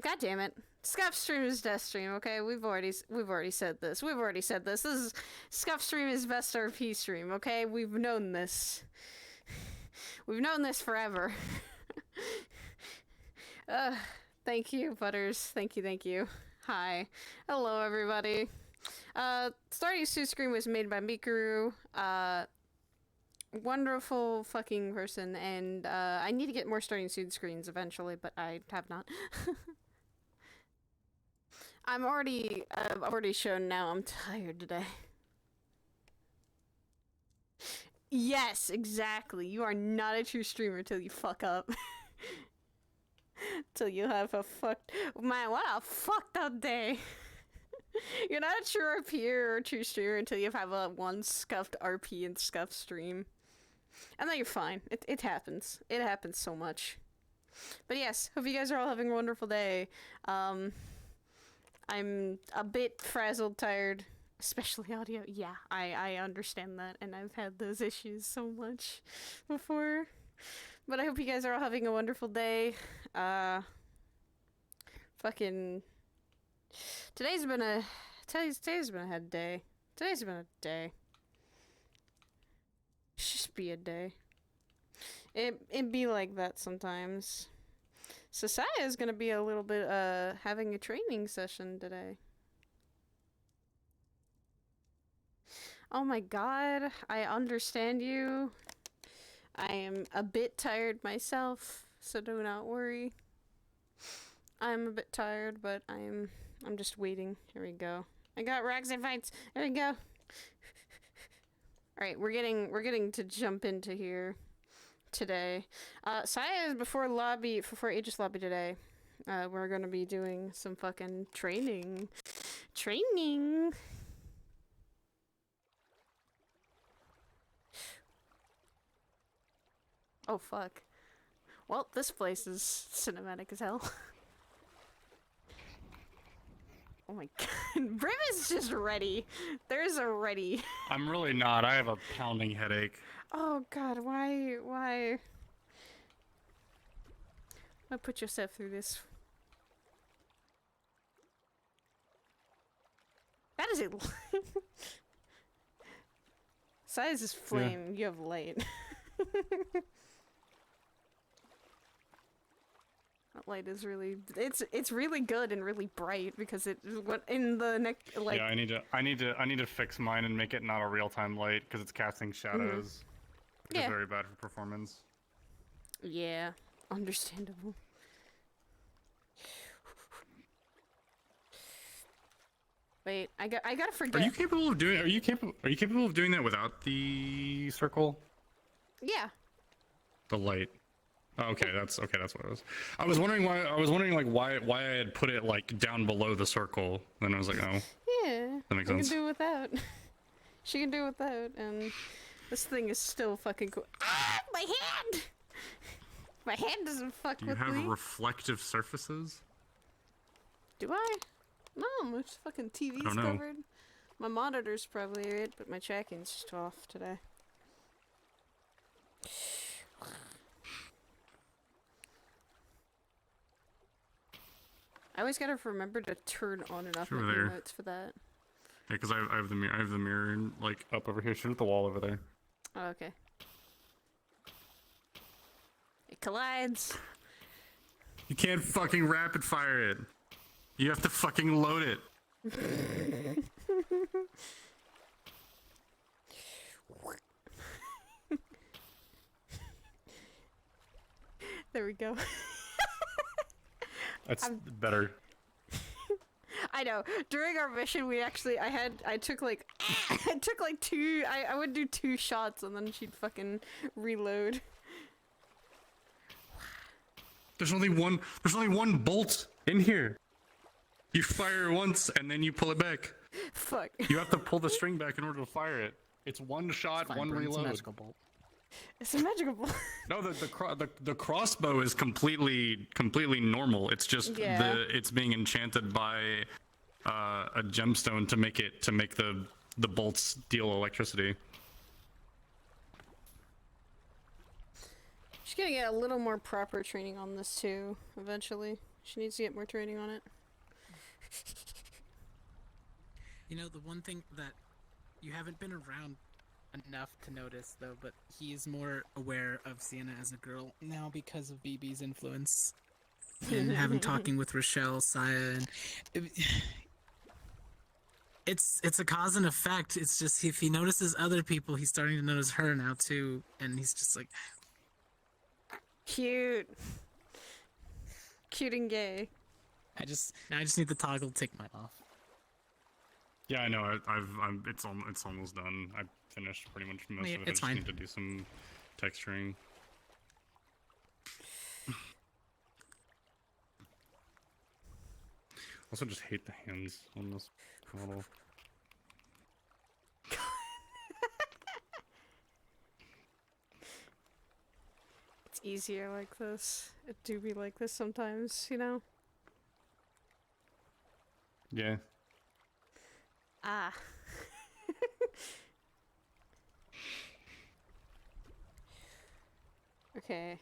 God damn it. Scuff stream is death stream, okay? We've already said this. This is Scuff stream is best RP stream, okay? We've known this. We've known this forever. Thank you, Butters. Thank you. Hi. Hello, everybody. Starting Suit Screen was made by Mikuru. Wonderful fucking person, and I need to get more starting Suit Screens eventually, but I have not. I've already shown now I'm tired today. Yes, exactly. You are not a true streamer till you fuck up. Till you have a fucked... Man, what a fucked up day. You're not a true RP or a true streamer until you have a one scuffed RP and scuffed stream. And then you're fine. It happens. It happens so much. But yes, hope you guys are all having a wonderful day. I'm a bit frazzled, tired, especially audio. Yeah, I understand that, and I've had those issues so much before. But I hope you guys are all having a wonderful day. Fucking... Today's been a head day. Today's been a day. Just be a day. It be like that sometimes. Saya is gonna be a little bit having a training session today. Oh my god, I understand you. I am a bit tired myself, so do not worry. I'm a bit tired, but I'm just waiting. Here we go. I got racks and fights. There we go. Alright, we're getting to jump into here today. Saya is before Aegis Lobby today. We're gonna be doing some fucking training. Oh fuck. Well, this place is cinematic as hell. Oh my god. Brim is just ready. There's a ready. I'm really not. I have a pounding headache. Oh god, why? Why put yourself through this? That is a... Size is flame, yeah. You have light. That light is really... It's really good and really bright because it... in the next... like... Yeah, I need to fix mine and make it not a real-time light because it's casting shadows. Which is very bad for performance. Yeah, understandable. Wait, I gotta forget. Are you capable of doing? Are you capable of doing that without the circle? Yeah. The light. Oh, okay, that's what it was. I was wondering why I had put it like down below the circle. Then I was like, oh. Yeah. That makes sense. She can do it without. She can do it without, and this thing is still fucking cool. Ah, my hand! My hand doesn't fuck with me. Do you have reflective surfaces? Do I? No, my fucking TV's covered. My monitor's probably it, but my tracking's just off today. I always gotta remember to turn on and off my emotes for that. Yeah, because I have the mirror like up over here. Shoot at the wall over there. Oh, okay. It collides. You can't fucking rapid fire it. You have to fucking load it. There we go. That's better. I know. During our mission, I took like two. I would do 2 shots and then she'd fucking reload. There's only one bolt in here. You fire once and then you pull it back. Fuck. You have to pull the string back in order to fire it. It's one shot, one reload. It's a magical bolt. It's a magical bolt. No, the crossbow is completely normal. It's just it's being enchanted by a gemstone to make the bolts deal electricity. She's gonna get a little more proper training on this too, eventually. She needs to get more training on it. You know, the one thing that you haven't been around enough to notice, though, but he is more aware of Sienna as a girl now because of BB's influence. And having talking with Rochelle, Saya, and it's a cause and effect. It's just if he notices other people, he's starting to notice her now too, and he's just like, Cute. Cute and gay. I just need the toggle to take mine off. Yeah, I know. It's almost done. I finished pretty much most of it. I It's just fine. need to do some texturing. Also, just hate the hands on this model. It's easier like this. It do be like this sometimes, you know? Yeah. Ah. Okay.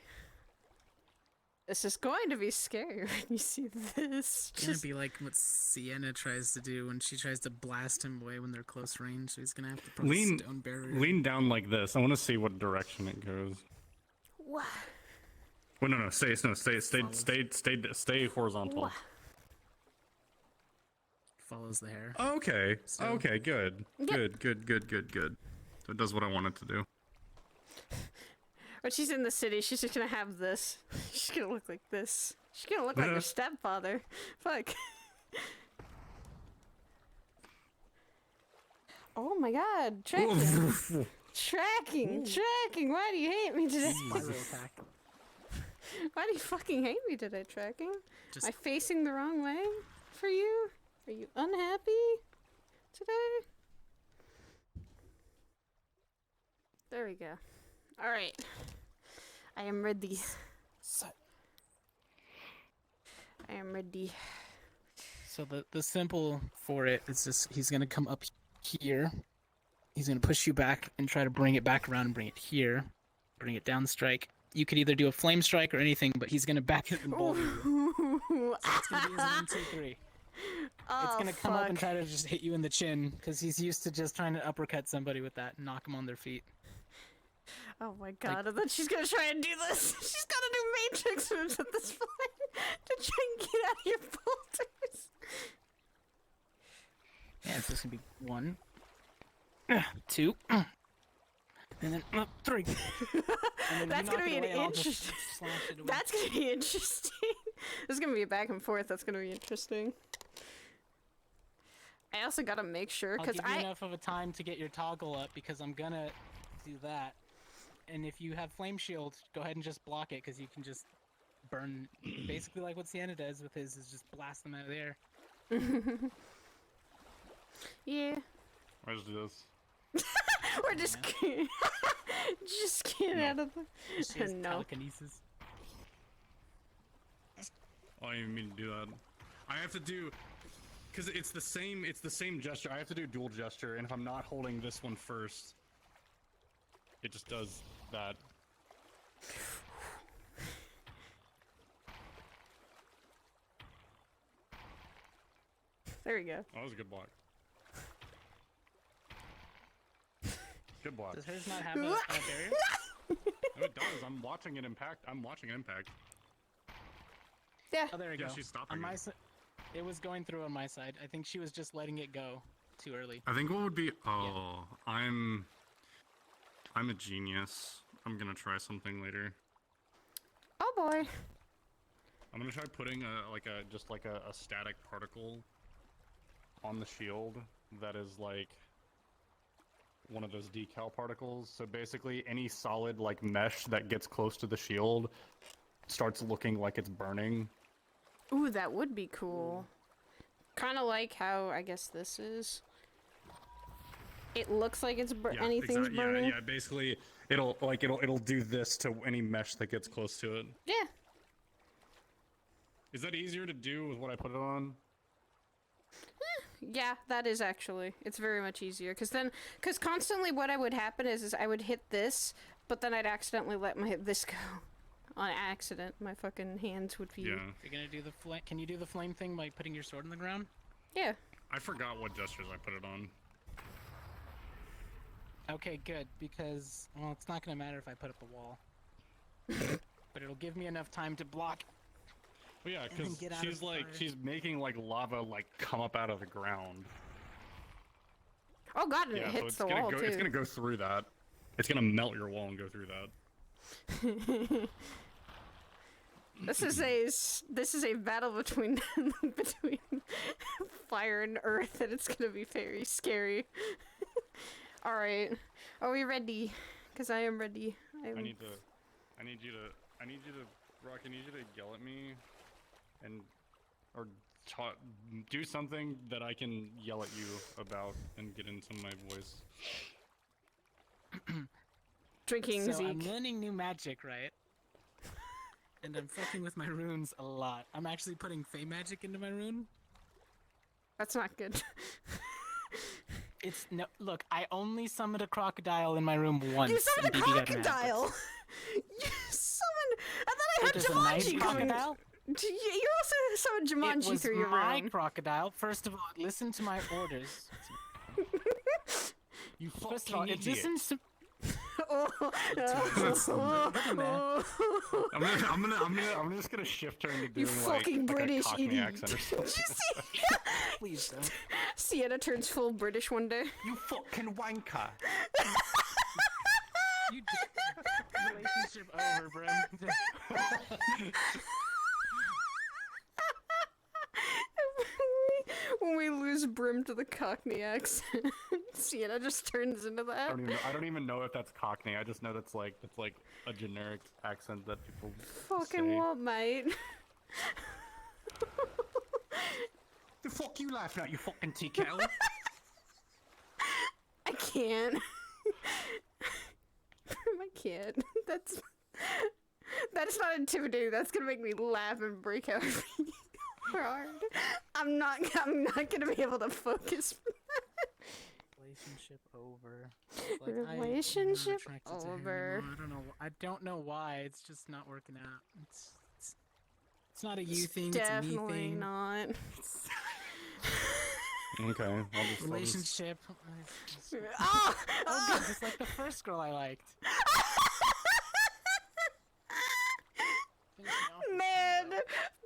This is going to be scary when you see this. It's gonna be like what Sienna tries to do when she tries to blast him away when they're close range. So he's gonna have to put a stone barrier. Lean down like this. I want to see what direction it goes. What? Well, no, stay horizontal. What? Follows the hair. Okay. So- Okay. Good. Yep. Good. So it does what I want it to do. When she's in the city, she's just gonna have this. She's gonna look like this. She's gonna look like her stepfather. Fuck. Oh my god, tracking. Tracking. Why do you hate me today? Spiral attack. Why do you fucking hate me today, tracking? Just Am I facing the wrong way for you? Are you unhappy today? There we go. Alright. I am ready. I am ready. So the simple for it is just he's gonna come up here. He's gonna push you back and try to bring it back around and bring it here. Bring it down strike. You could either do a flame strike or anything, but he's gonna back it and boulder you. So it's gonna be his 1, 2, 3. It's gonna come up and try to just hit you in the chin because he's used to just trying to uppercut somebody with that and knock them on their feet. Oh my god, and then she's gonna try and do this. She's gonna do matrix moves at this point to try and get out of your boulders. Yeah, so this gonna be 1, 2, and then 3. And then That's you knock gonna be it an away and I'll just interesting. slash it away. That's gonna be interesting. This is gonna be a back and forth. That's gonna be interesting. I also gotta make sure I'll because give you enough of a time to get your toggle up because I'm gonna do that. And if you have flame shield, go ahead and just block it because you can just burn basically like what Sienna does with his is just blast them out of the air. Yeah, I just do this. we're just just get out of the. She has No. telekinesis. Oh, I didn't mean to do that. I have to do, because it's the same gesture. I have to do dual gesture, and if I'm not holding this one first, it just does that. There we go. Oh, that was a good block. Good block. Does hers not have a barrier? No, it does. I'm watching it impact. Yeah. Oh, there we Yeah, go. she's stopping On my it. side, it was going through on my side. I think she was just letting it go too early. I think what would be. Oh, I'm a genius. I'm gonna try something later. Oh boy. I'm gonna try putting a static particle on the shield that is like one of those decal particles. So basically any solid like mesh that gets close to the shield starts looking like it's burning. Ooh, that would be cool. Kind of like how I guess this is. It looks like it's anything's burning. Yeah, basically it'll do this to any mesh that gets close to it. Yeah. Is that easier to do with what I put it on? Yeah, that is actually. It's very much easier because constantly what would happen is I would hit this, but then I'd accidentally let this go on accident. My fucking hands would be. Yeah. You're gonna do the flame. Can you do the flame thing by putting your sword on the ground? Yeah. I forgot what gestures I put it on. Okay, good, because, well, it's not gonna matter if I put up a wall. But it'll give me enough time to block. Well, yeah, And then because get out she's of the like, fire. she's making like lava like come up out of the ground. Oh god, and Yeah, it so hits it's the gonna wall go. too. It's gonna go through that. It's gonna melt your wall and go through that. This is a battle between between fire and earth, and it's gonna be very scary. All right, are we ready? Cause I am ready. I need you to, Rock, I need you to yell at me, or do something that I can yell at you about and get into my voice. Drinking So I'm Zeke. learning new magic, right? And I'm fucking with my runes a lot. I'm actually putting Fey magic into my rune. That's not good. It's no look. I only summoned a crocodile in my room once. You summoned a and BB got mad, but- crocodile. You summoned. I thought I Wait, had there's a nice Jumanji coming. crocodile? You also summoned It Jumanji was through your my room. crocodile. First of all, listen to my orders. You First of all, it idiot. listens to. Oh. I'm just gonna shift her into doing fucking like British a Cockney idiot. accent or Did something. you see? Please don't. Sienna turns full British one day. You fucking wanker. You relationship over, bro. When we lose Brim to the Cockney accent, Sienna just turns into that. I don't even know if that's Cockney. I just know that's like a generic accent that people Fucking say. what, mate? The fuck you laughing at, you fucking tea kettle? I can't. I can't. That's not intimidating. That's gonna make me laugh and break out hard. I'm not gonna be able to focus. Relationship over. Relationship over. I don't know why. It's just not working out. It's not a you thing. It's a me Definitely thing. not. Okay, I'll just Relationship. Oh! Oh, good. Just like the first girl I liked. Finish me off. Man,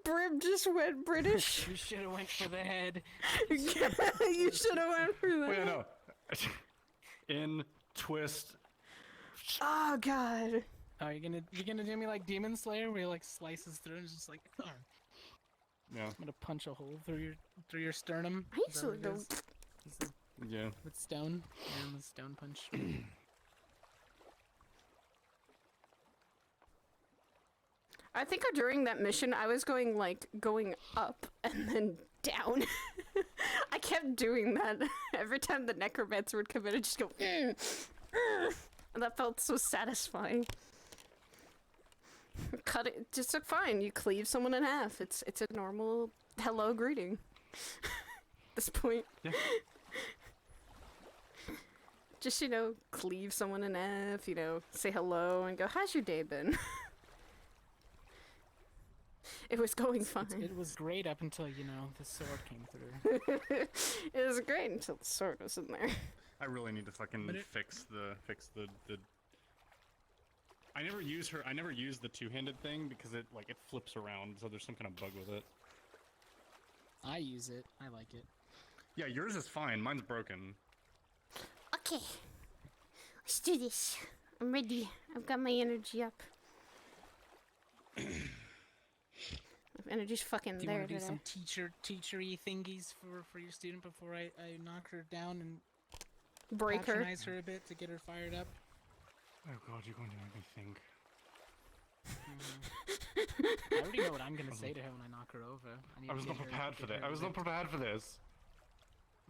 Brim just went British. You should have went for the head. You should have went for that. Wait, no. In twist. Oh god. Oh, you're gonna do me like Demon Slayer, where he like slices through and is just like, oh. Yeah. I'm gonna punch a hole through your sternum. I Is that usually what it is? don't. Is it Yeah. with stone? Yeah, with stone punch. I think during that mission I was going up and then down. I kept doing that every time the necromancer would come in and just go and that felt so satisfying. Cut it just look fine. You cleave someone in half. It's a normal hello greeting. At this point. Yeah. Just, cleave someone in half, say hello and go, how's your day been? It was going fine. It was great up until, the sword came through. It was great until the sword was in there. I really need to fucking But it- fix the I never use the two-handed thing because it flips around, so there's some kind of bug with it. I use it. I like it. Yeah, yours is fine. Mine's broken. Okay. Let's do this. I'm ready. I've got my energy up. My energy's fucking Do you there want to do today. some teachery thingies for your student before I knock her down and Break her. patronize her a bit to get her fired up? Oh god, you're going to make me think. I already know what I'm gonna say to her when I knock her over. I was not prepared for this. I was not prepared for this.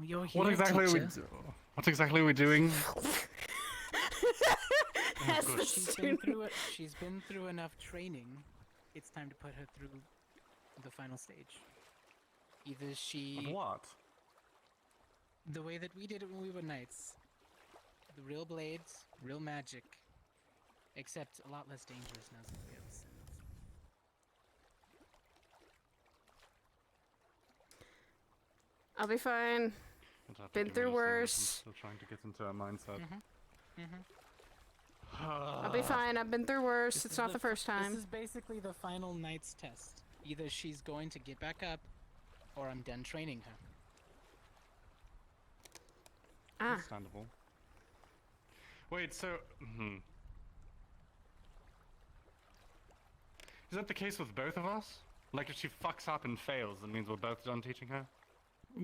You're here, What exactly are we? teacher. What exactly are we doing? As the She's been student. through it. She's been through enough training. It's time to put her through the final stage. Either she, Of what? the way that we did it when we were knights, the real blades, real magic, except a lot less dangerous now since we have sins. I'll be fine. Been through worse. I'm still trying to get into a mindset. I'll be fine. I've been through worse. It's not the first time. This is basically the final night's test. Either she's going to get back up, or I'm done training her. Ah. Understandable. Wait, so... Is that the case with both of us? Like, if she fucks up and fails, that means we're both done teaching her?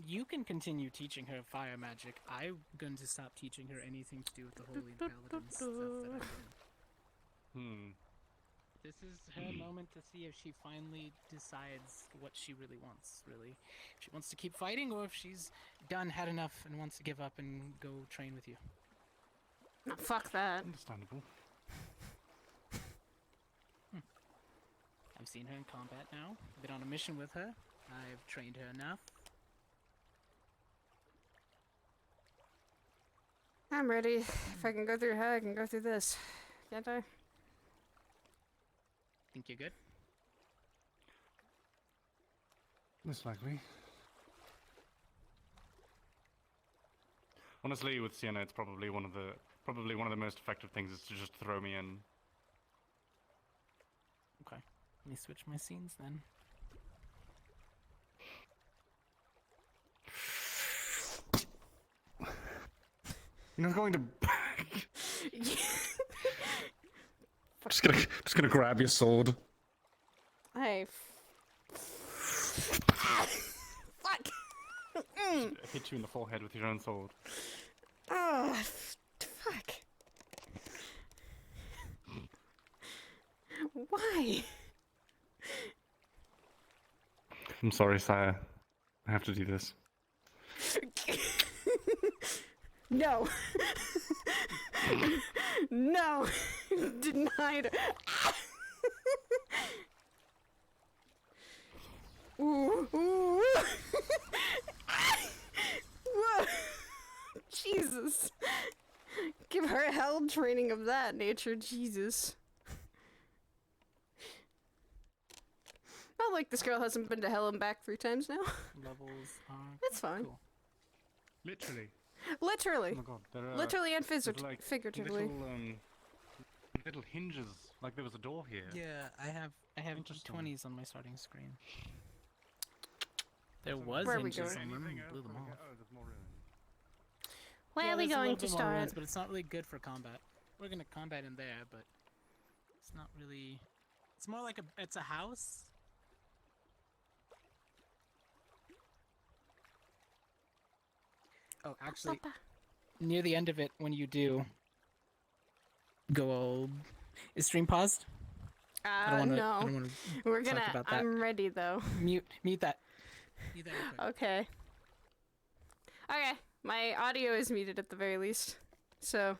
You can continue teaching her fire magic. I'm going to stop teaching her anything to do with the holy paladin stuff that I do. This is her moment to see if she finally decides what she really wants, really. If she wants to keep fighting, or if she's had enough and wants to give up and go train with you. No, fuck that. Understandable. I've seen her in combat now. Been on a mission with her. I've trained her enough. I'm ready. If I can go through her, I can go through this. Can't I? Think you're good? Most likely. Honestly, with Sienna, it's probably one of the most effective things is to just throw me in. Okay. Let me switch my scenes then. You're not going to... just gonna grab your sword. Hey. Fuck. Hit you in the forehead with your own sword. Oh, fuck. Why? I'm sorry, sire. I have to do this. No. No. Denied. Ooh. Ooh. Whoa. Jesus. Give her hell training of that nature, Jesus. Not like this girl hasn't been to hell and back 3 times now. Levels are... It's fine. Cool. Literally. Literally. Oh my god. There are Literally and like figuratively. little hinges. Like there was a door here. Yeah, I have Interesting. D20s on my starting screen. There was Where are we hinges going? on them, blew them off. Oh, there's more room. Where Yeah, are we there's a going little to bit more start? ruins, but it's not really good for combat. We're gonna combat in there, but it's not really. It's more like it's a house. Oh, actually, near the end of it, when you do go old, is stream paused? I don't No. wanna We're talk gonna. about that. I'm ready though. mute that. Mute that real quick. Okay. Okay. My audio is muted at the very least. So.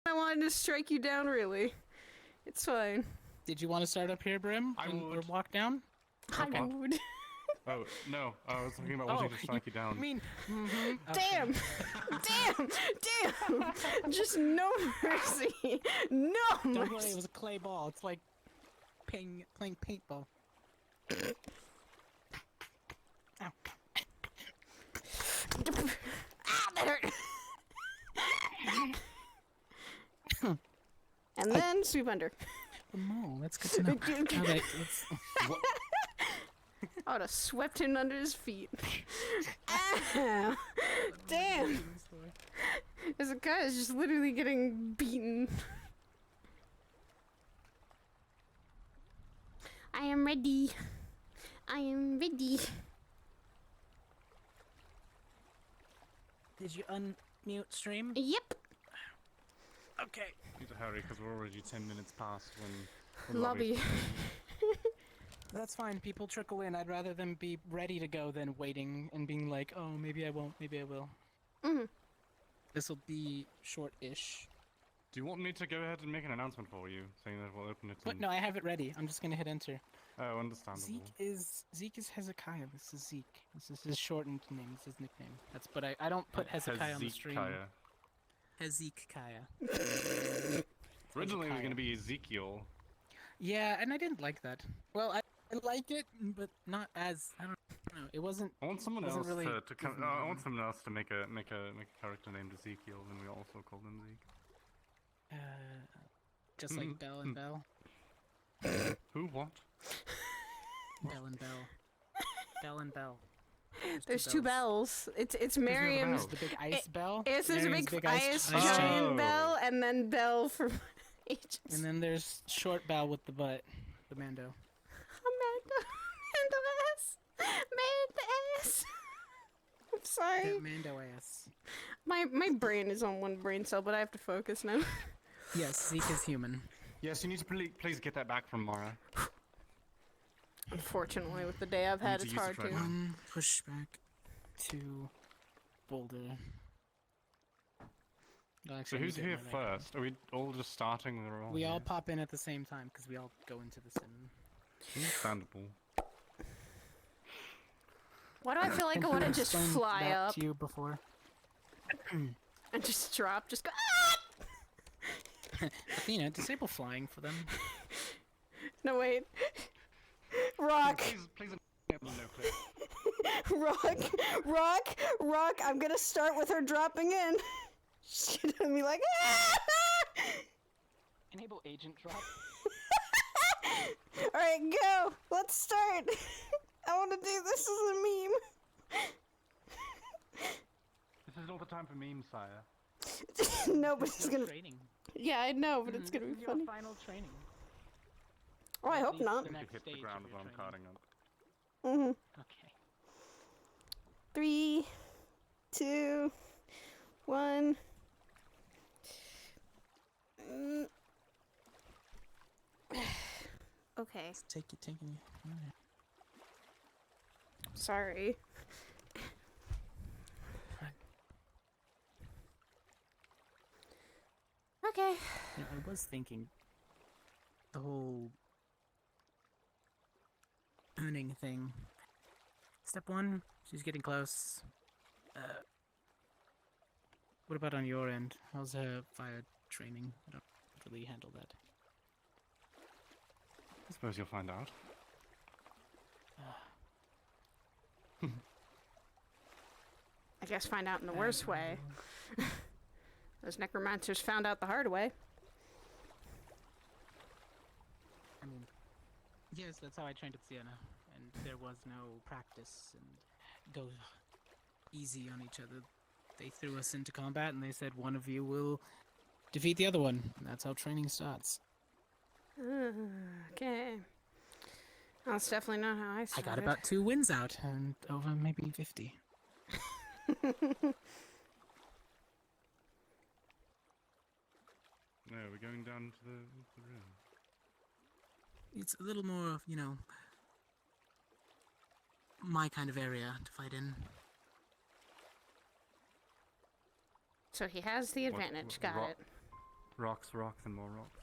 I wanted to strike you down, really. It's fine. Did you want to start up here, Brim? I Or would. walk down? I Okay. would. Oh no! I was thinking about wanting to strike you down. I mean, Damn! Damn! Damn! Just no mercy! No Don't worry, it mercy! was a clay ball. It's like playing paintball. Ow. down, sweep under. The mole. That's good to know. Alright, let's... I would have swept him under his feet. Ow. Damn. This guy is just literally getting beaten. I am ready. I am ready. Did you unmute stream? Yep. Okay. Need to hurry because we're already 10 minutes past when Lobby. That's fine. People trickle in. I'd rather them be ready to go than waiting and being like, oh, maybe I won't, maybe I will. Mm-hmm. This will be short-ish. Do you want me to go ahead and make an announcement for you, saying that we'll open it? But no, I have it ready. I'm just gonna hit enter. Oh, understandable. Zeke is Hezekiah. This is Zeke. This is his shortened name. This is his nickname. That's but I don't put Hezekiah on the stream. Hezekiah. Originally it was gonna be Ezekiel. Yeah, and I didn't like that. Well, I like it, but not as I don't know. It wasn't. I want someone else really to come. I want someone else to make a character named Ezekiel, and we also call them Zeke. Just like Bell and Bell. Who? What? Bell and Bell. Bell and Bell. There's two bells. It's Miriam's. The big ice bell. There's a Miriam's big ice giant giant. bell, and then Bell for ages. And then there's short Bell with the butt, the Mando. Mando ass. Mando ass. I'm sorry. That Mando ass. My brain is on one brain cell, but I have to focus now. Yes, Zeke is human. Yes, you need to please get that back from Mara. Unfortunately, with the day I've had, it's hard to. Push back to Boulder. No, So actually, I who's need to here get my light first? Are we all just starting? We're all We all here? pop in at the same time because we all go into the sim. Understandable. Why do I feel like I want to just Explained fly that up to you before. and just drop, just go? Athena, disable flying for them. No, wait. Rock. Please enable no clip. Rock. I'm gonna start with her dropping in. She's gonna be like, ah! Enable agent drop. Alright, go. Let's start. I want to do this as a meme. This is all the time for memes, sire. Nobody's gonna. Training. Yeah, I know, but it's gonna This be is funny. your final training. Oh, I hope least not. the You next hit the stage ground of while your I'm training. cutting up. Okay. 3, 2, 1. Okay. Taking you. Sorry. Okay. You know, I was thinking the whole earning thing. Step 1, she's getting close. What about on your end? How's her fire training? I don't really handle that. I suppose you'll find out. I guess find out in the worst way. Those necromancers found out the hard way. I mean, yes, that's how I trained at Sienna, and there was no practice and go easy on each other. They threw us into combat and they said one of you will defeat the other one. And that's how training starts. Okay. That's definitely not how I I started. got about 2 wins out and over maybe 50. No, we're going down to the room. It's a little more of, you know, my kind of area to fight in. So he has the advantage. Got it. Rocks, and more rocks.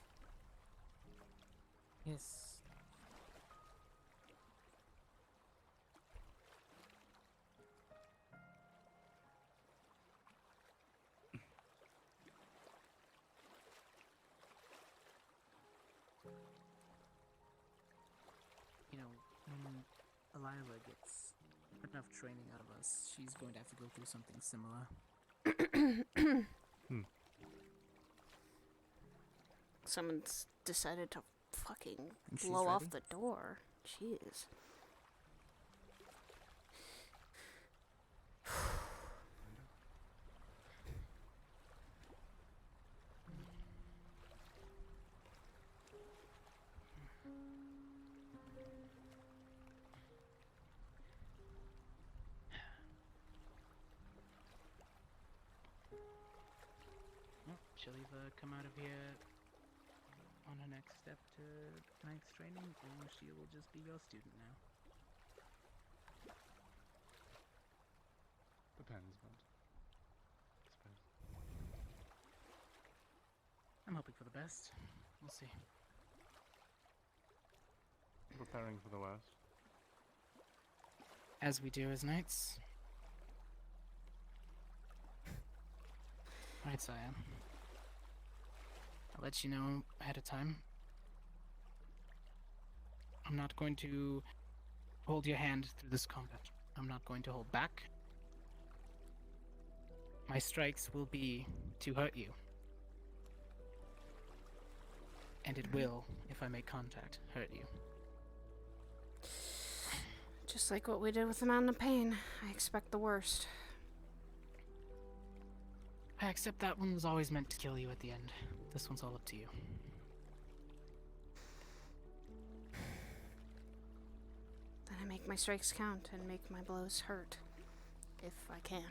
Yes. You know, when Elira gets enough training out of us, she's going to have to go through something similar. Someone's decided to fucking And she's blow off ready? the door. Jeez. Oh, she'll either come out of here on her next step to tonight's training, or she will just be your student now. Depends, but I suppose. I'm hoping for the best. We'll see. Preparing for the worst. As we do as knights. Alright, Saya. I'll let you know ahead of time. I'm not going to hold your hand through this combat. I'm not going to hold back. My strikes will be to hurt you. And it will, if I make contact, hurt you. Just like what we did with the Mountain of Pain. I expect the worst. I accept that one was always meant to kill you at the end. This one's all up to you. Then I make my strikes count and make my blows hurt. If I can.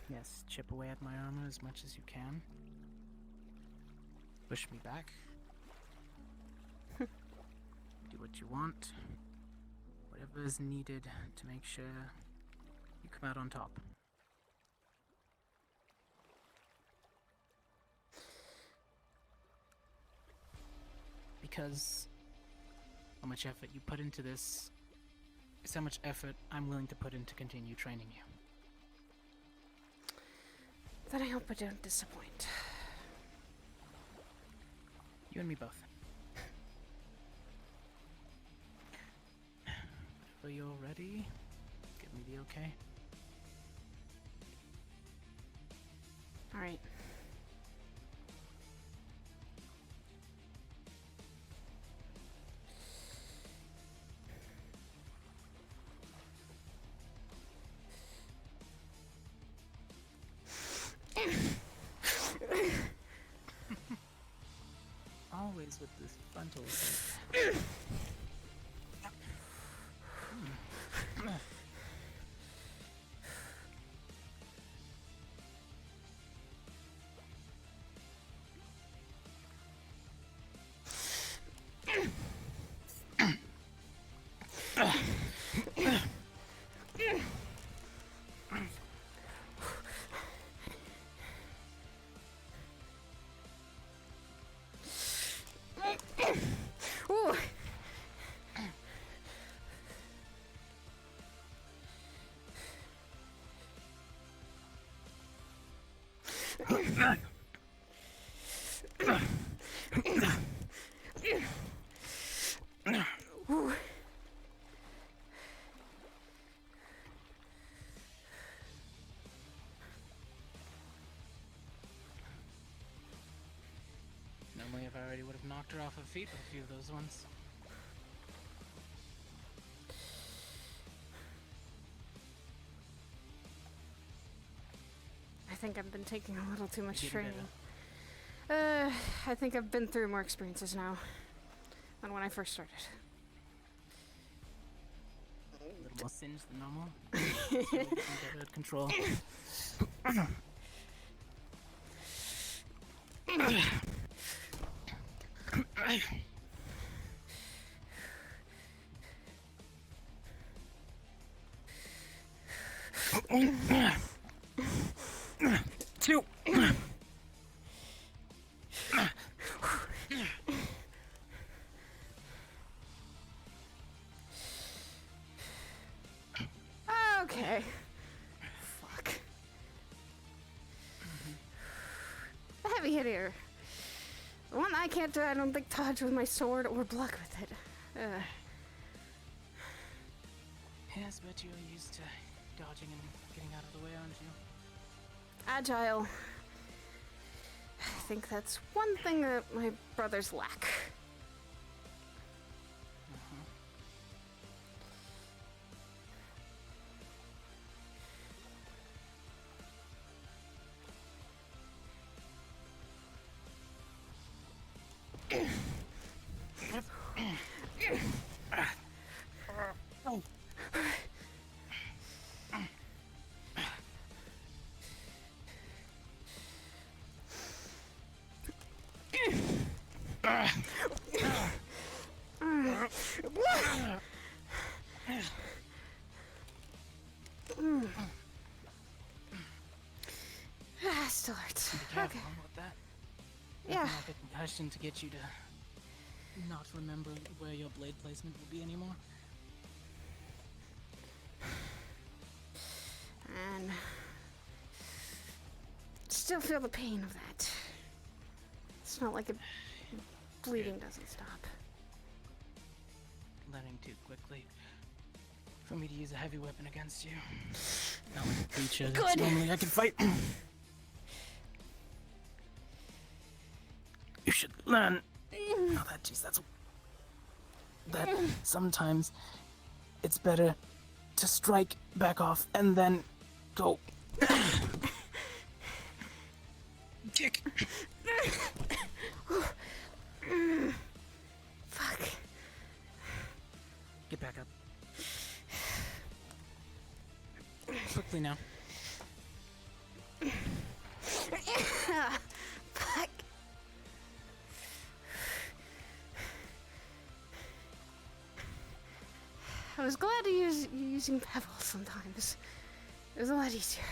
Yes, chip away at my armor as much as you can. Push me back. Do what you want. Whatever is needed to make sure you come out on top. Because how much effort you put into this is how much effort I'm willing to put in to continue training you. Then I hope I don't disappoint. You and me both. Whenever you're ready, give me the okay. Alright. Always with this frontal attack. Ooh. Ooh. Normally, if I already would have knocked her off her feet with a few of those ones. I think I've been taking a little too much Getting training. better. I think I've been through more experiences now than when I first started. A little more singed than normal. So we can get it control. Two. Okay. Fuck. The heavy hitter. The one I can't do, I don't think, dodge with my sword or block with it. Yes, but you're used to dodging and getting out of the way, aren't you? Agile. I think that's one thing that my brothers lack. Still hurts. Be careful Okay. with that. Yeah. Nothing like a concussion to get you to not remember where your blade placement will be anymore. And still feel the pain of that. It's not like bleeding doesn't stop. Learning too quickly for me to use a heavy weapon against you. Not like a creature that's Good. normally I can fight. You should learn. Oh, that sometimes it's better to strike, back off, and then go. Kick. Fuck. Get back up. Quickly now. Fuck. I was glad to use using pebbles sometimes. It was a lot easier.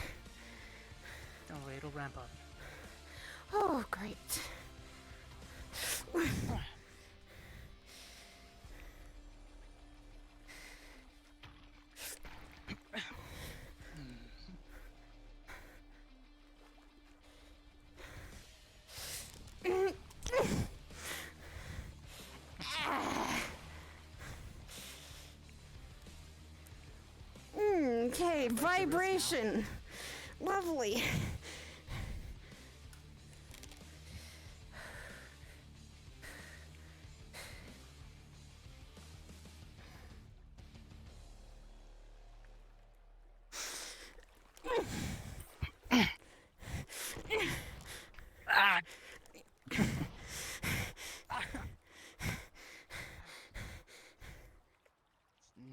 Don't worry, it'll ramp up. Oh, great. Okay, vibration. Lovely.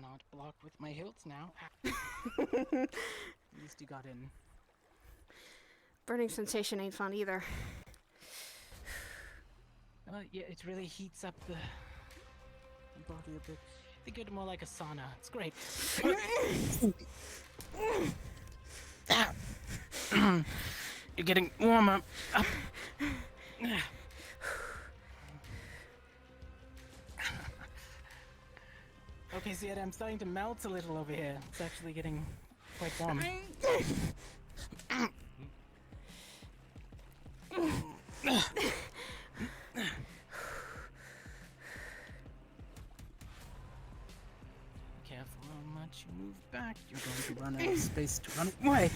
Not blocked with my hilts now. At least you got in. Burning sensation ain't fun either. Yeah, it really heats up the body a bit. Think of it more like a sauna. It's great. You're getting warmer. Up. Okay, see, I'm starting to melt a little over here. It's actually getting quite warm. Careful how much you move back. You're going to run out of space to run away.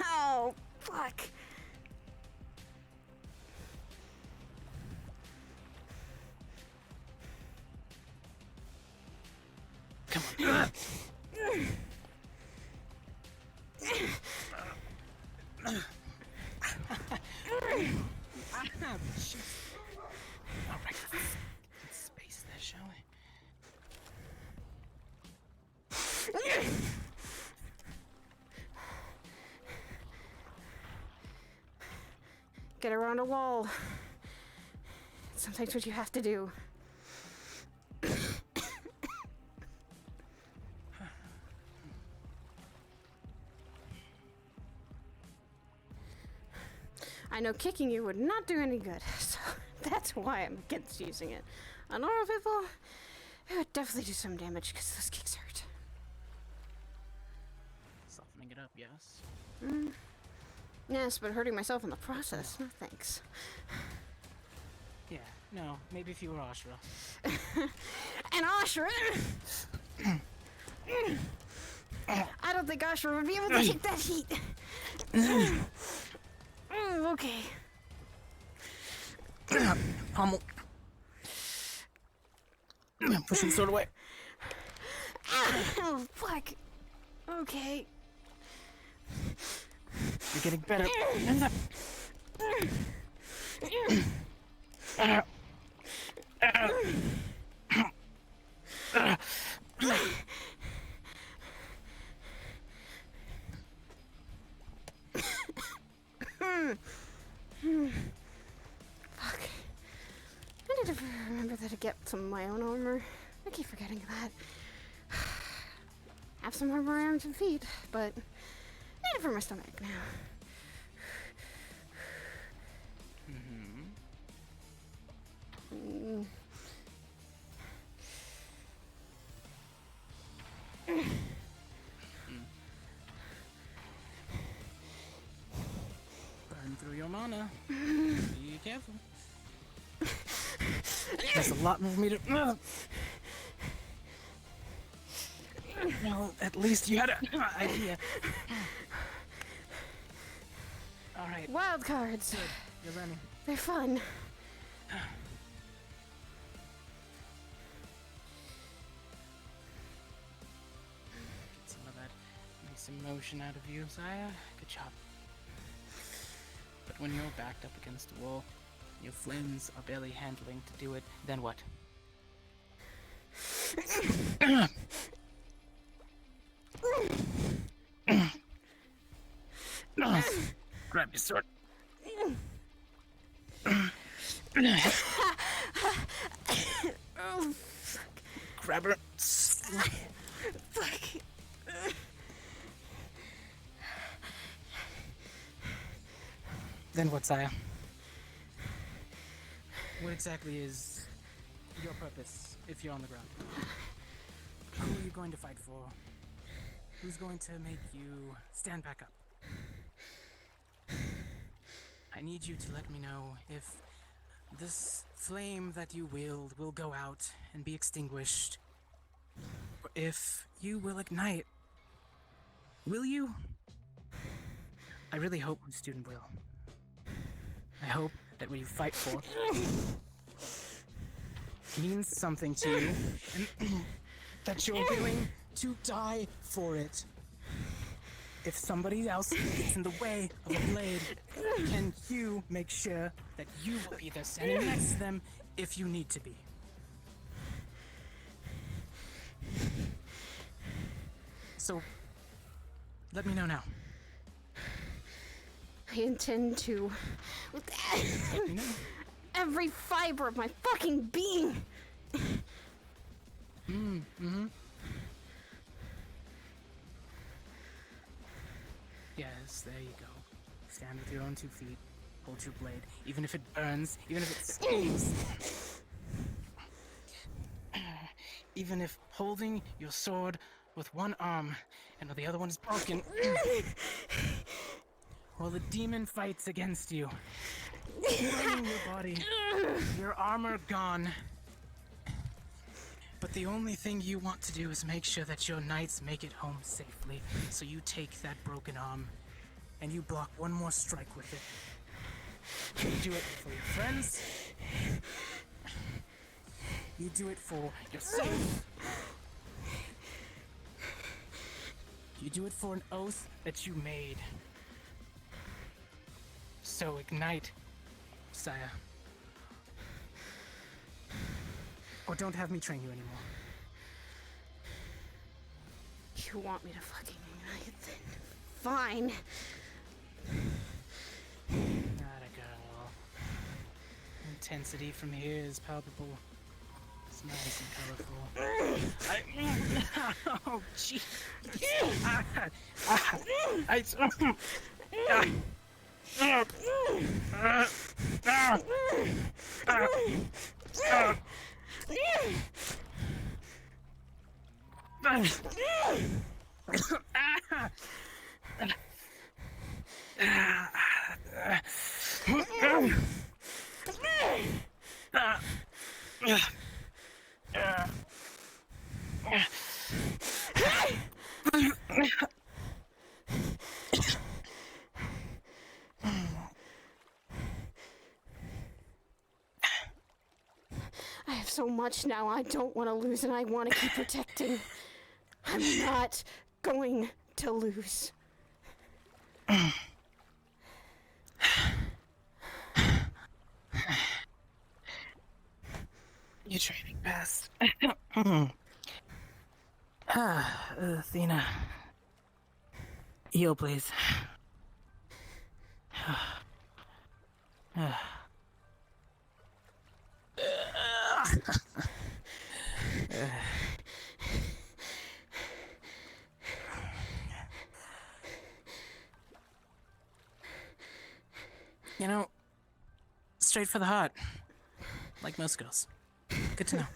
Oh, fuck. Come on. All right, let's space there, shall we? Get around a wall. It's sometimes what you have to do. I know kicking you would not do any good, so that's why I'm against using it. On normal people, it would definitely do some damage because those kicks hurt. Softening it up, yes. Yes, but hurting myself in the process. No thanks. Yeah, no, maybe if you were Ashra. And Ashra! I don't think Asher would be able to take that heat. Okay. Pummel. Pushing the sword away. Oh, fuck. Okay. You're getting better. Fuck. I need to remember that to get some of my own armor. I keep forgetting that. Have some armor around some feet, but I need it for my stomach now. Burn through your mana. Be careful. There's a lot more for me to. Well, at least you had an idea. All right. Wild cards. Good. You're learning. They're fun. Get some of that nice emotion out of you, Zaya. Good job. But when you're backed up against the wall, your flames are barely handling to do it, then what? Grab your sword. Oh, Grab her. fuck. Then what, Saya? What exactly is your purpose if you're on the ground? Who are you going to fight for? Who's going to make you stand back up? I need you to let me know if this flame that you wield will go out and be extinguished, or if you will ignite. Will you? I really hope the student will. I hope that what you fight for means something to you, and that you're willing to die for it. If somebody else gets in the way of a blade, can you make sure that you will be there standing next to them if you need to be? So, let me know now. I intend to. With Let me know. every fiber of my fucking being. Yes, there you go. Stand with your own 2 feet. Hold your blade. Even if it burns, even if it stings. Even if holding your sword with one arm and the other one is broken. While the demon fights against you. Burning your body. Your armor gone. But the only thing you want to do is make sure that your knights make it home safely. So you take that broken arm and you block one more strike with it. You do it for your friends. You do it for yourself. You do it for an oath that you made. So ignite, Saya. Or don't have me train you anymore. You want me to fucking ignite then? Fine. Not a girl. Intensity from here is palpable. It's nice and colorful. Oh, gee. have so much now I don't want to lose, and I want to keep protecting. I'm not going to lose. You're training best. Athena. Heal, please. You know, straight for the heart. Like most girls. Good to know.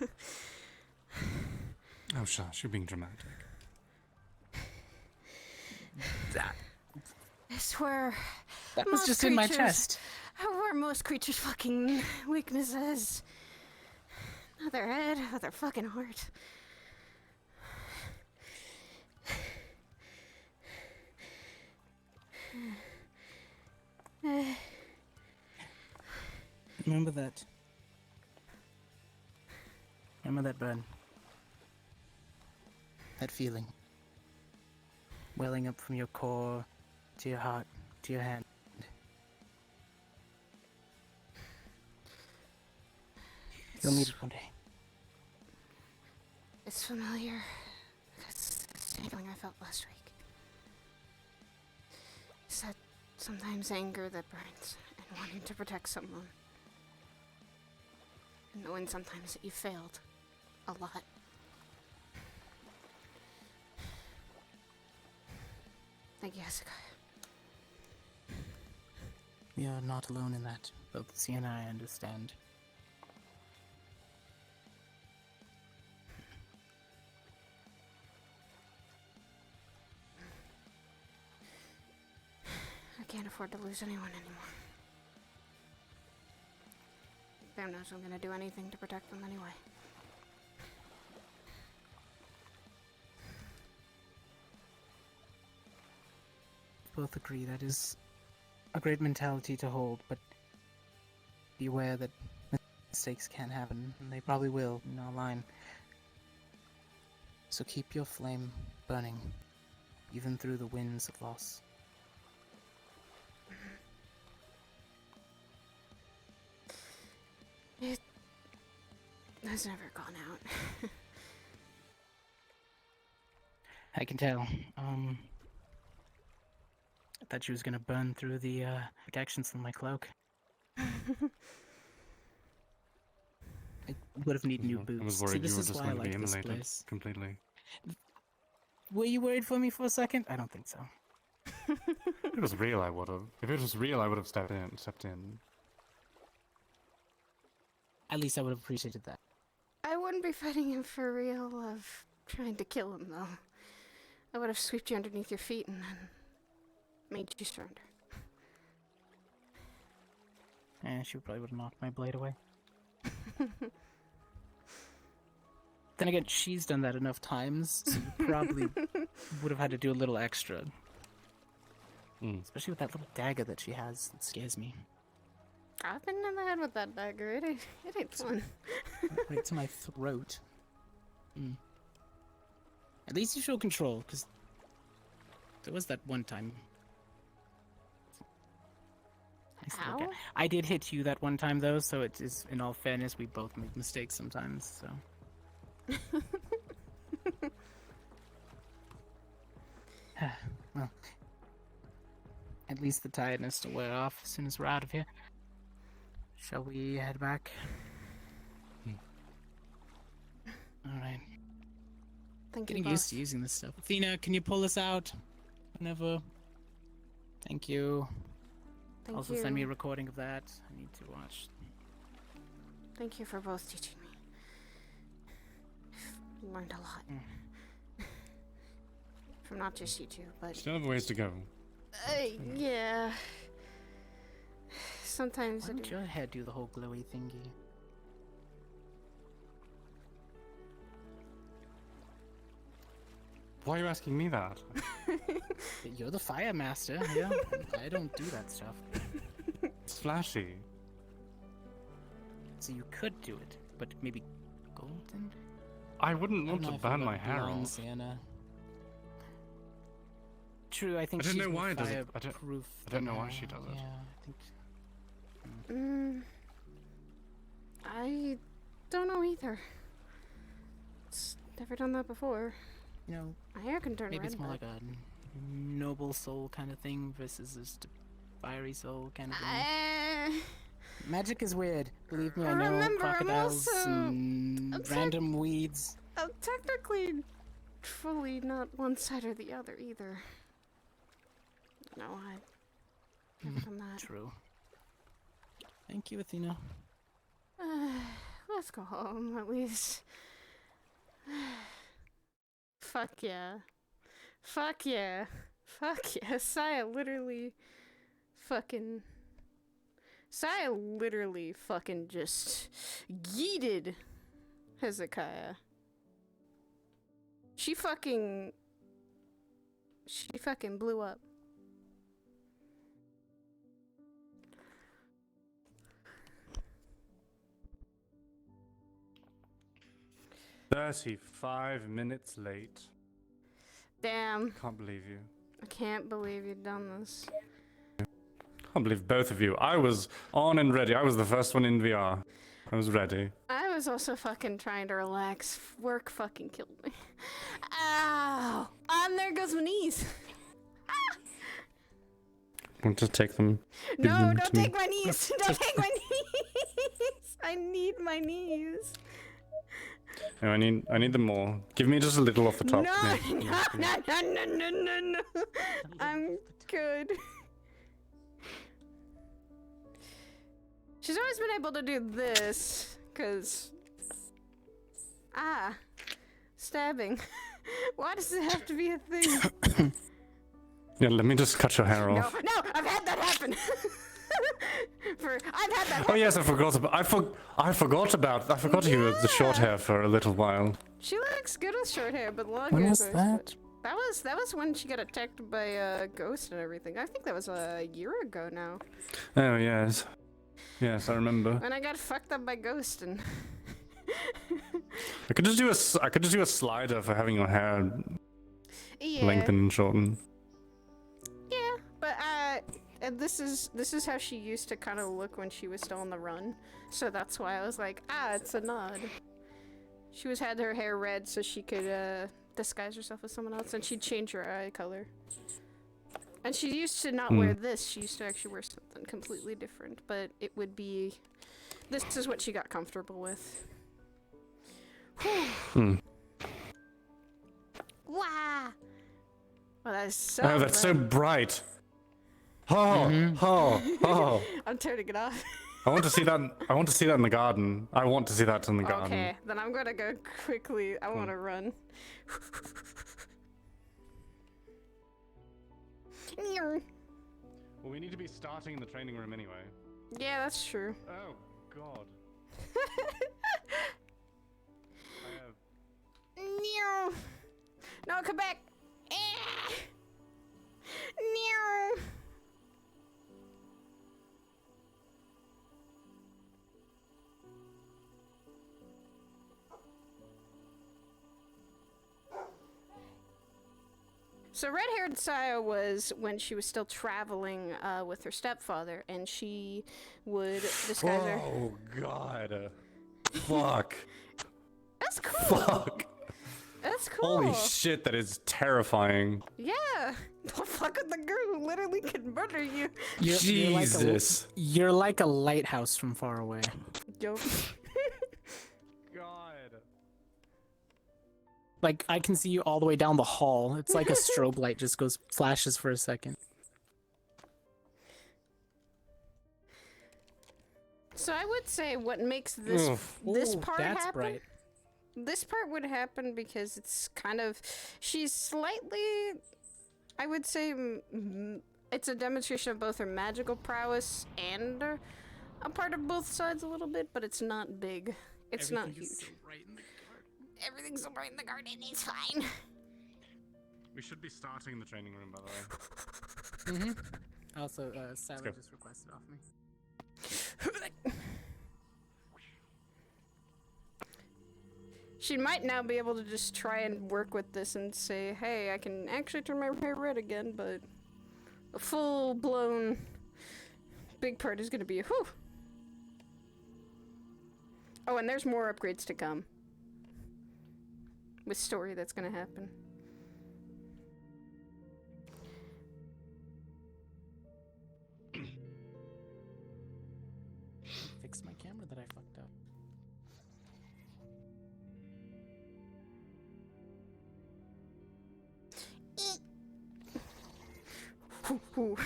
Oh, shush, you're being dramatic. I swear. That was just in my chest. Where most creatures' fucking weaknesses. Not their head, but their fucking heart. Remember that. Remember that burn. That feeling. Welling up from your core to your heart to your hand. You'll need it one day. It's familiar. It's the same feeling I felt last week. It's that sometimes anger that burns and wanting to protect someone. And knowing sometimes that you failed a lot. Thank you, Jessica. You're not alone in that. Both C and I understand. I can't afford to lose anyone anymore. Bam knows I'm gonna do anything to protect them anyway. Both agree that is a great mentality to hold, but be aware that mistakes can happen, and they probably will in our line. So keep your flame burning, even through the winds of loss. It has never gone out. I can tell. I thought she was gonna burn through the protections on my cloak. I would have needed new boots. I was See, worried this you were is just why going I to be like this immolated place. completely. Were you worried for me for a second? I don't think so. If it was real, I would have. If it was real, I would have stepped in. At least I would have appreciated that. I wouldn't be fighting him for real of trying to kill him, though. I would have swept you underneath your feet and then made you surrender. And she probably would have knocked my blade away. Then again, she's done that enough times, so you probably would have had to do a little extra. Especially with that little dagger that she has. It scares me. I've been in the head with that dagger. It ain't fun. Right to my throat. At least you show control, because there was that one time. Ow? I did hit you that one time, though, so it is, in all fairness, we both make mistakes sometimes, so. Well, at least the tiredness will wear off as soon as we're out of here. Shall we head back? Alright. Thank you, Getting used to using this stuff. Athena, can you pull us out? Whenever. Thank you. Thank Also you. send me a recording of that. I need to watch. Thank you for both teaching me. I've learned a lot. From not just you two, but... Still have a ways to go. Yeah. Sometimes Why I don't do. your head do the whole glowy thingy? Why are you asking me that? You're the fire master, yeah? I don't do that stuff. It's flashy. So you could do it. but maybe golden. I wouldn't I want don't to know if I burn would my hair blind off. Sienna. True, I think I don't she's know why more it does it. fireproof I don't than know why I she am. does it. Yeah, I think. I don't know either. It's never done that before. You know, My hair can turn maybe red. it's more like a noble soul kind of thing versus just a fiery soul kind of thing. Magic is weird. Believe me, I know Remember, I'm crocodiles also- and random weeds. I'm technically fully not one side or the other either. No, I've never done that. True. Thank you, Athena. Let's go home, at least. Fuck yeah. Fuck yeah. Fuck yeah. Saya literally fucking just yeeted Hezekiah. She fucking blew up. "35 minutes late. Damn. Can't believe you. I can't believe you've done this. Can't believe both of you. I was on and ready. I was the first one in VR. I was ready. I was also fucking trying to relax. Work fucking killed me. Ow! There goes my knees. Want to take them? Give No, them don't to me. take my knees. Don't take my knees. I need my knees. No, I need them more. Give me just a little off the top. No, Yeah. no. I'm good. She's always been able to do this, cause stabbing. Why does it have to be a thing? Yeah, let me just cut your hair No, off. I've had that happen. I've had that happen. Oh yes, I forgot about. I forgot you had the short Yeah. hair for a little while. She looks good with short hair, but long When hair. was is that? That was when she got attacked by a ghost and everything. I think that was a year ago now. Oh yes, yes, I remember. When I got fucked up by ghost and. I could just do a slider for having your hair Yeah. lengthen and shorten. Yeah, but and this is how she used to kind of look when she was still on the run. So that's why I was like, it's a nod. She had her hair red so she could disguise herself as someone else, and she'd change her eye color. And she used to not wear this. She used to actually wear something completely different, but it would be. This is what she got comfortable with. Wow. Well, that is so. Oh, that's so bright. Oh. I'm turning it off. I want to see that. I want to see that in the garden. I want to see that in the garden. Okay, then I'm gonna go quickly. I want to run. Well, we need to be starting in the training room anyway. Yeah, that's true. Oh God. No, come back. No. So red-haired Saya was when she was still traveling with her stepfather, and she would disguise her. Oh God. Fuck. That's cool. Fuck. That's cool. Holy shit, that is terrifying. Yeah. Don't fuck with the girl who literally can murder you. Jesus. You're like a lighthouse from far away. Yo. God. Like, I can see you all the way down the hall. It's like a strobe light just flashes for a second. So I would say what makes this Ooh, part that's happen. bright. This part would happen because it's kind of she's slightly. I would say it's a demonstration of both her magical prowess and a part of both sides a little bit, but it's not big. It's not huge. Everything's so bright in the garden. It's fine. We should be starting the training room, by the way. Also, Sally just requested off me. She might now be able to just try and work with this and say, hey, I can actually turn my hair red again, but a full-blown big part is gonna be, whew. Oh, and there's more upgrades to come. With story that's gonna happen. Fix my camera that I fucked up. Ooh.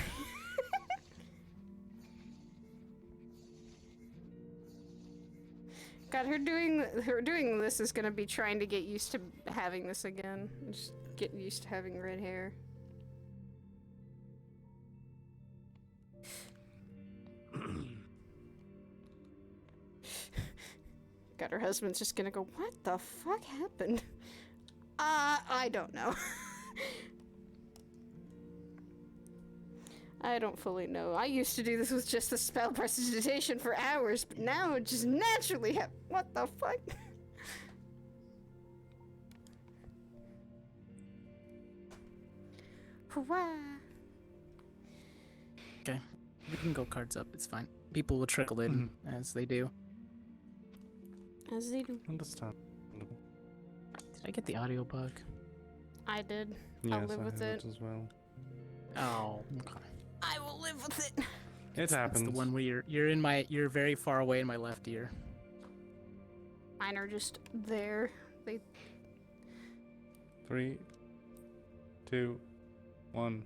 God, her doing this is gonna be trying to get used to having this again. Just getting used to having red hair. God, her husband's just gonna go, what the fuck happened? I don't know. I don't fully know. I used to do this with just the spell prestidigitation for hours, but now it just naturally what the fuck? Okay, we can go cards up. It's fine. People will trickle in as they do. As they do. Understand. Did I get the audio bug? I did. Yes, I'll live with I it. as well. Oh, okay. I will live with it. It happens. It's the one where you're very far away in my left ear. Mine are just there. They 3, 2, 1.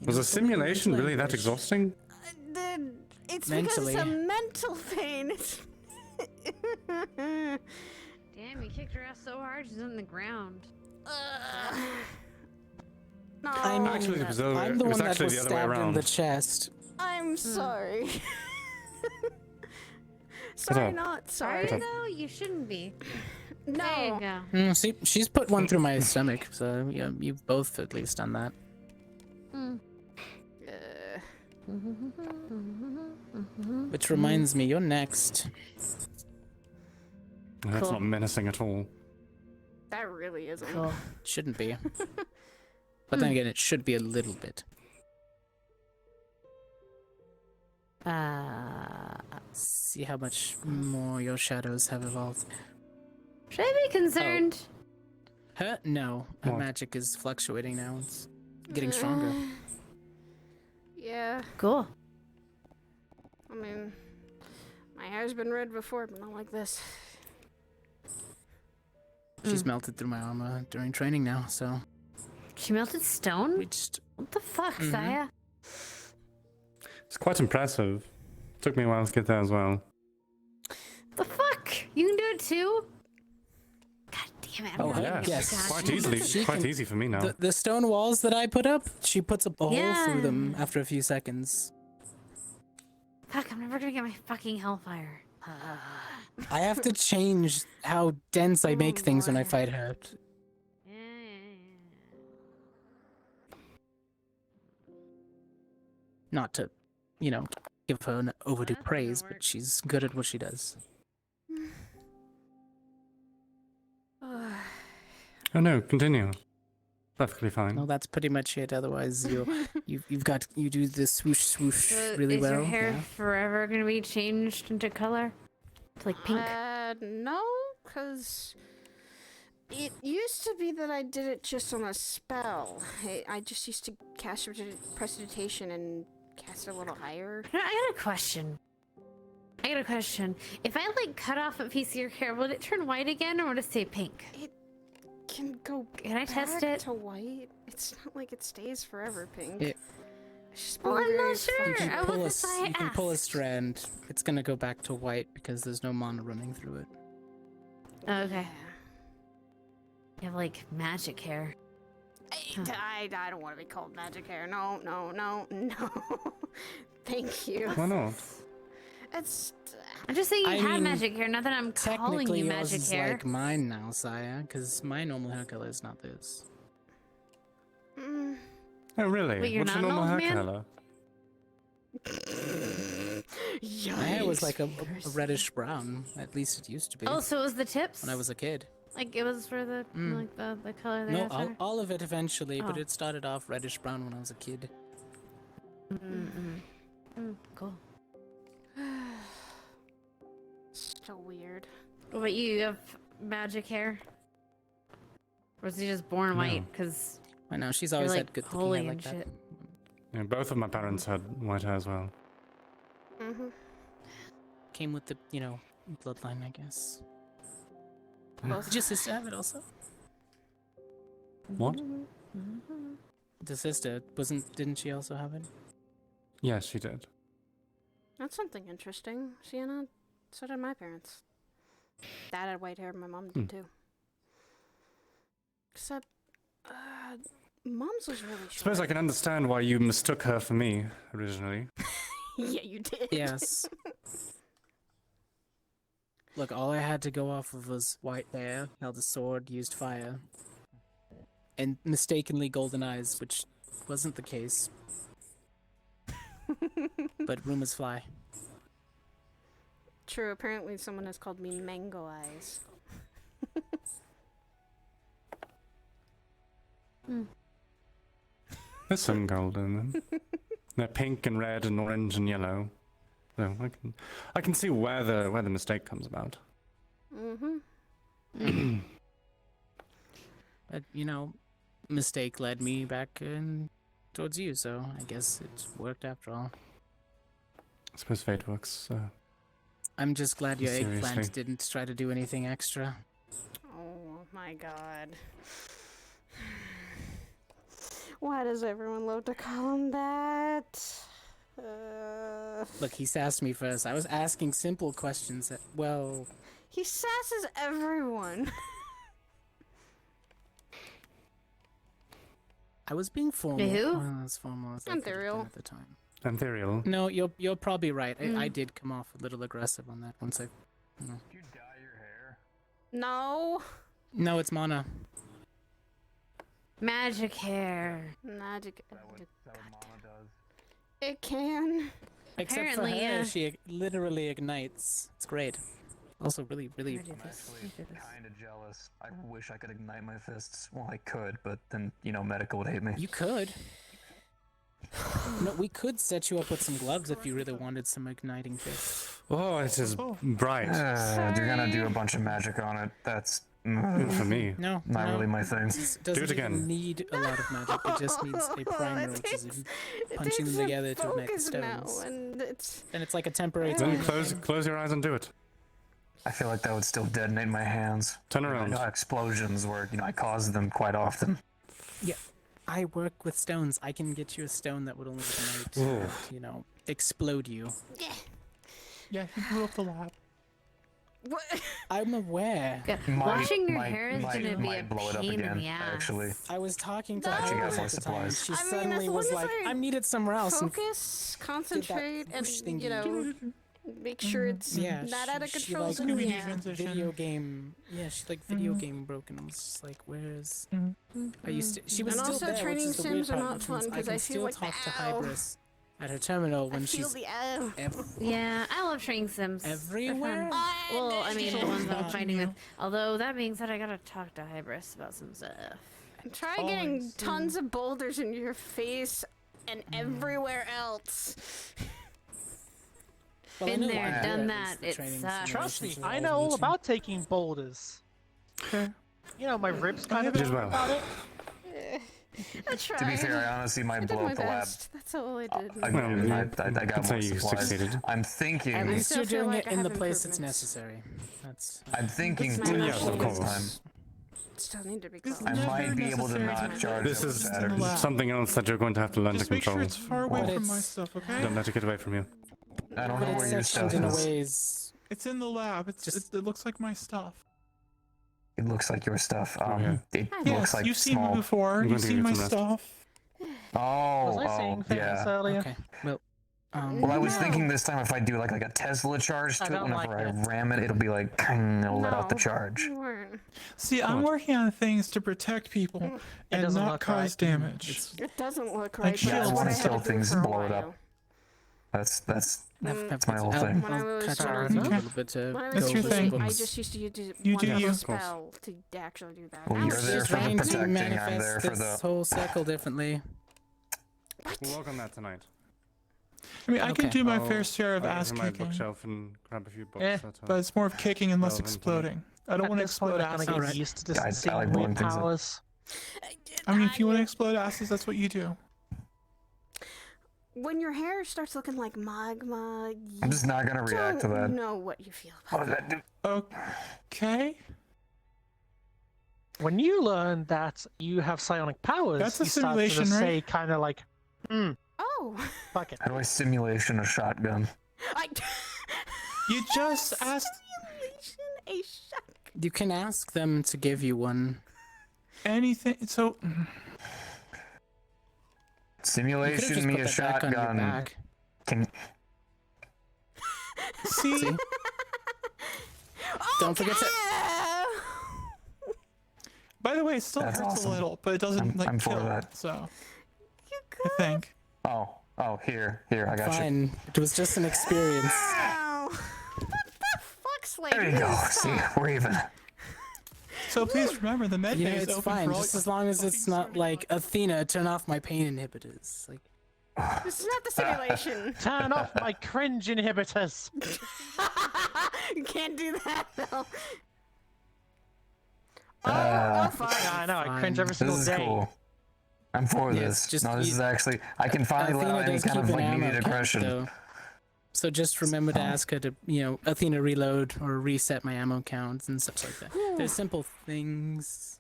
Was a simulation really that exhausting? It's Mentally. because it's a mental pain. Damn, you kicked her ass so hard she's on the ground. No, I mean, Actually, it was the I'm the one that actually was the other way stabbed in around. the chest. I'm sorry. Sorry, up? not Sorry sorry. though, you shouldn't be. There No. you go. See, she's put one through my stomach, so yeah, you've both at least done that. Which reminds me, you're next. That's Cool. not menacing at all. That really isn't. Cool. Shouldn't be. But then again, it should be a little bit. See how much more your shadows have evolved. Should I be concerned? Huh? No. Her What? magic is fluctuating now. It's getting stronger. Yeah, Cool. I mean, my hair's been red before, but not like this. She's melted through my armor during training now, so She melted stone? we just... What the fuck, Mhm. Saya? It's quite impressive. Took me a while to get there as well. The fuck? You can do it too? God damn it. I'm Oh, not yeah. gonna Yes. God. Quite easily. She Quite can- easy for me now. The stone walls that I put up, she puts a hole Yeah. through them after a few seconds. Fuck, I'm never gonna get my fucking hellfire. I have to change how dense I make things when I boy. fight her. Not to, you know, give her an overdue That's gonna praise, work. but she's good at what she does. Oh no, continue. Perfectly fine. No, that's pretty much it. Otherwise, you do the swoosh swoosh So really is well. your hair yeah. forever gonna be changed into color? It's like pink. No, because it used to be that I did it just on a spell. I just used to cast prestidigitation and cast a little higher. I got a question. If I like cut off a piece of your hair, will it turn white again or will it stay pink? It can go Can I test back it? to white. It's not like it stays forever pink. It- It's just Well, been I'm very not sure. You can I pull was a, just- I you can pull a asked. strand. It's gonna go back to white because there's no mana running through it. Okay. You have like magic hair. I don't want to be called magic hair. No. Thank you. Why not? It's I'm just saying you I had mean, magic hair, not that I'm calling Technically, you yours magic is hair. like mine now, Saya, because my normal hair color is not this. Oh, really? Wait, you're What's your not an normal old hair man? color? My hair was like a Yikes. reddish brown. At least it used to be Oh, so it was the tips? when I was a kid. Like it was for the like the color they No, have there? all of it eventually, but Oh. it started off reddish brown when I was a kid. Cool. So weird. What about you? You have magic hair? Or was he just born white? Because I know she's you're always like had good looking holy hair like and that. shit. Yeah, both of my parents had white hair as well. Mm-hmm. Came with the bloodline, I guess. Both. Did your sister have it also? What? The sister didn't she also have it? Yes, she did. That's something interesting. Sienna, so did my parents. Dad had white hair, my mom did too. Except, mom's was really short. Suppose I can understand why you mistook her for me originally. Yeah, you did. Yes. Look, all I had to go off of was white hair, held a sword, used fire, and mistakenly golden eyes, which wasn't the case. But rumors fly. True, apparently someone has called me Mango Eyes. There's some gold in them. They're pink and red and orange and yellow. So I can see where the mistake comes about. Mm-hmm. But mistake led me back towards you, so I guess it worked after all. I suppose fate works. I'm just glad your Seriously. eggplant didn't try to do anything extra. Oh my god. Why does everyone love to call him that? Look, he sassed me first. I was asking simple questions that, well, He sasses everyone. I was being formal. Who? Well, as formal as I could have been Ethereal. at the time. Ethereal. No, you're probably right. I did come off a little aggressive on that once I. Did you dye your hair? No. No, it's mana. Magic hair. Magic. Is that what Mama does? It can. Except for Apparently, her, yeah. she literally ignites. It's great. Also, really. I'm actually kind of jealous. I wish I could ignite my fists. Well, I could, but then, medical would hate me. You could. No, we could set you up with some gloves if you really wanted some igniting fists. Oh, it is bright. You're gonna do a bunch of magic on it. That's Good for me. No, not no. really my thing. It doesn't it again. even need a lot of magic. It just needs a primer, which is punching them together to ignite the stones. And it's And it's like a temporary Then timer. close your eyes and do it. I feel like that would still detonate my hands. Turn around. Explosions where, I cause them quite often. Yeah, I work with stones. I can get you a stone that would only ignite, explode you. Yeah, he blew up the lab. what? I'm aware. Yeah, washing your hair is gonna be a might blow it up pain in again, the ass. actually. I was talking to No. her She got at more the time. supplies. She I mean, suddenly as was long as like, I "I'm needed somewhere else." And Focus, concentrate, and push thingy. make sure it's Yeah, not out of she control. like so Scooby-Doo yeah. transition. video game. Yeah, she like video game broken. I was just like, "Where's?" I used to. She was And still also there, which training is the weird sims are part, not which means fun, I 'cause can I feel still like talk to ow. Hybris at her terminal I when feel she's the Yeah, I love training sims. They're fun. everywhere. Well, I mean, the ones I'm Fun. fighting with. Although that being said, I gotta talk to Hybris about some stuff. Try getting Always. tons of boulders in your face and everywhere else. Well, I Been know there, why I done do it, that, it's the it training sucks. Trust me, simulations are I always know all reaching. about taking boulders. My ribs kind of did as well. about it. I tried. To be fair, I honestly I might did blow my up the lab. best. That's all I did. Again, I I'd got say more you supplies. succeeded. I'm At thinking. least still you're feel doing like it I in the have place that's improvements. necessary. That's I'm thinking It's to my Yes, of this course. time. Still need to be This close. I Never might be able to necessary not to charge This it with is in the batteries. lab. something else that you're going to have to learn Just to make sure control. it's far away But from my it's- stuff, okay? Don't let it get away from you. I don't but know where it's your sectioned stuff in a is. ways. It's in the lab. It looks like my stuff. It looks like your stuff. yeah. It Yes, looks like you've seen small. me before. I'm You've going to seen give my it some rest. stuff. Oh, Was I saying things yeah. earlier? Okay. Well, Well, I was No. thinking this time if I do like a Tesla charge I to it, don't whenever like I it. ram it, it'll be like, it'll let out the No, charge. you weren't. See, I'm working on things to protect people and doesn't not look cause right. damage. It doesn't look Like right. but shields that's what and I had stuff. to do Things for a blow it up. while. That's Mm, my whole thing. When I was catch up Fair with you a enough. little bit to When I go was That's your over thing. cheating, I things. just used to use You one do you. spell to actually do that. Well, Ouch. you're there Just for the trying to protecting, I'm manifest there for this the... whole cycle differently. We'll work on that tonight. I mean, I can Okay. do my fair share of I'll ass go to my kicking, bookshelf and grab a few books. Eh. That's all. but it's more of kicking and less Relevant to me. exploding. I don't At want to this point, explode I'm gonna asses. get Alright. used to Guys, just seeing I like weird blowing things up. powers. I mean, if you want to explode asses, that's what you do. When your hair starts looking like magma, you I'm just not gonna react to don't that. know what you feel What about does it. that do? Okay. When you learn that you have psionic powers, That's a you start to simulation, just right? say kind of like, Oh, fuck it. How do I simulation a shotgun? I You just asked simulation a shotgun. You can ask them to give you one. anything. So, You could've Simulation just me put a that back on your shotgun. back. Can see, See? Don't forget to. by the way, it still That's hurts awesome. a little, but it doesn't like I'm for kill. that. So, You I could. think. Oh, here, I got you. Fine. It was just an experience. Ow. What the fuck's like? There you go. See, we're even. So please remember the med You know, bay is it's open fine, for all just your as long as it's fucking not sorry like dogs. Athena, turn off my pain inhibitors. Like, This is not the simulation. Turn off my cringe inhibitors. You can't do that though. Uh, Oh, fine. Yeah, I know. I cringe Fine. every This single is day. cool. I'm for Yeah, this. it's just No, this you- is actually. I can finally let out Athena any does kind keep of an like ammo needed count, aggression. though. So just remember to ask her to, Athena reload or reset my ammo counts and stuff like that. There's simple things.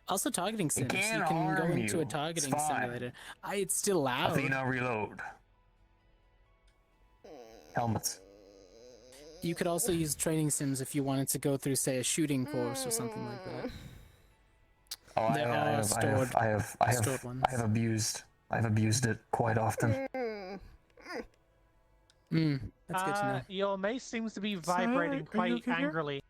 Also targeting sims. You can't can go harm into you. a targeting It's fine. simulator. It's still loud. Athena reload. Helmets. You could also use training sims if you wanted to go through, say, a shooting course or something like that. Oh, There are stored ones. I have abused it quite often. That's good to know. Your mace seems to be vibrating are you quite okay here? angrily.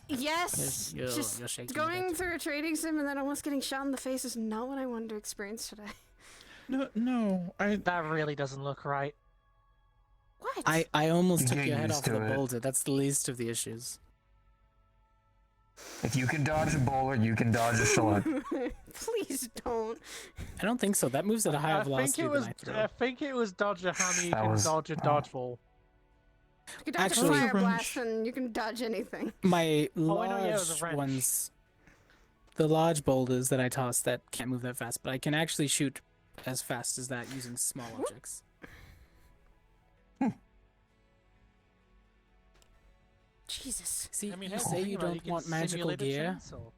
Yes. You're Just shaking a going bit. through a trading sim and then almost getting shot in the face is not what I wanted to experience today. No, That really doesn't look right. What? I almost You took get your head used off to the it. boulder. That's the least of the issues. If you can dodge a bowler, you can dodge a slug. Please don't. I don't think so. That moves at a higher I velocity think it was. than I throw. I think it was dodge a hammer. You That can was- dodge a oh. dodgeball. You can dodge Actually- a fire Wrench. blast and you can dodge anything. My Oh, I know, yeah, it was a large wrench. ones, the large boulders that I toss that can't move that fast, but I can actually shoot as fast as that using small objects. Jesus. See, I mean, you hey, say think you about it, don't can want magical simulate a gear. chainsaw.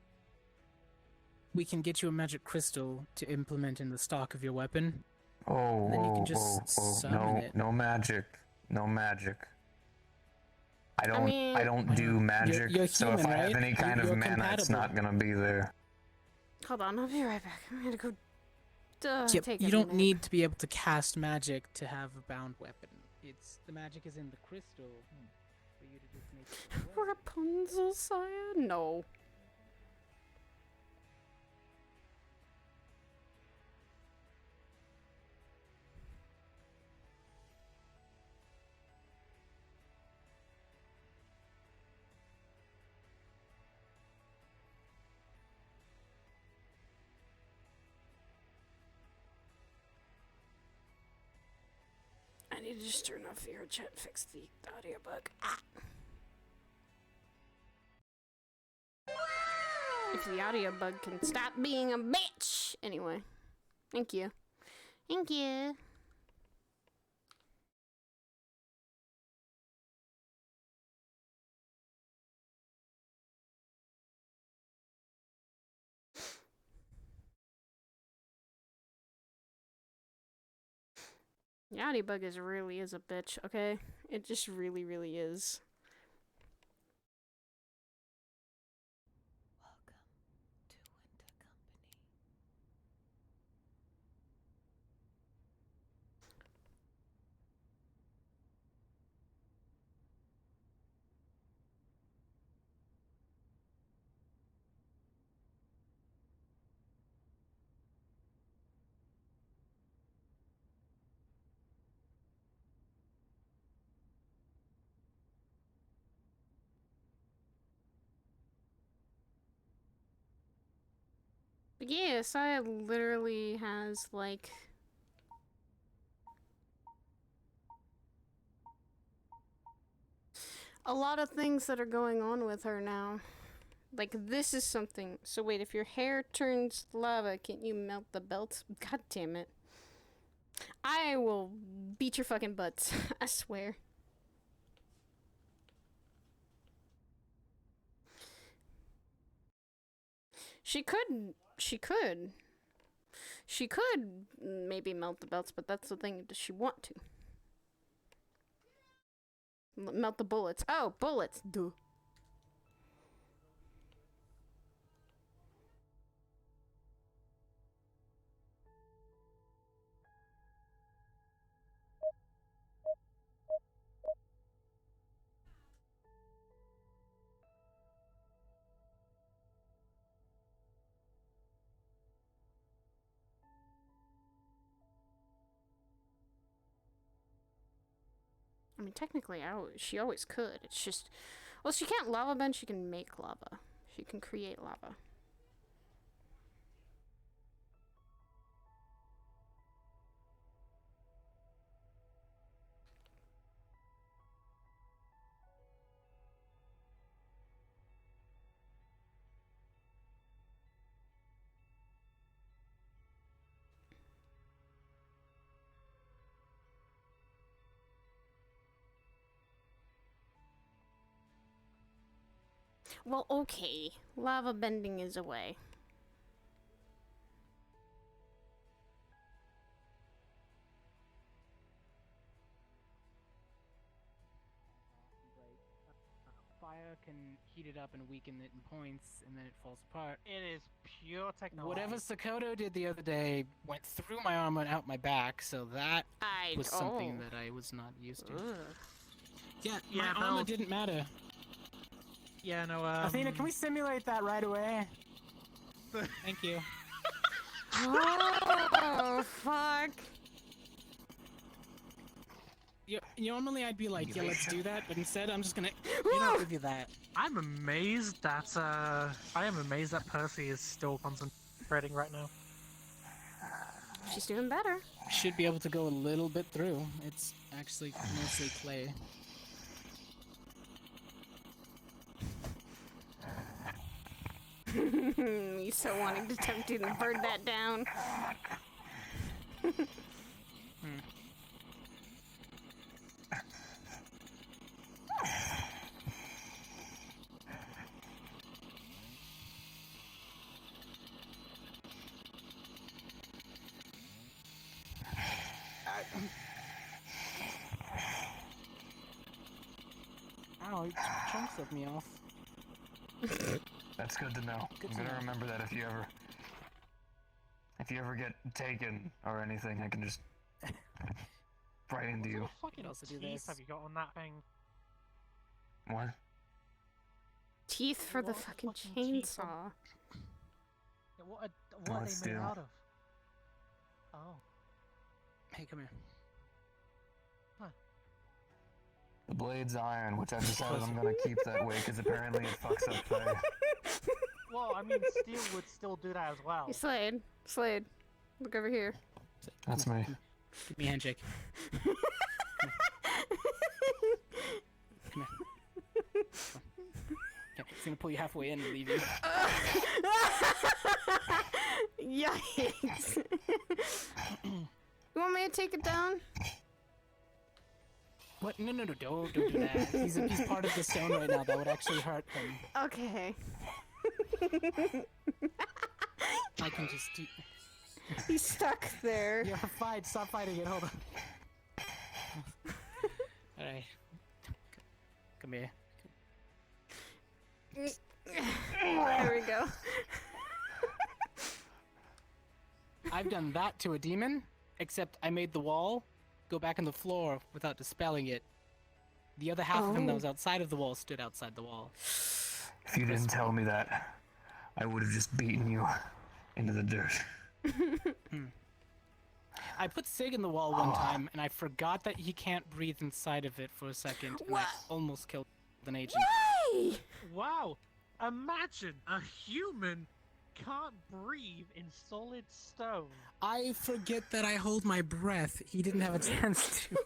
We can get you a magic crystal to implement in the stock of your weapon. Oh, then you can whoa, just whoa, whoa. summon No, it. no magic. No magic. I don't mean- I don't do magic, you're so if human, I have right? any kind You're of mana, it's not compatible. gonna be there. Hold on, I'll be right back. I'm gonna go. Yep, Take you a don't minute. need to be able to cast magic to have a bound weapon. It's the magic is in the crystal for you to just make it work. Rapunzel, sire? No. I need to just turn off the chat and fix the audio bug. Ah. If the audio bug can stop being a bitch. Anyway. Thank you. Thank you. The audio bug really is a bitch, okay? It just really, really is. Yeah, Saya literally has, like... a lot of things that are going on with her now. Like, this is something. So wait, if your hair turns lava, can't you melt the belt? God damn it. I will beat your fucking butts. I swear. She could maybe melt the belts, but that's the thing. Does she want to? Melt the bullets. Oh, bullets. Duh. I mean, technically, she always could. It's just... well, she can't lava bend, she can make lava. She can create lava. Well, okay. Lava bending is a way. Fire can heat it up and weaken it in points, and then it falls apart. It is pure technology. Whatever Sakoto did the other day went through my arm and out my back, so that was something that I was not used to. Ugh. Yeah, Yeah, my armor Belle. didn't matter. Yeah, no, Athena, can we simulate that right away? Thank you. Oh, fuck. Normally I'd be like, yeah, let's do that, but instead I'm just gonna, give you that. I'm amazed that, I am amazed that Percy is still concentrating right now. She's doing better. Should be able to go a little bit through. It's actually mostly clay. Me so wanting to tempt you to burn that down. Ow, it chunks of me off. That's good to know. Good I'm to gonna know. remember that if you ever get taken or anything, I can just right into you. What fucking also do teeth this. have you got on that thing? What? Teeth for the What fucking fucking teeth from- chainsaw. Yeah, what are Oh, they made steel. out of? Oh. Hey, come here. The blade's iron, which I've decided I'm gonna keep that way because apparently it fucks up fire. Well, I mean, steel would still do that as well. Hey, Slade. Slade. Look over here. That's me. Give me a handshake. Come here. Okay, he's gonna pull you halfway in and leave you. Yikes. You want me to take it down? What? No, don't do that. He's part of the stone right now. That would actually hurt him. Okay. I can just do... He's stuck there. You're fine. Stop fighting it. Hold on. Alright. Come here. There we go. I've done that to a demon, except I made the wall go back in the floor without dispelling it. The other half of him that was outside of the wall stood outside the wall. If you didn't tell me that, I would have just beaten you into the dirt. I put Sig in the wall one time, and I forgot that he can't breathe inside of it for a second, and I What? almost killed an agent. Why? Wow! Imagine a human can't breathe in solid stone. I forget that I hold my breath. He didn't have a chance to.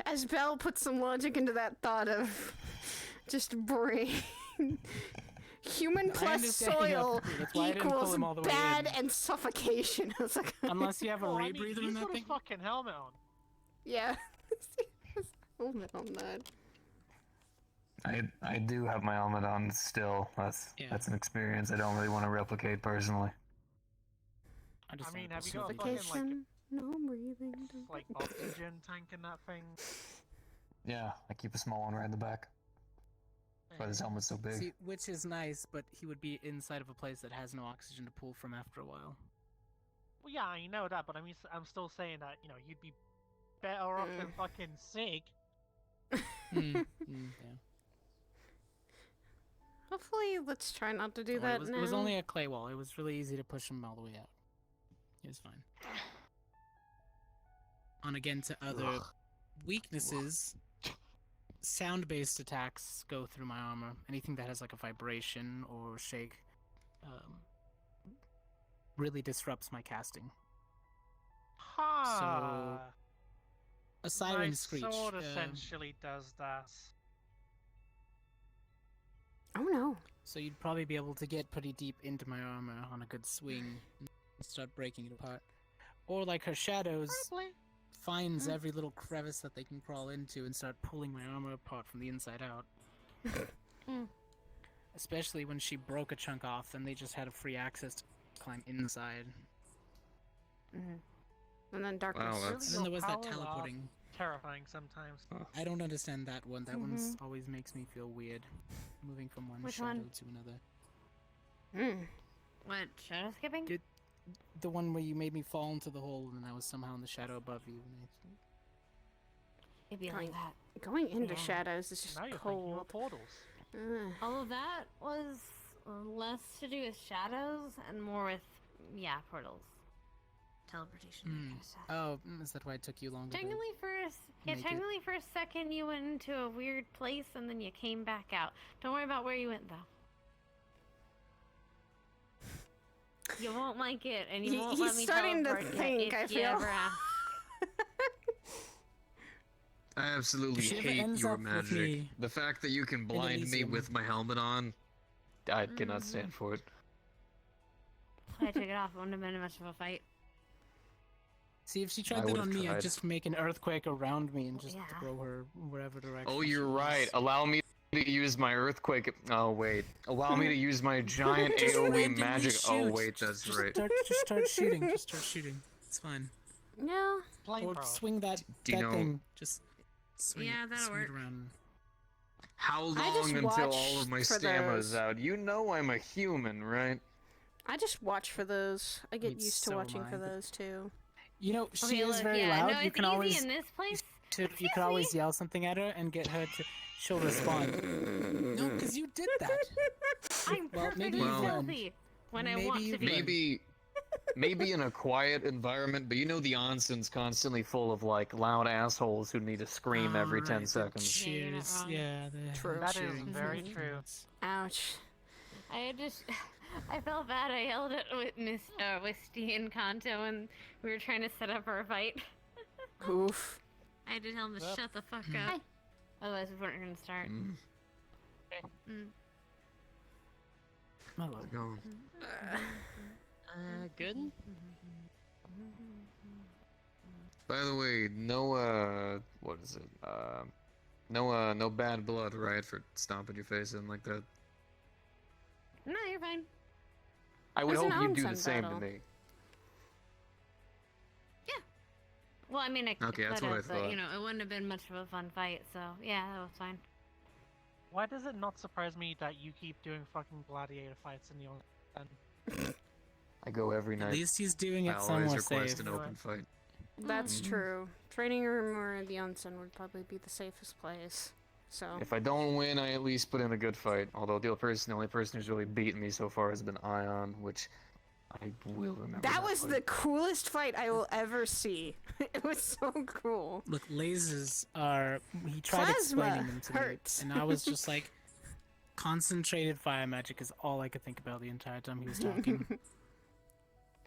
As Belle puts some logic into that thought of just brain. Human plus understand, soil that's why I didn't pull equals him all the way bad in. and suffocation. I was like, Unless you have a Well, ray breather in he's that got thing. a fucking helmet on. yeah. Helmet on that. I do have my helmet on still. That's an experience I don't really want to replicate personally. I mean, have you assume got a it fucking is. Suffocation. No breathing. like oxygen tank in that thing? Yeah, I keep a small one right in the back. That's why this helmet's so big. See, which is nice, but he would be inside of a place that has no oxygen to pull from after a while. Well, yeah, I know that, but I mean, I'm still saying that you'd be better off than fucking sick. Yeah. Hopefully, let's try not to do Well, that now. it was only a clay wall. It was really easy to push him all the way out. He was fine. On again to other weaknesses. Sound-based attacks go through my armor. Anything that has like a vibration or shake really disrupts my casting. Ha! A siren My screech. sword essentially does that. Oh no. So you'd probably be able to get pretty deep into my armor on a good swing and start breaking it apart. Or like her shadows finds every little crevice that they can crawl into and start pulling my armor apart from the inside out. Especially when she broke a chunk off, then they just had a free access to climb inside. And then darkness. Wow, And that's then there was that Powers are teleporting. terrifying sometimes. I don't understand that one. That one's always makes me feel weird. Moving from one Which shadow one? to another. What, shadow skipping? Did- The one where you made me fall into the hole and I was somehow in the shadow above you. It'd be like that. Going into Yeah. shadows is just Now you're thinking cold. of portals. Ugh. All of that was less to do with shadows and more with, portals. Teleportation. that kind of stuff. Oh, is that why it took you longer? to- Technically make it. technically for a second you went into a weird place and then you came back out. Don't worry about where you went though. You won't like it, and you won't He's let me starting to teleport think, if I you feel. ever ask. I absolutely If she ever hate ends your up with magic. me The fact that you can blind me Elysium. with my helmet on, I cannot Mm-hmm. stand for it. I took it off. It wouldn't have been much of a fight. See, if she I tried that would've on me, tried. I'd just make an earthquake around me and just Yeah. throw her wherever direction. Oh, she you're was. right. Allow me to use my earthquake. Oh wait. Allow me to use my giant Just AoE randomly magic. Oh shoot. wait, that's Just right. Just start shooting. Just start shooting. It's fine. Yeah. Or Flamethrower. swing that, Do you that know- thing. Just swing Yeah, it, that'll swing it work. around. How I just long until all of my watched for stamina's those. out? You know I'm a human, right? I just watch for those. I get Mean, used to so watching am I, for but- those too. You know, she Okay, is look, very yeah, loud. no, You it's can easy always in this place. you can always yell something at her and get her to. She'll respond. No, because you did that. I'm Well, maybe perfectly you learned. healthy when I Maybe want you to be. learned. Maybe in a quiet environment, but you know the onsen's constantly full of like loud assholes who need to scream every 10 Alright, the seconds. Yeah, you're not Cheers. wrong. Yeah, the True. That is cheering. very true. Ouch. I just, I felt bad. I yelled at Wisty and Kanto when we were trying to set up our fight. Oof. I had to tell him to Yep. shut the fuck up. Otherwise, we weren't gonna start. Hello. Go. Good. By the way, no what is it? No bad blood, right? For stomping your face in like that. No, you're fine. I would It was hope an you'd do the onsen same battle. to me. Well, I mean, I Okay, that's what I but, thought. you know, it wouldn't have been much of a fun fight. So yeah, that was fine. Why does it not surprise me that you keep doing fucking gladiator fights in the on? I go every At night. least he's doing I it always somewhere request safe. an open fight. That's true. Training room or the onsen would probably be the safest place. So. If I don't win, I at least put in a good fight. Although the only person who's really beaten me so far has been Ion, which I will remember. That was fight. the coolest fight I will ever see. It was so cool. Look, lasers are. He tried Plasma explaining them to hurts. me, and I was just like, Concentrated fire magic is all I could think about the entire time he was talking.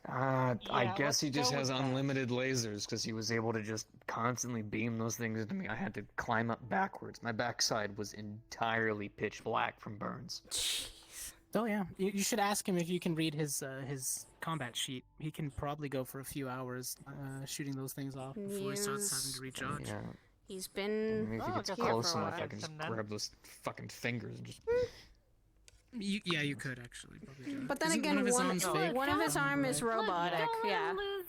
I Yeah, guess he let's just go has with that. unlimited lasers because he was able to just constantly beam those things into me. I had to climb up backwards. My backside was entirely pitch black from burns. Oh yeah, you should ask him if you can read his combat sheet. He can probably go for a few hours shooting those things off before he starts having to recharge. Yeah, He's been maybe if he Oh, gets guess here close for a enough, while. I can just Some then. grab those fucking fingers and just. Yeah, you could actually probably do it. But then Isn't again, one of his arms fake? one of his arm is Right. robotic. Look, don't Yeah. Let him lose,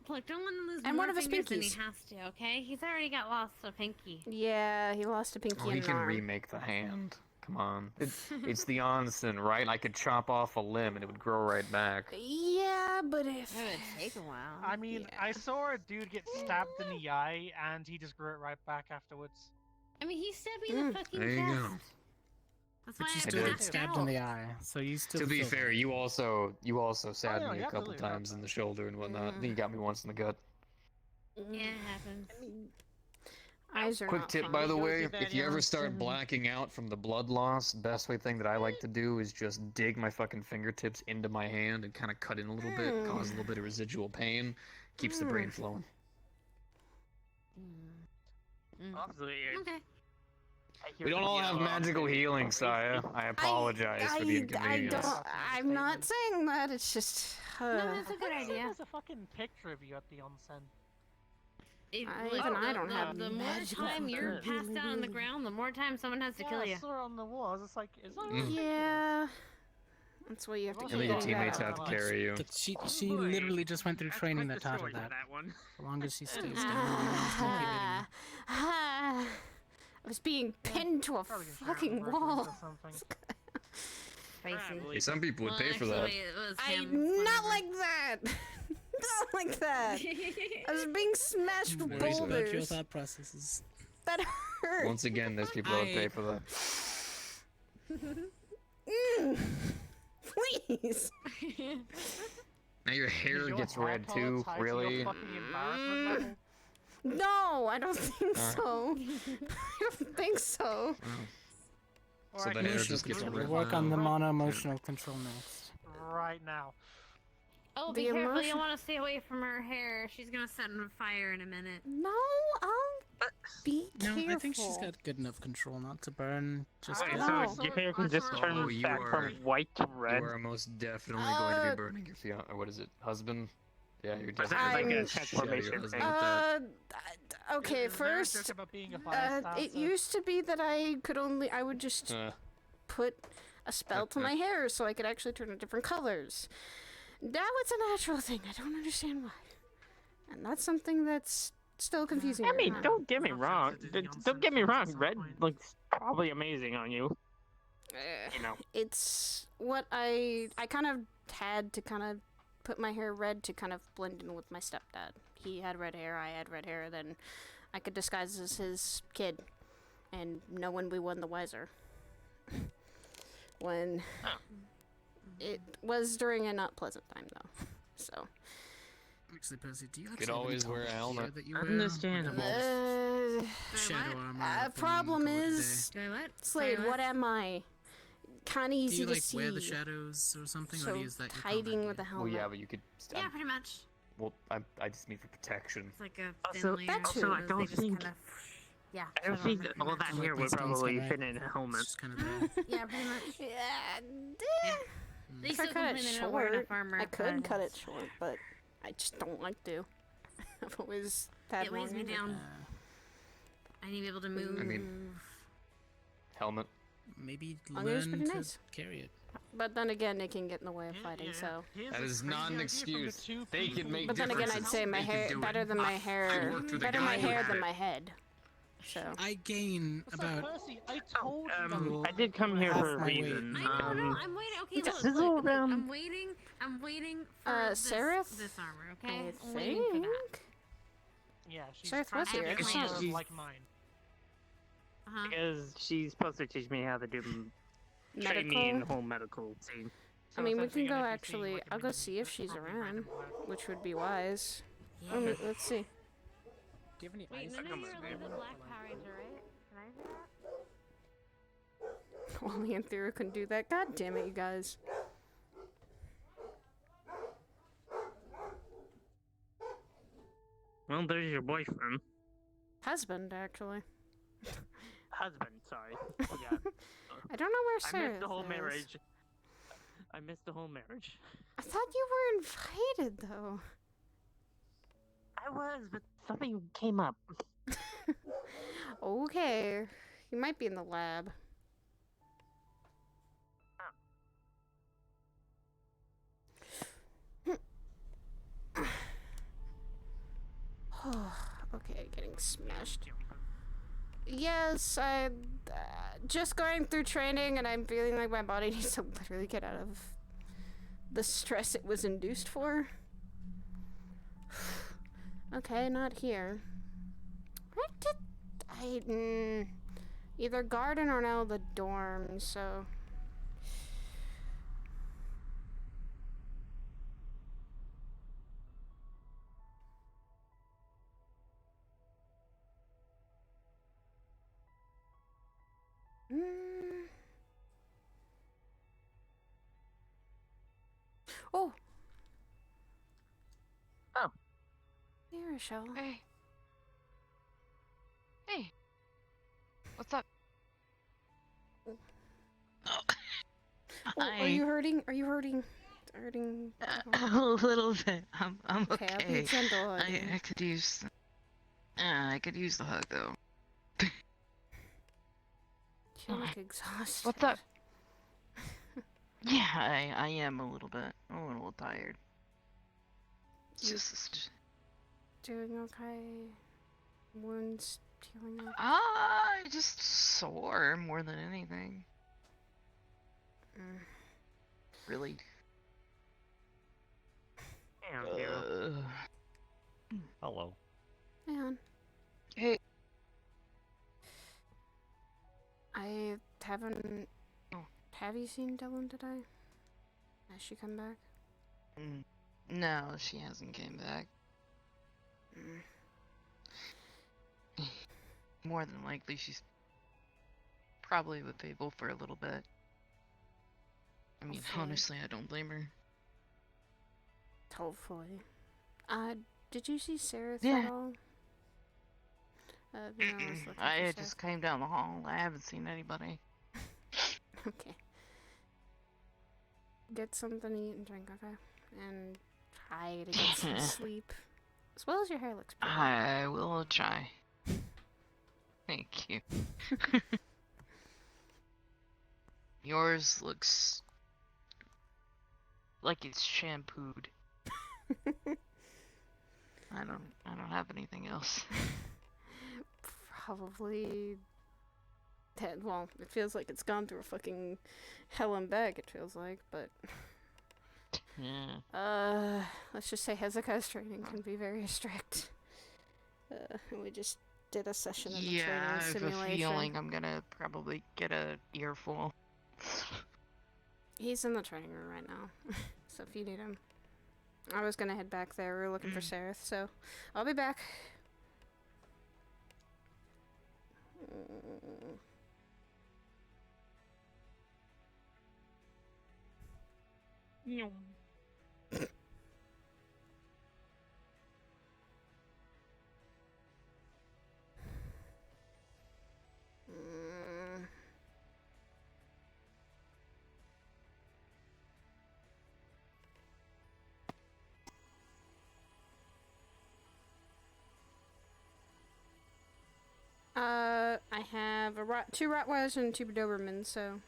look, don't let him lose And more one of his fingers than he pinkies. has to, okay? He's already got lost a pinky. Yeah, he lost a pinky Oh, and he an can arm. remake the hand. Come on, it's the onsen, right? I could chop off a limb and it would grow right back. Yeah, but if It would take a while. I mean, Yeah. I saw a dude get stabbed in the eye, and he just grew it right back afterwards. I mean, he stabbed me in the fucking There you chest. go. That's But why you I still did. get stabbed in the eye, so you still. To be feel fair, that. you also stabbed no, me you a couple absolutely got times in that. the shoulder and whatnot. Mm. You got me once in the gut. Yeah, it happens. eyes are Quick not tip, fun. by the Go way, to that if you ever start Johnson. blacking out from the blood loss, best thing that I like to do is just dig my fucking fingertips into my hand and kind of cut in a little bit, cause a little bit of residual pain, keeps the brain flowing. Okay. We don't all have magical healing, Saya. I apologize for the inconvenience. I'm not saying that. It's just. No, that's a good Pretty sure idea. There's a fucking picture of you at the onsen. Even I don't have the more magical time you're ability. passed out on the ground, the more time someone has to Yeah, kill I you. saw it on the wall. I was just like, is that Mm. really? Yeah. That's what you have to And And then your keep teammates that have to up. carry you. But she literally just went through training that taught her that. one. As long as she stays down, no one's gonna be hitting her. I was being pinned to a Probably gonna fucking try and wall. or something. Spicy. Hey, some people would Well, pay for that. actually, it was I him, not whatever. like that. Not like that. I was being smashed with Worries about your boulders. thought processes. That hurt. Once again, there's people that would pay for that. Please. Now your hair Is your gets hair red color too, tied to your really? fucking embarrassment level? No, I don't think Alright. so. I don't think so. So Alright, the hair guys, just gets We'll red. work on the Red- mono-emotional control next. right now. Oh, The be careful! emotion- You want to stay away from her hair. She's gonna set on fire in a minute. No, I'll be No, careful. I think she's got good enough control not to burn. Just Alright, No. So your hair can just turn Oh, you back are- from white to red. You are most definitely going to Uh, be burning your fiance. Or what is it? Husband? Yeah, you're Or is that definitely like a I'm- transformation husband. thing? Okay, Is there a first, joke about being a fire it starter? used to be that I would just put a spell to my hair so I could actually turn it different colors. Now it's a natural thing. I don't understand why. And that's something that's still confusing. I right mean, now. don't get me wrong. Don't get me wrong. Red looks probably amazing on you. You know. It's what I kind of had to kind of put my hair red to kind of blend in with my stepdad. He had red hair, I had red hair, then I could disguise as his kid, and no one would be one the wiser. When it was during a not pleasant time though, so. Actually, Percy, do you Could actually have any always wear a gear helmet. that you wear? Understandable. Shadow armor. Uh, up and problem call it a is, Do I what? Slade, Sorry, what am I? Kind of day. Do easy you to like see. wear the shadows or something, or So do you use that? your hiding combat with a gear? Well, helmet. yeah, but you could. Yeah, pretty much. Well, I just mean for protection. It's like a Also- thin layer. That so too. I they don't just think- kinda- Yeah. I don't shadow think armor that all pretty that much. hair would Stone's probably kinda- fit in a helmet. It's just kind of there. Yeah, pretty much. Yeah, They if I still cut it complain they don't wear enough short, armor. I could but cut it short, but I just don't like to. I've always had It weighs long me hair. down. I need to be able to move. I mean- Helmet. Maybe Long hair's learn pretty to nice. carry it. But then again, it can get in the way of fighting. So. That is not an excuse. They can make But then again, I'd differences. say my They can hair do better it. than my I hair. worked with a Better guy my who hair had than it. my head. So. I gain about. Percy, I told you that Cool. I did come here for a Half my weight. reason. I know, no, I'm waiting. Okay, it's a look, sizzle look, around. I'm waiting for this, Seraph? this armor, okay? I I'm waiting for that. think. Yeah, she's Sorry, trying to Fuzzy, get I a can't- curve She's- like mine. Uh-huh. Because she's supposed to teach me how to do train me in the Medical. whole medical scene. I mean, we essentially can go an NPC, actually. like a I'll go mini- see if she's probably around, random class. which would be wise. Yeah. Let's see. Do you have any Wait, ice? none of come you with are me. the Black Power Ranger, right? Can I do that? Only in theory can do that. God damn it, you guys. Well, there's your boyfriend. Husband, actually. Husband, sorry. Yeah. I don't know where I Sarah missed the whole is. marriage. I missed the whole marriage. I thought you were invited, though. I was, but something came up. Okay. You might be in the lab. Okay, getting smashed. Yes, I just going through training, and I'm feeling like my body needs to literally get out of the stress it was induced for. Okay, not here. Where did I? Either garden or now the dorm. So. Oh. Oh. Hey, Rochelle. Hey. Hey. What's up? Oh, Hi. are you hurting? Are you hurting? Hurting? A little bit. I'm okay. Okay, I'll be gentle on you. I could use. I could use the hug though. You look exhausted. What's up? Yeah, I am a little bit. I'm a little tired. It's You- just. Doing okay? Wounds healing up? Just sore more than anything. Really. Damn, Hero. Hello. Man, Hey. I haven't. Oh. Have you seen Dylan today? Has she come back? No, she hasn't came back. More than likely, she's probably with people for a little bit. I mean, Hopefully. honestly, I don't blame her. Hopefully. Did you see Sarah Yeah. at all? You know, I was looking for I Sarah. just came down the hall. I haven't seen anybody. Okay. Get something to eat and drink, okay? And try to get some sleep. As well as your hair looks pretty. I will try. Thank you. Yours looks like it's shampooed. I don't have anything else. Probably. Well, it feels like it's gone through a fucking hell and back, it feels like, but. Yeah. Let's just say Hezekiah's training can be very strict. We just did a session of the Yeah, I training have a simulation. feeling I'm gonna probably get a earful. He's in the training room right now, so if you need him. I was gonna head back there. We were looking for Sarah, so I'll be back. I have two Rottweilers and two Dobermans, so.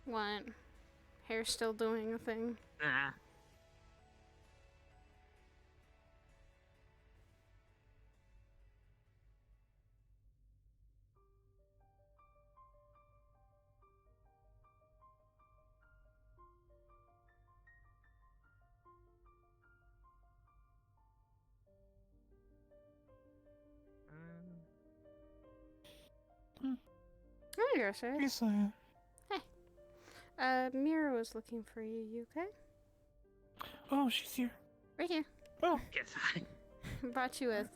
What? Hair still doing a thing? Nah. Oh, you're Sarah. Hey, Saya. Mira was looking for you. You okay? Oh, she's here. Right here. Oh, Yes, Brought you with.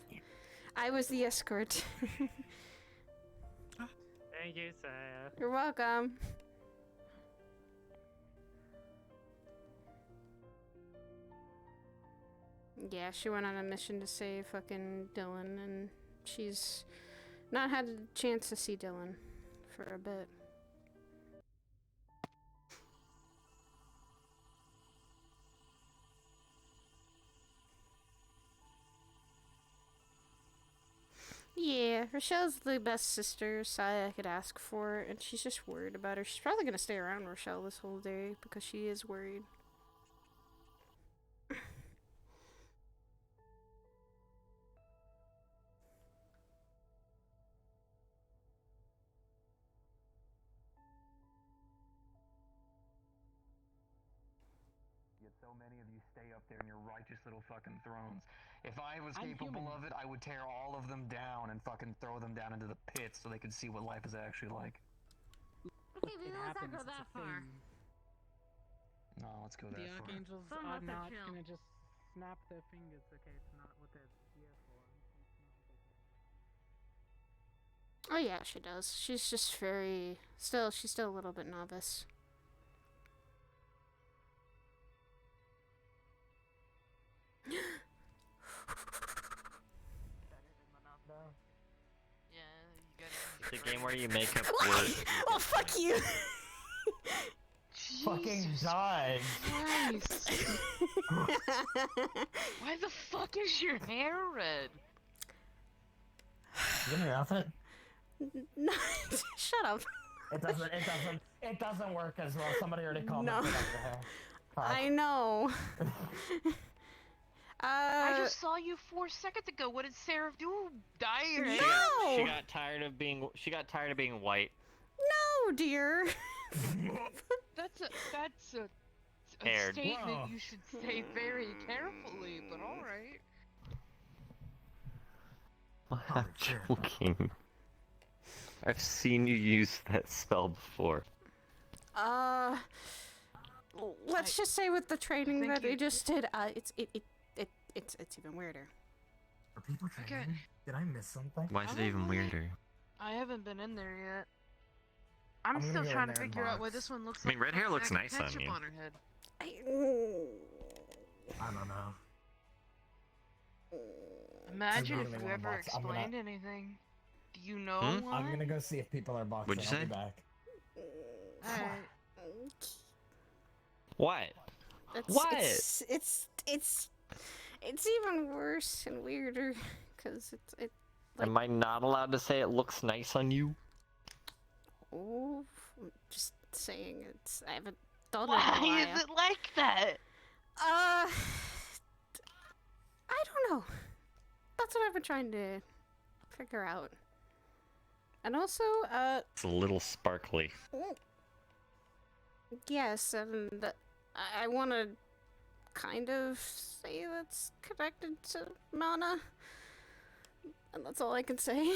I was the escort. Thank you, sir. You're welcome. Yeah, she went on a mission to save fucking Dylan, and she's not had a chance to see Dylan for a bit. Yeah, Rochelle's the best sister I could ask for, and she's just worried about her. She's probably gonna stay around Rochelle this whole day because she is worried. Yet so many of you stay up there in your righteous little fucking thrones. If I was I'm capable human. of it, I would tear all of them down and fucking throw them down into the pits so they could see what life is actually like. Okay, maybe It let's not happens. go It's that a far. thing. No, let's go The that far. Archangel's Some odd of now. us It's chill. gonna just snap their fingers. Okay, it's not what they're here for. Oh yeah, she does. She's just very... she's still a little bit novice. Yeah, you It's gotta. a game where you make up words. Oh, fuck you! Fucking die. Christ. Why the fuck is your hair red? Give me your outfit. No, shut up. It doesn't work as well. Somebody already called No. me for your hair. Fuck. I know. I just saw you 4 seconds ago. What did Sarah do? Dye your hair? No! She got tired of being white. No, dear. That's a Haired. statement Whoa. you should say very carefully, but alright. I'm joking. I've seen you use that spell before. Let's just say with the training think that they you- just did, it's even weirder. Are people training? Did I miss something? Why is it even weirder? I haven't been in there yet. I'm I'm gonna still go in trying to there and figure out why box. this one looks I mean, like red hair a looks sack of nice on ketchup you. on her head. I don't know. Imagine I'm if gonna you go ever box. I'm gonna- explained anything. Do you know Hmm? why? I'm gonna go see if people are boxing. What'd you I'll be say? back. Alright. What? What? It's even worse and weirder because like, Am I not allowed to say it looks nice on you? oh, I'm just saying I haven't done it. Why is it like that? I don't know. That's what I've been trying to figure out. And also, It's a little sparkly. yes, and I want to kind of say that's connected to mana. And that's all I can say.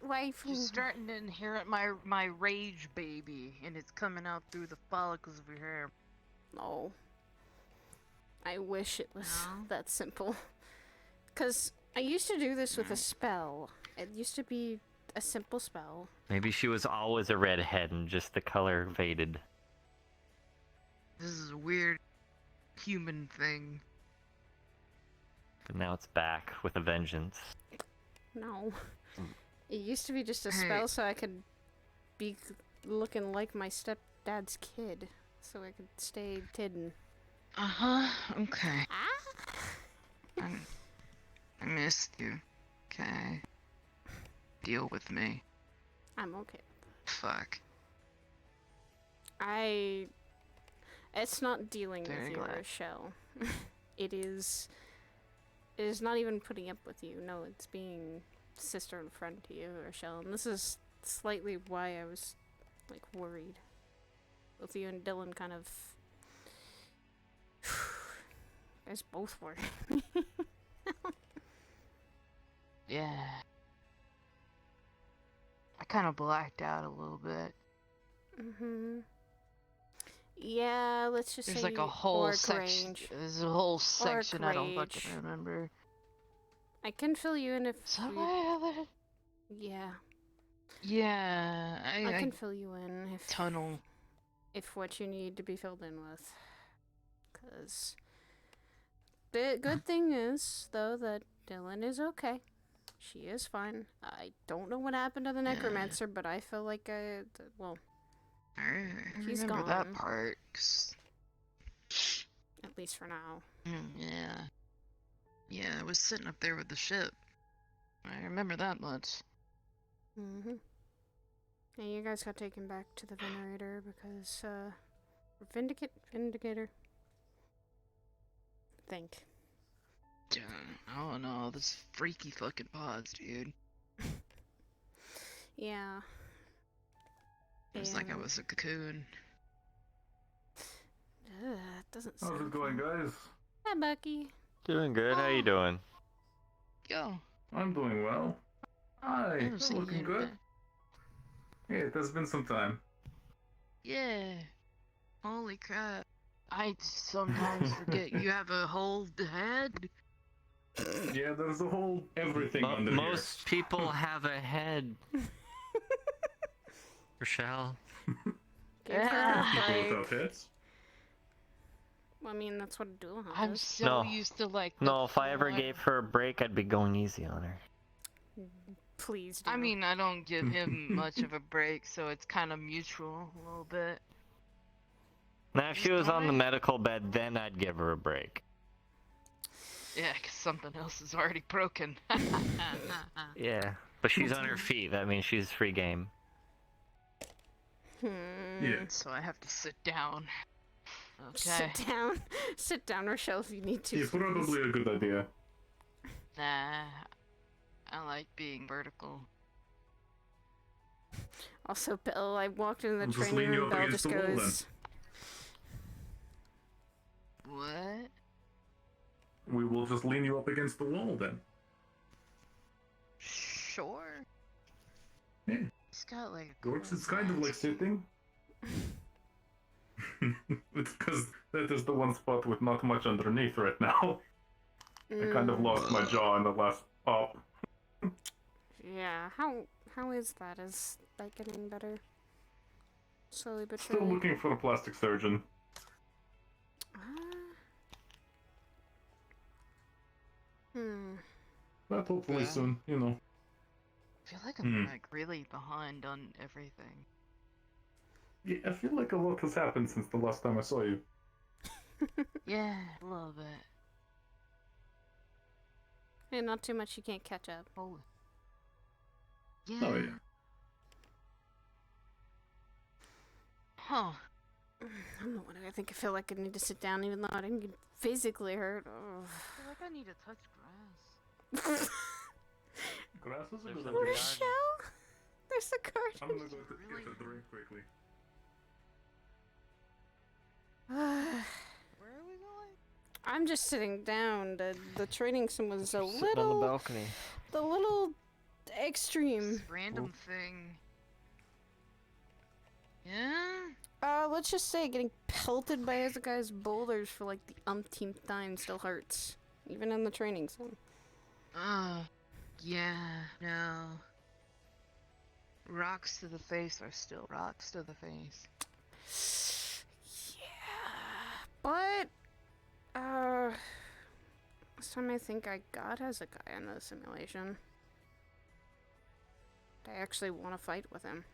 Why? You're starting to inherit my rage, baby, and it's coming out through the follicles of your hair. No. I wish it was No? that simple. Because I used to do this with a spell. It used to be a simple spell. Maybe she was always a redhead and just the color faded. This is a weird human thing. But now it's back with a vengeance. No. It used to be just a Hey. spell so I could be looking like my stepdad's kid. So I could stay hidden. Okay. Ah! I missed you. Okay. Deal with me. I'm okay. Fuck. It's not dealing Very with you, glad. Rochelle. It is not even putting up with you. No, it's being sister and friend to you, Rochelle. And this is slightly why I was, like, worried. With you and Dylan kind of... You guys both were. Yeah. I kind of blacked out a little bit. Mm-hmm. Yeah, let's just There's say like a whole Orc section. range. There's a whole section I don't Rage. fucking remember. I can fill you in if So you... I have it. Yeah. Yeah, I I can fill you in if... tunnel. If what you need to be filled in with. Because... The good thing is, though, that Dylan is okay. She is fine. I don't know what happened to the necromancer, but I feel like well, I he's remember gone. that part. 'Cause... At least for now. Yeah. Yeah, I was sitting up there with the ship. I remember that much. Mm-hmm. And you guys got taken back to the Venerator because, Vindicator. Think. I don't know, this freaky fucking pods, dude. Yeah. It was like I was a cocoon. It doesn't How's sound it going, fun. guys? Hi, Bucky. Doing good. How you doing? Yo. I'm doing well. Hi, haven't seen looking you good. Yeah, it has been some time. Yeah. Holy crap. I sometimes forget you have a whole head. Yeah, there's a whole everything under Most people have a head. Rochelle. Give her a break. Both have hits. Well, I mean, that's what a dual hunt I'm is. so used to like. No, if I ever gave her a break, I'd be going easy on her. Please do. I mean, I don't give him much of a break, so it's kind of mutual a little bit. Now, if she was on the medical bed, then I'd give her a break. Yeah, 'cause something else is already broken. Yeah, but she's on her feet. That means she's free game. Yeah. So I have to sit down. Okay. Sit down. Sit down, Rochelle, if you need to. Yeah, probably a good idea. Nah. I like being vertical. Also, Bill, I walked into the Just training lean you room, up Bill against just the wall, goes... What? We will just lean you up against the wall then. Sure. Yeah. He's got like a Works, it's kind of like sitting. It's because that is the one spot with not much underneath right now. I kind of lost my jaw in the last pop. Yeah, how is that? Is that getting better? Slowly but Still surely. looking for a plastic surgeon. But hopefully soon, you know. I feel like I'm like really behind on everything. Yeah, I feel like a lot has happened since the last time I saw you. Yeah, a little bit. Hey, not too much, you can't catch up. Oh. Yeah. Oh yeah. Huh. I don't know what I think. I feel like I need to sit down even though I didn't get physically hurt. Oh. I feel like I need to touch grass. Grass is a good idea. Rochelle? There's a garden. I'm gonna go to get a drink quickly. Where are we going? I'm just sitting down. The training sim was a Sitting little... on the balcony. The little extreme. This random thing. Yeah? Let's just say getting pelted by other guys' boulders for like the umpteenth time still hurts. Even in the training sim. Yeah, no. Rocks to the face are still rocks to the face. Yeah, but this time I think I got as a guy in the simulation. I actually want to fight with him.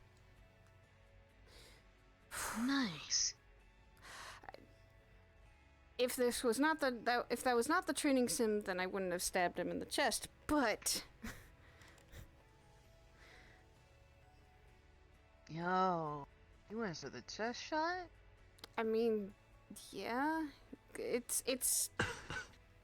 Nice. If this was not if that was not the training sim, then I wouldn't have stabbed him in the chest. But Yo, you went for the chest shot? I mean, yeah, it's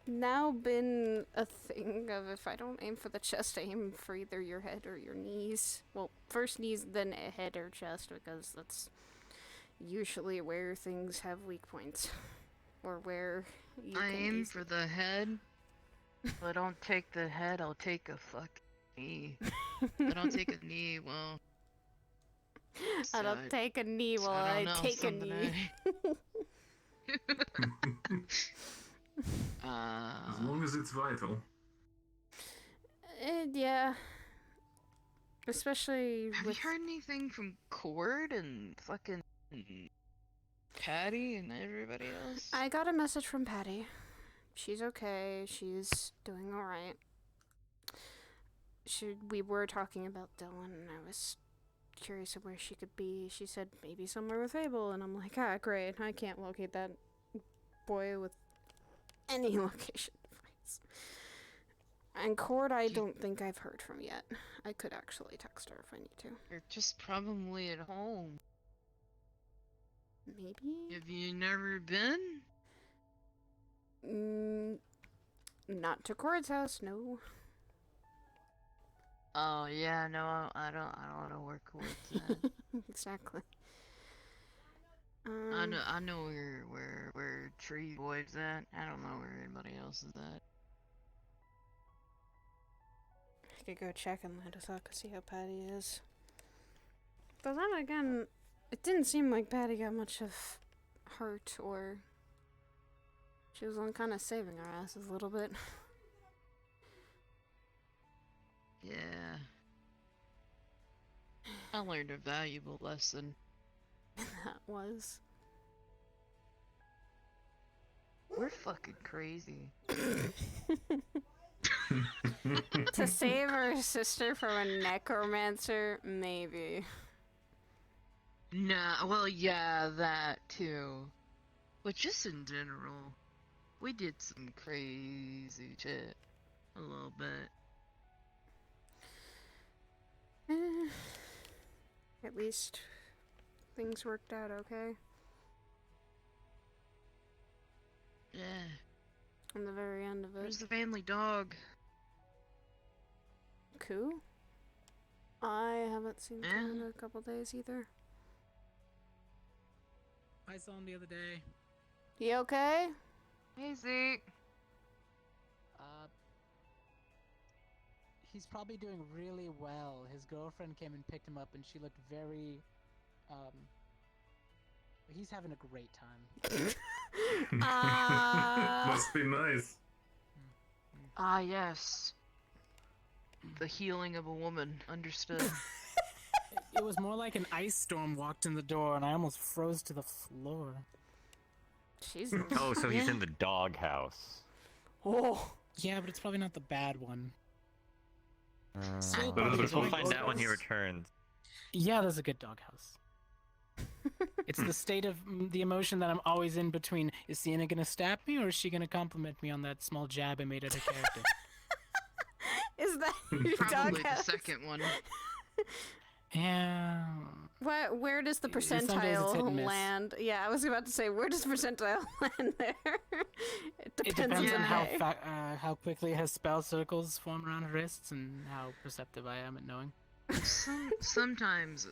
now been a thing of if I don't aim for the chest, I aim for either your head or your knees. Well, first knees, then head or chest, because that's usually where things have weak points. Or where you I can aim for the head. If I don't take the head, I'll take a fucking knee. If I don't take a knee, well... I don't So- take a knee so while I I don't know, take a something knee. As long as it's vital. Yeah. Especially Have with... you heard anything from Cord and fucking Patty and everybody else? I got a message from Patty. She's okay. She's doing alright. We were talking about Dylan, and I was curious of where she could be. She said maybe somewhere with Abel, and I'm like, ah, great. I can't locate that boy with any location device. And Cord, I don't think I've heard from yet. I could actually text her if I need to. They're just probably at home. Maybe? Have you never been? Not to Cord's house, no. Oh yeah, no, I don't know where Cord's at. Exactly. I know where Tree Boy's at. I don't know where anybody else is at. I could go check and let us out to see how Patty is. But then again, it didn't seem like Patty got much of hurt, or she was on kind of saving our asses a little bit. Yeah. I learned a valuable lesson. That was. We're fucking crazy. To save our sister from a necromancer, maybe. Nah, well, yeah, that too. But just in general, we did some crazy shit. A little bit. At least things worked out okay. Yeah. On the very end of it. Where's the family dog? Koo? I haven't seen Koo in a couple days either. I saw him the other day. He okay? Hey, Zeke. He's probably doing really well. His girlfriend came and picked him up, and she looked very, he's having a great time. Must be nice. Ah, yes. The healing of a woman. Understood. It was more like an ice storm walked in the door, and I almost froze to the floor. Jesus. Oh, so he's in the doghouse. Oh. Yeah, but it's probably not the bad one. We'll find out when he returns. Yeah, there's a good doghouse. It's the state of the emotion that I'm always in between. Is Sienna gonna stab me, or is she gonna compliment me on that small jab I made at her character? Is that your Probably doghouse? the second one. Yeah. Where does the Some days it's hit percentile and miss. land? Yeah, I was about to say, where does percentile land there? It It depends depends on on the day. how quickly his spell circles form around her wrists and how perceptive I am at knowing. Sometimes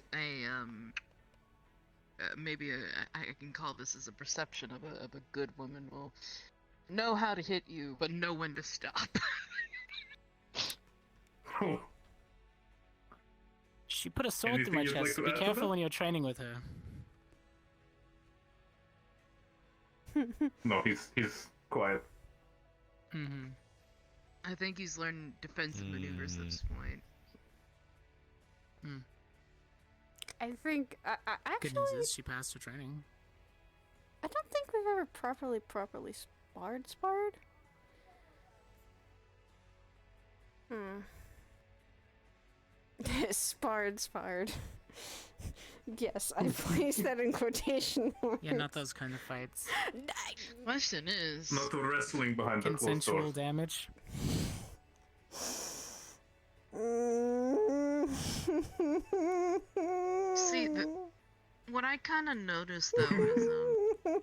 maybe I can call this as a perception of a good woman will know how to hit you, but know when to stop. She put a sword through Anything my you'd like chest, so to be add to careful that? when you're training with her. No, he's quiet. Mm-hmm. I think he's learned defensive maneuvers at this point. I think, Good actually, news is she passed her training. I don't think we've ever properly sparred. Sparred. Yes, I placed that in quotation marks. Yeah, not those kind of fights. Question is, Not the wrestling behind the closed Consensual doors. damage. see, what I kind of noticed though is,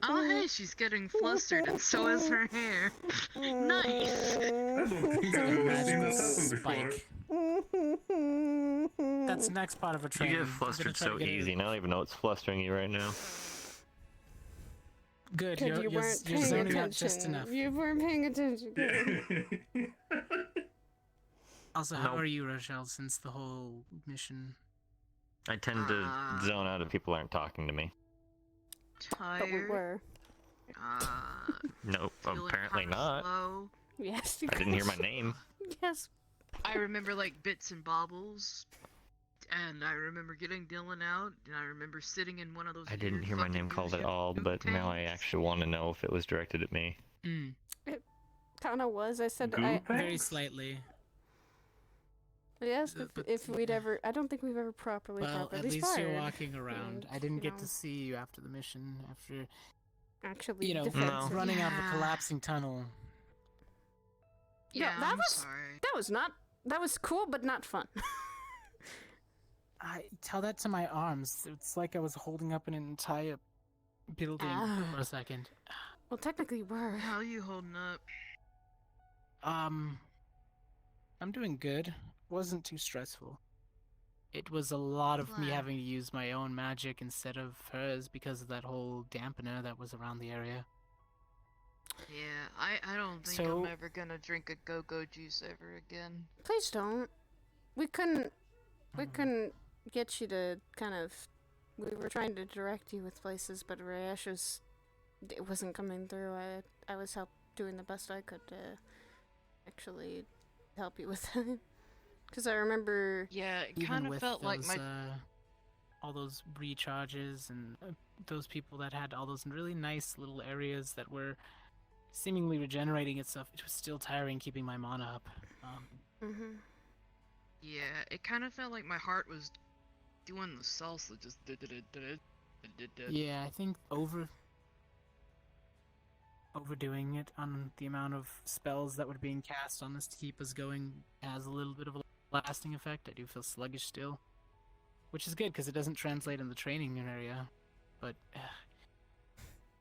oh hey, she's getting flustered, and so is her hair. Nice. I don't think I've ever seen this happen before. That's the next part of a You training. get I'm gonna flustered try to so get it- easy, and I don't even know what's flustering you right now. Good, Good, you weren't you're paying zoning out just attention. enough. You weren't paying attention. Good. Also, how Nope. are you, Rochelle, since the whole mission I tend to zone out if people aren't talking to me. Tired. But we were. Nope, Feeling apparently kinda not. slow. Yes. I didn't hear my name. Yes. I remember like bits and bobbles, and I remember getting Dylan out, and I remember sitting in one of those. I didn't weird hear my fucking name called at goose all, but now I tanks. actually want to know if it was directed at me. It kind of was. I said Very slightly. Yes, if we'd ever, I don't think we've ever properly Well, at least fired. you're walking around. and, I didn't you get know, to see you after the mission, after, actually you know, defensive. running out of a Yeah. collapsing tunnel. Yeah, Yeah, that I'm was sorry. that was cool, but not fun. I tell that to my arms. It's like I was holding up an entire building for a second. Well, technically, you were. How are you holding up? I'm doing good. Wasn't too stressful. It was a lot of me Glad. having to use my own magic instead of hers because of that whole dampener that was around the area. Yeah, I don't think So- I'm ever gonna drink a go-go juice ever again. Please don't. We couldn't get you to kind of. We were trying to direct you with places, but Rayesh it wasn't coming through. I was doing the best I could to actually help you with it. Because I remember. Yeah, it Even kind of with felt like those, my. all those recharges and those people that had all those really nice little areas that were seemingly regenerating itself, it was still tiring keeping my mana up. Mhm. Yeah, it kind of felt like my heart was doing the salsa, just. Yeah, I think overdoing it on the amount of spells that were being cast on us to keep us going has a little bit of a lasting effect. I do feel sluggish still, which is good because it doesn't translate in the training area, but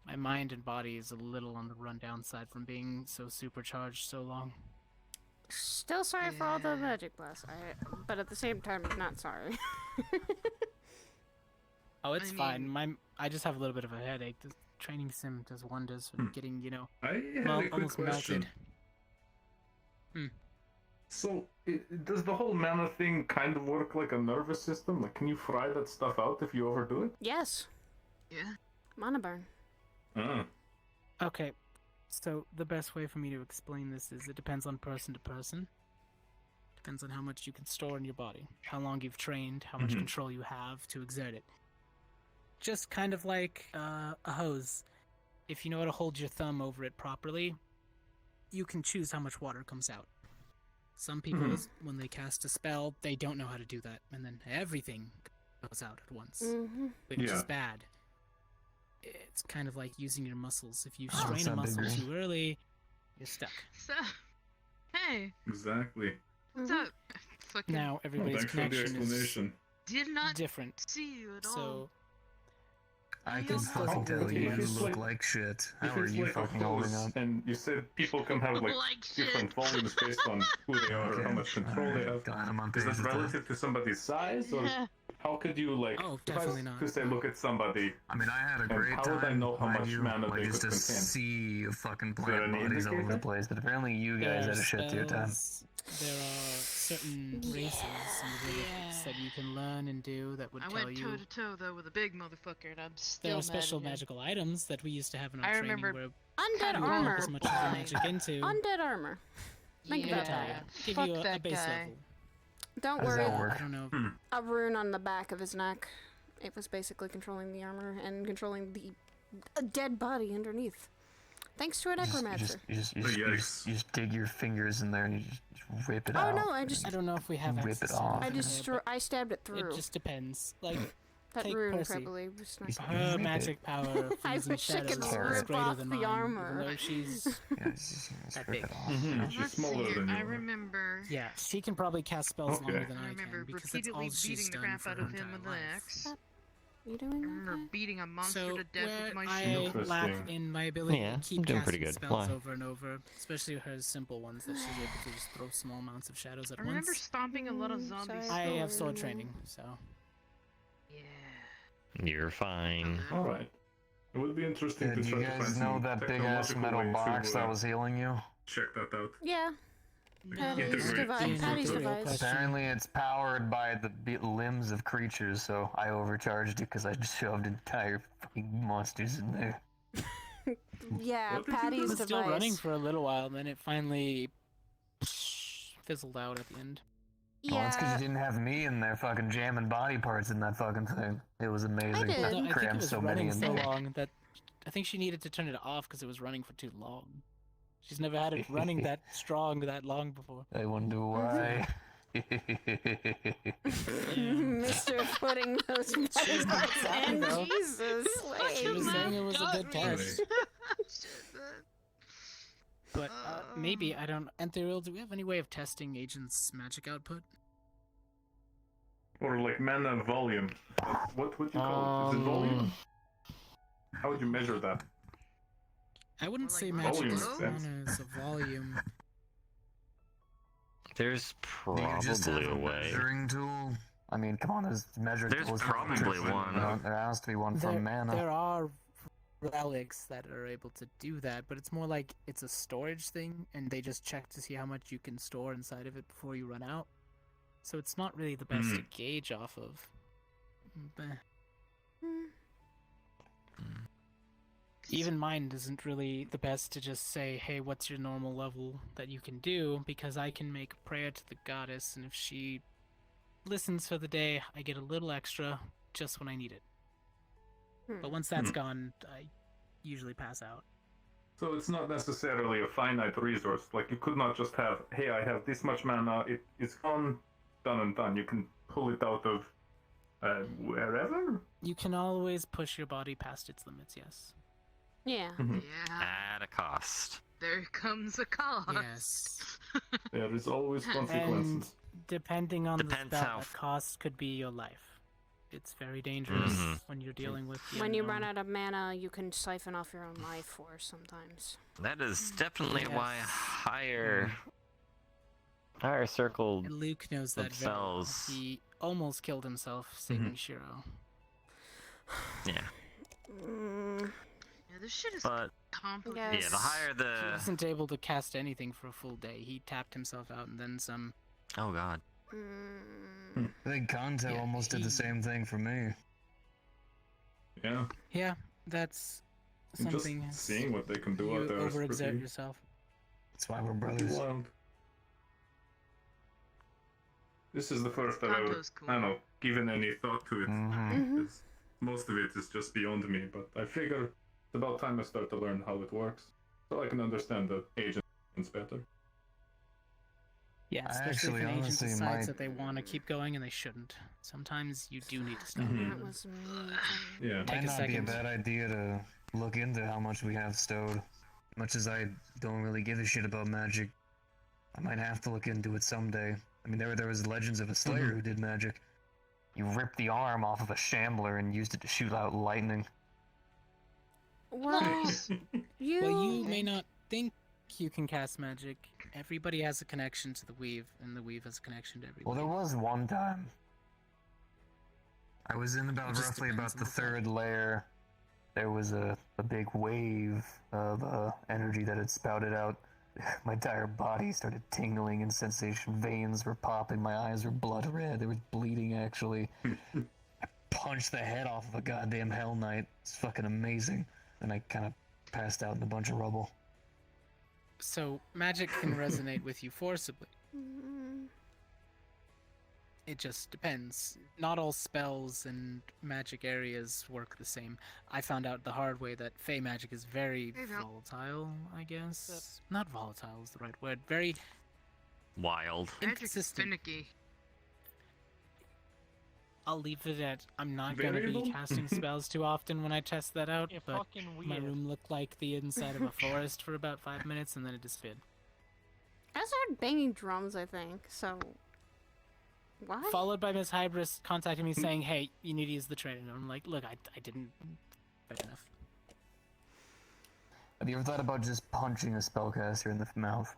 my mind and body is a little on the rundown side from being so supercharged so long. Still sorry for all the Yeah. magic blasts. But at the same time, not sorry. Oh, it's I fine. mean- I just have a little bit of a headache. The training sim does wonders for getting, you know, I had a quick almost question. melted. So, does the whole mana thing kind of work like a nervous system? Like, can you fry that stuff out if you overdo it? Yes. Yeah. Mana burn. Okay, so the best way for me to explain this is it depends on person to person. Depends on how much you can store in your body, how long you've trained, how much Mhm. control you have to exert it. Just kind of like a hose. If you know how to hold your thumb over it properly, you can choose how much water comes out. Some people, when they cast a spell, they don't know how to do that, and then everything goes out at once, which Yeah. is bad. It's kind of like using your muscles. If you Oh, strain a sound muscle agree. too early, you're stuck. So, hey, Exactly. what's up? Fucking Now Oh, everybody's thanks for the connection is explanation. did not different. see you at all. So I You can still fucking tell you, If you it's look like- like shit. If How are it's you like a fucking holding hose, up? and you said people can have like, Like different shit. volumes based on who they are or how much control they have. God, I'm on Is page that with that. relative to somebody's size, or how could you like? Oh, if I was definitely not. to say, look at somebody. I mean, I had a And great how time. would I know how mind much you, mana like they just could a contain? sea of fucking there plant any bodies all over the indicator? place, but apparently you guys had a shit to your time. There are certain races and abilities that you can learn and do that would I tell went you. toe to toe though with a big motherfucker, and I'm still There are mad special at him. magical items that we used to have in our I training remember where Undead Kinda we armor. pump as much of the magic into Undead armor. Think about tell that. you, give Fuck you a that base guy. level. Don't How does worry. that work? I don't know. A rune on the back of his neck. It was basically controlling the armor and controlling the dead body underneath. Thanks to a necromancer. You just dig your fingers in there and you just rip it Oh out. no, I just I don't know if we have Rip access it to off. that I in just there, I stabbed it but through. it just depends. Like That take rune Percy. probably was not. Her Rip it. magic power for I using wish I could shadows is rip greater off than the mine, armor. even though she's Yeah, just that rip big. it off. She's Let's smaller see. than you I are. remember. Yeah, she can probably cast spells Okay. longer than I I remember can because that's all repeatedly she's beating the done crap for out her of him entire with an life. axe. You I doing remember okay? beating a monster So to death where with my I shield. lack Interesting. in my ability Yeah, to keep I'm doing pretty casting good. spells Why? over and over, especially her simple ones that she's able to just throw small amounts of shadows at I remember once. stomping a lot of zombies. sorry. I have sword Sorry. training, so Yeah. You're fine. Alright. It would be interesting Yeah, to do try you to guys find know some that big ass technological metal way box to that was healing you? check that out. Yeah. Patty's device. Patty's device. Apparently, it's powered by the limbs of creatures, so I overcharged it because I just shoved entire fucking monsters in there. Yeah, It Patty's was device. still running for a little while, and then it finally fizzled out at the end. Well, that's because you didn't have me in there fucking jamming body parts in that fucking thing. It was amazing. did. I I think it crammed was so many running in so there. long that I think she needed to turn it off because it was running for too long. She's never had it running that strong that long before. I wonder why. Mr. putting those body parts in. though. Jesus, She was wait. saying it was a good test. But maybe, I don't... Anthuriel, do we have any way of testing Agent's magic output? Or like mana volume. What would you call it? Is it volume? How would you measure that? I wouldn't say volume magic is makes sense. mana, it's a volume. There's You just have probably a way. measuring tool. I mean, come on, there's measuring There's tools. probably one. There has to be one for mana. There are relics that are able to do that, but it's more like it's a storage thing, and they just check to see how much you can store inside of it before you run out. So it's not really the best to gauge off of. But even mine isn't really the best to just say, hey, what's your normal level that you can do, because I can make a prayer to the goddess, and if she listens for the day, I get a little extra just when I need it. But once that's gone, I usually pass out. So it's not necessarily a finite resource. Like you could not just have, hey, I have this much mana, it's gone, done and done. You can pull it out of wherever? You can always push your body past its limits, yes. Yeah. Yeah. At a cost. There comes a cost. Yes. There is always consequences. And depending on Depends the spell, how that cost could be your life. It's very dangerous when you're dealing with the When you unknown. run out of mana, you can siphon off your own life force sometimes. That is definitely Yes. why higher circle And Luke knows that very well. spells. He almost killed himself saving Shiro. Yeah. Yeah, this shit is But complicated. yeah, the higher He the wasn't able to cast anything for a full day. He tapped himself out and then some. oh god. I think Kanto Yeah, almost did the same thing for me. Yeah. Yeah, that's And something. just seeing what they can do You out there is overexert pretty, yourself. That's why we're pretty brothers. wild. This is the first that I've, Kanto's cool. I don't know, given any thought to it. It's- most of it is just beyond me, but I figure it's about time I start to learn how it works, so I can understand the agents better. Yeah, I especially actually if an agent honestly decides might- that they want to keep going and they shouldn't. Sometimes you do need to stop. That was me. Yeah. Take Might a not be a second. bad idea to look into how much we have stowed. Much as I don't really give a shit about magic, I might have to look into it someday. I mean, there was Legends of a Slayer who did magic. You ripped the arm off of a shambler and used it to shoot out lightning. Well, you. Well, you may not think you can cast magic. Everybody has a connection to the weave, and the weave has a connection to everybody. Well, there was one time. I was in about It just roughly depends about on the the third layer. There was a big wave of energy that had spouted out. My entire body started tingling and sensation. Veins were popping. My eyes were blood red. There was bleeding, actually. I punched the head off of a goddamn Hell Knight. It's fucking amazing. And I kind of passed out in a bunch of rubble. So magic can resonate with you forcibly. It just depends. Not all spells and magic areas work the same. I found out the hard way that Fey magic is very volatile, I guess. Not volatile is the right word. Very Wild. Magic's inconsistent. finicky. I'll leave it at I'm not going to be Variable? casting spells too often when I test that out, You're but fucking my weird. room looked like the inside of a forest for about 5 minutes and then it disappeared. I started banging drums, I think, so. What? Followed by Miss Hybris contacting me saying, hey, you need to use the train. And I'm like, look, I didn't. Fair enough. Have you ever thought about just punching a spellcaster in the mouth?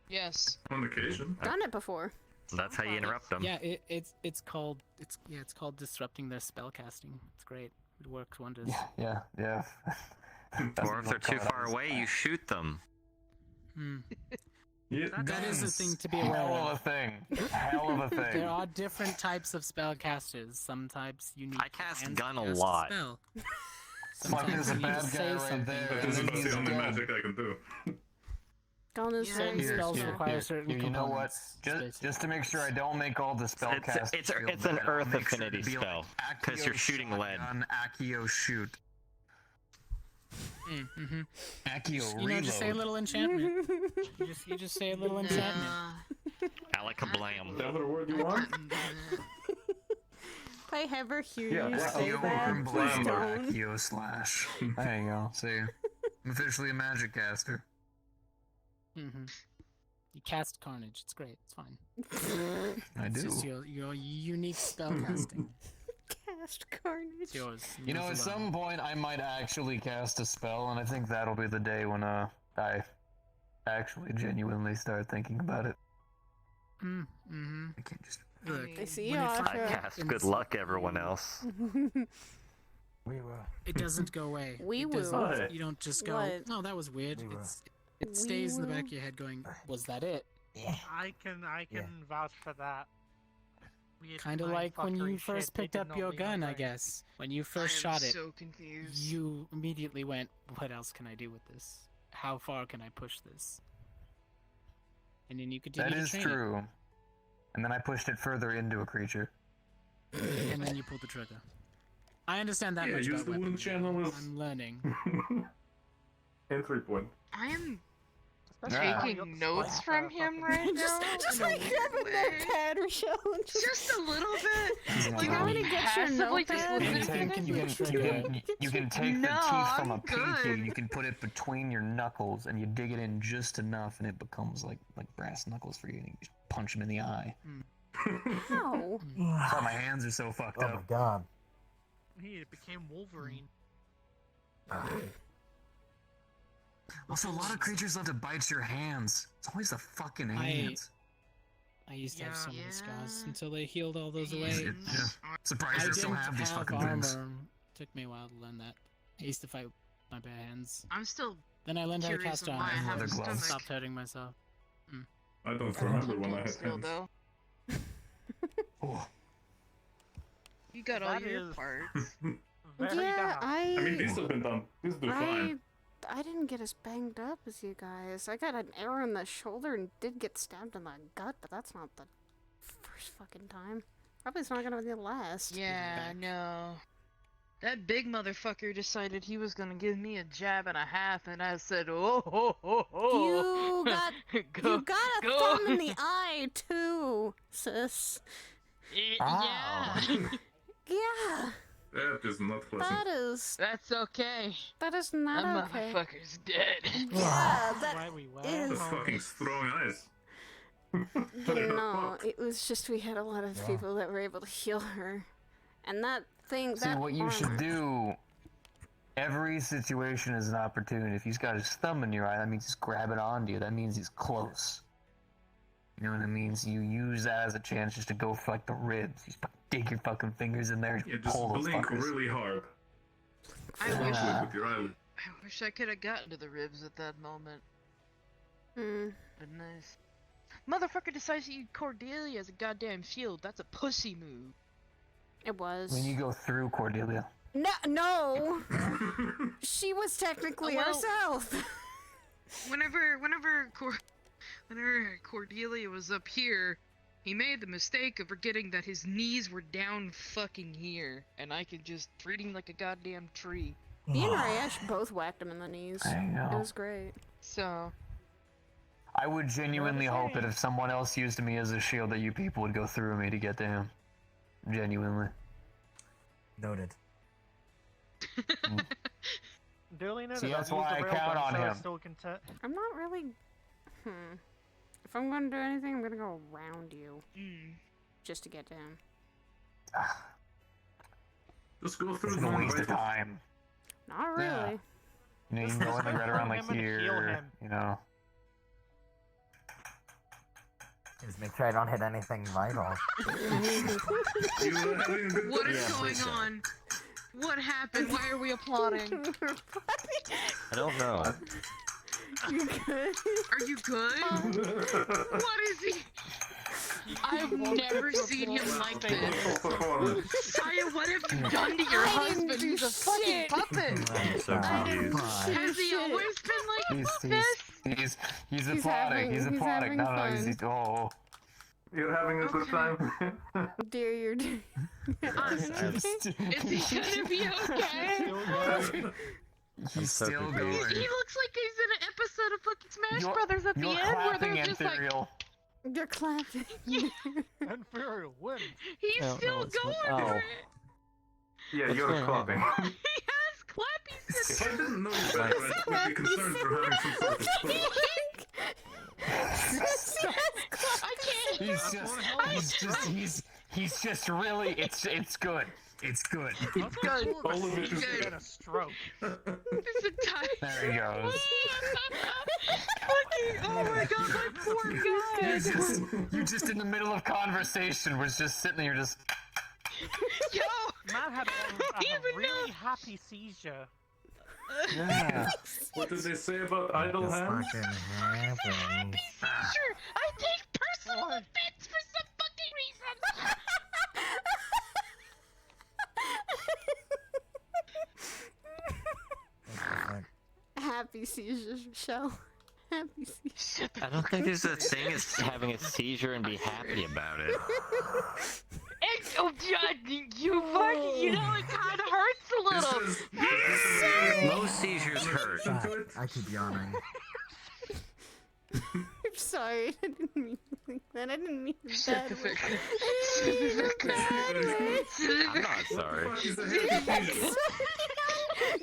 Yes. On occasion. Done it before. That's how you interrupt them. Yeah, it's called disrupting their spell casting. It's great. It works wonders. Yeah. Or if they're too far away, you shoot them. Yeah, That is a thing to be aware Hell of a of. thing. Hell of a There thing. are different types of spellcasters. Some types you need I cast hands gun to a cast lot. spell. Fuck, there's Sometimes a you need bad to guy say right something. there. But and this is then about he's the only dead. magic I can do. Gun is Certain very spells strong. require certain You know what? components, Just to make sure I don't make all the spell cast. It's an earth affinity spell because you're shooting lead. Accio shoot. Mm-hmm. Accio You know, just say a reload. little enchantment. you just say a little enchantment. Alakablam. Is that the word you want? If I ever hear Yeah, you say Accio that, arm please blade or don't. Accio slash. There you go. See, I'm officially a magic caster. Mm-hmm. You cast Carnage. It's great. It's fine. I It's do. just your unique spell casting. Cast Carnage. It's yours. You know, at yours alone. some point I might actually cast a spell, and I think that'll be the day when I actually genuinely start thinking about it. Mm-hmm. I can't just. Look, I see when you, it I Asha. cast good luck, everyone else. We will. It doesn't go away. We It will. doesn't- What? You don't just go. What? No, that was weird. We will. It We stays in the back will. of your head, going, "Was that it?" Yeah. I can vouch for that. Weird Kind of mind like when you fuckery first shit, they picked did up not your leave my gun, I brain. guess. When you first I am shot it, so confused. you immediately went, "What else can I do with this? How far can I push this?" And then you continue That to is train true. And then I pushed it further into a creature. it, and then you pulled the trigger. I understand that Yeah, much use about the wound weaponry. channel as- I'm learning. Entry point. I am Especially Yeah. how you got taking the notes spike from for him fucking- right now. Just in a like weird grabbing way. that pad, Rochelle, and Just a little bit. Like You I'm want me to get your passively just notepad? You listening. can be a trigger. you can take No, the teeth from I'm a pinky, good. you can put it between your knuckles, and you dig it in just enough, and it becomes like brass knuckles for you, and you just punch him in the eye. Ow. That's why my hands are so fucked Oh my up. god. He became Wolverine. Also, a lot of creatures love to bite your hands. It's always the fucking hands. I used to have so many scars Yeah. until they healed all those away. Yeah. Surprised I I still didn't have these fucking armor. things. Took me a while to learn that. I used to fight with my bare hands. I'm still Then I learned how to curious cast of why I armor. have Leather a gloves. stomach. Stopped hurting myself. I don't remember when I had Still hands. though. Oh, You got all That your is- parts. Very Yeah, bad. I mean, these have been done. These do fine. I didn't get as banged up as you guys. I got an arrow in the shoulder and did get stabbed in the gut, but that's not the first fucking time. Probably it's not gonna be the last. Yeah, no. That big motherfucker decided he was gonna give me a jab and a half, and I said, "Oh, ho, ho, ho." You got Go- you got a go. thumb in the eye too, sis. Yeah. Yeah, That is not pleasant. That's okay. that is not That okay. motherfucker's dead. Yeah, that Why we went is. That's home. fucking strong eyes. No, it was just we had a lot of people that were able to heal her, and that thing. see, that what you should armor- do. Every situation is an opportunity. If he's got his thumb in your eye, that means he's grabbing onto you. That means he's close. You know what I mean? So you use that as a chance just to go for like the ribs. You just dig your fucking fingers in there and Yeah, just pull those blink fuckers. really hard. I Yeah. wish With your eyelid. I wish I could have gotten to the ribs at that moment. Mm. But nice. Motherfucker decides to use Cordelia as a goddamn shield. That's a pussy move. It was. When you go through Cordelia. No. She was technically Well- herself. Whenever Cordelia was up here, he made the mistake of forgetting that his knees were down fucking here, and I could just treat him like a goddamn tree. Me and Rayesh both whacked him in the knees. I know. It was great. So, I would genuinely hope that if someone else used me as a shield, that you people would go through me to get to him. Genuinely. Noted. Duly noted. See, that's I've used why the I railgun, count on so I'm him. still content. I'm not really. If I'm gonna do anything, I'm gonna go around you just to get to him. Just go through It's the a waste of right- time. Not really. Yeah. You know, you can go in right around like I'm gonna heal here, him. you know. Just make sure I don't hit anything vital. what is going on? What happened? Why are we applauding? I don't know. You good? Are you good? What is he? I've never seen him like this. Saya, what have you done to your husband? He's a fucking puppet. I'm so confused. Has he always been like this? He's applauding. He's applauding. No, no, he's oh. You're having a good time. Dear, you're. Is he gonna be okay? He's so still confused. going. He looks like he's in an episode of fucking Smash Brothers at the You're end where clapping, they're just like, Sidriel. You're clapping. Imperial wins. he's No, still no, it's going not. for Oh. it. Yeah, What's you're going on? clapping. He has clappy If I didn't know you better, I would be concerned for having some sort of stroke. I can't. He's just really. It's good. It's good. It's good. All of it is Good. Get a stroke. It's a time. There he goes. Fucking, oh my god, my poor guy. You're just in the middle of conversation. Was just sitting there, just. Yo. Man had a even really know. happy seizure. Yeah. What did they say about idle hands? Sure, I take personal offense for some fucking reason. Happy seizure, Michelle. Happy seizure. I don't think there's a thing as having a seizure and be happy about it. And, oh, God, you fucking, you know, it kind of hurts a little. Most seizures hurt. I keep yawning. I'm sorry. I didn't mean that. I didn't mean Shut the that. I'm not sorry.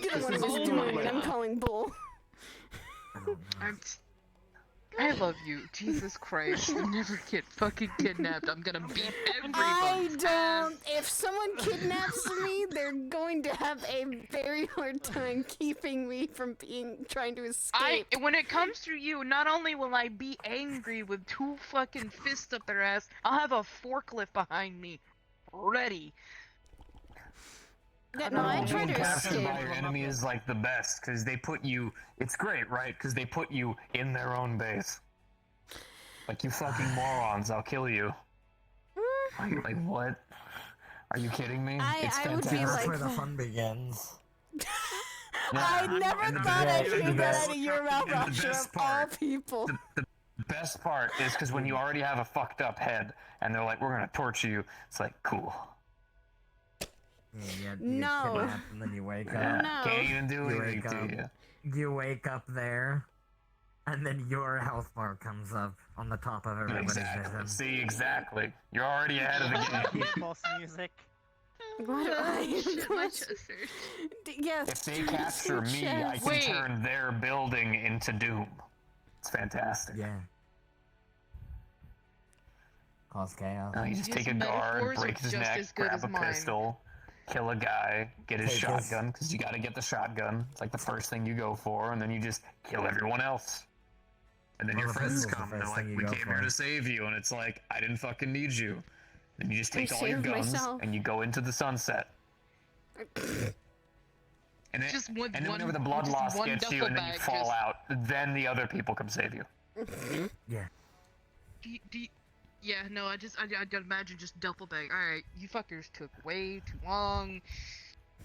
You're the one who's doing it. I'm calling bull. I love you, Jesus Christ. I'll never get fucking kidnapped. I'm gonna beat I everybody. don't. If someone kidnaps me, they're going to have a very hard time keeping me from trying to escape. When it comes to you, not only will I be angry with 2 fucking fists up their ass, I'll have a forklift behind me, ready. Yeah, no, I try Being to captured escape. by your enemy is like the best because they put you. It's great, right? Because they put you in their own base. Like, you fucking morons! I'll kill you. Like what? Are you kidding me? It's I would be fantastic. That's like where the that. fun begins. I never and the thought I'd best- hear the that best- out of your mouth, and the Roger, best of all part- people. The best part is because when you already have a fucked up head and they're like, "We're gonna torture you," it's like, cool. Yeah, you No. kidnap and then you wake up. Yeah, No. can't even do You anything wake to up. you. You wake up there, and then your health bar comes up on the top of everybody's Exactly. vision. See, exactly. You're already ahead of the game. Boss music. What do I Shit, my chest hurts. Yes. If they capture me, I can Wait. turn their building into Doom. It's fantastic. Yeah. Cause chaos. You just His take a guard, metaphors are break his just neck, as good grab as a mine. pistol, kill a guy, get his Take his- shotgun, because you gotta get the shotgun. It's like the first thing you go for, and then you just kill everyone else. And then Well, your the friends pistol's the come, and they're first like, thing you we go came here for. to save you, and it's like, I didn't fucking need you. Then you just I take all your saved guns, myself. and you go into the sunset. And then, Just with and then one- whenever the blood just loss one gets you duffel and then you bag, fall just- out, then the other people come save you. Yeah. Yeah, no, I can imagine just duffel bag. Alright, you fuckers took way too long.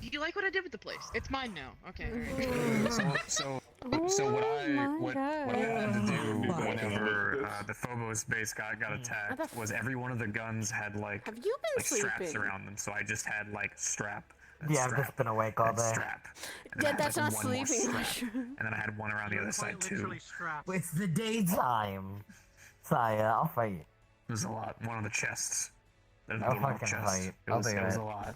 Do you like what I did with the place? It's mine now. Okay, alright. So Oh what I my had to do God. whenever the Phobos base got attacked What the was every one of the guns had like Have you been straps sleeping? around them. So I just had like strap. Yeah, I've just been awake all and day. strap. And then I Yeah, had, that's like, not one more sleeping. strap. And then I had one around the other side too. Literally strapped. It's the daytime. Saya, I'll fight. It was a lot. One on the chests. The I'll little fucking chest. fight. It I'll was, do it was it. a lot.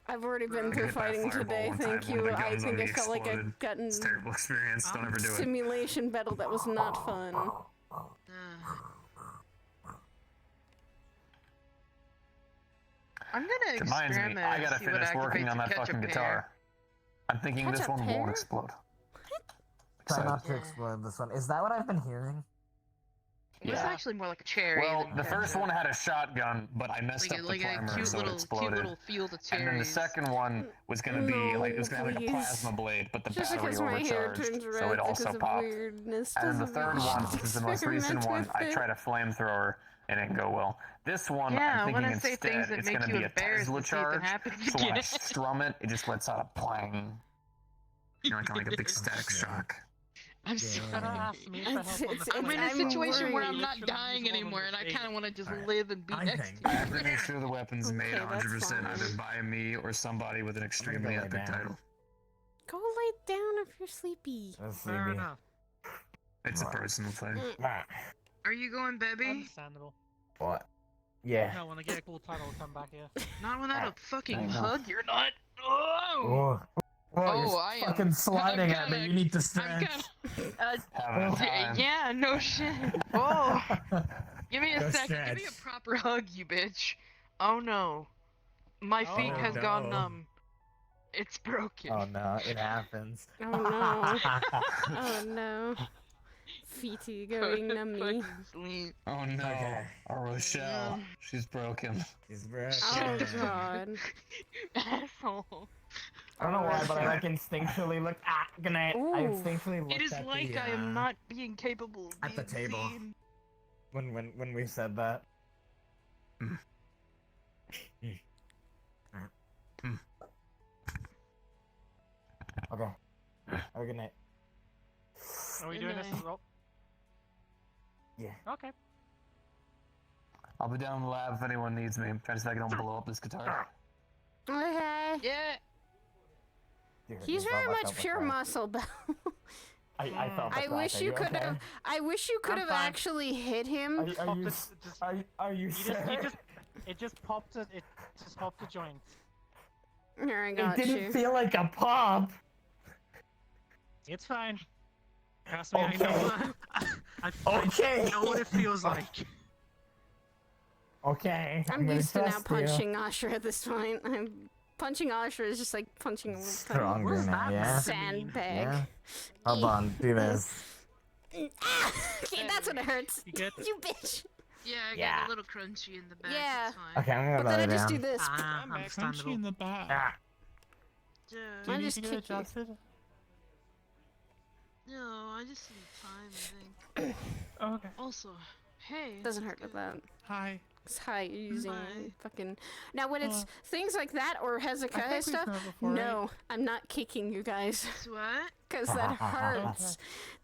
I've already been I through hit that fighting fireball today, one thank time, one of you. the I guns on think I me felt like I'd exploded. gotten It's a terrible experience. Don't ever do it. simulation battle that was not fun. I'm gonna Reminds me, experiment I and gotta see what finish working activates on a that catch-up fucking pair. guitar. I'm thinking this Catch-up one pair? won't explode. Try So- not to explode this one. Is that what I've been hearing? It was Yeah. actually more like a cherry. Well, than the a first cherry. one had a shotgun, but I messed Like up a, the like a primer, cute so it little exploded. field of cherries. And then the second one was gonna be like it was gonna have like a please. plasma blade, but the Just battery because my hair overcharged, turns so red it also because of popped. weirdness And then the doesn't third mean one, you should which is the most recent experiment one, I with tried a flamethrower and it didn't go well. This one, Yeah, I'm when thinking I say things instead that it's make gonna you be a embarrassed Tesla to see if it charge. happens So when I again. strum it, it just lets out a plang. You know, like a big static shock. I'm sorry. I'm in a situation where I'm not dying anymore, and I kind of want to just live and be next to I you. have to make sure the weapon's made Okay, that's 100% fine. either by me or somebody with an extremely lay epic down. title. Go lay down if you're sleepy. Fair enough. It's a personal thing. Are you going, baby? Understandable. What? Yeah. No, when I get a cool title, I'll come back here. Not without a fucking I know. hug. You're not. Oh. Oh. Whoa, you're I am. fucking sliding at me. You need to I'm stretch. Having a time. Yeah, no shit. Oh. Give me a Go second. Give me a stretch. proper hug, you bitch. Oh no. My feet has gone numb. It's broken. Oh no, it happens. Oh no. Oh no. Feety going nummy. Oh no. Okay. Our Rochelle. She's broken. She's broken. Oh god. Asshole. I don't know why, but I like instinctually look. Good night. I Ooh. instinctually looked It is at like the, I am not being capable of at the being table. seen. When we said that. Okay. Have a good night. Are we Good doing this night. as well? Yeah. Okay. I'll be down in the lab if anyone needs me. I'm trying to see if I can blow up this guitar. Okay. Yeah. Dude, He's you very thought I much felt the pure crack. muscle, Bell. I felt the I crack. wish Are you you could okay? have. I wish you could I'm have fine. actually hit him. Are you You sure? it just popped a joint. Here I It got didn't you. feel like a pop. It's fine. Trust me, Okay. I know. Okay. I know what it feels like. Okay. I'm gonna used to now trust you. punching Asher at this point. I'm punching Asher is just like punching a little Stronger tiny now, yeah? sandbag. Yeah. Hold on, do this. Ah, okay, that's what it hurts. You get You bitch. Yeah, I Yeah. got a little crunchy in the back. Yeah. It's fine. Okay, I'm gonna But then lay I just down. do this. Crunchy Understandable. in the back. Ah. Do you I need just to get kick you. adjusted? No, I just need time, I think. Okay. Also, hey. Doesn't hurt with that. Hi. It's high you're using Bye. fucking. Now when it's things like that or Hezekiah think we've stuff, met before, no, right? I'm not kicking you guys What? because that hurts.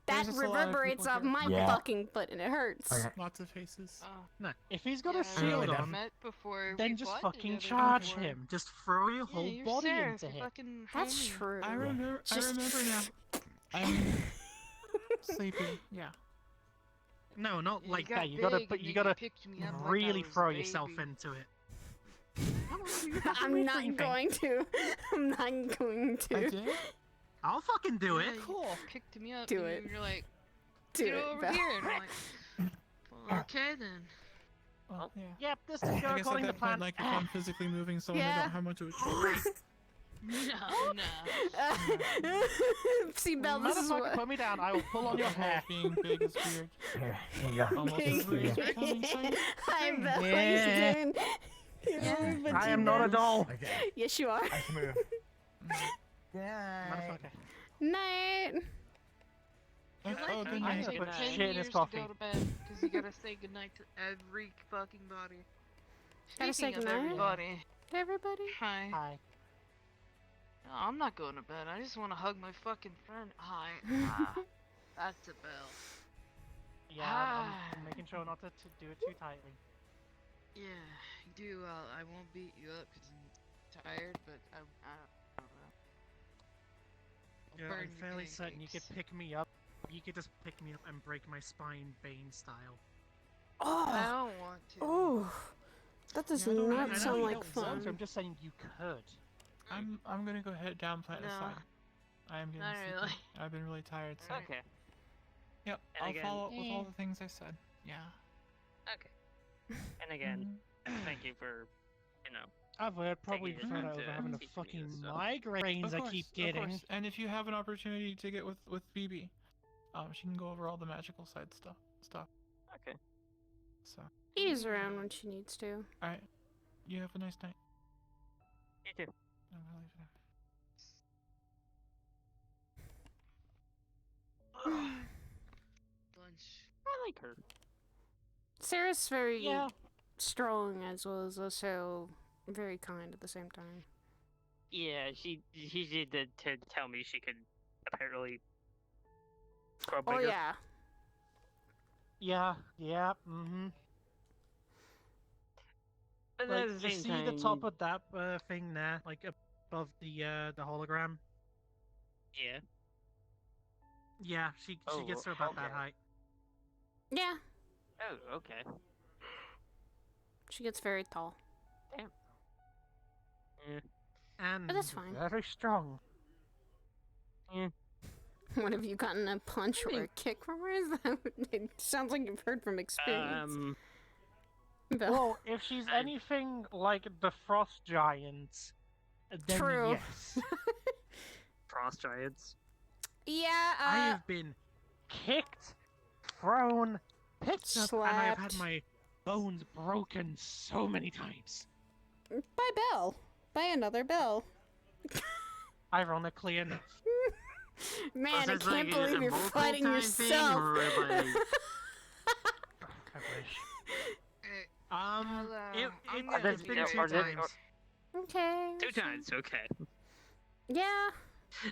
That There's just a lot of reverberates people off here. my Yeah. fucking foot and it hurts. Okay. Lots of faces. No, if he's got Yeah, a shield we've on, met before. then we've just fought fucking together charge before. him. Just throw your Yeah, whole you're body Sheriff, into you're him. fucking That's homie. true. I remember. I Just- remember now. I'm sleepy. Yeah. No, not You like got that. You gotta, big but and you then gotta picked me up like I really was a throw yourself baby. into it. I'm not going to. I'm not going I to. did. I'll fucking do Yeah, it. you Cool. Picked me up. Do and it. You're like, Do get it, over Belle. here, and I'm like, well, okay then. Well, yeah. Yep, this is I going guess at according to that point, plan. like, if I'm physically moving someone, I Yeah. don't have much of a choice. No. See, Belle, this is Motherfucker, what. put me down. I will pull on your hair. Being big is weird. Here you go. Almost Big as weird as weird. becoming shiny. Hi, Belle. Yeah. What you doing? Yeah. What I you am not a doing? doll. Okay. Yes, you are. I can move. Yeah. Motherfucker. Night. Oh, good I'm night. gonna put 10 shit in his years coffee. to go to bed, because you gotta say goodnight to every fucking body. Gotta say Speaking of goodnight? everybody, Everybody. hi. Hi. No, I'm not going to bed. I just want to hug my fucking friend. Hi. That's a bell. Yeah, I'm making sure not to do it too tightly. Yeah, you do. I won't beat you up because I'm tired, but I don't know. I'll Yeah, burn I'm your fairly certain you could pancakes. pick me up. You could just pick me up and break my spine, Bane style. I Oh. don't want to. Oh. That does Yeah, I don't- I not know sound you like don't want to, fun. I'm just saying you could. I'm gonna go head down, plant No. aside. I am getting Not sleepy. really. I've been really tired. So. Okay. Yep. And I'll again- follow up with all the things I said. Yeah. Okay. And again, thank you for, you know. I've probably Taking prefer your that time over to having the teach me fucking this stuff. migraines I keep Of getting. course. And if you have an opportunity to get with BB, she can go over all the magical side stuff. Okay. So, He's around when she needs to. alright. You have a nice night. You too. I'm gonna leave it out. Lunch. I like her. Sarah's very Yeah. strong as well as also very kind at the same time. Yeah, she did to tell me she could apparently grow Oh bigger. yeah. Yeah, yeah, mm-hmm. But Like, at the you same see time, the top of that thing there, like above the hologram? Yeah. Yeah, she gets to about that okay. height. Yeah. Oh, okay. She gets very tall. Damn. Yeah. And But that's fine. very strong. Yeah. What, have you gotten a punch or a kick from her? Is that it sounds like you've heard from experience. Bill. Well, if she's anything like the Frost Giants, then True. yes. Frost Giants. Yeah, I have been kicked, thrown, picked up, and I've had slapped. my bones broken so many times. By Belle. By another Belle. Ironically enough. Man, I can't believe you're fighting yourself. I wish. I'm It's been yeah, 2 or this- times. Okay. 2 times, okay. Yeah.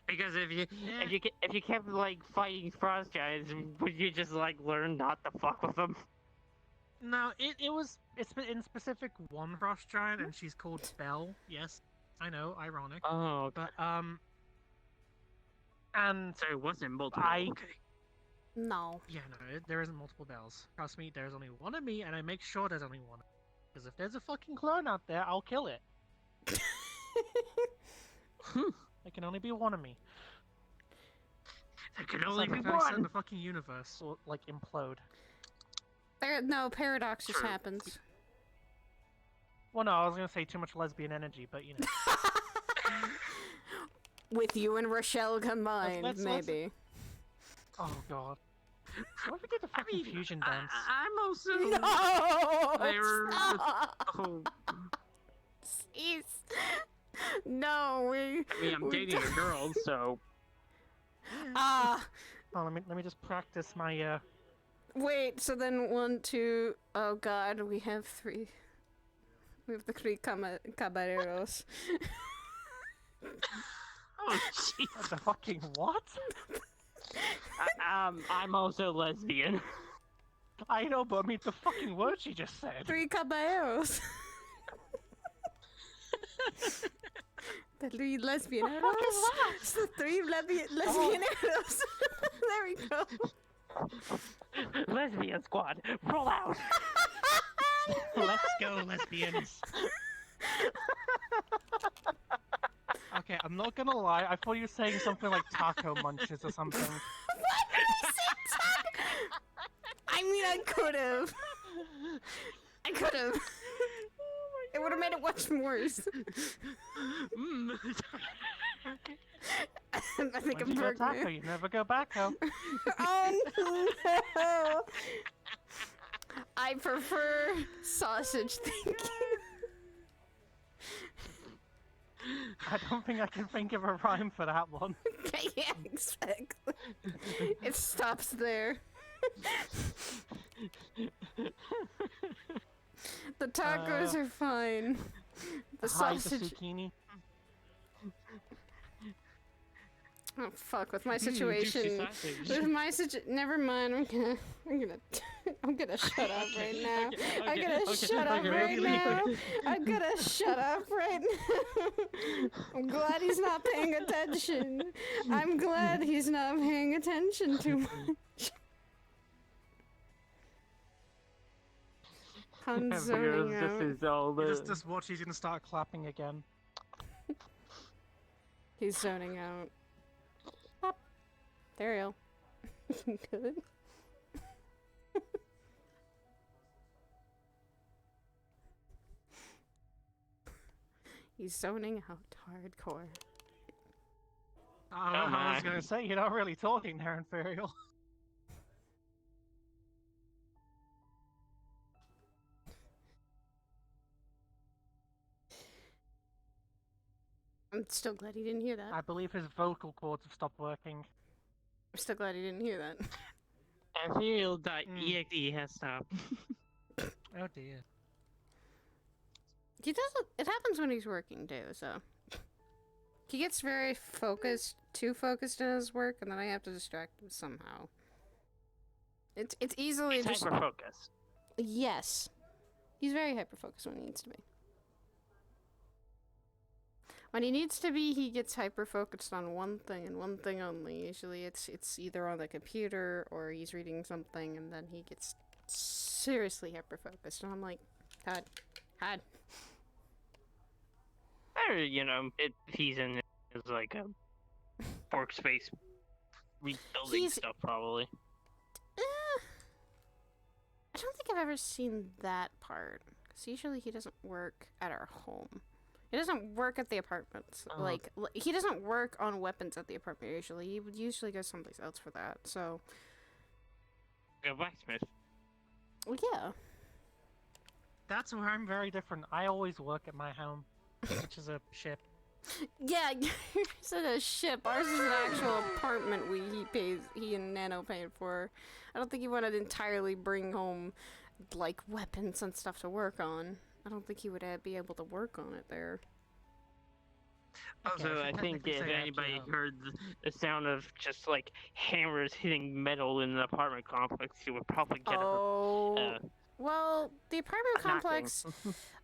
Because if you kept like fighting Frost Giants, would you just like learn not to fuck with them? No, it's been in specific one Frost Giant, and she's called Belle. Yes, I know, ironic. Oh, okay. But and so it wasn't multiple. Okay. No. Yeah, no, there isn't multiple Bells. Trust me, there's only one of me, and I make sure there's only one. Because if there's a fucking clone out there, I'll kill it. There can only be one of me. There can only be Sacrifice one. and the fucking universe will like implode. No, paradox just happens. Well, no, I was gonna say too much lesbian energy, but you know. With you and Rochelle combined, Let's- maybe. Oh god. What if we did the fucking fusion dance? I'm also No! there with Stop! the whole. Cease. No, we. I mean, I'm dating a girl, so. Ah. Oh, let me just practice my Wait. So then 1, 2. Oh God, we have 3. We have the 3 caballeros. Oh jeez. the fucking what? I'm also lesbian. I know, but I mean the fucking word she just said. 3 caballeros. The 3 lesbian arrows. It's the 3 lesbian arrows. There we go. Lesbian squad, roll out. Let's go, lesbians. Okay, I'm not gonna lie. I thought you were saying something like taco munches or something. Why did I say taco? I mean, I could have. It would have made it much worse. I think Once I'm you go taco, pregnant. you never go back, though. Oh no! I prefer sausage, thank you. I don't think I can think of a rhyme for that one. Yeah, exactly. It stops there. The tacos are fine. The Hide the sausage. zucchini. Oh fuck! With my situation, with my never mind. I'm gonna shut up right now. I'm gonna shut up right now. I'm gonna shut up right now. I'm glad he's not paying attention. I'm glad he's not paying attention too much. I'm zoning out. This is all the. Just watch. He's gonna start clapping again. He's zoning out. Up. There you go. Good. He's zoning out hardcore. I was gonna say, you're not really talking there, Imperial. I'm still glad he didn't hear that. I believe his vocal cords have stopped working. I'm still glad he didn't hear that. Ethereal.exe has stopped. Oh dear. He doesn't. It happens when he's working too. So he gets very focused, too focused in his work, and then I have to distract him somehow. It's easily He's just hyper-focused. Yes, he's very hyper focused when he needs to be. When he needs to be, he gets hyper focused on one thing and one thing only. Usually, it's either on the computer or he's reading something, and then he gets seriously hyper focused. And I'm like, Hod. Or, you know, he's in his, like, a workspace rebuilding stuff, probably. I don't think I've ever seen that part. Because usually he doesn't work at our home. He doesn't work at the apartments. Like, he doesn't work on weapons at the apartment usually. He would usually go someplace else for that, so... A blacksmith. Well, yeah. That's where I'm very different. I always work at my home, which is a ship. Yeah, you said a ship. Ours is an actual apartment he and Nano paid for. I don't think he wanted to entirely bring home, like, weapons and stuff to work on. I don't think he would be able to work on it there. Also, I think if anybody heard the sound of just, like, hammers hitting metal in an apartment complex, you would probably get well, the apartment complex...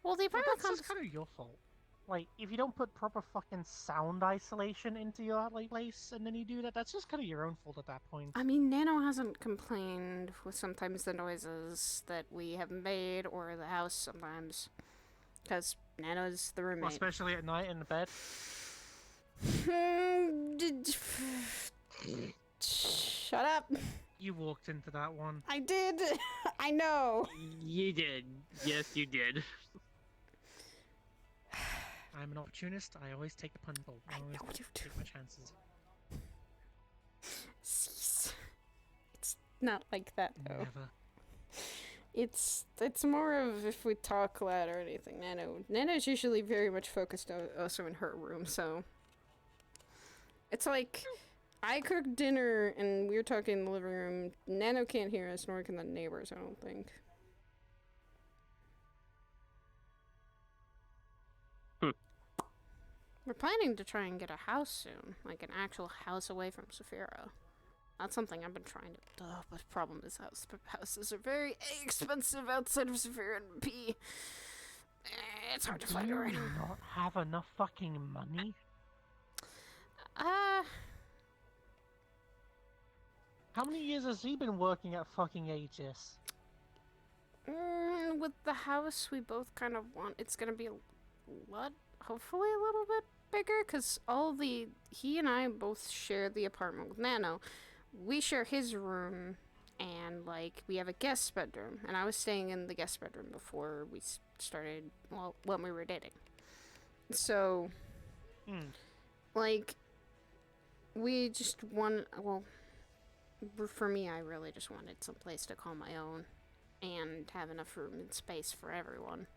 Well, the apartment complex... That's kind of your fault. Like, if you don't put proper fucking sound isolation into your, like, place, and then you do that, that's just kind of your own fault at that point. I mean, Nano hasn't complained with sometimes the noises that we have made, or the house sometimes. Because Nano's the roommate. Well, especially at night in the bed. Shut up. You walked into that one. I did. I know. You did. Yes, you did. I'm an opportunist. I always take the pun bowl. I always take my chances. Cease. It's not like that though. Never. It's more of if we talk loud or anything. Nano's usually very much focused also in her room, so it's like I cook dinner and we're talking in the living room. Nano can't hear us, nor can the neighbors, I don't think. We're planning to try and get a house soon, like an actual house away from Saphira. That's something I've been trying to. But the problem is houses are very expensive outside of Saphira and P. It's hard to find right now. Do you not have enough fucking money? How many years has he been working at fucking Aegis? With the house we both kind of want, it's gonna be a lot, hopefully a little bit bigger, because he and I both share the apartment with Nano. We share his room, and, like, we have a guest bedroom, and I was staying in the guest bedroom before we started, well, when we were dating. So, like, we just want, well, for me, I really just wanted some place to call my own, and have enough room and space for everyone.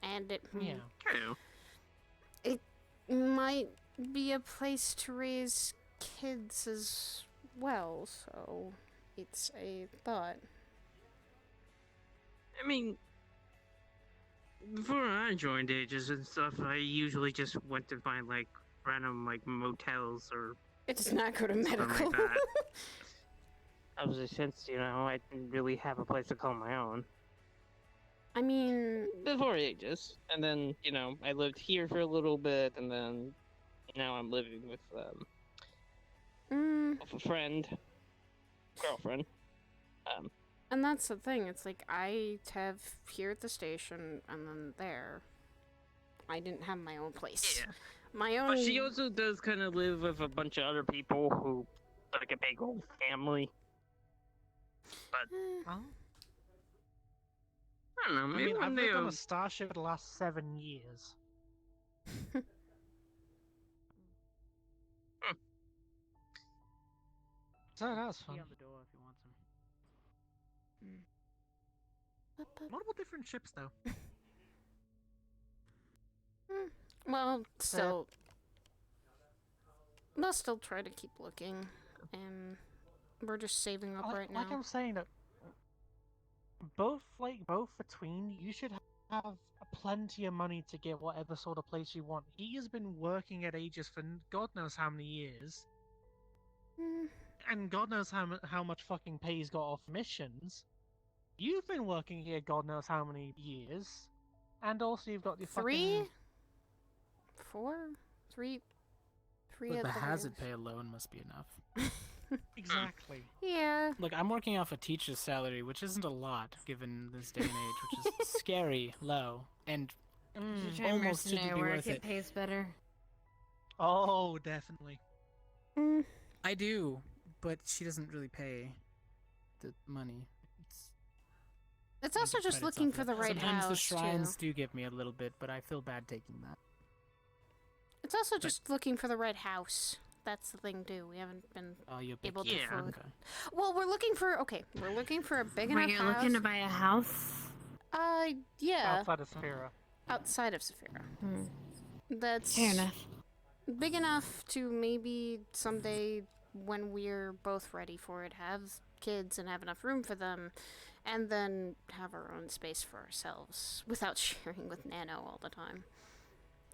And it might be a place to raise kids as well, so it's a thought. I mean, before I joined Aegis and stuff, I usually just went to find, like, random, like, motels or... It does not go to medical. Like that. Obviously, since, you know, I didn't really have a place to call my own. I mean... Before Aegis. And then, you know, I lived here for a little bit, and then now I'm living with, a friend. Girlfriend. And that's the thing, it's like, I have here at the station, and then there. I didn't have my own place. Yeah. My own... But she also does kind of live with a bunch of other people who, like a big old family. But... Oh. I don't know, maybe I've one day lived on I'll... a starship for the last 7 years. So that was fun. Key on the door if you want some. Multiple different ships, though. Well, still, we'll still try to keep looking, and we're just saving up right now. Like I'm saying, that both between, you should have plenty of money to get whatever sort of place you want. He has been working at Aegis for God knows how many years. And God knows how much fucking pay he's got off missions. You've been working here God knows how many years. And also you've got your fucking... 3 Look, at the the hazard most. pay alone must be enough. Exactly. Yeah. Look, I'm working off a teacher's salary, which isn't a lot given this day and age, which is scary low, and almost shouldn't be worth it. It pays better. Oh, definitely. I do, but she doesn't really pay the money. It's also just looking for the right Sometimes house, the shrines too. do give me a little bit, but I feel bad taking that. It's also just looking for the right house. That's the thing, too. We haven't been able to afford. Okay. Well, we're looking for a big enough You're house. looking to buy a house? Yeah. Outside of Saphira. Outside of Saphira. That's Fair enough. big enough to maybe someday, when we're both ready for it, have kids and have enough room for them, and then have our own space for ourselves without sharing with Nano all the time.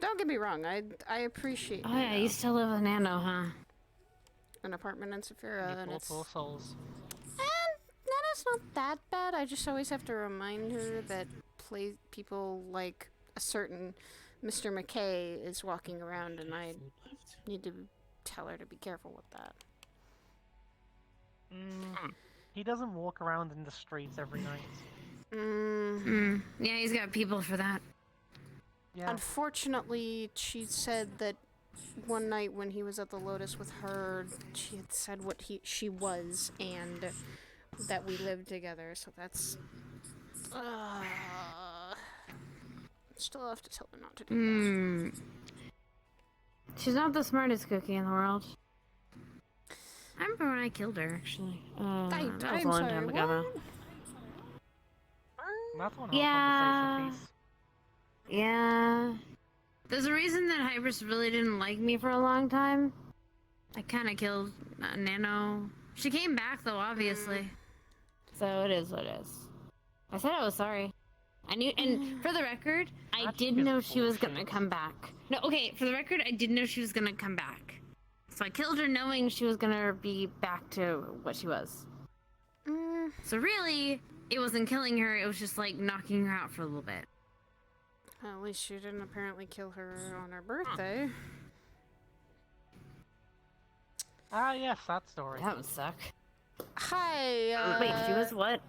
Don't get me wrong, I appreciate Oh yeah, you still live with Nano, huh? an apartment in Saphira, and it's... Poor souls. Nano's not that bad, I just always have to remind her that people like a certain Mr. McKay is walking around, and I need to tell her to be careful with that. He doesn't walk around in the streets every night. Yeah, he's got people for that. Yeah. Unfortunately, she said that one night when he was at the Lotus with her, she had said what she was, and that we lived together, so that's... still have to tell her not to do that. She's not the smartest cookie in the world. I remember when I killed her, actually. That was a long time ago, though. That's one Yeah. conversation piece. Yeah. There's a reason that Hybris really didn't like me for a long time. I kind of killed Nano. She came back, though, obviously. So it is what it is. I said I was sorry. I knew, and for the record, I did know she was gonna come back. No, okay, for the record, I did know she was gonna come back. So I killed her knowing she was gonna be back to what she was. So really, it wasn't killing her, it was just like knocking her out for a little bit. At least you didn't apparently kill her on her birthday. Ah, yes, that story. That would suck. Hi, Wait, she was what?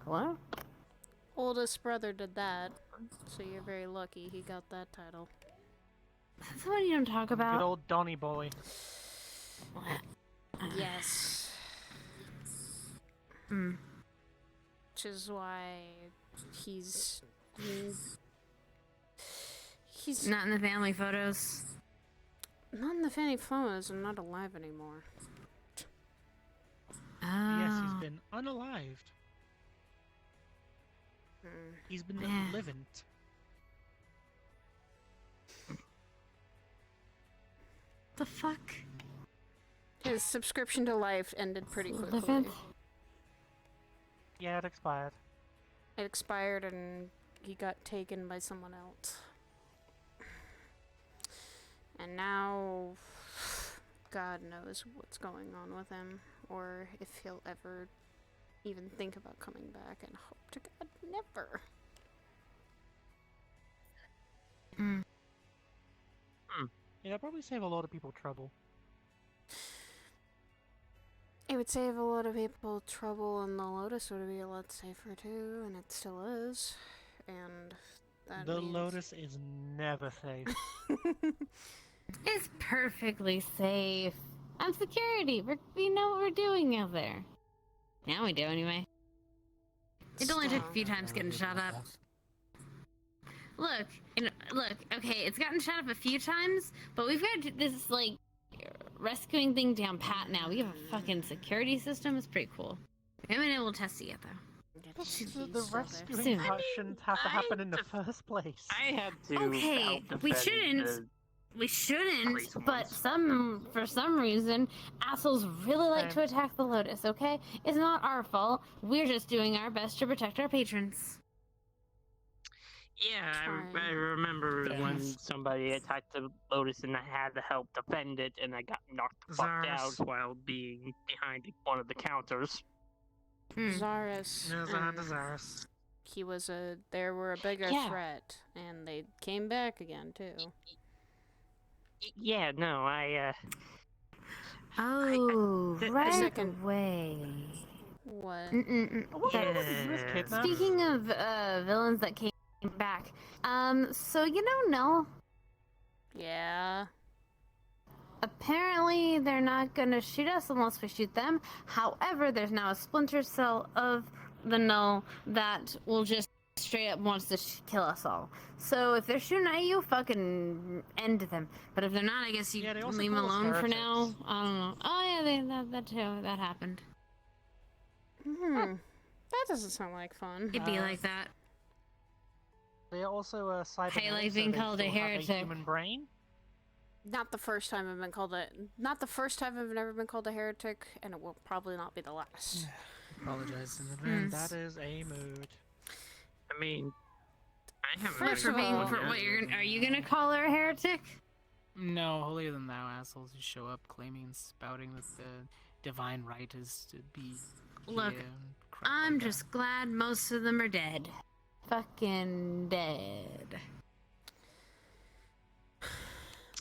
Hello? Oldest brother did that, so you're very lucky he got that title. That's the one you don't talk about. Good old Donny boy. Yes. Which is why he's not in the family photos. Not in the family photos and not alive anymore. Yes, he's been unalived. He's been living. The fuck? His subscription to life ended pretty quickly. Yeah, it expired. It expired and he got taken by someone else. And now, God knows what's going on with him, or if he'll ever even think about coming back, and hope to God never. Yeah, that'd probably save a lot of people trouble. It would save a lot of people trouble, and the Lotus would be a lot safer too, and it still is. And that The means... Lotus is never safe. It's perfectly safe. I'm security. We know what we're doing out there. Now we do, anyway. It only took a few times getting shot up. Look, okay, it's gotten shot up a few times, but we've got this, like, rescuing thing down pat now. We have a fucking security system. It's pretty cool. We haven't been able to test it yet, though. The rescuing Soon. part shouldn't have to happen in the first place. I had to. Okay, help we defend shouldn't. the We shouldn't, police but ones. for some reason, assholes really like to Same. attack the Lotus, okay? It's not our fault. We're just doing our best to protect our patrons. Yeah, I Fine. remember Fair when enough. somebody attacked the Lotus and I had to help defend it, and I got knocked the fuck out Zarus. while being behind one of the counters. Zarus. No, Zarus. He was they were a bigger Yeah. threat, and they came back again too. Yeah, no, Oh, the right second- away. What? He was kidnapped. Speaking of villains that came back, so you know, no. Yeah. Apparently, they're not gonna shoot us unless we shoot them. However, there's now a splinter cell of the Null that will just straight up wants to kill us all. So if they're shooting at you, fucking end them. But if they're not, I guess you Yeah, they also leave them call us alone for now. heretics. I don't know. Oh yeah, that too. That happened. That doesn't sound like fun. It'd be like that. They are also cybernetic, Hey, like so being they called a still have heretic. human brain. Not the first time I've been called a. Not the first time I've ever been called a heretic, and it will probably not be the last. Apologize in advance. That is a mood. I mean, I haven't First heard of all- one yet. What are you gonna call her a heretic? No, holier than thou assholes who show up claiming and spouting that the divine right is to be. Look, here and crap I'm like that. just glad most of them are dead. Fucking dead.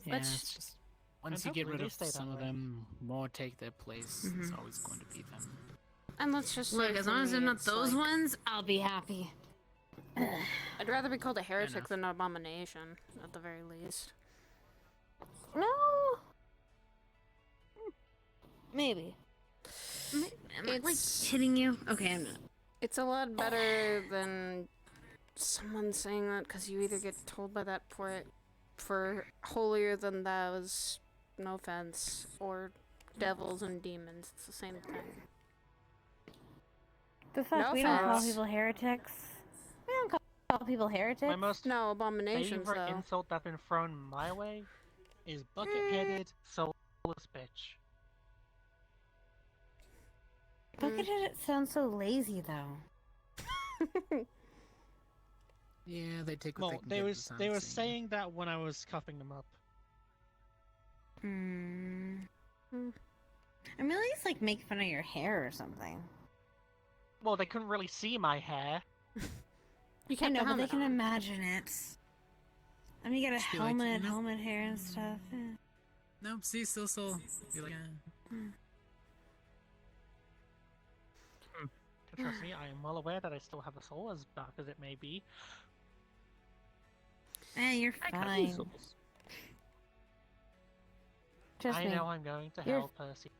Yeah, Let's- it's just once you And get hopefully rid they of stay that some of way. them, more take their place. It's always going to be them. And let's just Look, say as for long as they're me, not it's those like, ones, I'll be happy. I'd rather be called a heretic enough. than an abomination, at the very least. No. Maybe. Am I like It's- hitting you? Okay, I'm not. It's a lot better than someone saying that because you either get told by that for holier than thou's, no offense, or devils and demons. It's the same thing. The fuck? No We don't call offense. people heretics. We don't call people heretics. My most No, abominations favorite though. insult that's been thrown my way is bucket-headed, soulless bitch. Buckethead sounds so lazy though. Yeah, they take what Well, they can get. they were saying that when I was cuffing them up. I mean, at least like make fun of your hair or something. Well, they couldn't really see my hair. You I kept know, the but they helmet can on. imagine it. I mean, you got a Just be like, helmet, no. helmet hair and stuff. Yeah. Nope, see, still soul. Be like, Trust me, I am well aware that I still have a soul, as dark as it may be. You're I got fine. souls. Trust I me. know I'm going to You're- hell, Percy.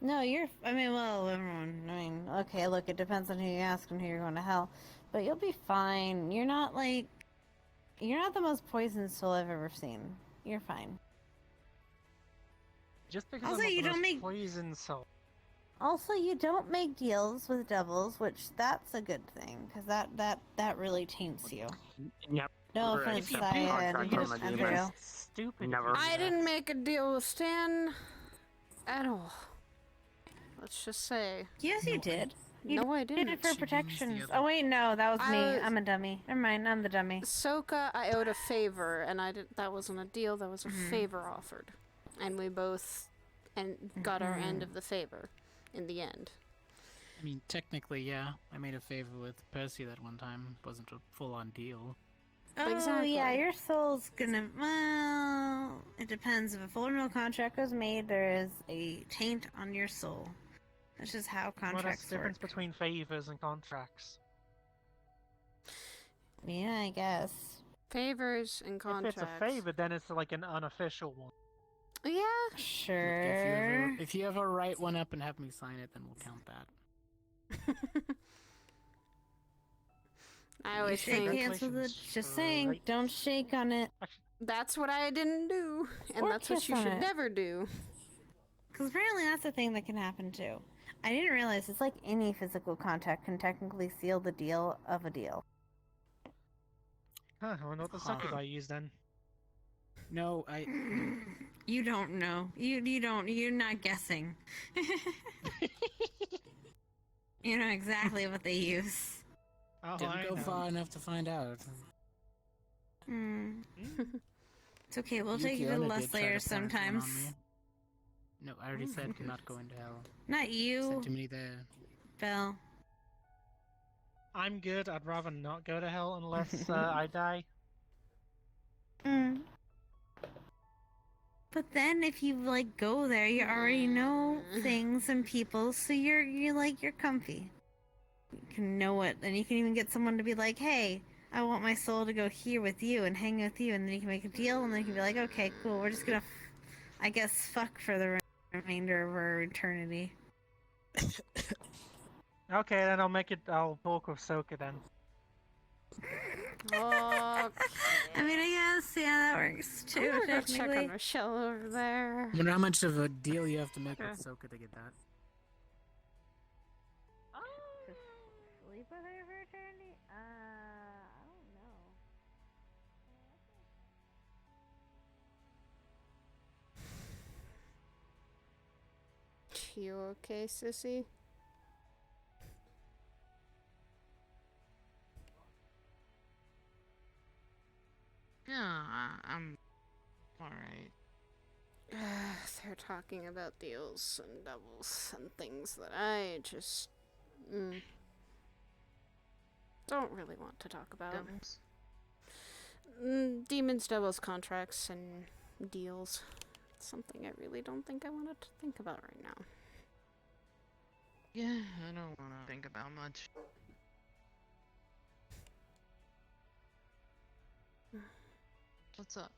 No, you're. I mean, well, everyone. I mean, okay, look, it depends on who you ask and who you're going to hell, but you'll be fine. You're not like. You're not the most poisoned soul I've ever seen. You're fine. Just because Also, I'm not you the don't most make- poison soul. Also, you don't make deals with devils, which that's a good thing, because that really taints you. Yep. No Right. offense, If you Saya do and contract on my Andrew. demons, Stupid. Never. I didn't make a deal with Stan at all. Let's just say. Yes, you did. You No, I did didn't. it for She means the protections. other- Oh wait, no, that was me. I- I'm a dummy. Never mind, I'm the dummy. Soka, I owed a favor, and I did. That wasn't a deal. That was a favor offered, and we both got our end of the favor in the end. I mean, technically, yeah. I made a favor with Percy that one time. Wasn't a full-on deal. Oh Exactly. yeah, your soul's gonna. Well, it depends. If a full renewal contract was made, there is a taint on your soul. That's just how Well, that's contracts the difference work. between favors and contracts. Yeah, I guess. Favors and contracts. If it's a favor, then it's like an unofficial one. Yeah. Sure. If you ever write one up and have me sign it, then we'll count that. I You always shake think hands with it. Congratulations. Just saying, Right. don't shake on it. that's what I didn't do, and Or that's what kiss you on should it. never do. Because apparently that's a thing that can happen too. I didn't realize it's like any physical contact can technically seal the deal of a deal. Huh, I wonder what the Huh. sucker I use then. No, You don't know. You don't. You're not guessing. You know exactly what they use. Oh, didn't I go know. far enough to find out. It's okay. We'll take Yuki you to Onna less did try to layers plant one sometimes. on me. No, I already said do not go into hell. Not you, Said too many there. Belle. I'm good. I'd rather not go to hell unless I die. But then if you like go there, you already know things and people, so you're comfy. You can know it, and you can even get someone to be like, "Hey, I want my soul to go here with you and hang with you," and then you can make a deal, and then you can be like, "Okay, cool. We're just gonna, I guess, fuck for the remainder of our eternity." Okay, then I'll talk with Soka then. Oh, I mean, I guess, yeah, that works too. I'm gonna go check technically. on Michelle over there. I wonder how much of a deal you have to make with Soka to get that. Sleep with her for eternity? I don't know. You okay, sissy? Yeah, I'm alright. They're talking about deals and doubles and things that I just don't really want to talk about. Devils? Demons, doubles, contracts, and deals. Something I really don't think I want to think about right now. Yeah, I don't want to think about much. What's up?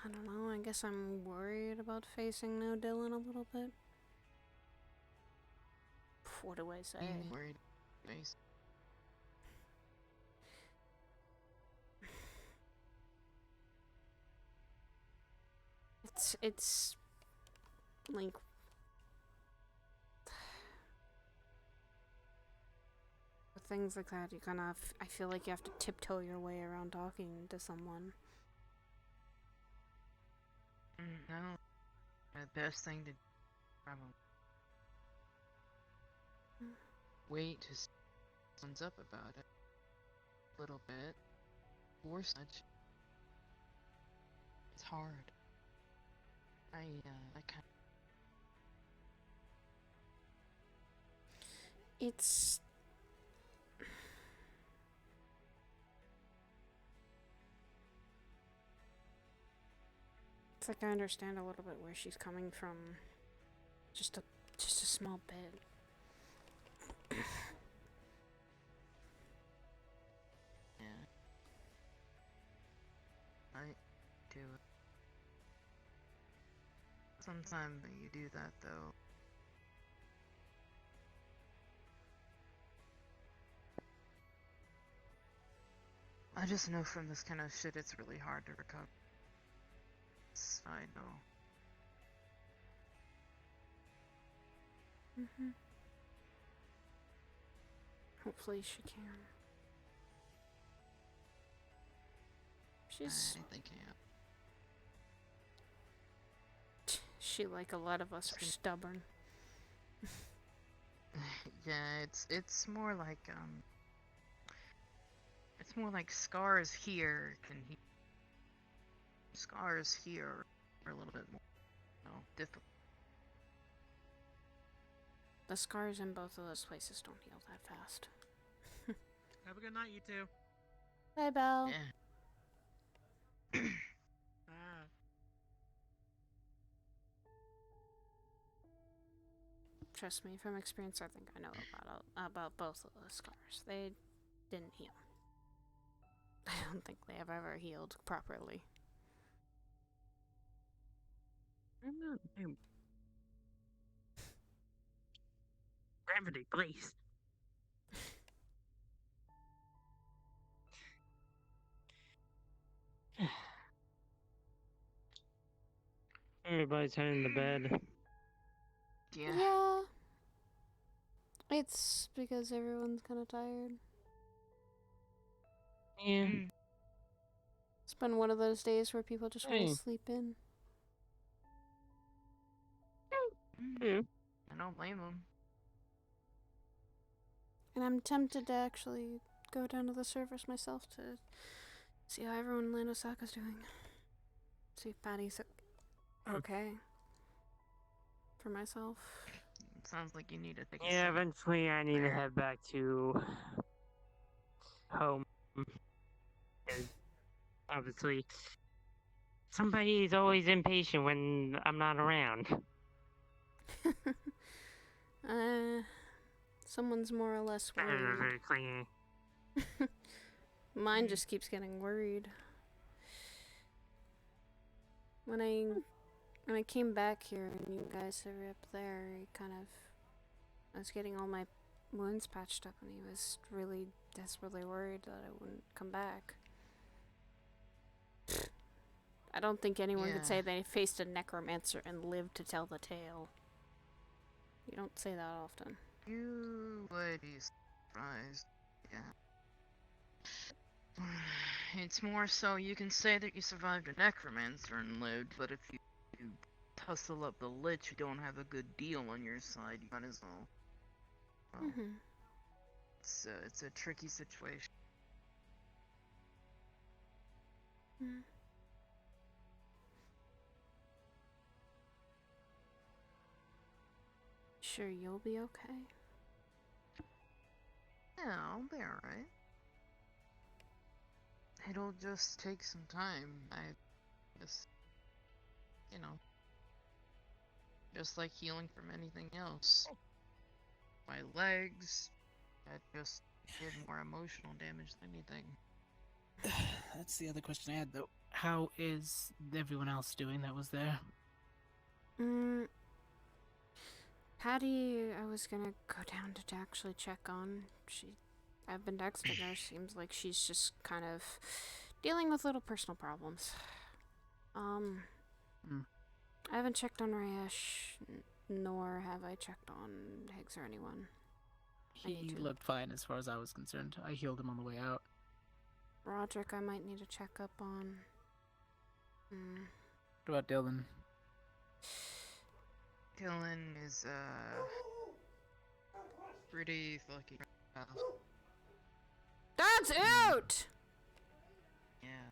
I don't know, I guess I'm worried about facing no Dylan a little bit. What do I say? Being worried. Nice. It's like with things like that, you kind of, I feel like you have to tiptoe your way around talking to someone. No. The best thing to probably wait to see if someone's up about it. A little bit. Or such. It's hard. I kind It's like I understand a little bit where she's coming from. Just a small bit. yeah. I do it. Sometimes you do that though. I just know from this kind of shit it's really hard to recover. I know. Hopefully she can. She's I think she, like a lot of us, are stubborn. yeah, it's more like it's more like scars here than he. Scars here are a little bit more, difficult. The scars in both of those places don't heal that fast. Have a good night, you two. Bye, Belle. Yeah. Trust me, from experience, I think I know about both of those scars. They didn't heal. I don't think they have ever healed properly. Gravity, please. Everybody's heading to bed. Yeah. Yeah. It's because everyone's kind of tired. Yeah. It's been one of those days where people just want Hey. to sleep in. Yeah. I don't blame them. And I'm tempted to actually go down to the surface myself to see how everyone in Lanosaka's doing. See if Patty's okay. For myself. It sounds like you need to take a Yeah, sip. eventually I need to head back to home. And obviously, somebody is always impatient when I'm not around. Someone's more or less worried. Very clingy. Mine just keeps getting worried. When I came back here and you guys were up there, I was getting all my wounds patched up, and he was really desperately worried that I wouldn't come back. I don't think anyone could say they faced a necromancer and lived to tell the tale. You don't say that often. You would be surprised. Yeah. It's more so you can say that you survived a necromancer and lived, but if you tussle up the lich, you don't have a good deal on your side. You might as well. Well, it's a tricky situation. Sure you'll be okay? Yeah, I'll be alright. It'll just take some time. I just, just like healing from anything else. My legs, that just did more emotional damage than anything. That's the other question I had, though. How is everyone else doing that was there? Patty, I was gonna go down to actually check on. I've been texting her. Seems like she's just kind of dealing with little personal problems. I haven't checked on Rayesh, nor have I checked on Higgs or anyone. He looked fine as far as I was concerned. I healed him on the way out. Roderick, I might need to check up on. What about Dylan? Dylan is, pretty fucking rough. Dog's out! Yeah.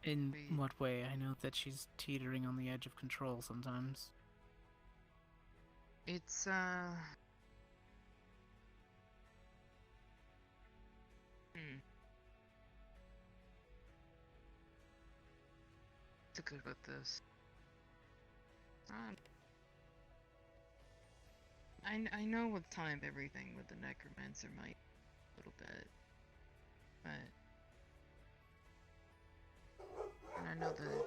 In what way? I know that she's teetering on the edge of control sometimes. It's, to go with this. I know with time everything with the necromancer might a little bit, but and I know that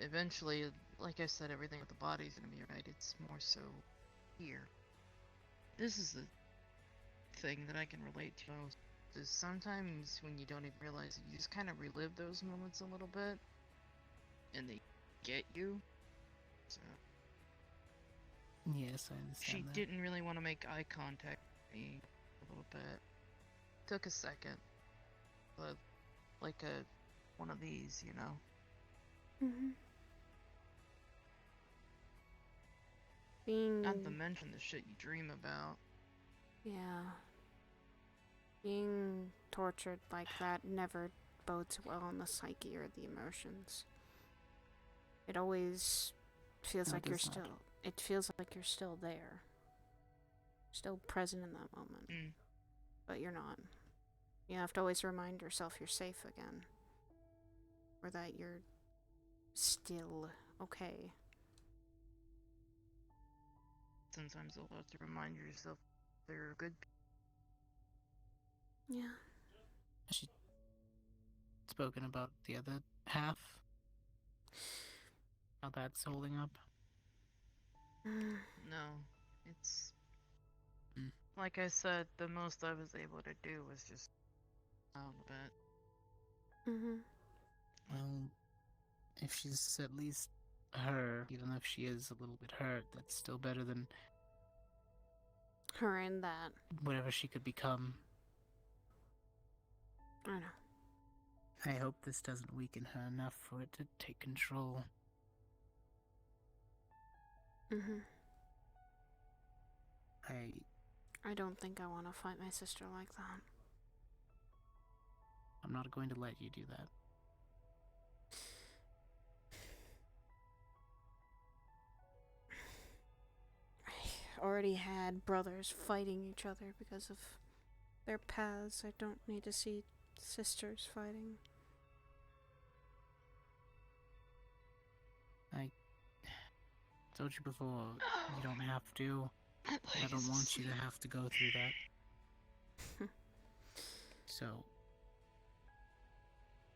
eventually, like I said, everything with the body's gonna be right. It's more so here. This is the thing that I can relate to most. Is sometimes when you don't even realize it, you just kind of relive those moments a little bit, and they get you. So. Yes, I understand that. She didn't really want to make eye contact with me a little bit. Took a second. But like one of these, you know? Not to mention the shit you dream about. Yeah. Being tortured like that never bodes well on the psyche or the emotions. It always feels like you're still... It feels like you're still there. Still present in that moment. But you're not. You have to always remind yourself you're safe again. Or that you're still okay. Sometimes you'll have to remind yourself they're good people. Yeah. Has she spoken about the other half? How that's holding up? No, it's like I said, the most I was able to do was just out a bit. Well, if she's at least her, even if she is a little bit hurt, that's still better than Her and that. whatever she could become. I know. I hope this doesn't weaken her enough for it to take control. Mhm. I I don't think I want to fight my sister like that. I'm not going to let you do that. I already had brothers fighting each other because of their paths. I don't need to see sisters fighting. I told you before, you don't have to. I don't want you to have to go through that. So,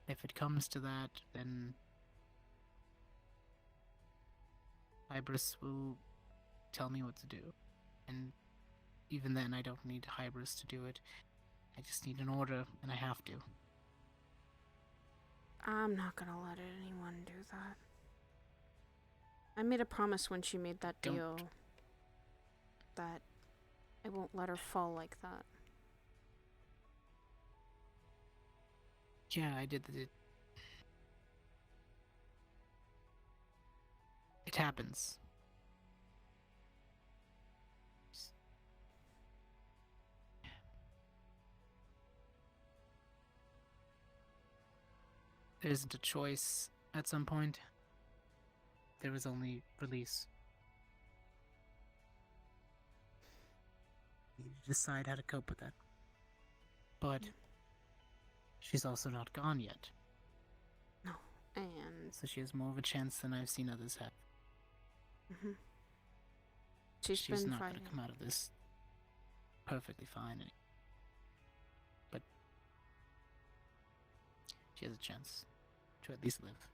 if it comes to that, then Hybris will tell me what to do. And even then, I don't need Hybris to do it. I just need an order, and I have to. I'm not gonna let anyone do that. I made a promise when she made that deal that I won't let her fall like that. Yeah, I did it. It happens. There isn't a choice at some point. There is only release. You need to decide how to cope with that. But she's also not gone yet. No, and So she has more of a chance than I've seen others have. she's She's been not fighting. going to come out of this perfectly fine. But she has a chance to at least live.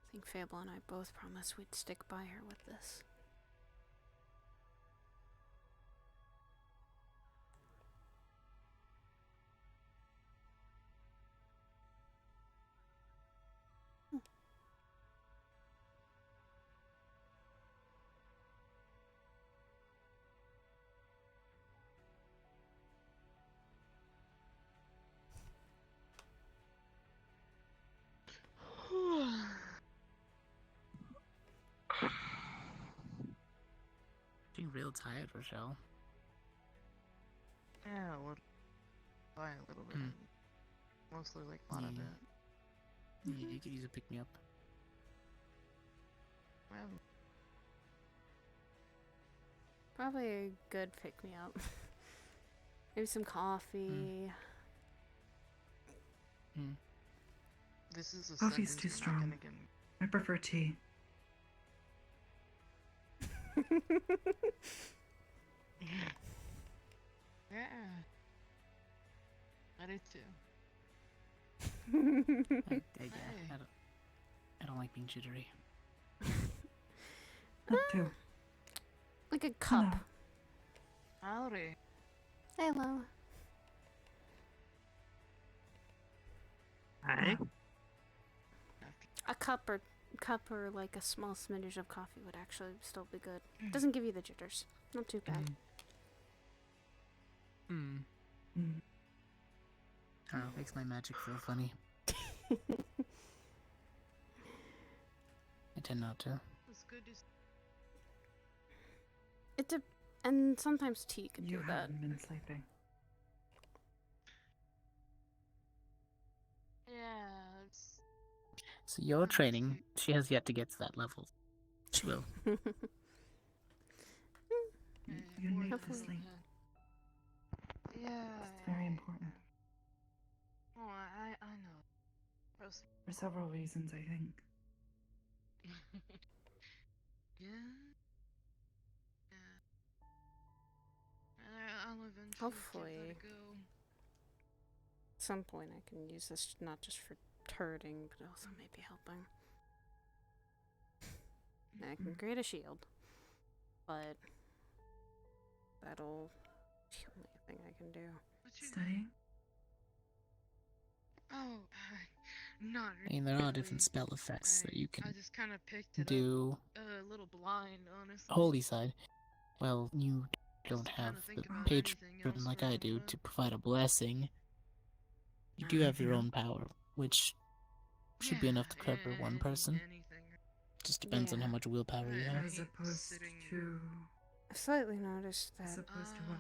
I think Fable and I both promised we'd stick by her with this. Being real tired, Rochelle. Yeah, a little. By a little bit. Mostly like a lot of it. Yeah, you could use a pick-me-up. Well, Probably a good pick me up. Maybe some coffee. this is a Coffee's sentence too you're not strong. gonna get. I prefer tea. Yeah. I do too. I don't like being jittery. That too. Like a cup. Howdy. Hello. Hi. A cup or like a small smidge of coffee would actually still be good. Doesn't give you the jitters. Not too bad. Oh, makes my magic feel funny. I tend not to. It's good to And sometimes tea can You do that. haven't been sleeping. Yeah, it's... So your training, she has yet to get to that level. She will. You need to sleep. Yeah. It's very important. Oh, I know. Gross. For several reasons, I think. Yeah. I'll eventually Hopefully. give that a go. At some point I can use this not just for turning, but also maybe helping. I can create a shield. But that'll the only thing I can do. Studying? Oh, not I mean, there are different really. spell effects that you I can just kind of picked it do. up a little blind, honestly. Holy side. Well, you don't Just have trying to the think about patron anything else like for I a do moment. to provide a blessing. You do have your own power, which should be enough to cover one person. Just depends on how much willpower you have. As opposed to. I've slightly noticed As that. opposed to what?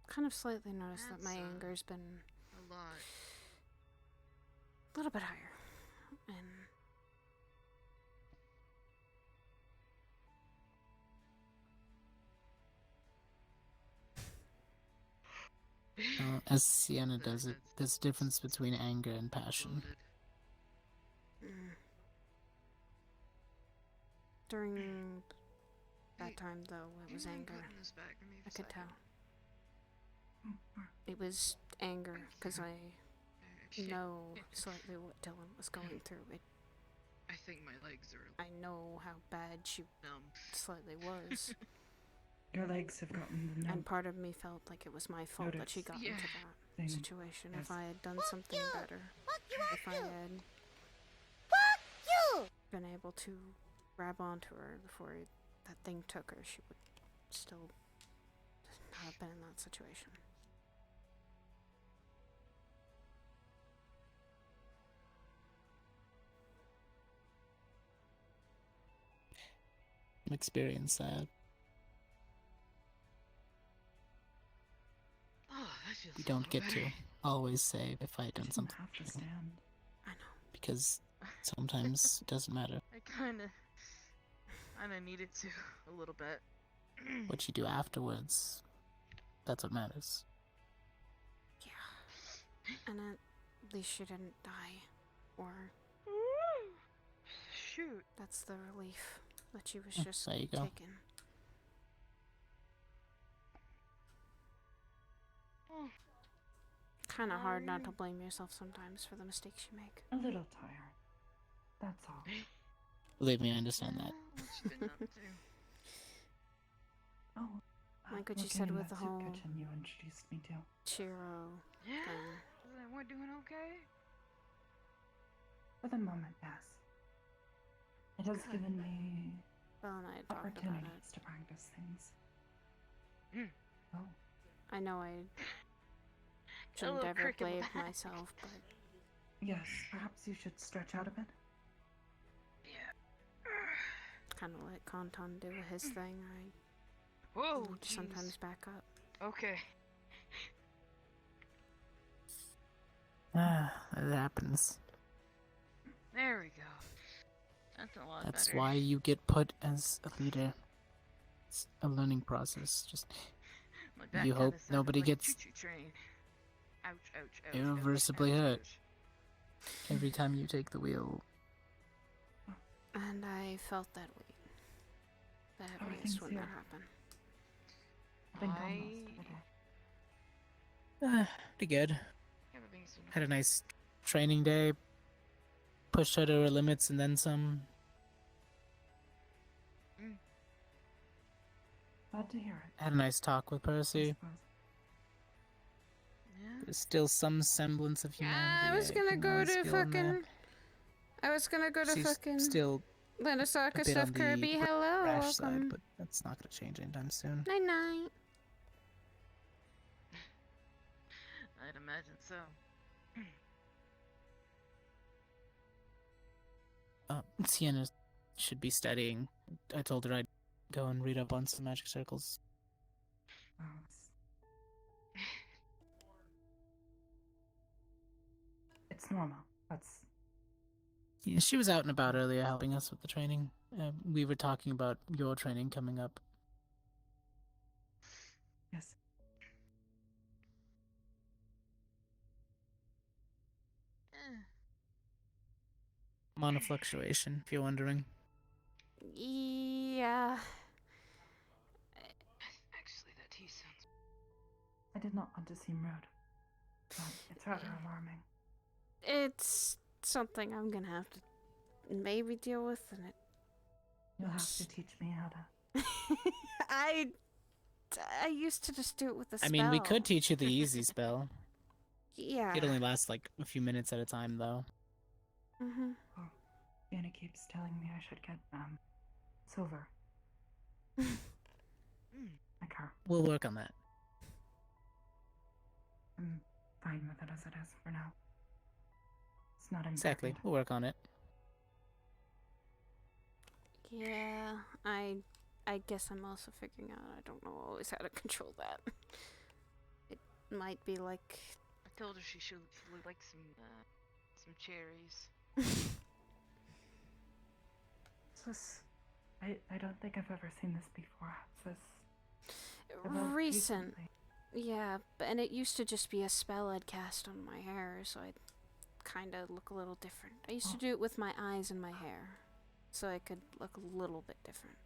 Kind of slightly noticed that my anger's been a lot. a little bit higher. And As Sienna does it, there's a difference between anger and passion. during that time, though, it was anger. I could tell. It was anger because I know slightly what Dylan was going through. I think my legs are. I know how bad she slightly was. Your legs have gotten numb. And part of me felt like it was my fault that she got into that situation. If I had done something better, if I had been able to grab onto her before that thing took her, she would still not have been in that situation. Experience that. Oh, that feels You don't get to always say if I had done something. Have to stand. I know. Because sometimes it doesn't matter. I kinda needed to a little bit. What you do afterwards, that's what matters. Yeah. And at least she didn't die. Or... Shoot. That's the relief. That she was just there you go. taken. Kind of hard not to blame yourself sometimes for the mistakes you make. A little tired. That's all. Believe me, I understand that. What you been up to? Oh, like what you working said in with that the soup whole kitchen you introduced me to. Chiro Yeah. thing. We're doing okay? For the moment, yes. It has given me Bill and I had talked about it. opportunities to practice things. Oh. I know I shouldn't little ever crick in the blame back. myself, but Yes, perhaps you should stretch out a bit. Yeah. kind of let Kanton do his thing. Whoa, need to sometimes back up. Okay. It happens. There we go. That's a lot That's better. why you get put as a leader. It's a learning process. Just My back you kinda hope sounded nobody like gets choo-choo train. Ouch, ouch, ouch. irreversibly ouch, hurt ouch. every time you take the wheel. And I felt that weight. The heaviness when that happened. I've been gone most of the day. Pretty good. Everything's Had a nice training day. Pushed her to her limits and then some. Glad to hear it. Had a nice talk with Percy. There's still some semblance of humanity. I was gonna go to fucking. I was gonna go to She's fucking. still Landosaka a bit stuff on the Kirby. Hello, rash side, welcome. but that's not gonna change anytime soon. Night night. I'd imagine so. Sienna should be studying. I told her I'd go and read up on some magic circles. Oh, it's normal. That's Yeah, she was out and about earlier helping us with the training. We were talking about your training coming up. yes. Mana fluctuation, if you're wondering. Yeah. Actually, that tea sounds. I did not want to seem rude, but it's rather alarming. It's something I'm gonna have to maybe deal with, and it. You'll have to teach me how to I used to just do it with a spell. I mean, we could teach you the easy spell. Yeah. It only lasts like a few minutes at a time, though. Mm-hmm. Oh, Anna keeps telling me I should get silver. Like her. We'll work on that. I'm fine with it as it is for now. It's not important. Exactly. We'll work on it. Yeah, I guess I'm also figuring out I don't know always how to control that. It might be like... I told her she should look like some cherries. This, I don't think I've ever seen this before. This recent. recently. Yeah, and it used to just be a spell I'd cast on my hair, so I'd kind of look a little different. I used to do it with my eyes and my hair, so I could look a little bit different.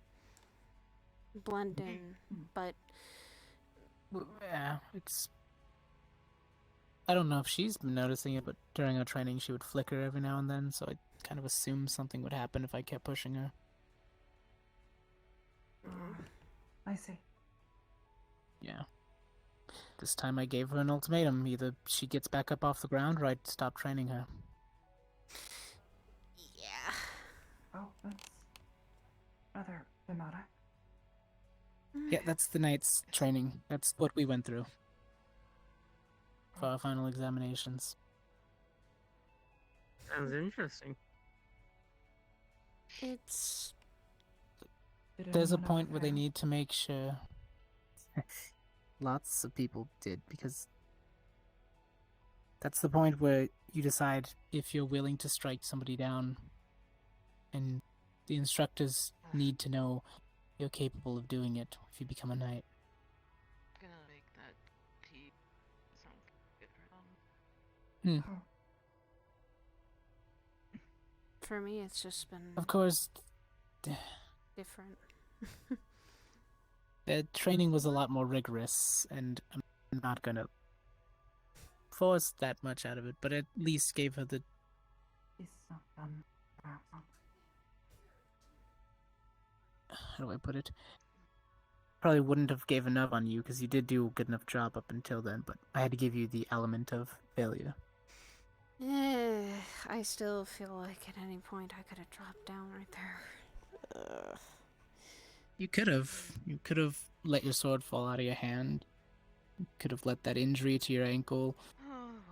Blend in, but... Yeah, it's... I don't know if she's been noticing it, but during our training she would flicker every now and then, so I kind of assumed something would happen if I kept pushing her. I see. Yeah. This time I gave her an ultimatum. Either she gets back up off the ground or I'd stop training her. Yeah. Oh, that's rather dramatic. Yeah, that's the night's training. That's what we went through for our final examinations. Sounds interesting. It's... There's a point where they need to make sure... Lots of people did, because that's the point where you decide if you're willing to strike somebody down, and the instructors need to know you're capable of doing it if you become a knight. I'm gonna make that tea sound good. For me, it's just been... Of course, different. the training was a lot more rigorous, and I'm not gonna force that much out of it, but at least gave her the... It's not done. How do I put it? Probably wouldn't have gave enough on you, because you did do a good enough job up until then, but I had to give you the element of failure. I still feel like at any point I could have dropped down right there. You could have. You could have let your sword fall out of your hand. You could have let that injury to your ankle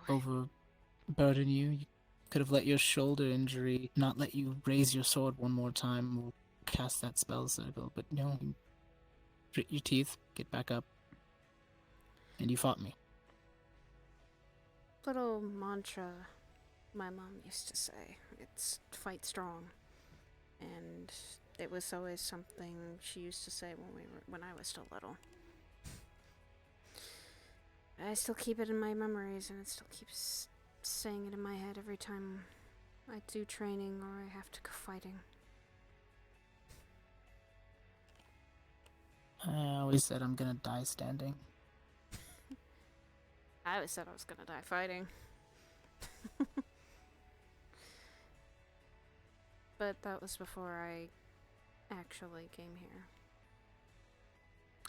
overburden you. You could have let your shoulder injury not let you raise your sword one more time or cast that spell circle. But no, you grit your teeth, get back up, and you fought me. Little mantra my mom used to say. It's fight strong. And it was always something she used to say when I was still little. I still keep it in my memories, and it still keeps saying it in my head every time I do training or I have to go fighting. I always said I'm gonna die standing. I always said I was gonna die fighting. But that was before I actually came here.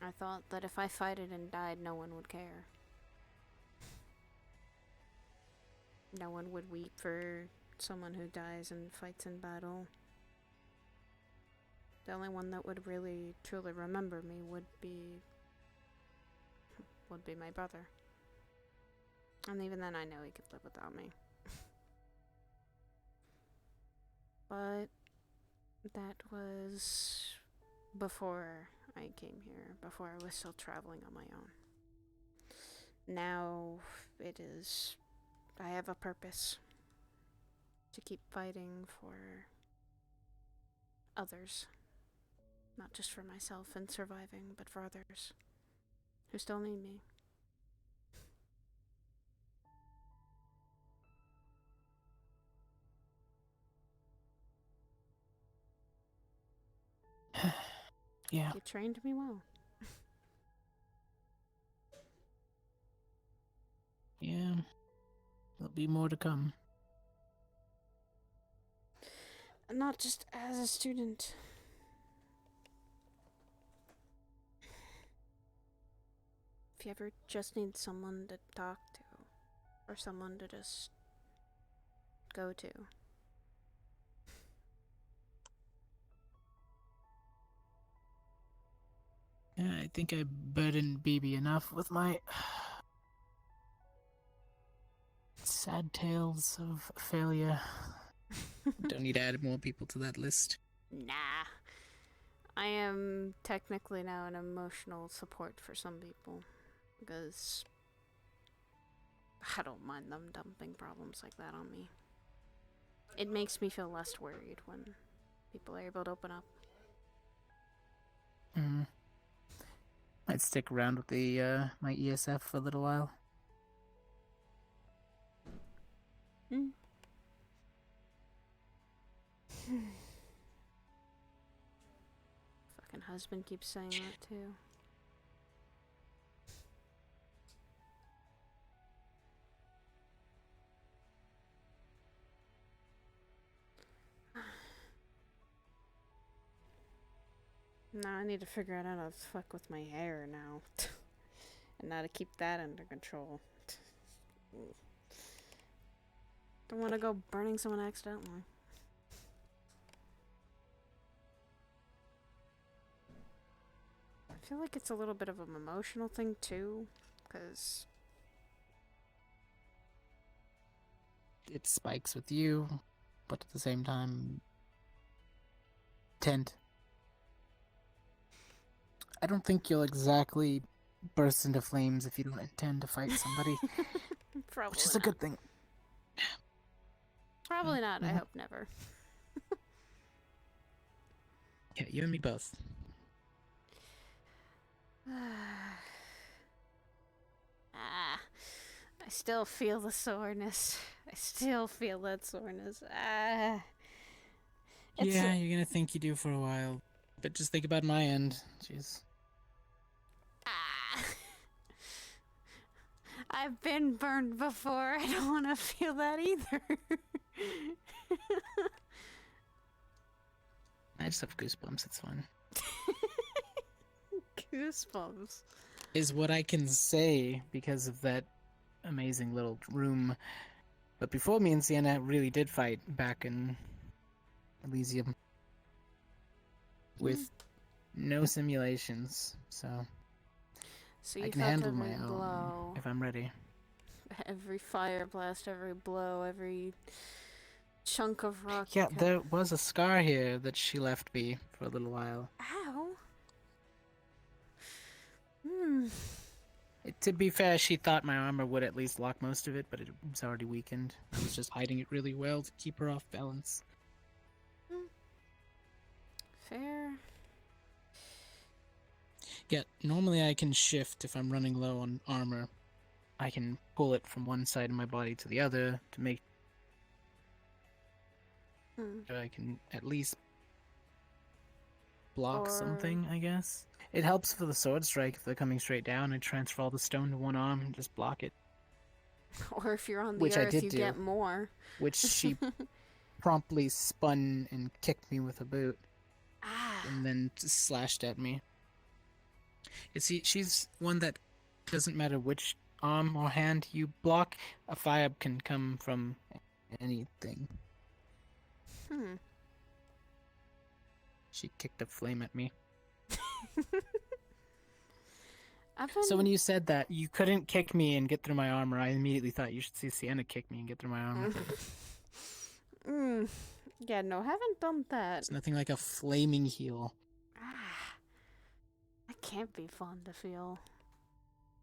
I thought that if I fighted and died, no one would care. No one would weep for someone who dies and fights in battle. The only one that would really truly remember me would be my brother. And even then I know he could live without me. But that was before I came here, before I was still traveling on my own. Now it is... I have a purpose to keep fighting for others. Not just for myself and surviving, but for others who still need me. Yeah. You trained me well. Yeah. There'll be more to come. Not just as a student. If you ever just need someone to talk to, or someone to just go to. Yeah, I think I burdened BB enough with my sad tales of failure. Don't need to add more people to that list. Nah. I am technically now an emotional support for some people. Because I don't mind them dumping problems like that on me. It makes me feel less worried when people are able to open up. Might stick around with the my ESF for a little while. Fucking husband keeps saying that too. Now I need to figure out how to fuck with my hair now. And how to keep that under control. Don't want to go burning someone accidentally. I feel like it's a little bit of an emotional thing too, because it spikes with you, but at the same time, I don't think you'll exactly burst into flames if you don't intend to fight somebody. Probably which is a good thing. Probably not. I hope never. Yeah, you and me both. I still feel the soreness. I still feel that soreness. Yeah, you're gonna think you do for a while, but just think about my end. Jeez. I've been burned before. I don't want to feel that either. I just have goosebumps. It's fine. Goosebumps. Is what I can say because of that amazing little room. But before me and Sienna really did fight back in Elysium with no simulations, so you I can felt handle every my blow. own if I'm ready. Every fire blast, every blow, every chunk of rock. Yeah, there was a scar here that she left me for a little while. Ow. To be fair, she thought my armor would at least lock most of it, but it was already weakened. I was just hiding it really well to keep her off balance. Fair. Yeah, normally I can shift if I'm running low on armor. I can pull it from one side of my body to the other to make sure I can at least block something, I guess. It helps for the sword strike if they're coming straight down. I transfer all the stone to one arm and just block it. Or if you're on the Which I earth, did you do. get more. Which she promptly spun and kicked me with a boot. And then slashed at me. You see, she's one that doesn't matter which arm or hand you block, a fire can come from anything. She kicked a flame at me. So when you said that you couldn't kick me and get through my armor, I immediately thought you should see Sienna kick me and get through my armor. Yeah, no, haven't done that. It's nothing like a flaming heal. That can't be fun to feel.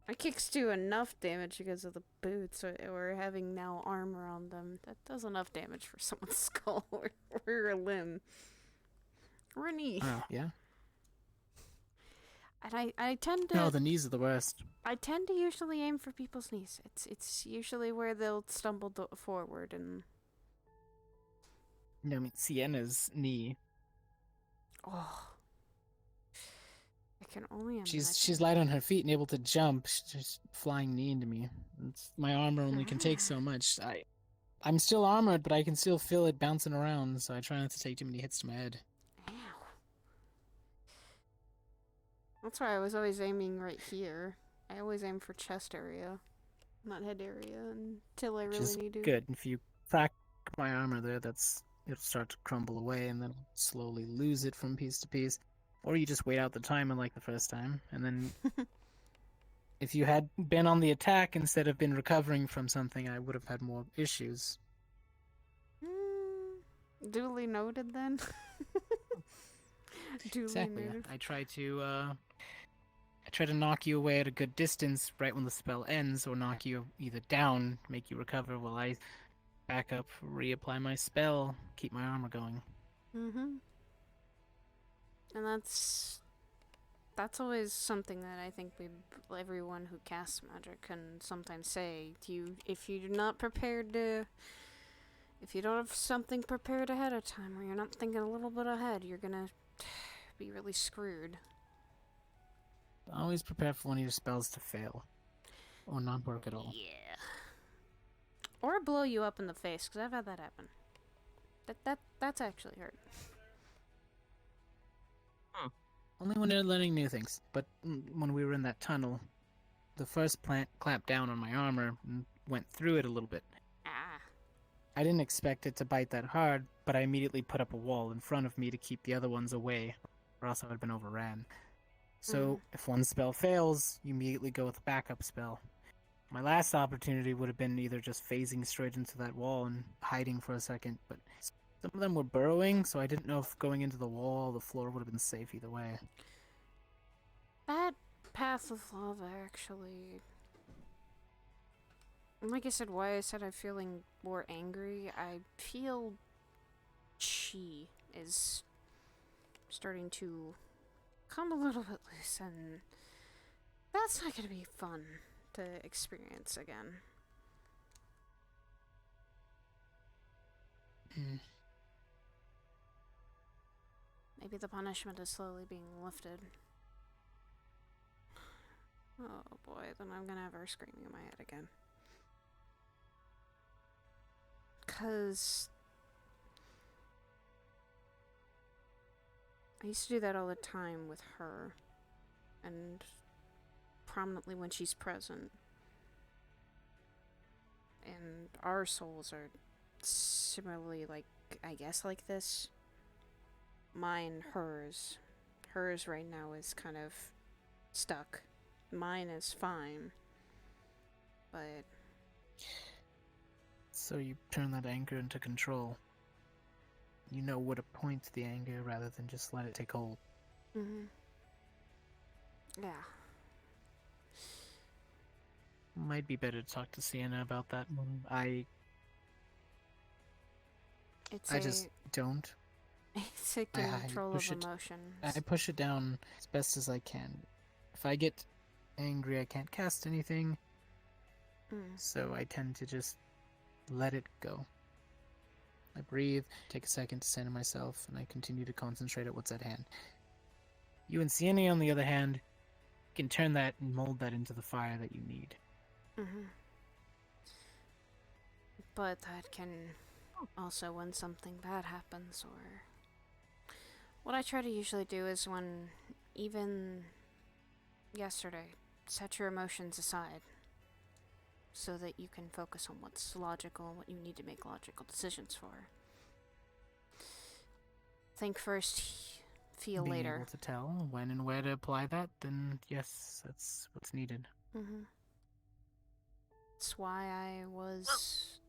My kicks do enough damage because of the boots, or having now armor on them. That does enough damage for someone's skull or a limb. Or a knee. Oh, yeah? And I tend to... No, the knees are the worst. I tend to usually aim for people's knees. It's usually where they'll stumble forward and... No, I mean, Sienna's knee. Oh. I can only imagine. She's light on her feet and able to jump. She's just flying knee into me. My armor only can take so much. I'm still armored, but I can still feel it bouncing around, so I try not to take too many hits to my head. That's why I was always aiming right here. I always aim for chest area, not head area, until I Which really is need to. good. If you crack my armor there, it'll start to crumble away and then slowly lose it from piece to piece. Or you just wait out the time like the first time, and then if you had been on the attack instead of been recovering from something, I would have had more issues. Duly noted then. Duly Exactly. noted. I try to knock you away at a good distance right when the spell ends, or knock you either down, make you recover while I back up, reapply my spell, keep my armor going. And that's always something that I think everyone who casts magic can sometimes say. If you're not prepared to, if you don't have something prepared ahead of time, or you're not thinking a little bit ahead, you're gonna be really screwed. Always prepare for one of your spells to fail, or not work at all. Yeah. Or blow you up in the face, because I've had that happen. That's actually hurt. Only when they're learning new things. But when we were in that tunnel, the first plant clamped down on my armor and went through it a little bit. I didn't expect it to bite that hard, but I immediately put up a wall in front of me to keep the other ones away, or else I would have been overran. So if one spell fails, you immediately go with a backup spell. My last opportunity would have been either just phasing straight into that wall and hiding for a second, but some of them were burrowing, so I didn't know if going into the wall, the floor would have been safe either way. That path of lava, actually. Like I said, why I said I'm feeling more angry, I feel chi is starting to come a little bit loose, and that's not going to be fun to experience again. Maybe the punishment is slowly being lifted. Oh boy, then I'm gonna have her screaming in my head again. 'Cause I used to do that all the time with her, and prominently when she's present. And our souls are similarly, like, I guess like this. Mine, hers. Hers right now is kind of stuck. Mine is fine. But... So you turn that anger into control. You know where to point the anger rather than just let it take hold. Yeah. Might be better to talk to Sienna about that one. I just don't. It's a control of emotions. I push it down as best as I can. If I get angry, I can't cast anything. So I tend to just let it go. I breathe, take a second to center myself, and I continue to concentrate at what's at hand. You and Sienna, on the other hand, can turn that and mold that into the fire that you need. But that can also, when something bad happens, or... What I try to usually do is when, even yesterday, set your emotions aside so that you can focus on what's logical and what you need to make logical decisions for. Think first, feel Being later. able to tell when and where to apply that, then yes, that's what's needed. That's why I was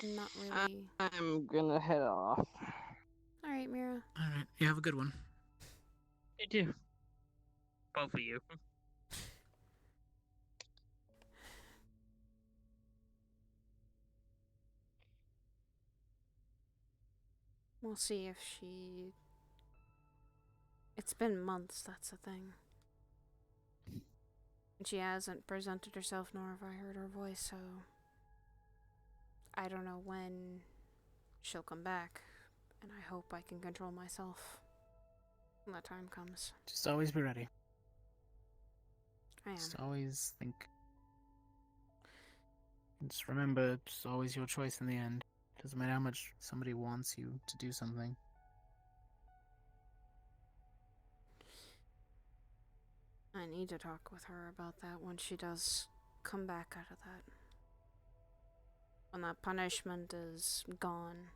not really... I'm gonna head off. Alright, Mira. Alright, you have a good one. You do. Both of you. We'll see if she... It's been months, that's the thing. She hasn't presented herself, nor have I heard her voice, so... I don't know when she'll come back, and I hope I can control myself when that time comes. Just always be ready. I am. Just always think. Just remember, it's always your choice in the end. Doesn't matter how much somebody wants you to do something. I need to talk with her about that when she does come back out of that. When that punishment is gone.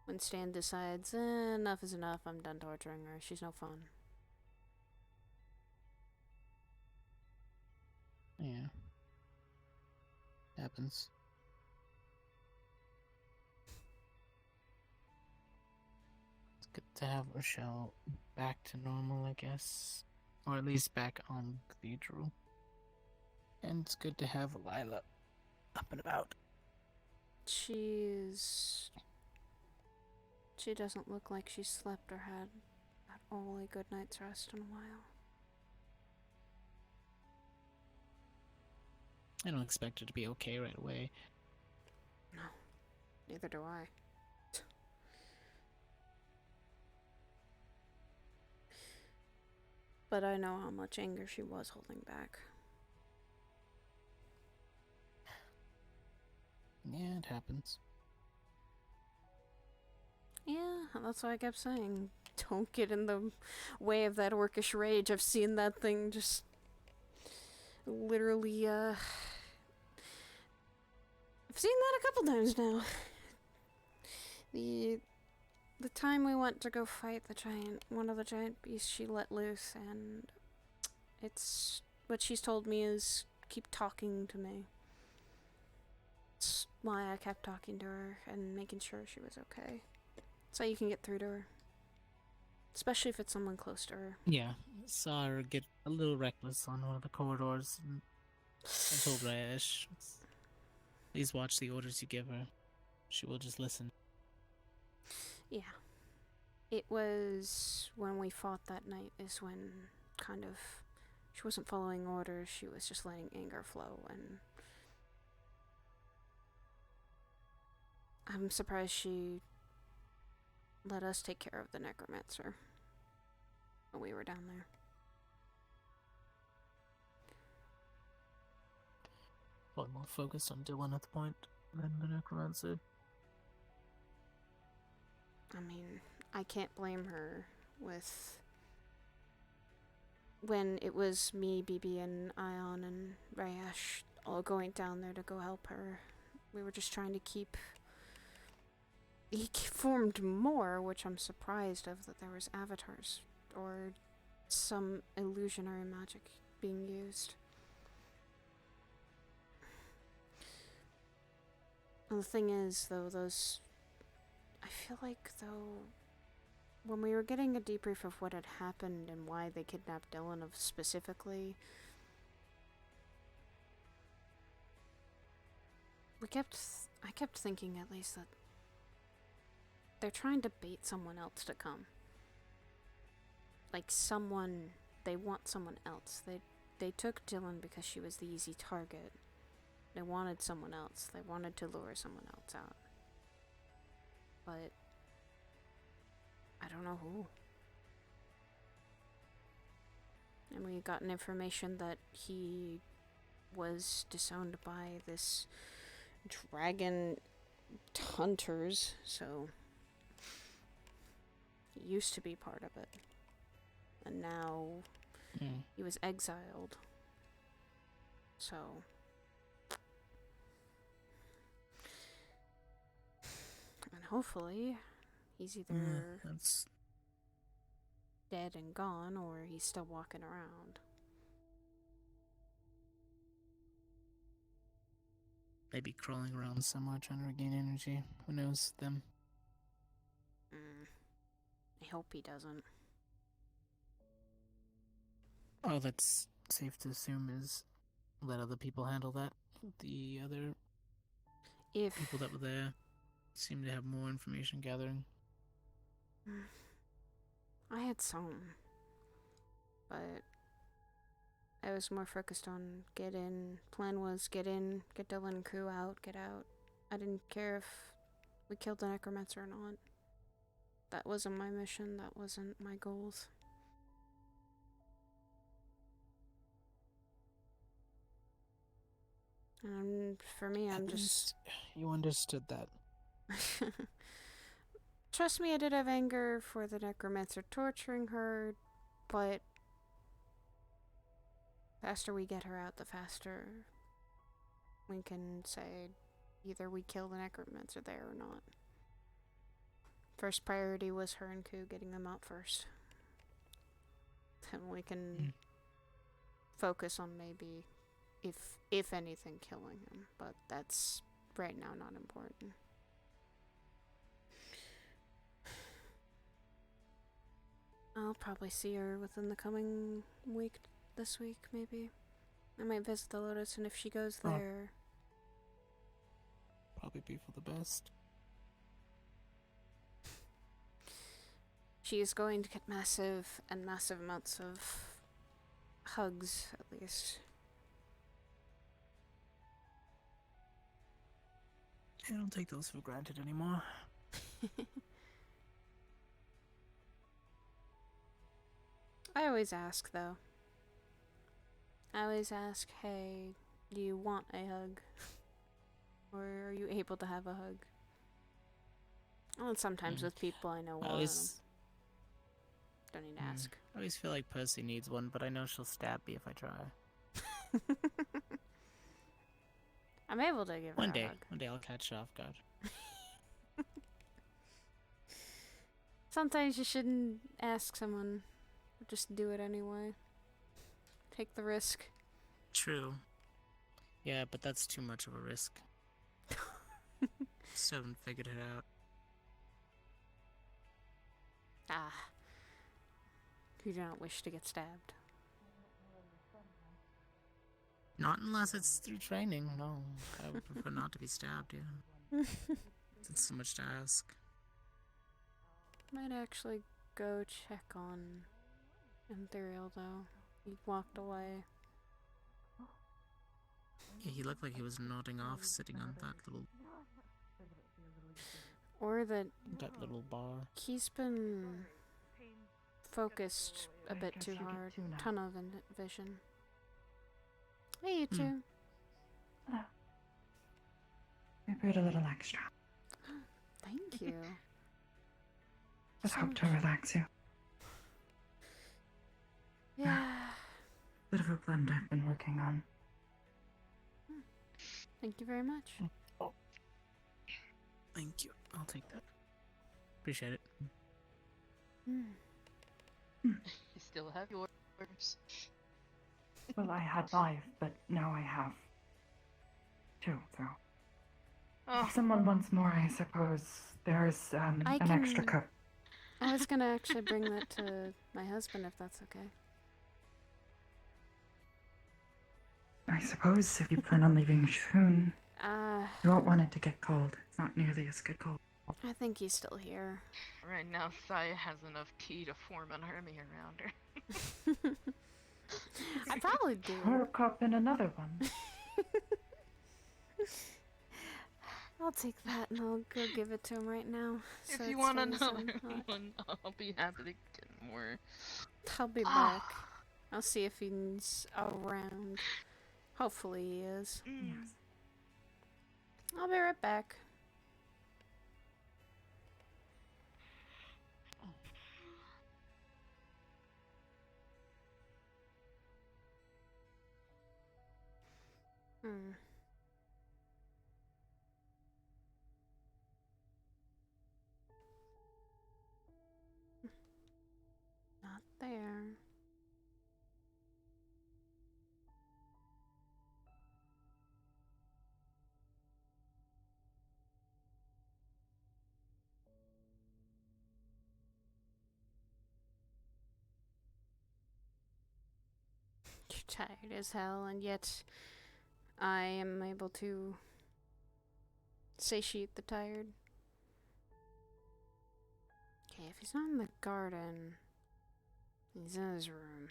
When Stan decides, enough is enough, I'm done torturing her, she's no fun. Yeah. Happens. It's good to have Rochelle back to normal, I guess. Or at least back on Cathedral. And it's good to have Lila up and about. She doesn't look like she slept or had all a good night's rest in a while. I don't expect her to be okay right away. No, neither do I. But I know how much anger she was holding back. Yeah, it happens. Yeah, that's why I kept saying, don't get in the way of that orcish rage. I've seen that thing just literally, I've seen that a couple times now. The time we went to go fight one of the giant beasts, she let loose, and it's, what she's told me is, keep talking to me. That's why I kept talking to her and making sure she was okay. So you can get through to her. Especially if it's someone close to her. Yeah, saw her get a little reckless on one of the corridors. And I told Rayesh, please watch the orders you give her. She will just listen. Yeah. It was when we fought that night is when kind of she wasn't following orders, she was just letting anger flow, and I'm surprised she let us take care of the necromancer when we were down there. Probably more focused on Dylan at the point than the necromancer. I mean, I can't blame her with when it was me, BB, and Ion and Rayesh all going down there to go help her. We were just trying to keep. He formed more, which I'm surprised of, that there was avatars or some illusionary magic being used. And the thing is, though, I feel like, though, when we were getting a debrief of what had happened and why they kidnapped Dylan specifically, I kept thinking, at least, that they're trying to bait someone else to come. Like they want someone else. They took Dylan because she was the easy target. They wanted someone else. They wanted to lure someone else out. But I don't know who. And we got information that he was disowned by this dragon hunters, so he used to be part of it. And now he was exiled. So and hopefully he's either dead and gone, or he's still walking around. Maybe crawling around somewhere trying to regain energy. Who knows them? I hope he doesn't. All that's safe to assume is let other people handle that. The other people that were there seem to have more information gathering. I had some, but I was more focused on get in. Plan was get in, get Dylan and crew out, get out. I didn't care if we killed the necromancer or not. That wasn't my mission, that wasn't my goals. And for me, I'm just... You understood that. Trust me, I did have anger for the necromancer torturing her, but faster we get her out, the faster we can say either we kill the necromancer there or not. First priority was her and Ku getting them out first. Then we can focus on maybe, if anything, killing him. But that's right now not important. I'll probably see her within the coming week, this week maybe. I might visit the Lotus, and if she goes there... Probably be for the best. She is going to get massive amounts of hugs, at least. I don't take those for granted anymore. I always ask, though. I always ask, hey, do you want a hug? Or are you able to have a hug? And sometimes with people I know well, don't need to ask. I always feel like Percy needs one, but I know she'll stab me if I try. I'm able to give her a hug. One day I'll catch her off guard. Sometimes you shouldn't ask someone. Just do it anyway. Take the risk. True. Yeah, but that's too much of a risk. Still haven't figured it out. Ah. You do not wish to get stabbed. Not unless it's through training, no. I would prefer not to be stabbed, yeah. It's so much to ask. Might actually go check on Sidriel, though. He walked away. Yeah, he looked like he was nodding off, sitting on that little... Or that little bar. He's been focused a bit too hard. Tunnel vision. Hey, you two. Hello. We brewed a little extra. Thank you. Just hope to relax you. Yeah. Bit of a blend I've been working on. Thank you very much. Thank you. I'll take that. Appreciate it. You still have yours. Well, I had 5, but now I have 2, so. If someone wants more, I suppose there's an extra cup. I was gonna actually bring that to my husband, if that's okay. I suppose if you plan on leaving soon, you won't want it to get cold. It's not nearly as good cold. I think he's still here. Right now, Saya has enough tea to form an army around her. I probably do. Or a cup and another one. I'll take that and I'll go give it to him right now. If so you it want stays another in hot. one, I'll be happy to get more. I'll be back. I'll see if he's around. Hopefully he is. Yes. I'll be right back. Not there. You're tired as hell, and yet I am able to satiate the tired. Okay, if he's not in the garden, he's in his room.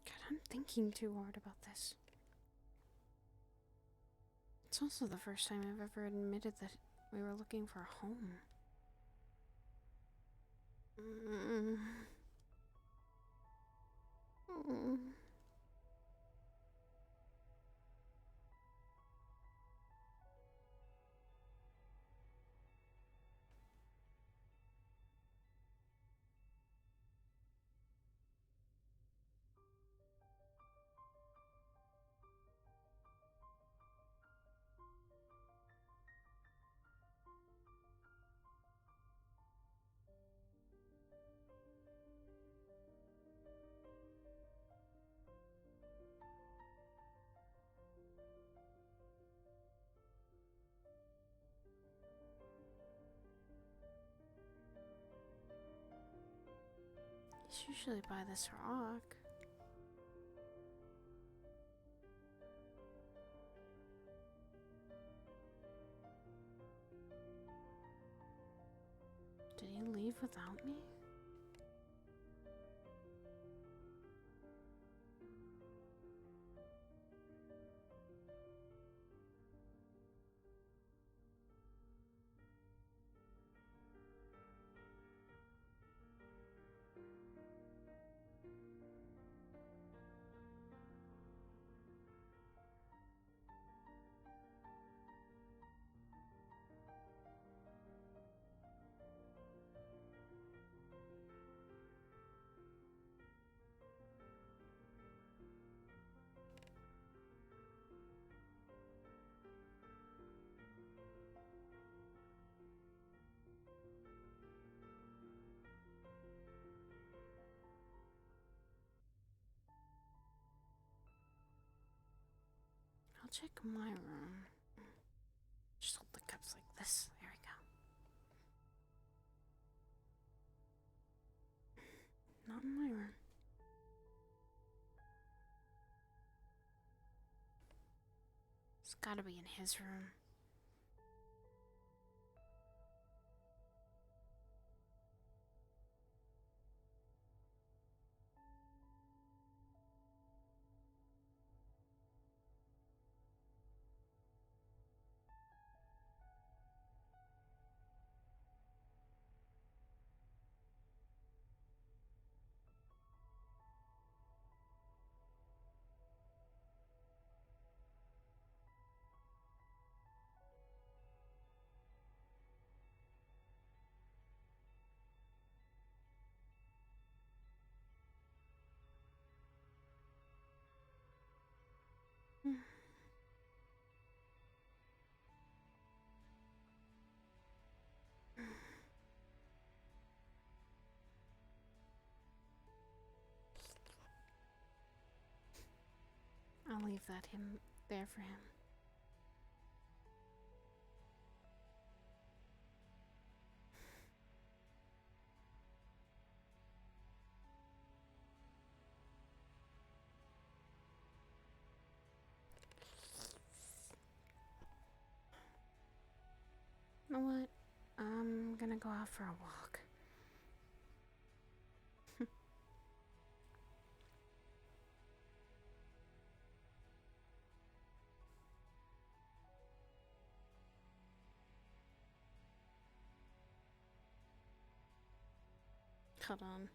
God, I'm thinking too hard about this. It's also the first time I've ever admitted that we were looking for a home. It's usually by this rock. Did he leave without me? I'll check my room. Just hold the cups like this. There we go. Not in my room. It's gotta be in his room. I'll leave that him there for him. You know what? I'm gonna go out for a walk. Hold on.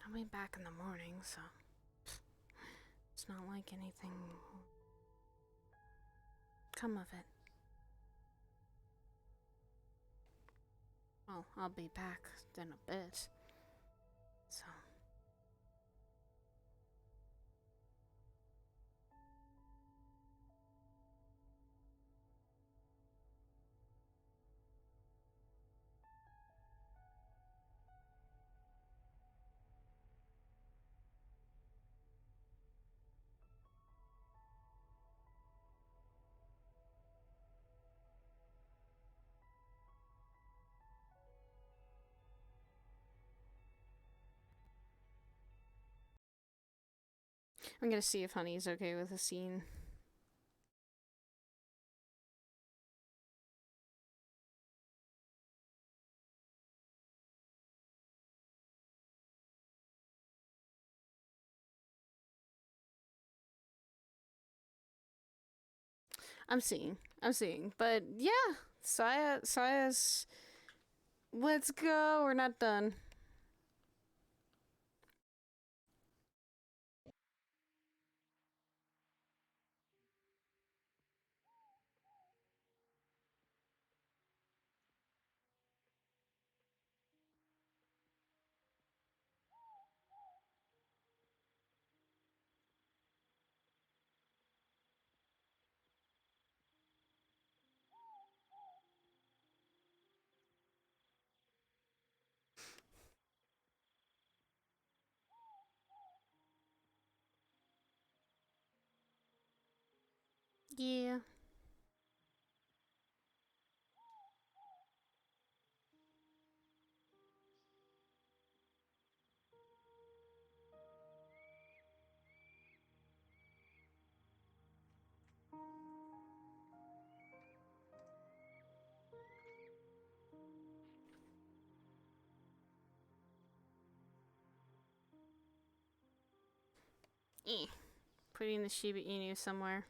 I'll be back in the morning, so it's not like anything come of it. Well, I'll be back in a bit, so. I'm gonna see if Honey's okay with the scene. I'm seeing. But yeah, Saya's. Let's go. We're not done. Yeah. Putting the Shiba Inu somewhere.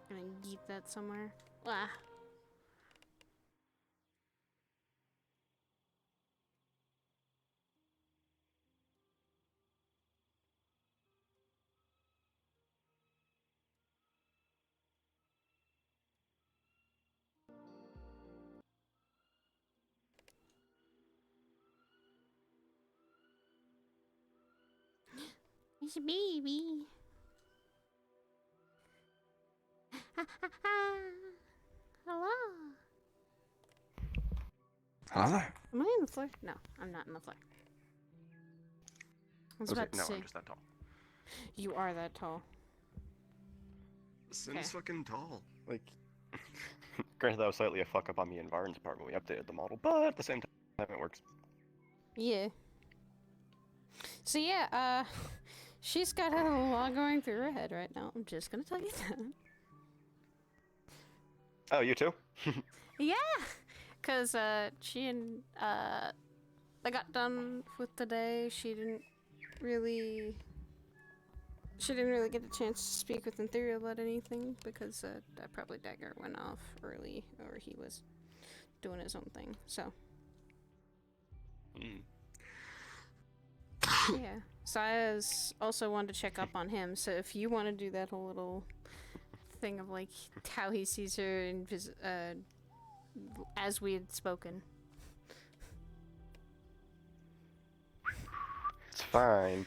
Gonna yeet that somewhere. Ah. It's a baby. Hello. Hello. Am I in the floor? No, I'm not in the floor. I was about to no, say. I'm just that tall. You are that tall. Sin's Okay. fucking tall. Like, granted, that was slightly a fuck up on the environs part when we updated the model, but at the same time, it works. Yeah. So yeah, she's got a lot going through her head right now. I'm just gonna tell you that. Oh, you too? Yeah, cause she and I got done with the day. She didn't really get a chance to speak with Ethereal about anything because probably Dagger went off early or he was doing his own thing. So. Yeah. Saya's also wanted to check up on him, so if you want to do that whole little thing of like how he sees her and as we had spoken. fine.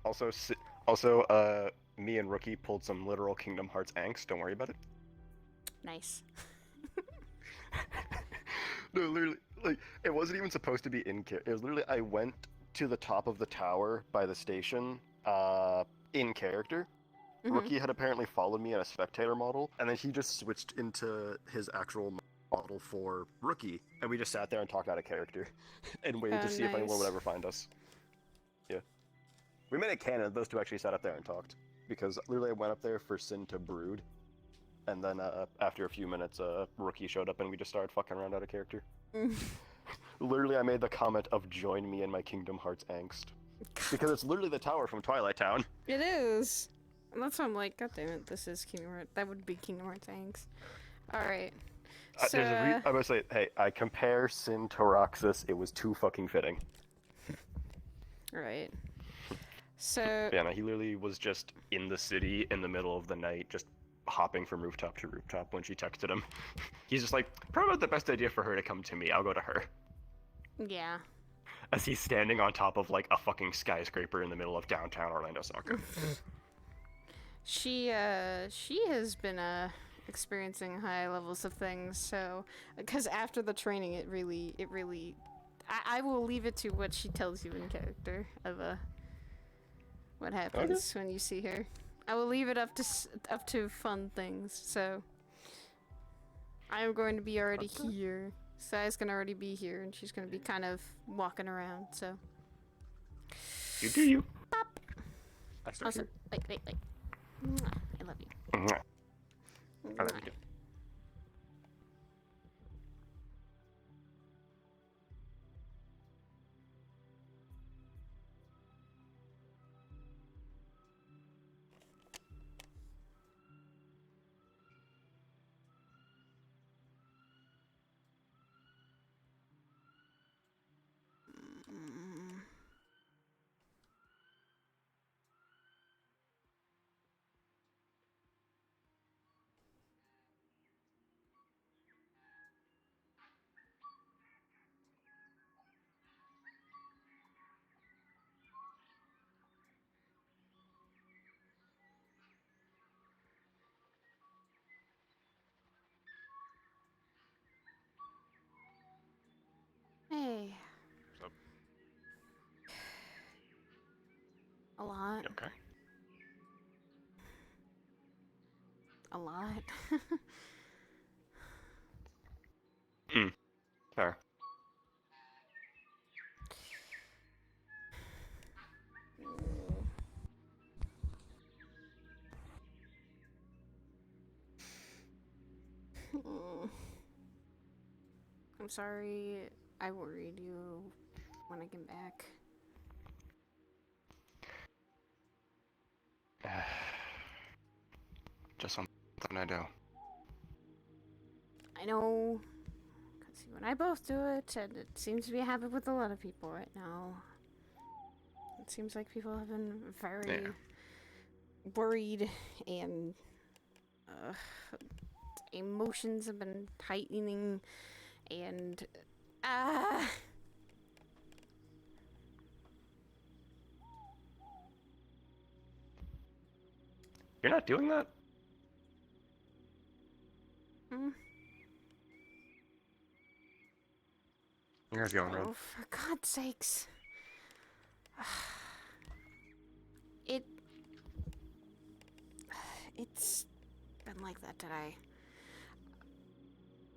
Also, me and Rookie pulled some literal Kingdom Hearts angst. Don't worry about it. Nice. No, literally, like, it wasn't even supposed to be in character. It was literally, I went to the top of the tower by the station, in character. Rookie had apparently followed me in a spectator model, and then he just switched into his actual model for Rookie, and we just sat there and talked out of character, and waited to see if anyone would ever find us. Yeah. We made it canon, those two actually sat up there and talked, because literally I went up there for Sin to Brood, and then after a few minutes, Rookie showed up and we just started fucking around out of character. Literally, I made the comment of join me in my Kingdom Hearts angst. Because it's literally the tower from Twilight Town. It is. And that's why I'm like, god damn it, this is Kingdom Hearts. That would be Kingdom Hearts angst. Alright. So, I would say, hey, I compare Sin to Roxas, it was too fucking fitting. Right. So... Yeah, no, he literally was just in the city in the middle of the night, just hopping from rooftop to rooftop when she texted him. He's just like, probably not the best idea for her to come to me, I'll go to her. Yeah. As he's standing on top of like a fucking skyscraper in the middle of downtown Orlando Soccer. She has been experiencing high levels of things, so because after the training it really I will leave it to what she tells you in character of what happens when you see her. I will leave it up to fun things. So I am going to be already here. Sai's gonna already be here, and she's gonna be kind of walking around. So you do you. Pop. Also, wait. Mwah. I love you. Mwah. I love you. Hey. What's up? A lot. You okay? A lot. Fair. I'm sorry I worried you when I came back. Just something I do. I know, because you and I both do it, and it seems to be a habit with a lot of people right now. It seems like people have been very worried, and emotions have been tightening, and You're not doing that? You guys going, Red? Oh, for God's sakes. It's been like that today.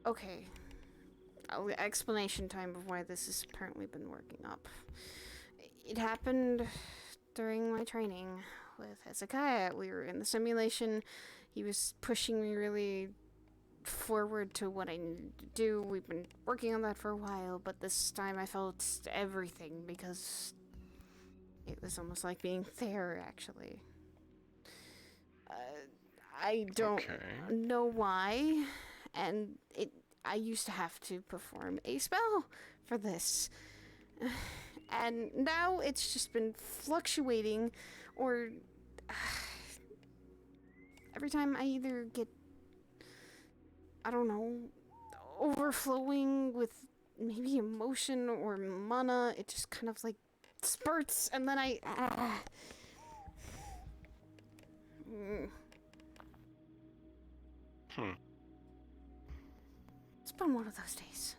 Okay. Explanation time of why this has apparently been working up. It happened during my training with Hezekiah. We were in the simulation. He was pushing me really forward to what I needed to do. We've been working on that for a while, but this time I felt everything because it was almost like being there, actually. I don't know why, and I used to have to perform a spell for this. And now it's just been fluctuating, or every time I either get, I don't know, overflowing with maybe emotion or mana, it just kind of like spurts, and then I. It's been one of those days.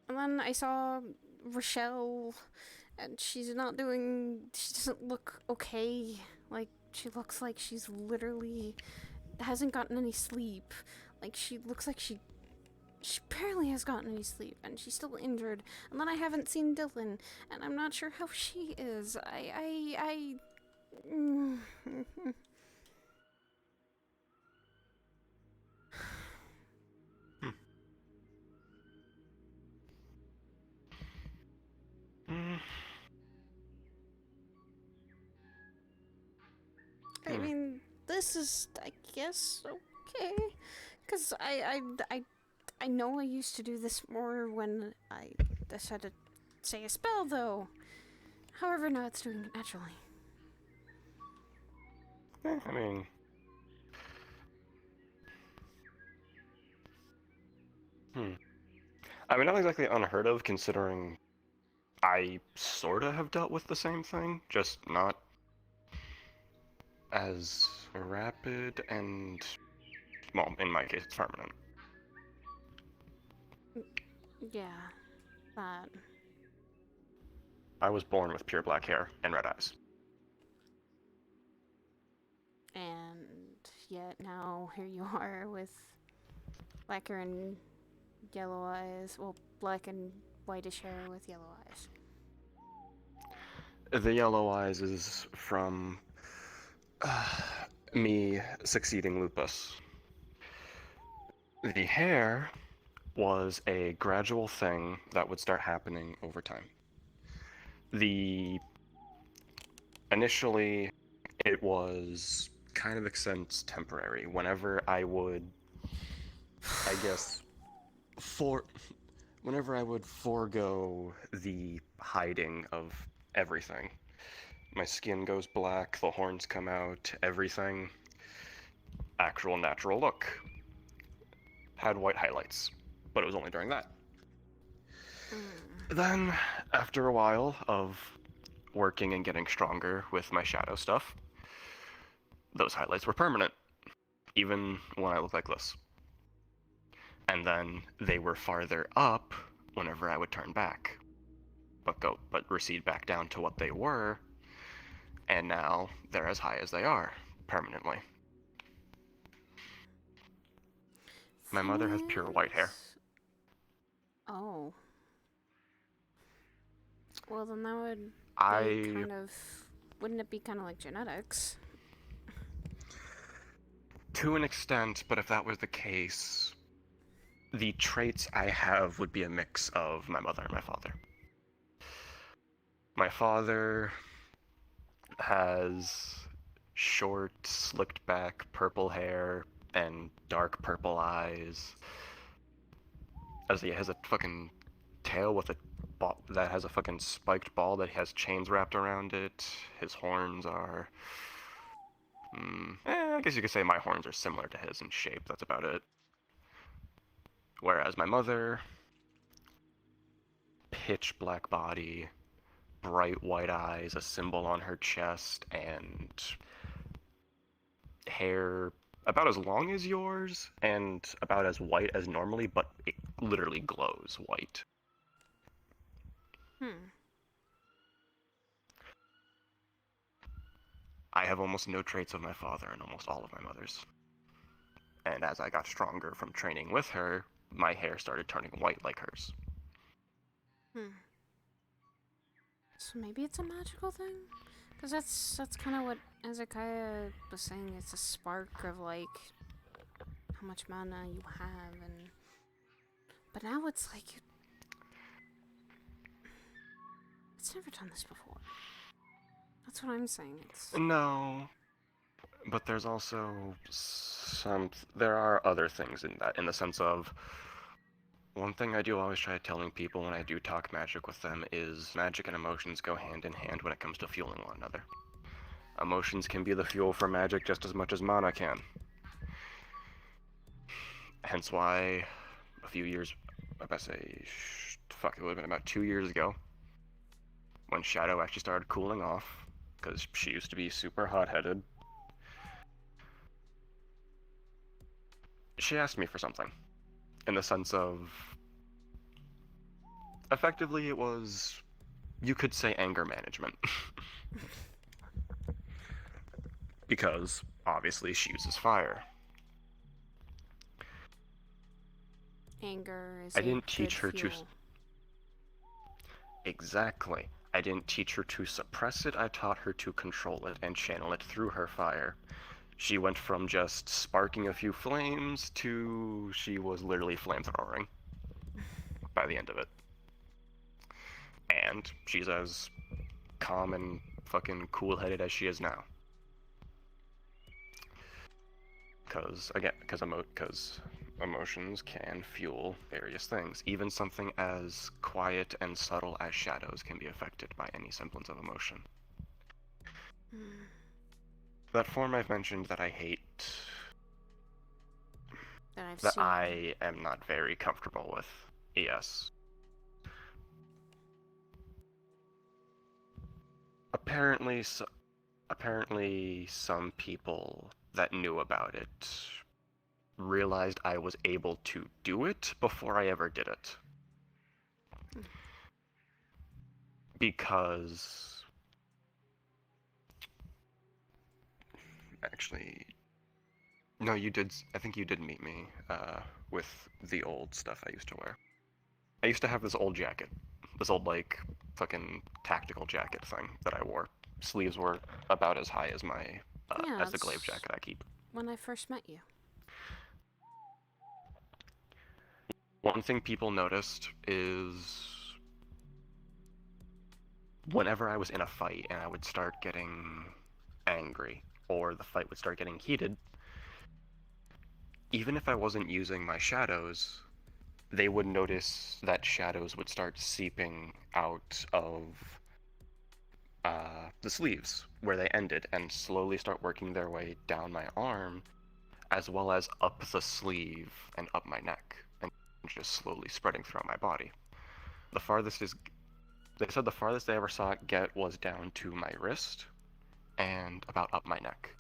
And then I saw Rochelle, and she's not doing. She doesn't look okay. Like, she looks like she's literally hasn't gotten any sleep. Like, she looks like she barely has gotten any sleep, and she's still injured. And then I haven't seen Dylan, and I'm not sure how she is. I mean, this is, I guess, okay. Because I know I used to do this more when I decided to say a spell, though. However, now it's doing it naturally. I mean... I mean, not exactly unheard of, considering I sorta have dealt with the same thing, just not as rapid and, well, in my case, it's permanent. Yeah, that. I was born with pure black hair and red eyes. And yet now here you are with blacker and yellow eyes. Well, black and whitish hair with yellow eyes. The yellow eyes is from me succeeding lupus. The hair was a gradual thing that would start happening over time. Initially, it was kind of temporary. Whenever I would, I guess, whenever I would forego the hiding of everything, my skin goes black, the horns come out, everything. Actual natural look. Had white highlights, but it was only during that. Then, after a while of working and getting stronger with my shadow stuff, those highlights were permanent, even when I looked like this. And then they were farther up whenever I would turn back, but recede back down to what they were, and now they're as high as they are, permanently. My mother has pure white hair. Oh. Well, then that would be kind of... Wouldn't it be kind of like genetics? To an extent, but if that was the case, the traits I have would be a mix of my mother and my father. My father has short, slicked back purple hair and dark purple eyes. As he has a fucking tail with a ball that has a fucking spiked ball that has chains wrapped around it. His horns are... I guess you could say my horns are similar to his in shape, that's about it. Whereas my mother... pitch black body, bright white eyes, a symbol on her chest, and hair about as long as yours, and about as white as normally, but it literally glows white. I have almost no traits of my father and almost all of my mother's. And as I got stronger from training with her, my hair started turning white like hers. So maybe it's a magical thing? Because that's kind of what Hezekiah was saying. It's a spark of, like, how much mana you have, and... But now it's like... It's never done this before. That's what I'm saying. No. But there's also there are other things in that, in the sense of... One thing I do always try telling people when I do talk magic with them is magic and emotions go hand in hand when it comes to fueling one another. Emotions can be the fuel for magic just as much as mana can. Hence why, a few years I say, fuck, it would have been about 2 years ago when Shadow actually started cooling off, because she used to be super hot-headed. She asked me for something, in the sense of, effectively it was, you could say anger management. Because, obviously, she uses fire. Anger is I didn't teach her fuel. to... Exactly. I didn't teach her to suppress it, I taught her to control it and channel it through her fire. She went from just sparking a few flames to she was literally flamethrowing by the end of it. And she's as calm and fucking cool-headed as she is now. Because emotions can fuel various things. Even something as quiet and subtle as shadows can be affected by any semblance of emotion. That form I've mentioned that I hate, that I am not very comfortable with. Yes. Apparently some people that knew about it realized I was able to do it before I ever did it. Because... Actually... No, you did... I think you did meet me, with the old stuff I used to wear. I used to have this old jacket. This old, like, fucking tactical jacket thing that I wore. Sleeves were about as high as my, as the glaive jacket I keep. When I first met you. One thing people noticed is whenever I was in a fight and I would start getting angry, or the fight would start getting heated, even if I wasn't using my shadows, they would notice that shadows would start seeping out of the sleeves where they ended and slowly start working their way down my arm, as well as up the sleeve and up my neck, and just slowly spreading throughout my body. The farthest they said the farthest they ever saw it get was down to my wrist and about up my neck.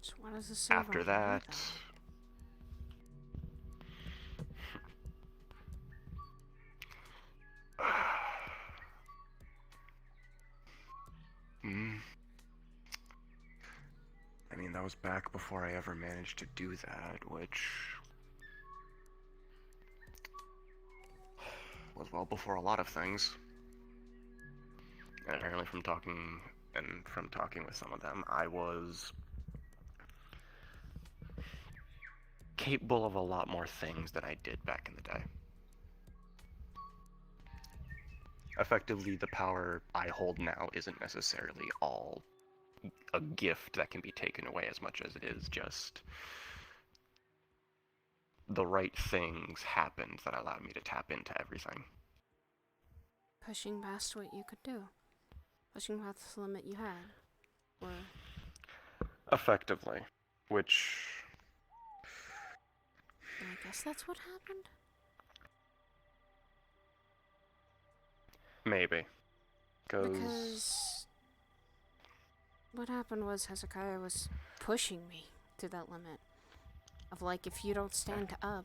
So what does this say After about that, I mean, that was back before I ever managed to do that, which was well before a lot of things. And apparently from talking with some of them, I was capable of a lot more things than I did back in the day. Effectively, the power I hold now isn't necessarily all a gift that can be taken away as much as it is just the right things happened that allowed me to tap into everything. Pushing past what you could do. Pushing past the limit you had. Or... Effectively. Which... I guess that's what happened? Maybe. Because... what happened was Hezekiah was pushing me to that limit. Of like, if you don't stand up,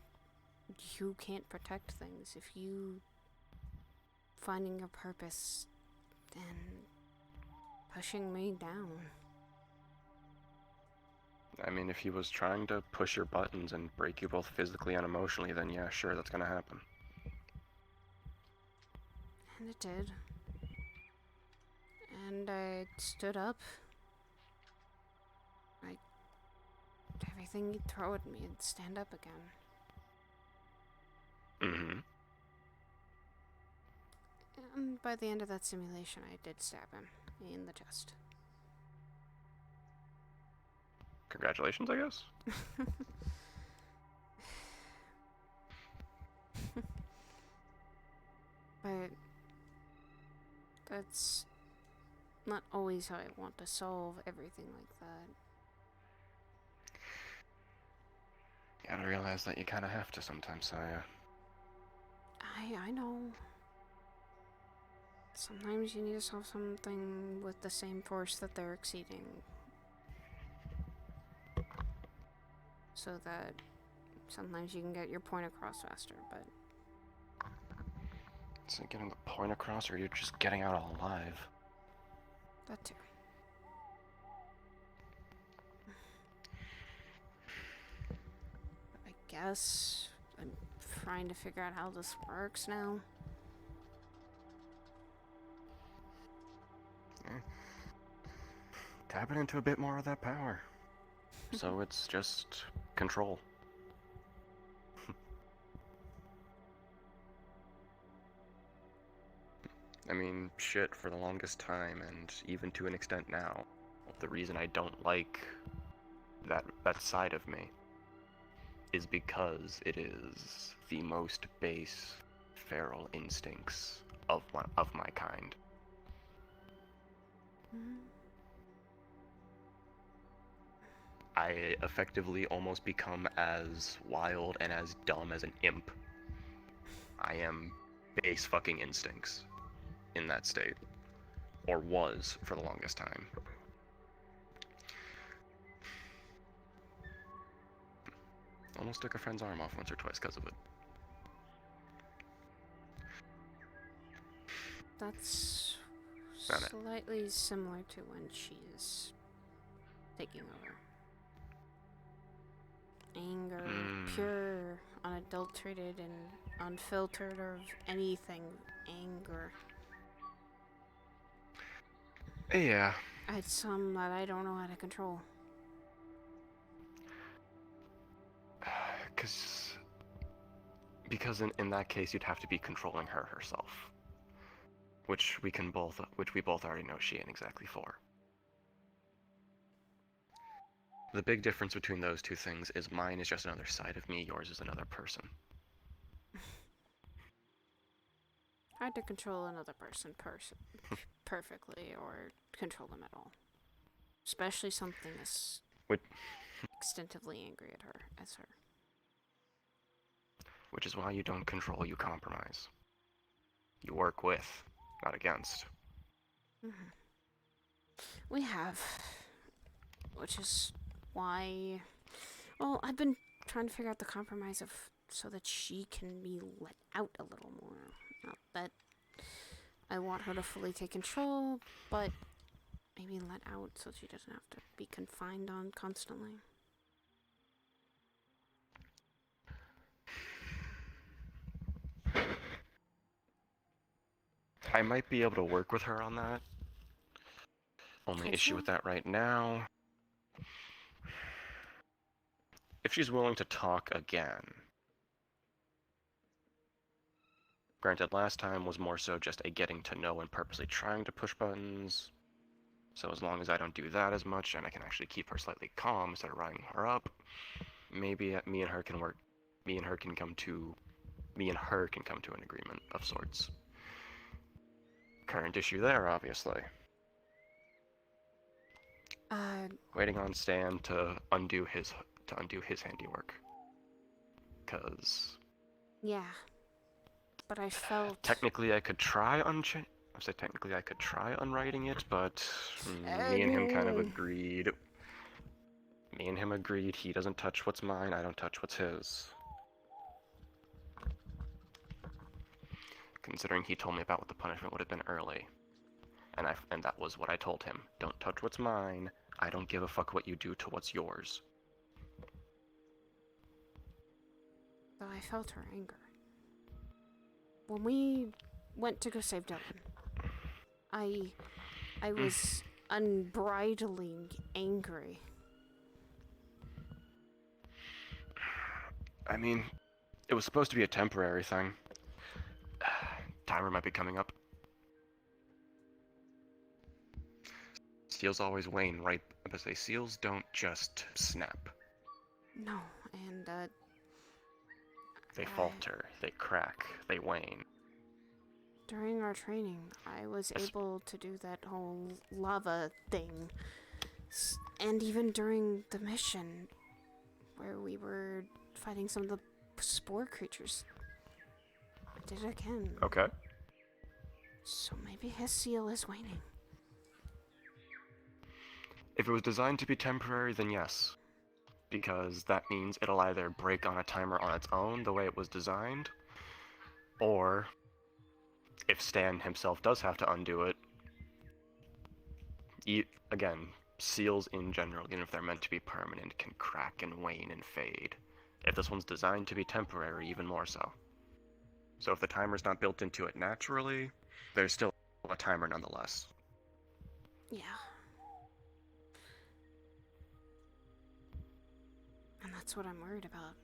you can't protect things. If you... finding your purpose and pushing me down. I mean, if he was trying to push your buttons and break you both physically and emotionally, then yeah, sure, that's gonna happen. And it did. And I stood up. Everything you'd throw at me, I'd stand up again. Mm-hmm. And by the end of that simulation, I did stab him in the chest. Congratulations, I guess. But that's not always how I want to solve everything like that. Gotta realize that you kind of have to sometimes, Saya. I know. Sometimes you need to solve something with the same force that they're exceeding. So that sometimes you can get your point across faster, but... Is it getting the point across, or you're just getting out alive? That too. I guess I'm trying to figure out how this works now. Tapping into a bit more of that power. So it's just control. I mean, shit, for the longest time, and even to an extent now, the reason I don't like that side of me is because it is the most base feral instincts of my kind. I effectively almost become as wild and as dumb as an imp. I am base fucking instincts in that state. Or was for the longest time. Almost took a friend's arm off once or twice because of it. That's slightly similar to when she's taking over. Anger, pure, unadulterated, and unfiltered of anything. Anger. Yeah. It's some that I don't know how to control. Because in that case you'd have to be controlling her herself. Which we both already know she ain't exactly for. The big difference between those two things is mine is just another side of me, yours is another person. Hard to control another person perfectly or control them at all. Especially something as extensively angry at her as her. Which is why you don't control, you compromise. You work with, not against. We have. Which is why... Well, I've been trying to figure out the compromise of so that she can be let out a little more. Not that I want her to fully take control, but maybe let out so she doesn't have to be confined on constantly. I might be able to work with her on that. Only issue with that right now, if she's willing to talk again. Granted, last time was more so just a getting to know and purposely trying to push buttons. So as long as I don't do that as much and I can actually keep her slightly calm instead of riding her up, maybe me and her can come to an agreement of sorts. Current issue there, obviously. Waiting on Stan to undo his handiwork. 'Cause yeah. But I felt technically I could try unwriting it, but me and him kind of agreed. Me and him agreed he doesn't touch what's mine, I don't touch what's his. Considering he told me about what the punishment would have been early. And that was what I told him. Don't touch what's mine. I don't give a fuck what you do to what's yours. Though I felt her anger. When we went to go save Dylan, I was unbridling angry. I mean, it was supposed to be a temporary thing. Timer might be coming up. Seals always wane, right? But say seals don't just snap. No, and they falter, they crack, they wane. During our training, I was able to do that whole lava thing. And even during the mission, where we were fighting some of the spore creatures. I did it again. Okay. So maybe his seal is waning. If it was designed to be temporary, then yes. Because that means it'll either break on a timer on its own, the way it was designed, or if Stan himself does have to undo it, again, seals in general, even if they're meant to be permanent, can crack and wane and fade. If this one's designed to be temporary, even more so. So if the timer's not built into it naturally, there's still a timer nonetheless. Yeah. And that's what I'm worried about.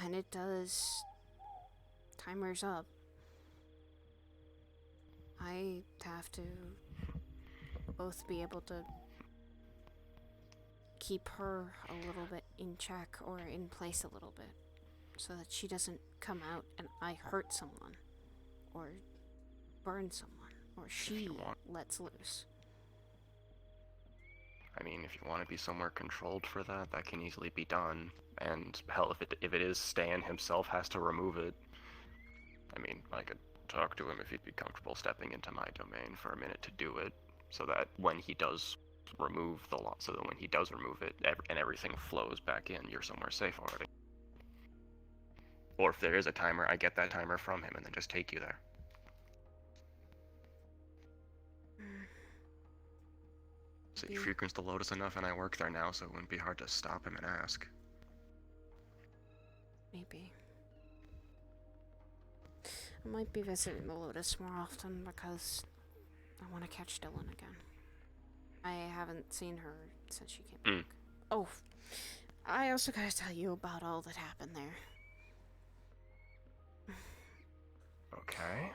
When it does timers up, I have to both be able to keep her a little bit in check or in place a little bit so that she doesn't come out and I hurt someone or burn someone or she lets loose. I mean, if you want to be somewhere controlled for that, that can easily be done. And hell, if it is Stan himself has to remove it, I mean, I could talk to him if he'd be comfortable stepping into my domain for a minute to do it, so that when he does remove the lot, so that when he does remove it and everything flows back in, you're somewhere safe already. Or if there is a timer, I get that timer from him and then just take you there. So he frequents the Lotus enough, and I work there now, so it wouldn't be hard to stop him and ask. Maybe. I might be visiting the Lotus more often because I want to catch Dylan again. I haven't seen her since she came back. Oh, I also gotta tell you about all that happened there. Okay.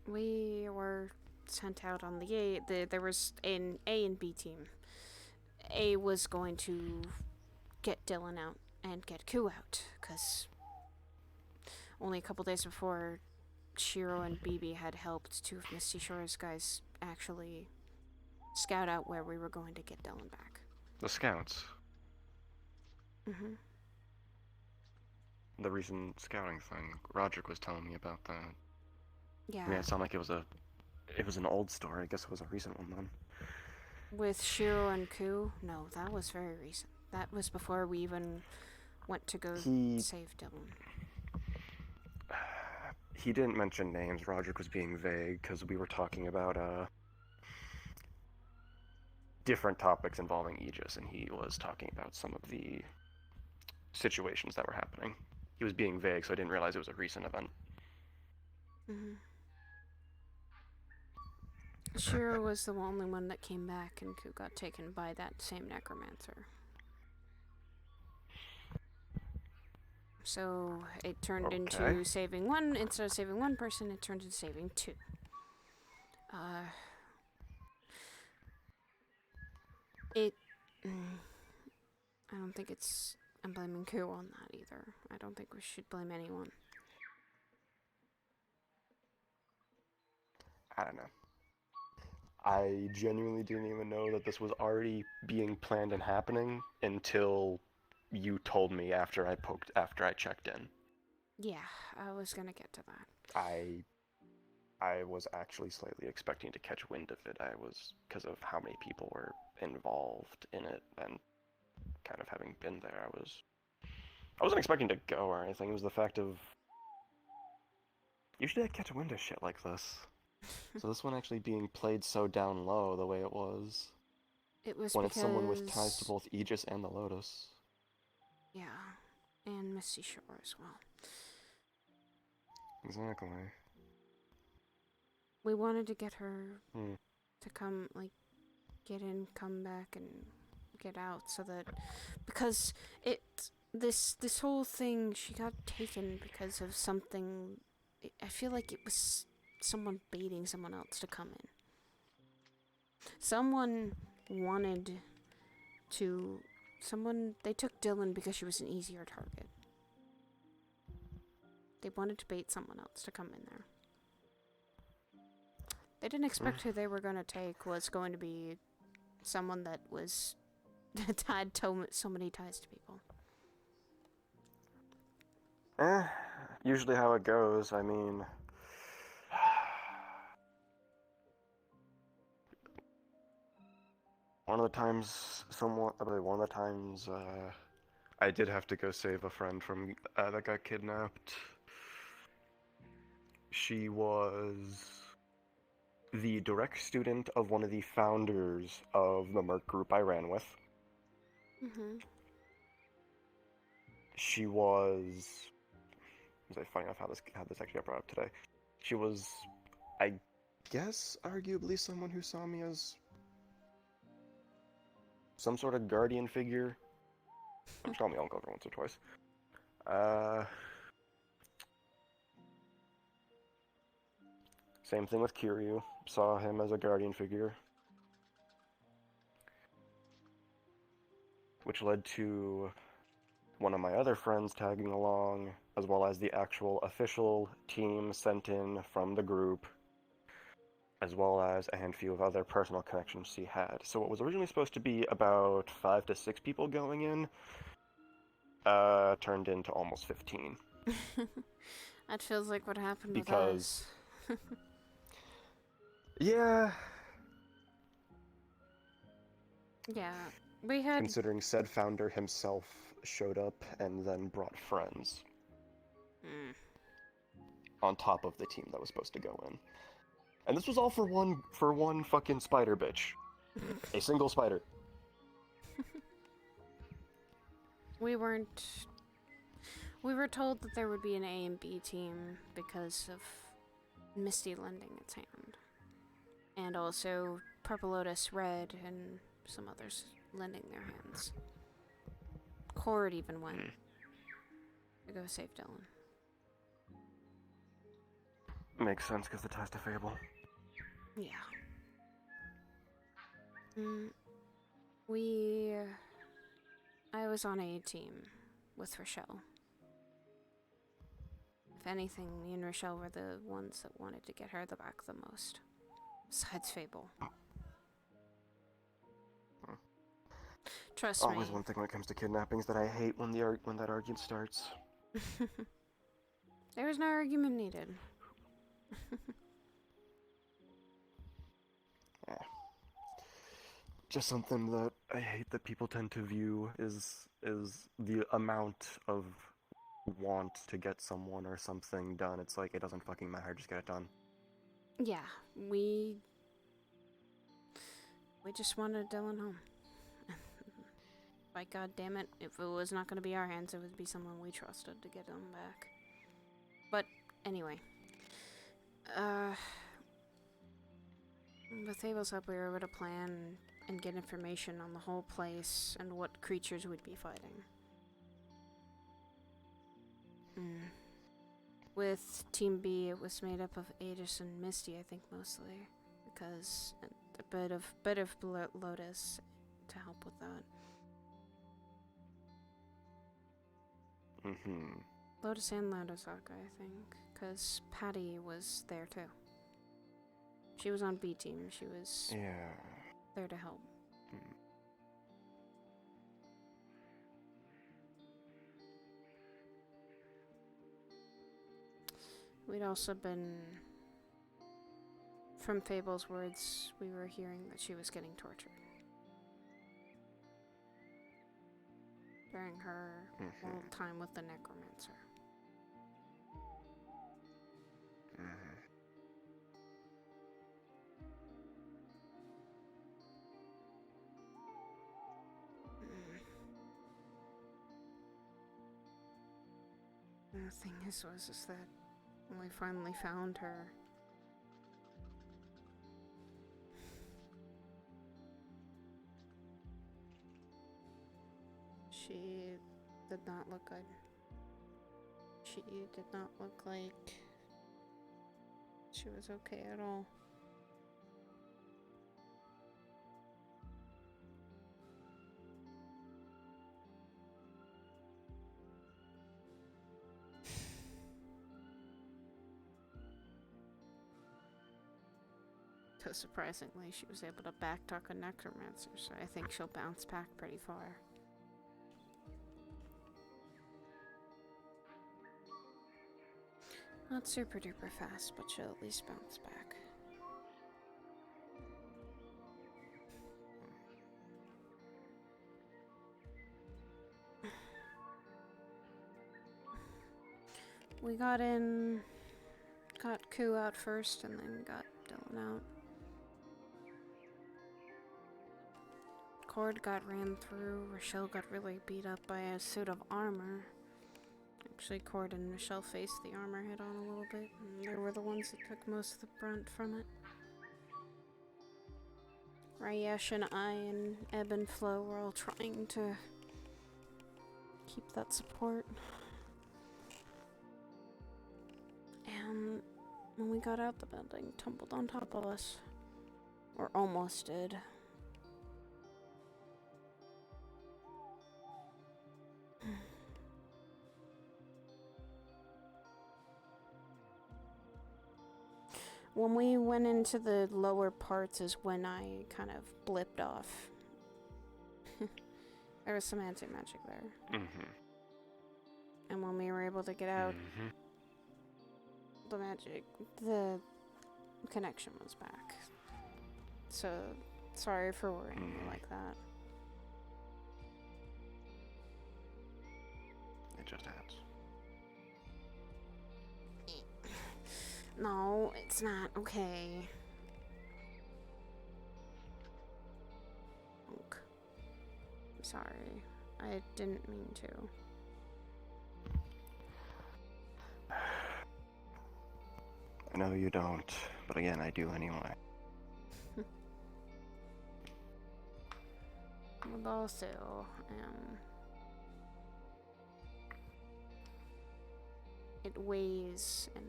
We were sent out on the there was an A and B team. A was going to get Dylan out and get Ku out, because only a couple days before, Shiro and BB had helped two of Misty Shore's guys actually scout out where we were going to get Dylan back. The scouts. Mm-hmm. The recent scouting thing. Roderick was telling me about that. Yeah. I mean, it sounded like it was an old story. I guess it was a recent one then. With Shiro and Ku? No, that was very recent. That was before we even went to go save Dylan. He didn't mention names. Roderick was being vague because we were talking about different topics involving Aegis, and he was talking about some of the situations that were happening. He was being vague, so I didn't realize it was a recent event. Mm-hmm. Shiro was the only one that came back, and Ku got taken by that same necromancer. So it turned into saving one. Instead of saving one person, it turned into saving two. I don't think I'm blaming Ku on that either. I don't think we should blame anyone. I don't know. I genuinely didn't even know that this was already being planned and happening until you told me after I checked in. Yeah, I was gonna get to that. I was actually slightly expecting to catch wind of it. Because of how many people were involved in it, and kind of having been there, I wasn't expecting to go or anything. It was the fact of, usually I catch wind of shit like this. So this one actually being played so down low the way it was. It was when it's someone with ties to both Aegis and the Lotus. Yeah, and Misty Shore as well. Exactly. We wanted to get her to come, get in, come back, and get out, so that, because this whole thing, she got taken because of something. I feel like it was someone baiting someone else to come in. They took Dylan because she was an easier target. They wanted to bait someone else to come in there. They didn't expect who they were going to take was going to be someone that was Tied so many ties to people. Usually how it goes. I mean, one of the times I did have to go save a friend from that got kidnapped. She was the direct student of one of the founders of the Merc group I ran with. Mm-hmm. She was. It's funny enough how this actually got brought up today. She was, I guess, arguably someone who saw me as some sort of guardian figure. She called me uncle every once or twice. Same thing with Kiryu. Saw him as a guardian figure. Which led to one of my other friends tagging along, as well as the actual official team sent in from the group, as well as a handful of other personal connections she had. So what was originally supposed to be about 5 to 6 people going in, turned into almost 15. That feels like what happened Because... with us. Yeah. Yeah, we had... Considering said founder himself showed up and then brought friends. On top of the team that was supposed to go in. And this was all for one fucking spider bitch. A single spider. We were told that there would be an A and B team because of Misty lending its hand. And also Purple Lotus Red and some others lending their hands. Cord even went to go save Dylan. Makes sense because the ties to Fable. Yeah. I was on a team with Rochelle. If anything, me and Rochelle were the ones that wanted to get her the back the most. Besides Fable. Trust me. Always one thing when it comes to kidnappings that I hate when that argument starts. There was no argument needed. Yeah. Just something that I hate that people tend to view is the amount of want to get someone or something done. It's like, it doesn't fucking matter, just get it done. Yeah, we just wanted Dylan home. Like, god damn it, if it was not going to be our hands, it would be someone we trusted to get him back. But anyway, with Fable's help, we were able to plan and get information on the whole place and what creatures we'd be fighting. With Team B, it was made up of Aegis and Misty, I think, mostly, because a bit of Lotus to help with that. Lotus and Landosaka, I think, because Patty was there too. She was on B team. She was there to help. We'd also been, from Fable's words, we were hearing that she was getting tortured during her whole time with the necromancer. The thing is that when we finally found her, she did not look good. She did not look like she was okay at all. Because surprisingly, she was able to backtalk a necromancer, so I think she'll bounce back pretty far. Not super duper fast, but she'll at least bounce back. We got Ku out first, and then got Dylan out. Cord got ran through. Rochelle got really beat up by a suit of armor. Actually, Cord and Rochelle faced the armor head on a little bit, and they were the ones that took most of the brunt from it. Rayesh and I and Ebb and Flo were all trying to keep that support. And when we got out, the building tumbled on top of us. Or almost did. When we went into the lower parts is when I kind of blipped off. There was some anti-magic there. And when we were able to get out, the connection was back. So, sorry for worrying you like that. It just adds. No, it's not okay. Oak. I'm sorry. I didn't mean to. I know you don't, but again, I do anyway. But also, it weighs and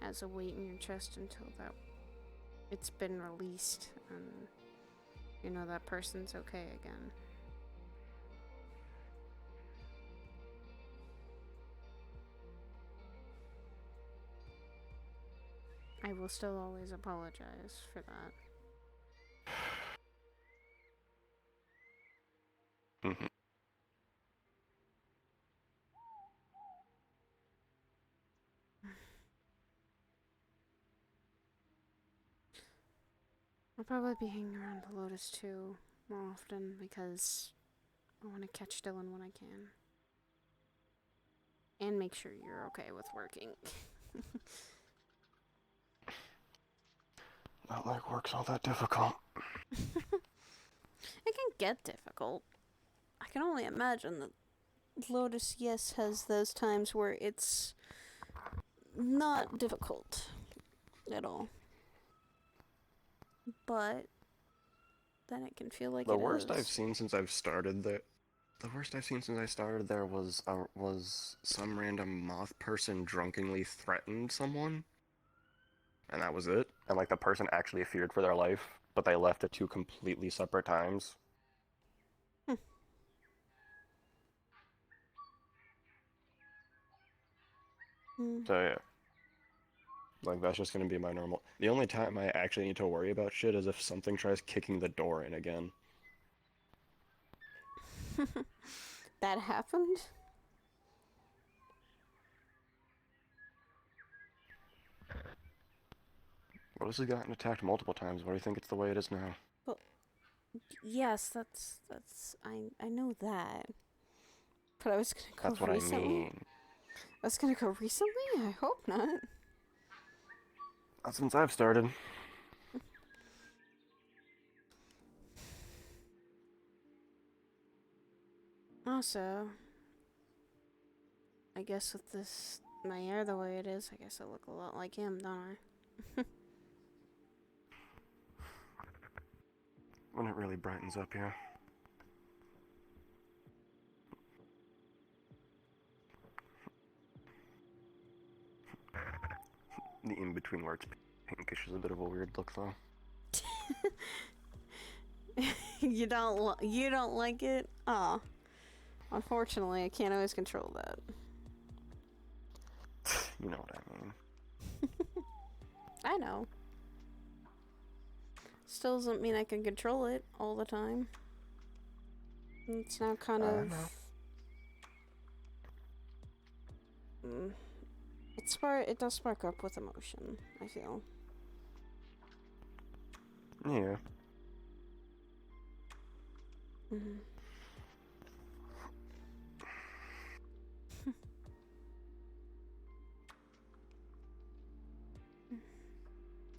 has a weight in your chest until it's been released and you know that person's okay again. I will still always apologize for that. I'll probably be hanging around the Lotus too more often because I want to catch Dylan when I can. And make sure you're okay with working. Not like work's all that difficult. It can get difficult. I can only imagine that Lotus, yes, has those times where it's not difficult at all. But then it can feel like The it worst is. I've seen since I've started there. The worst I've seen since I started there was some random moth person drunkenly threatened someone, and that was it. And like the person actually feared for their life, but they left at two completely separate times. So yeah, like that's just gonna be my normal. The only time I actually need to worry about shit is if something tries kicking the door in again. That happened? Lotus has gotten attacked multiple times. Why do you think it's the way it is now? Well, yes, that's I know that. But I was gonna go That's what recently. I mean. I was gonna go recently? I hope not. Not since I've started. Also, I guess with my hair the way it is, I guess I look a lot like him, don't I? When it really brightens up here. The in-between where it's pinkish is a bit of a weird look, though. You don't like it? Aw. Unfortunately, I can't always control that. You know what I mean. I know. Still doesn't mean I can control it all the time. It's now kind of... It does spark up with emotion, I feel. Yeah. Mm-hmm.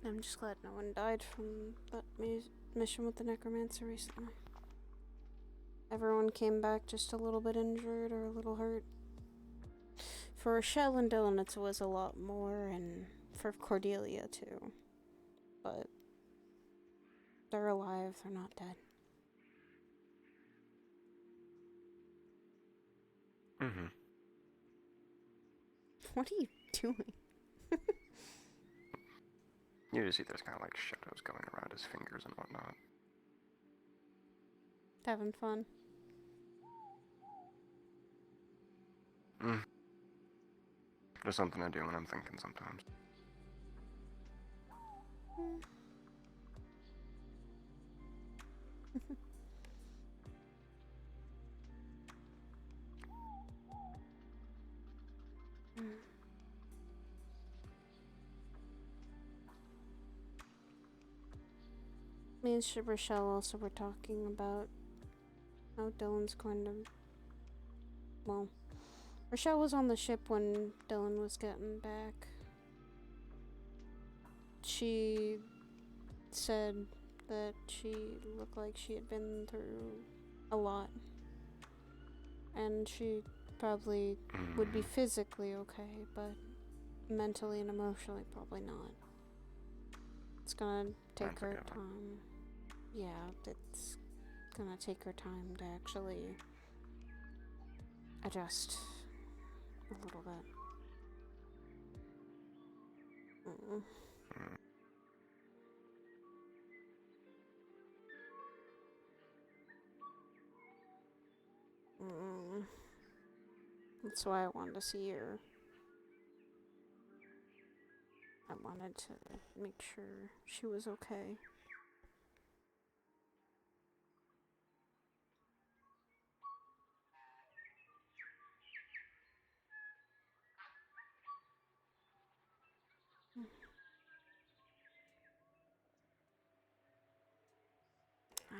I'm just glad no one died from that mission with the necromancer recently. Everyone came back just a little bit injured or a little hurt. For Rochelle and Dylan, it was a lot more, and for Cordelia too. But they're alive, they're not dead. Mm-hmm. What are you doing? You just see there's kind of like shadows going around his fingers and whatnot. Having fun. Just something I do when I'm thinking sometimes. Me and Rochelle also were talking about how Dylan's going to... Well, Rochelle was on the ship when Dylan was getting back. She said that she looked like she had been through a lot. And she probably would be physically okay, but mentally and emotionally probably not. It's gonna take her time. Yeah, it's gonna take her time to actually adjust a little bit. That's why I wanted to see her. I wanted to make sure she was okay.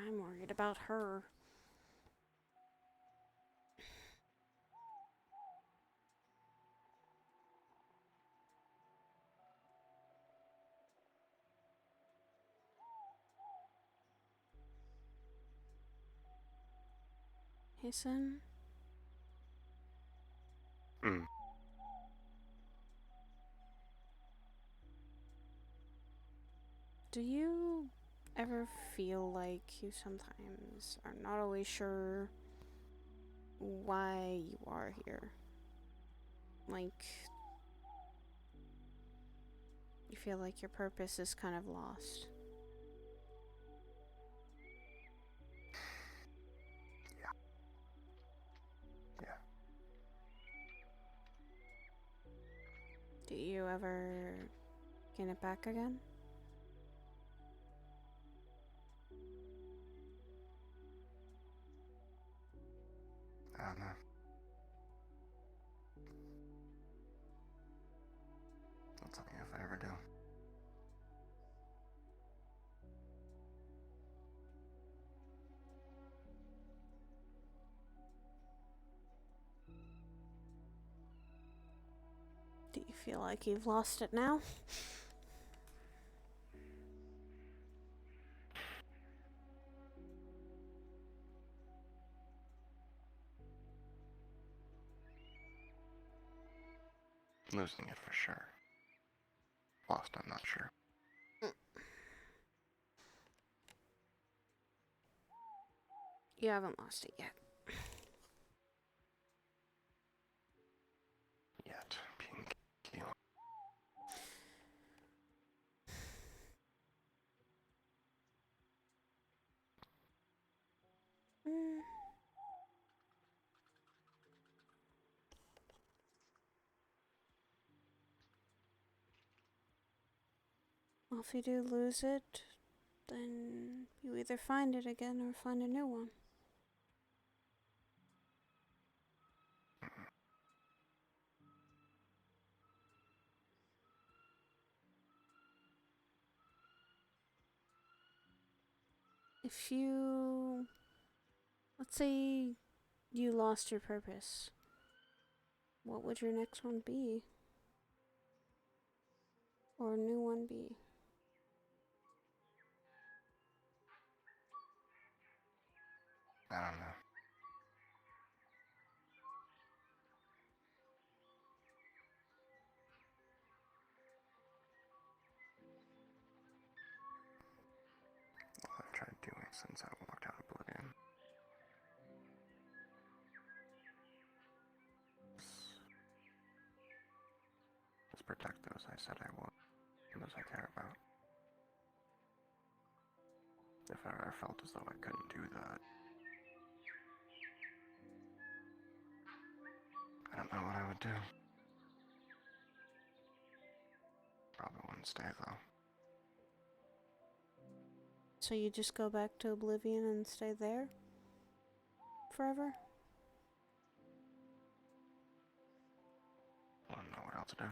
I'm worried about her. Hey, son. Do you ever feel like you sometimes are not always sure why you are here? Like, you feel like your purpose is kind of lost? Yeah. Do you ever gain it back again? I don't know. I'll tell you if I ever do. Do you feel like you've lost it now? Losing it for sure. Lost, I'm not sure. You haven't lost it yet. Yet. Being killed. Well, if you do lose it, then you either find it again or find a new one. If you... let's say you lost your purpose, what would your next one be? Or a new one be? I don't know. What I've tried doing since I walked out of Oblivion is protect those I said I would, and those I care about. If I ever felt as though I couldn't do that, I don't know what I would do. Probably wouldn't stay though. So you just go back to Oblivion and stay there? Forever? I don't know what else to do.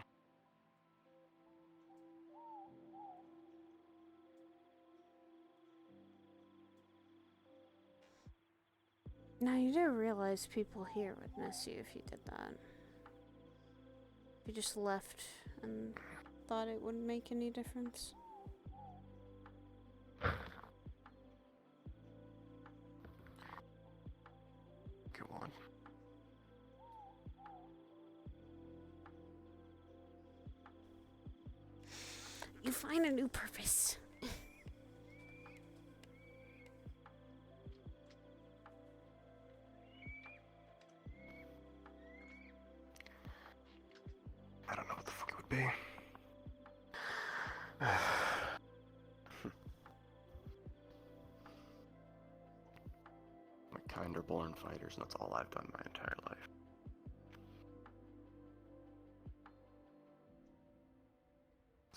Now you do realize people here would miss you if you did that. If you just left and thought it wouldn't make any difference. Go on. You find a new purpose. I don't know what the fuck it would be. My kind are born fighters, and that's all I've done my entire life.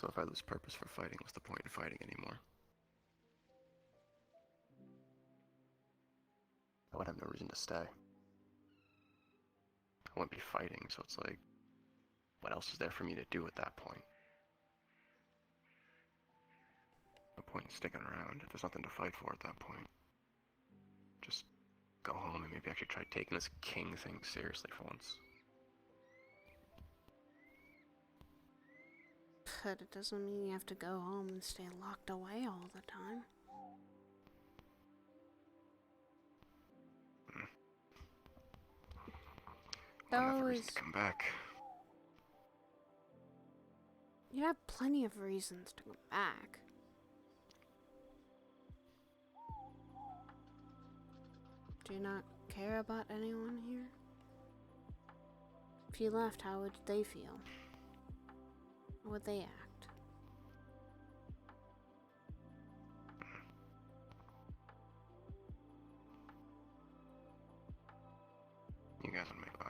So if I lose purpose for fighting, what's the point in fighting anymore? I would have no reason to stay. I wouldn't be fighting, so it's like, what else is there for me to do at that point? No point in sticking around if there's nothing to fight for at that point. Just go home and maybe actually try taking this king thing seriously for once. But it doesn't mean you have to go home and stay locked away all the time. I'll have a reason to come back. You have plenty of reasons to come back. Do you not care about anyone here? If you left, how would they feel? How would they act? You guys would make by.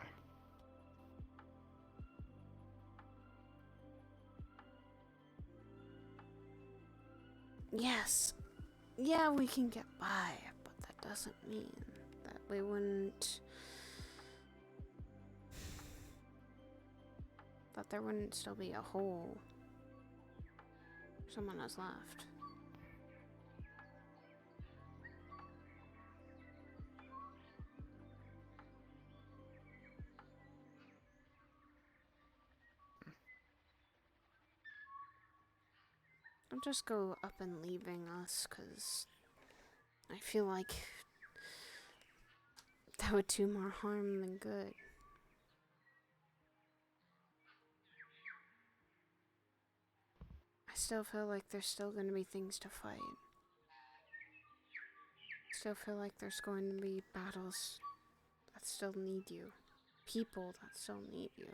Yes. Yeah, we can get by, but that doesn't mean that we wouldn't... that there wouldn't still be a hole someone has left. Don't just go up and leaving us, cause I feel like that would do more harm than good. I still feel like there's still going to be things to fight. Still feel like there's going to be battles that still need you. People that still need you.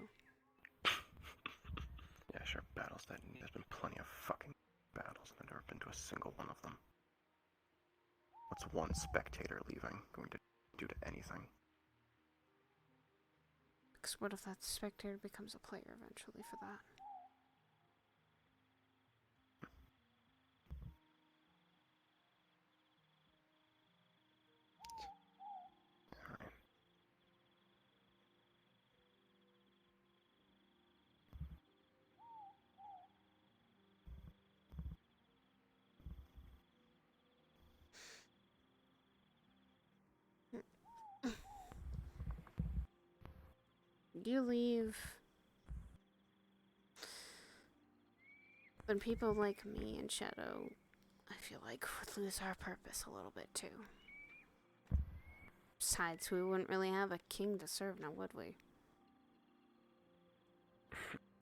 Yeah, sure, battles that need. There's been plenty of fucking battles, and I've never been to a single one of them. What's one spectator leaving going to do to anything? Because what if that spectator becomes a player eventually for that? you leave. When people like me and Shadow, I feel like would lose our purpose a little bit too. Besides, we wouldn't really have a king to serve now, would we?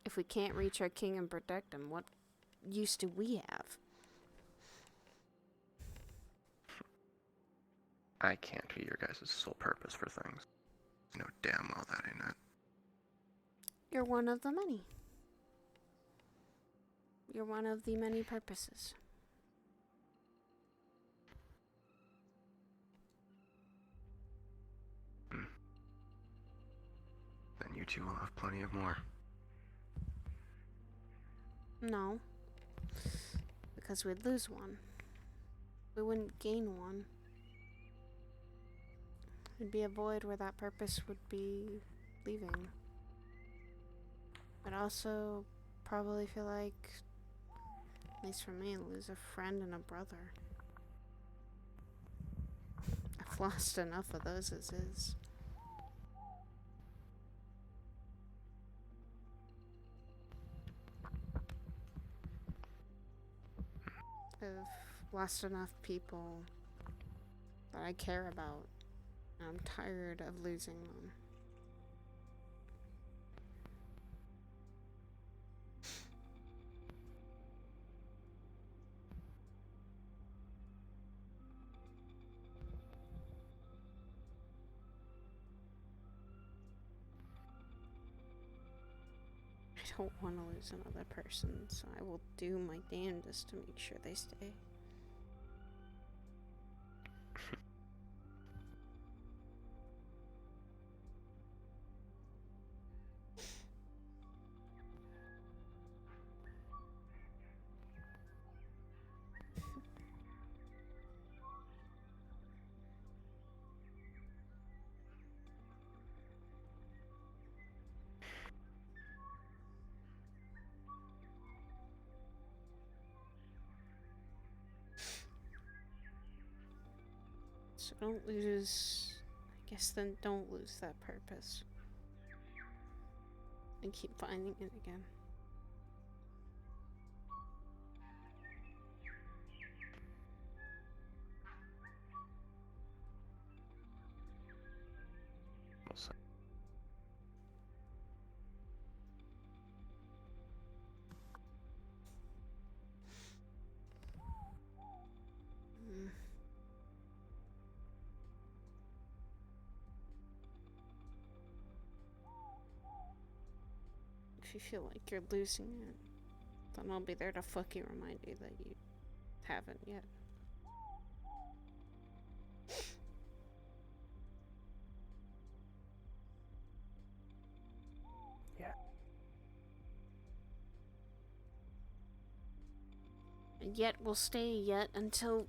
If we can't reach our king and protect him, what use do we have? I can't be your guys' sole purpose for things. You know damn well that ain't it. You're one of the many. You're one of the many purposes. Then you two will have plenty of more. No. Because we'd lose one. We wouldn't gain one. It'd be a void where that purpose would be leaving. I'd also probably feel like, at least for me, lose a friend and a brother. I've lost enough of those as is. I've lost enough people that I care about. I'm tired of losing them. I don't want to lose another person, so I will do my damnedest to make sure they stay. So don't lose, I guess then don't lose that purpose. And keep finding it again. We'll see. Mm. If you feel like you're losing it, then I'll be there to fucking remind you that you haven't yet. Yeah. And yet will stay yet until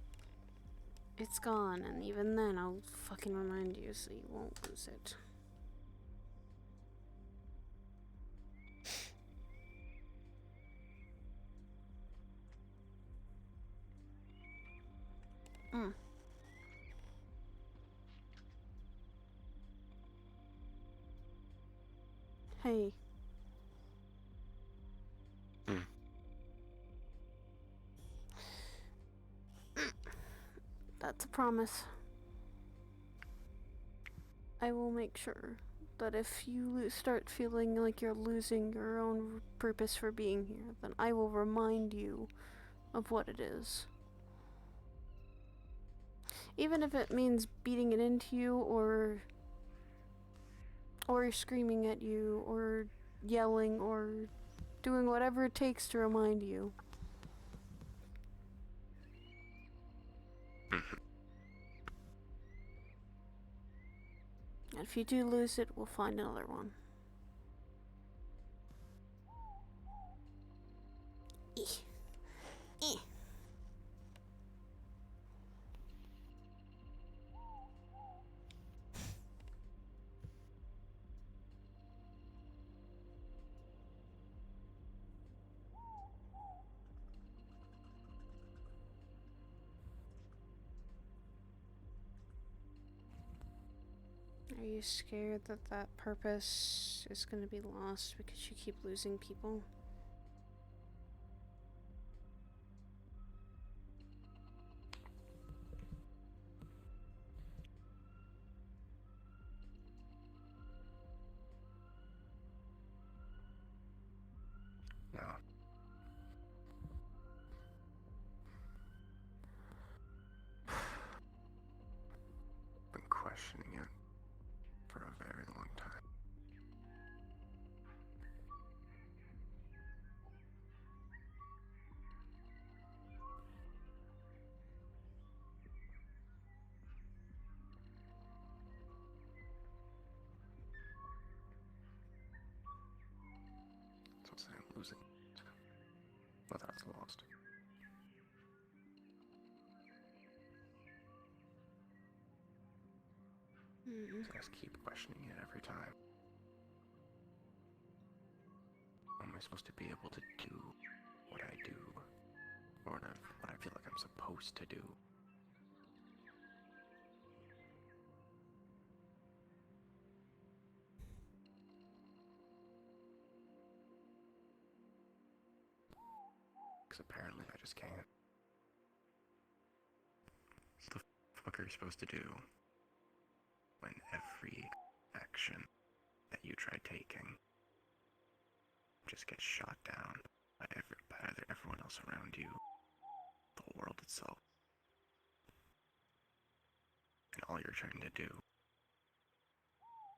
it's gone, and even then I'll fucking remind you so you won't lose it. Mm. Hey. Mm. That's a promise. I will make sure that if you start feeling like you're losing your own purpose for being here, then I will remind you of what it is. Even if it means beating it into you, or screaming at you, or yelling, or doing whatever it takes to remind you. And if you do lose it, we'll find another one. Eh. Are you scared that that purpose is going to be lost because you keep losing people? No. Been questioning it for a very long time. So say I'm losing, but that's lost. So I just keep questioning it every time. How am I supposed to be able to do what I do? Or what I feel like I'm supposed to do? Because apparently I just can't. What the fuck are you supposed to do when every action that you try taking just gets shot down by either everyone else around you, the whole world itself, and all you're trying to do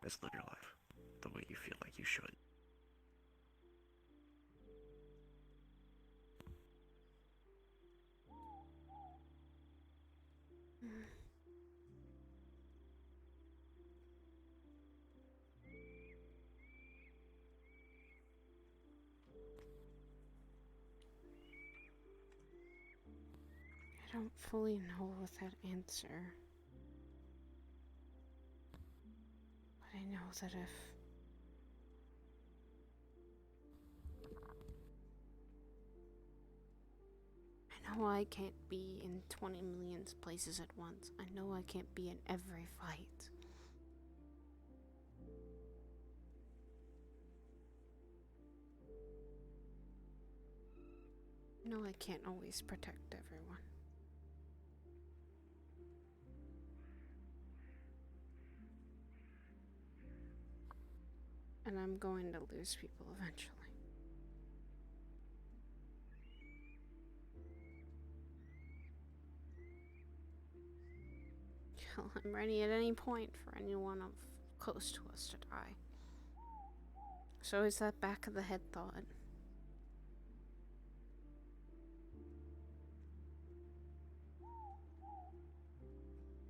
is live your life the way you feel like you should? I don't fully know that answer. But I know that if I know I can't be in 20 million places at once. I know I can't be in every fight. I know I can't always protect everyone. And I'm going to lose people eventually. Hell, I'm ready at any point for anyone of close to us to die. So is that back of the head thought.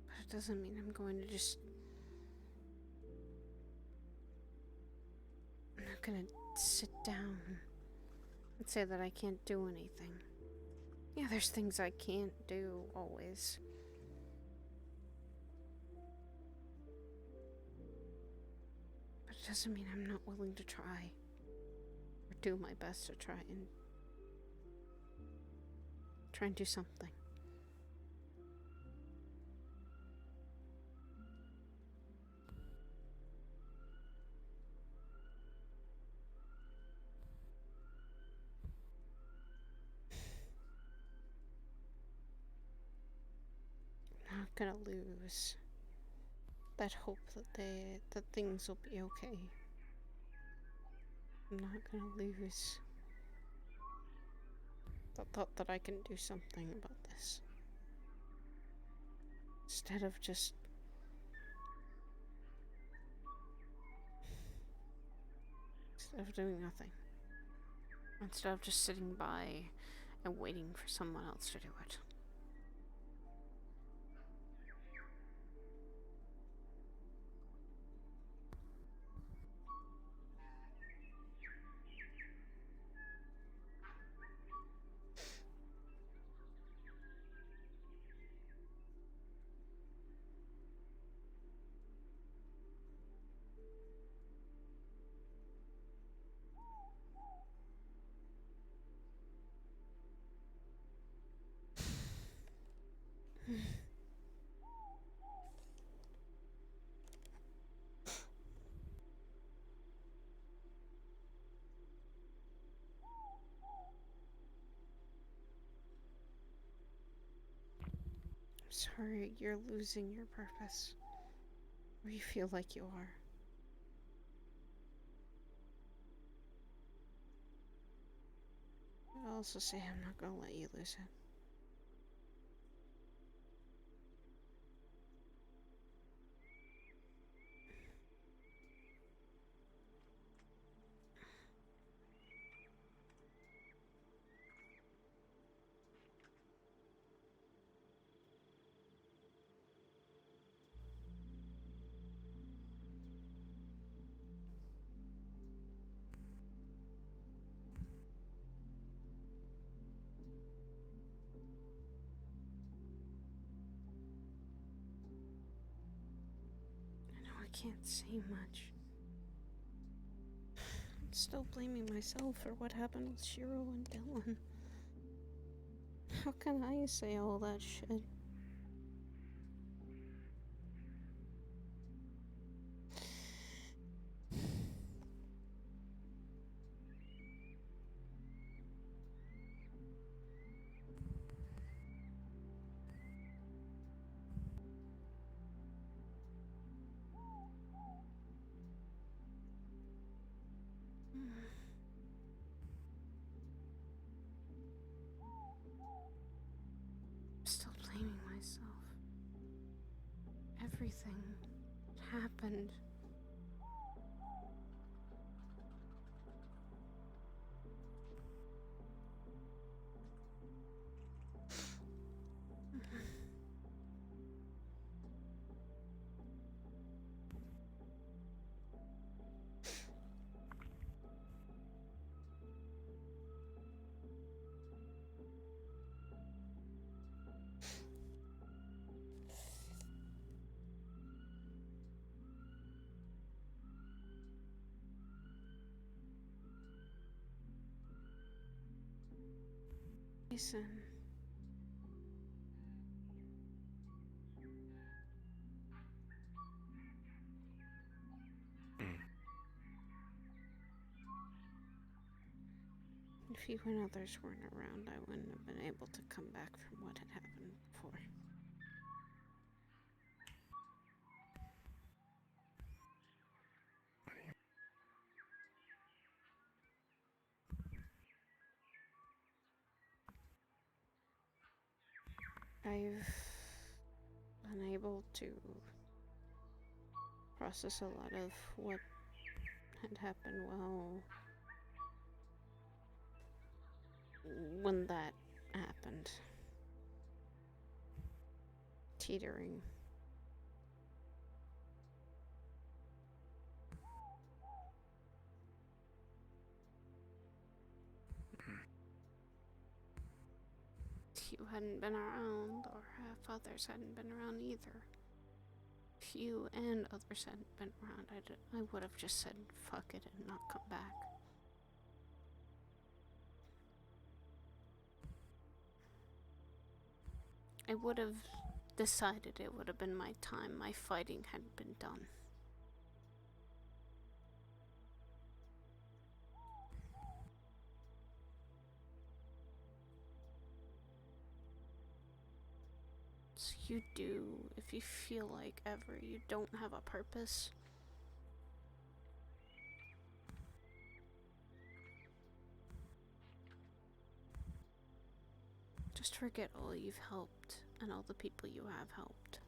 But it doesn't mean I'm going to just... I'm not gonna sit down and say that I can't do anything. Yeah, there's things I can't do, always. But it doesn't mean I'm not willing to try. Or do my best to try and do something. I'm not gonna lose that hope that things will be okay. I'm not gonna lose the thought that I can do something about this. Instead of just doing nothing. Instead of just sitting by and waiting for someone else to do it. sorry you're losing your purpose. Or you feel like you are. I'll also say I'm not gonna let you lose it. I know I can't say much. I'm still blaming myself for what happened with Shiro and Dylan. How can I say all that shit? I'm still blaming myself. Everything happened. Listen. If you and others weren't around, I wouldn't have been able to come back from what had happened before. I've been able to process a lot of what had happened when that happened. Teetering. If you hadn't been around, or if others hadn't been around either. If you and others hadn't been around, I would have just said fuck it and not come back. I would have decided it would have been my time. My fighting had been done. So you do, if you feel like ever you don't have a purpose. Just forget all you've helped and all the people you have helped.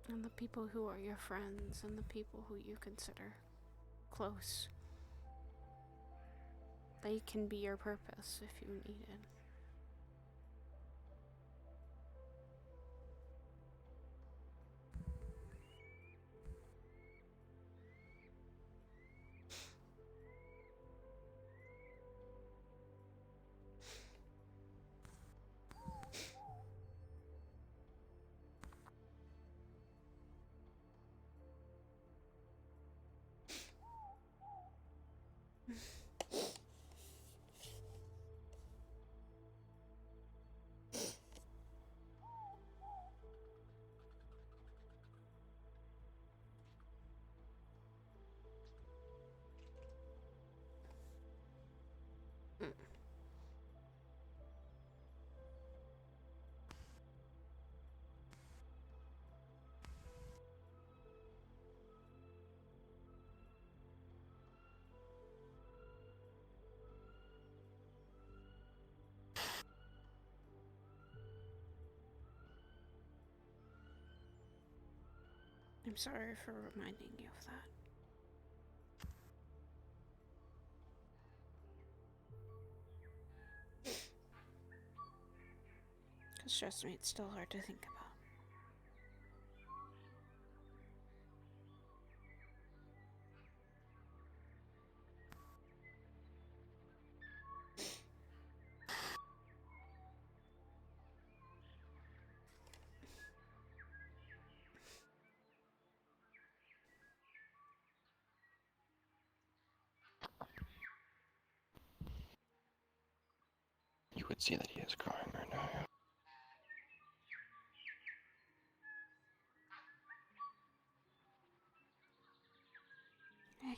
And the people who are your friends and the people who you consider close. They can be your purpose if you need it. I'm sorry for reminding you of that. Because trust me, it's still hard to think about. You would see that he is crying right now. Yeah. Hey.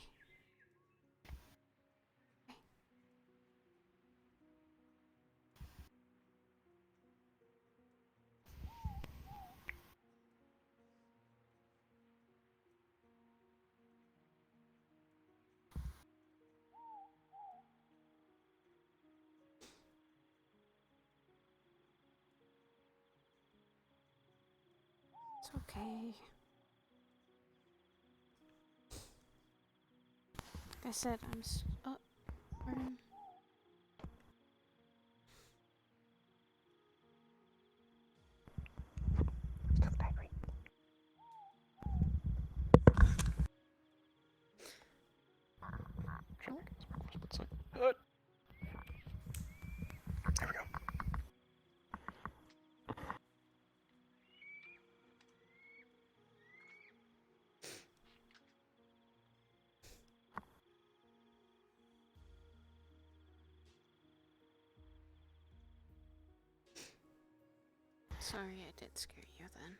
It's okay. Like I said, oh, pardon. Good. There we go. Sorry I did scare you then.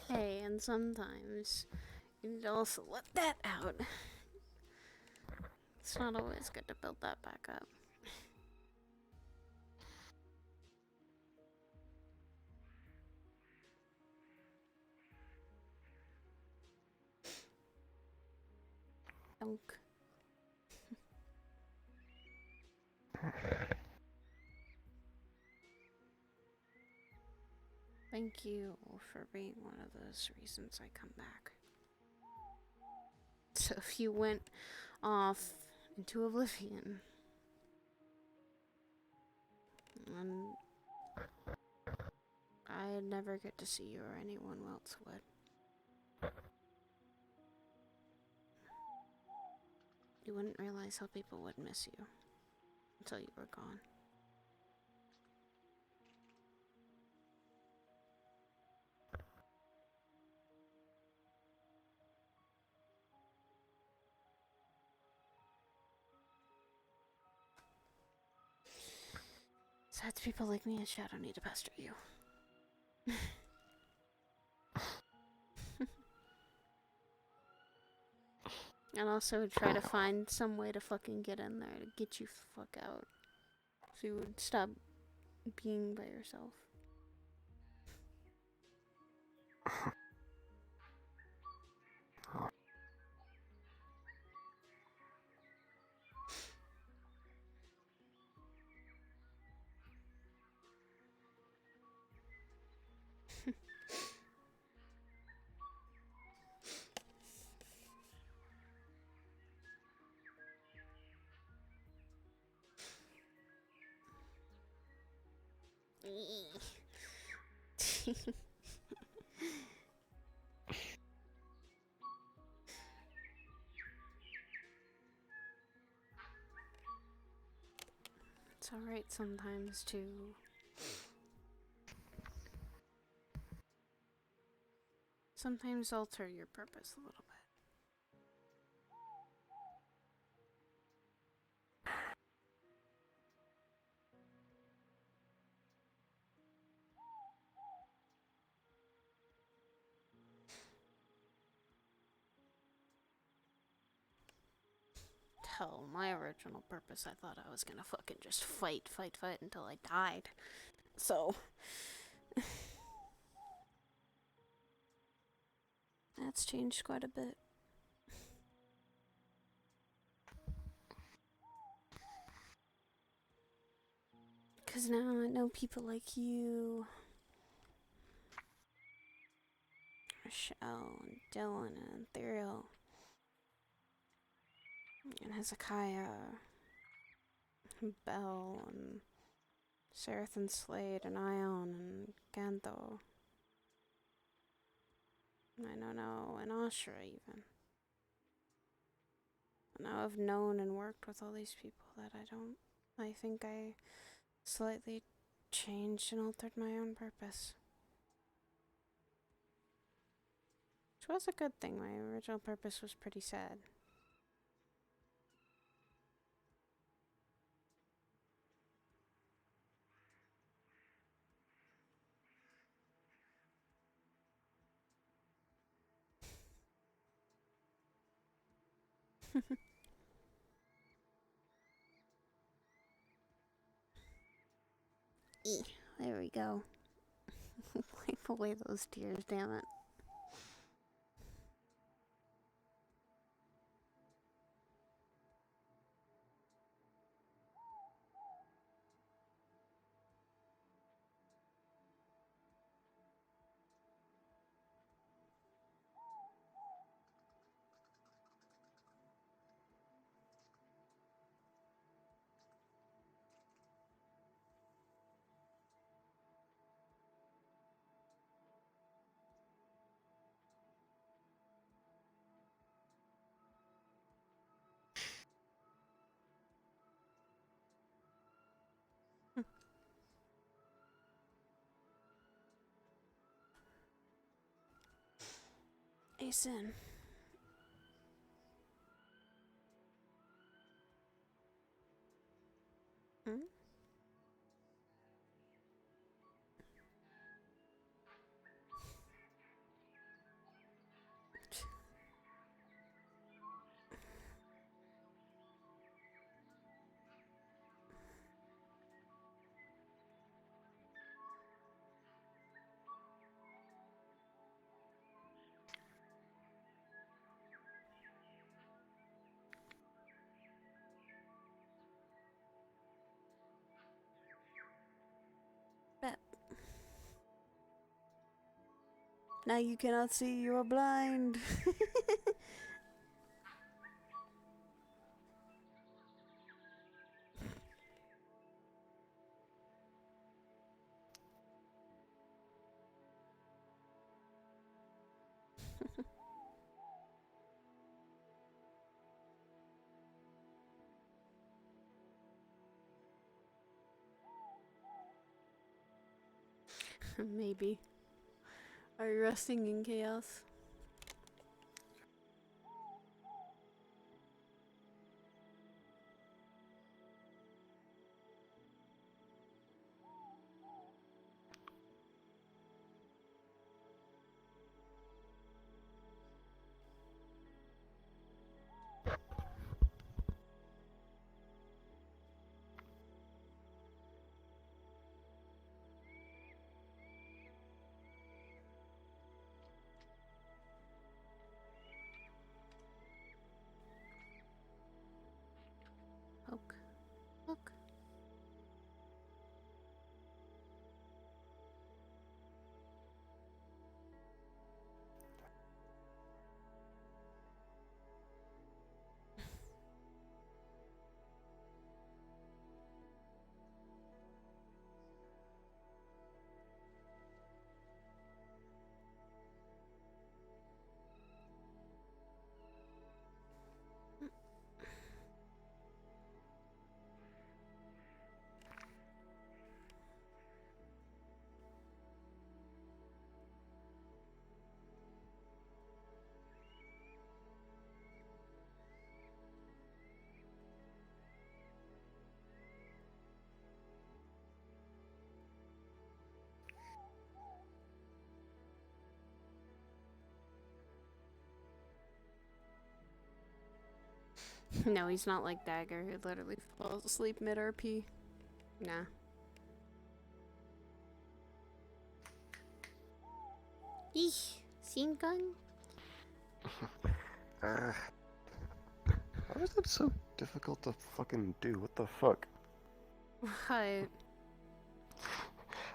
Hey, and sometimes you need to also let that out. It's not always good to build that back up. Dunk. Thank you for being one of those reasons I come back. So if you went off into oblivion, and I'd never get to see you or anyone else would. You wouldn't realize how people would miss you until you were gone. Besides, people like me and Shadow need to pester you. And also try to find some way to fucking get in there to get you fuck out. So you would stop being by yourself. It's alright sometimes to sometimes alter your purpose a little bit. Hell, my original purpose, I thought I was gonna fucking just fight until I died. So that's changed quite a bit. 'Cause now I know people like you. Rochelle and Dylan and Sidriel and Hezekiah and Belle and Sereth and Slade and Ion and Ganto. I don't know, and Ashra even. Now I've known and worked with all these people that I think I slightly changed and altered my own purpose. Which was a good thing. My original purpose was pretty sad. There we go. Wipe away those tears, damn it. Asen. Hmm? Bet. Now you cannot see, you are blind. Maybe. Are you resting in chaos? Poke. Poke. No, he's not like Dagger. He literally falls asleep mid RP. Nah. Eesh. Scene gun? How is that so difficult to fucking do? What the fuck? What?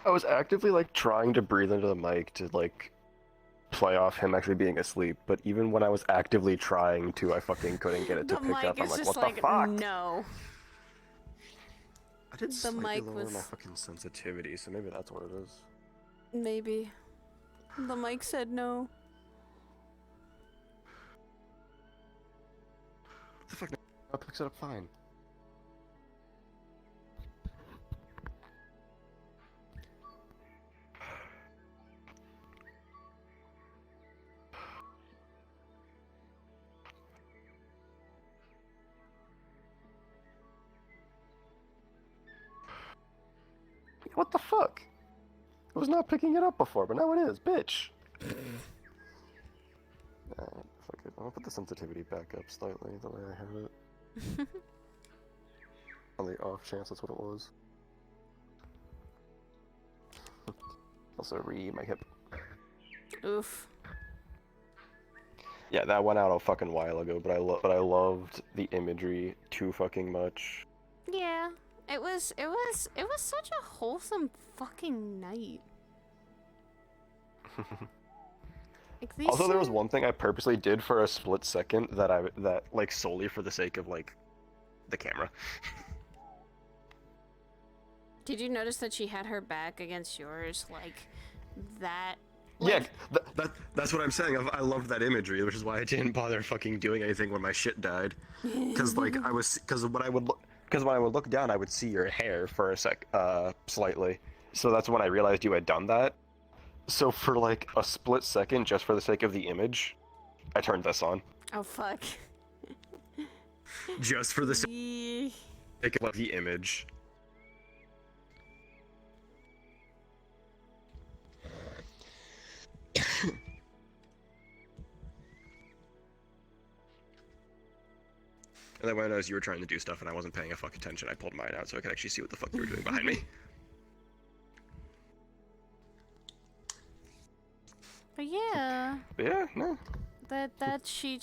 I was actively like trying to breathe into the mic to like play off him actually being asleep, but even when I was actively trying to, I fucking couldn't get it to The pick up. mic I'm is like, just what like, the fuck? no. I did The slightly mic lower my was fucking sensitivity, so maybe that's what it is. maybe. The mic said no. What the fuck? No, it picks it up fine. What the fuck? It was not picking it up before, but now it is, bitch. Alright, fuck it. I'm gonna put the sensitivity back up slightly the way I have it. On the off chance that's what it was. Also my hip. Oof. Yeah, that went out a fucking while ago, but I loved the imagery too fucking much. Yeah. It was such a wholesome fucking night. Like, these Also, there was are- one thing I purposely did for a split second that like solely for the sake of like the camera. Did you notice that she had her back against yours like that? Yeah, that's what I'm saying. I loved that imagery, which is why I didn't bother fucking doing anything when my shit died. Because like when I would look down, I would see your hair for a sec, slightly. So that's when I realized you had done that. So for like a split second, just for the sake of the image, I turned this on. Oh fuck. Just for the sake of the image. And then when I noticed you were trying to do stuff and I wasn't paying a fuck attention, I pulled mine out so I could actually see what the fuck you were doing behind me. But yeah. But yeah, no. That she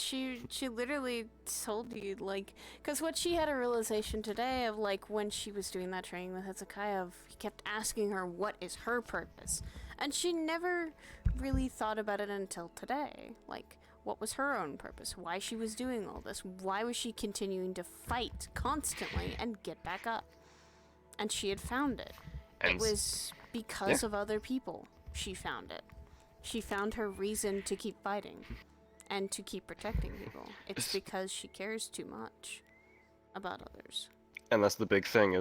literally told you, like, because what she had a realization today of, like, when she was doing that training with Hezekiah, he kept asking her what is her purpose, and she never really thought about it until today. Like, what was her own purpose? Why she was doing all this? Why was she continuing to fight constantly and get back up? And she had found it. It was because of other people she found it. She found her reason to keep fighting and to keep protecting people. It's because she cares too much about others. And that's the big thing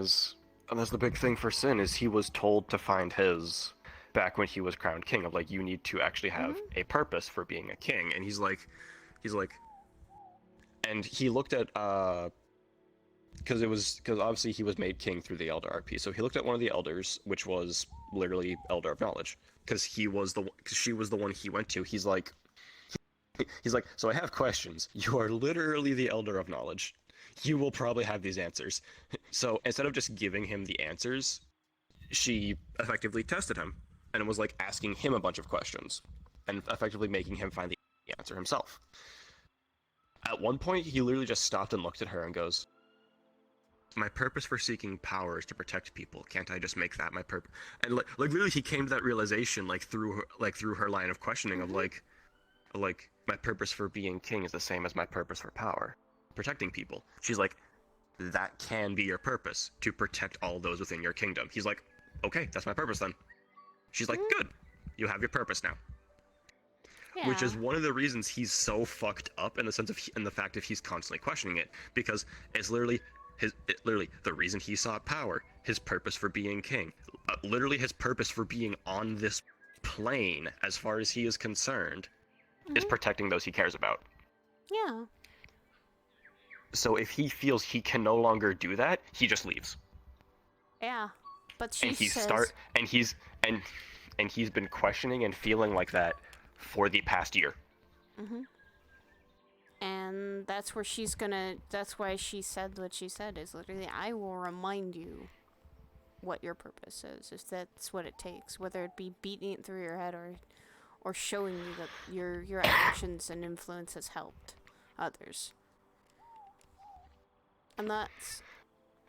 for Sin is he was told to find his back when he was crowned king of like, you need to actually have a purpose for being a king. And he's like, and he looked at, because obviously he was made king through the Elder RP. So he looked at one of the elders, which was literally Elder of Knowledge, because she was the one he went to. He's like, so I have questions. You are literally the Elder of Knowledge. You will probably have these answers. So instead of just giving him the answers, she effectively tested him and was like asking him a bunch of questions and effectively making him find the answer himself. At one point, he literally just stopped and looked at her and goes, my purpose for seeking power is to protect people. Can't I just make that my purpose? And like literally, he came to that realization through her line of questioning of like my purpose for being king is the same as my purpose for power, protecting people. She's like, that can be your purpose, to protect all those within your kingdom. He's like, okay, that's my purpose then. She's like, good, you have your purpose now. Yeah. Which is one of the reasons he's so fucked up in the sense of in the fact that he's constantly questioning it, because it's literally the reason he sought power, his purpose for being king, literally his purpose for being on this plane, as far as he is concerned, is protecting those he cares about. Yeah. So if he feels he can no longer do that, he just leaves. Yeah, but she and he's been questioning and feeling like that for the past year. And that's where that's why she said what she said, is literally, I will remind you what your purpose is, if that's what it takes, whether it be beating it through your head or showing you that your actions and influence has helped others. And that's...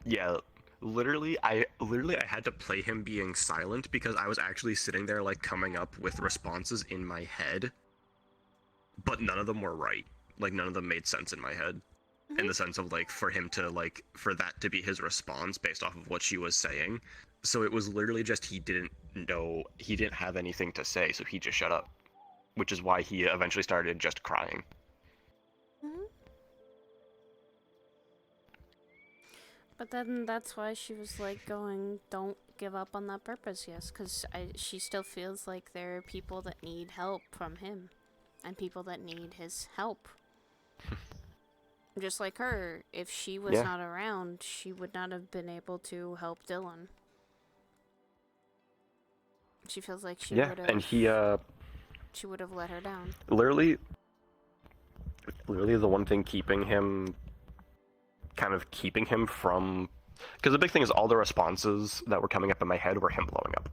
Yeah, Literally, I had to play him being silent because I was actually sitting there like coming up with responses in my head, but none of them were right. Like none of them made sense in my head, in the sense of like for him to like for that to be his response based off of what she was saying. So it was literally just he didn't have anything to say, so he just shut up, which is why he eventually started just crying. But then that's why she was like going, don't give up on that purpose, yes, because she still feels like there are people that need help from him, and people that need his help. Just like her, if she was not around, she would not have been able to help Dylan. She feels like she would have. And she would have let her down. Literally the one thing keeping him from, because the big thing is all the responses that were coming up in my head were him blowing up.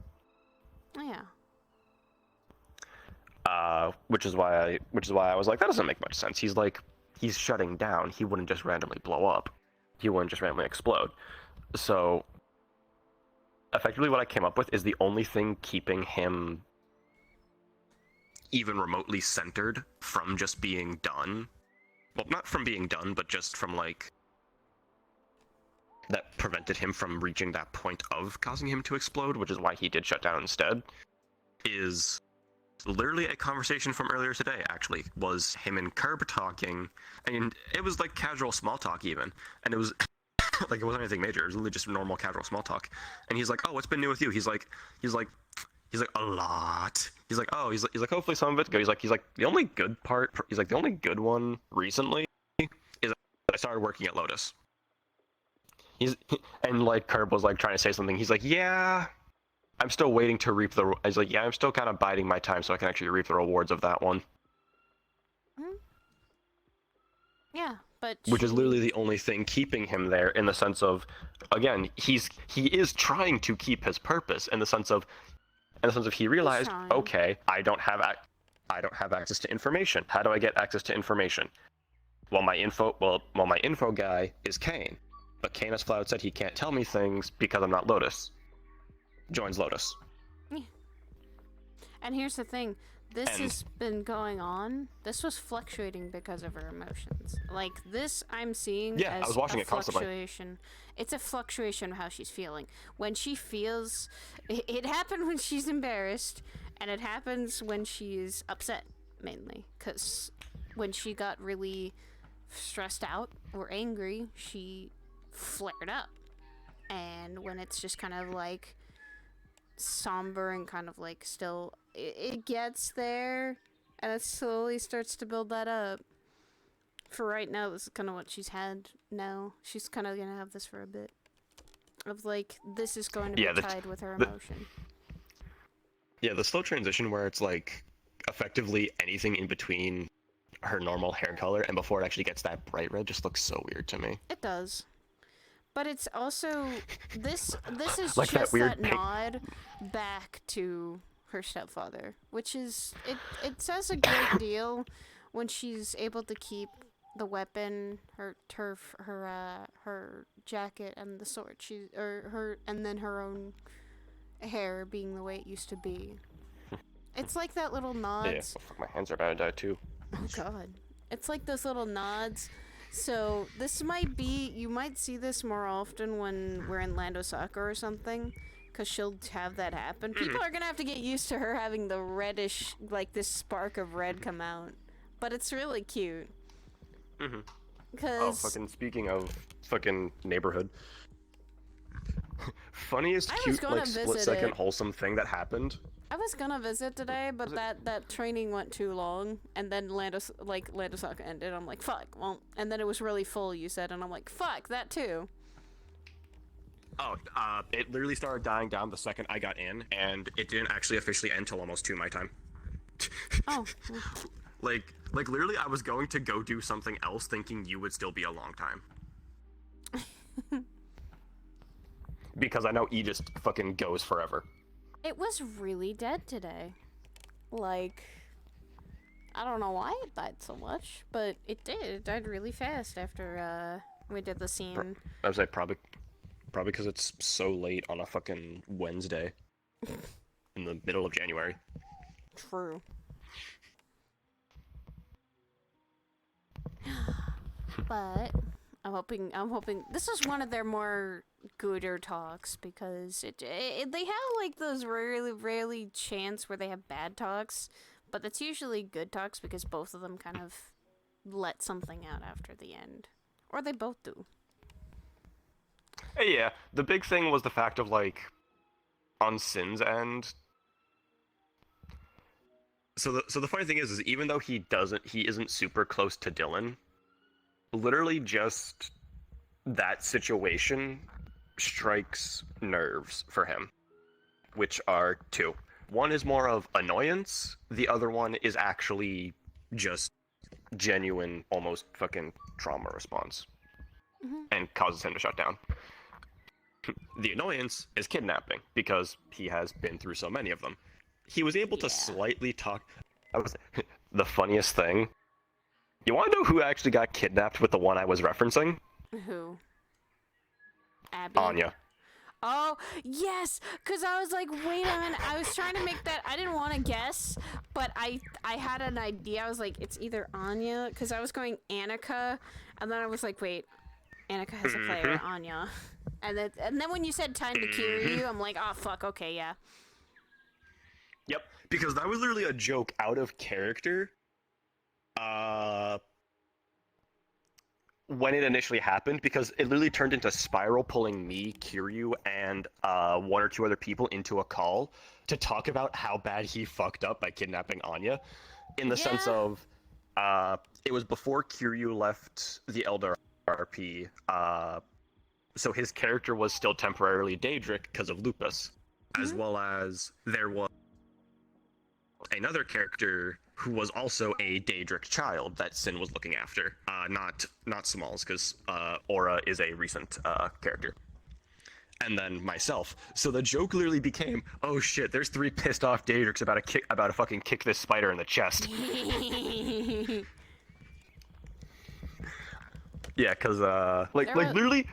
Oh, yeah. Which is why I was like, that doesn't make much sense. He's shutting down. He wouldn't just randomly blow up. He wouldn't just randomly explode. So effectively what I came up with is the only thing keeping him even remotely centered from just being done. Well, not from being done, but just from like that prevented him from reaching that point of causing him to explode, which is why he did shut down instead, is literally a conversation from earlier today, actually. Was him and Curb talking, and it was like casual small talk even, and it was like it wasn't anything major, it was literally just normal casual small talk. And he's like, oh, what's been new with you? He's like a lot. He's like, oh, he's like hopefully some of it's good. He's like the only good part, he's like the only good one recently is that I started working at Lotus. And like Curb was like trying to say something. He's like, yeah, I'm still waiting to reap the. He's like, yeah, I'm still kind of biding my time so I can actually reap the rewards of that one. Yeah, but which is literally the only thing keeping him there, in the sense of, again, he is trying to keep his purpose, in the sense of he realized, okay, I don't have access to information. How do I get access to information? Well, my info guy is Kane. But Kane, as Floud said, he can't tell me things because I'm not Lotus. Joins Lotus. Yeah. And here's the thing. This has been going on. This was fluctuating because of her emotions. Like, this I'm seeing as I was watching a it constantly. fluctuation. It's a fluctuation of how she's feeling. When she feels... It happened when she's embarrassed, and it happens when she's upset, mainly. Because when she got really stressed out or angry, she flared up. And when it's just kind of like somber and kind of like still, it gets there and it slowly starts to build that up. For right now, this is kind of what she's had now. She's kind of gonna have this for a bit of like, this is going to be tied with her emotion. Yeah, the slow transition where it's like effectively anything in between her normal hair color and before it actually gets that bright red just looks so weird to me. It does. But it's also, this is like just that weird that nod back to her stepfather, which is, it says a great deal when she's able to keep the weapon, her jacket, and the sword. And then her own hair being the way it used to be. It's like that little nods. Yeah, well, fuck, my hands are about to die too. Oh god. It's like those little nods. So this might be, you might see this more often when we're in Land Osaka or something, because she'll have that happen. People are gonna have to get used to her having the reddish, like this spark of red come out. But it's really cute. Oh, fucking speaking of fucking neighborhood. Funniest cute, like, split-second wholesome thing that happened. I was gonna visit today, but that training went too long, and then Land Osaka ended. I'm like, fuck, well, and then it was really full, you said, and I'm like, fuck, that too. Oh, it literally started dying down the second I got in, and it didn't actually officially end till almost 2 my time. Oh. Like literally I was going to go do something else thinking you would still be a long time. Because I know E just fucking goes forever. It was really dead today. Like, I don't know why it died so much, but it did. It died really fast after we did the scene. I was like, probably Probably because it's so late on a fucking Wednesday in the middle of January. True. But I'm hoping this is one of their more gooder talks because they have like those rarely chance where they have bad talks, but it's usually good talks because both of them kind of let something out after the end, or they both do. Yeah, the big thing was the fact of like on Sin's end. So the funny thing is even though he isn't super close to Dylan, literally just that situation strikes nerves for him, which are two. One is more of annoyance, the other one is actually just genuine, almost fucking trauma response, and causes him to shut down. The annoyance is kidnapping, because he has been through so many of them. He was able to slightly talk... The funniest thing... You want to know who actually got kidnapped with the one I was referencing? Who? Abby? Anya. Oh, yes! Because I was like, wait a minute. I was trying to make that... I didn't want to guess, but I had an idea. I was like, it's either Anya, because I was going Annika, and then I was like, wait, Annika has a player, Anya. And then when you said time to Kiryu, I'm like, oh, fuck, okay, yeah. Yep, because that was literally a joke out of character. When it initially happened, because it literally turned into Spiral pulling me, Kiryu, and one or two other people into a call to talk about how bad he fucked up by kidnapping Anya, in the sense of, it was before Kiryu left the Elder RP, so his character was still temporarily Daedric because of lupus, as well as there was another character who was also a Daedric child that Sin was looking after. Not Smalls, because Aura is a recent character. And then myself. So the joke literally became, oh shit, there's 3 pissed off Daedrics about to fucking kick this spider in the chest. Yeah, because literally,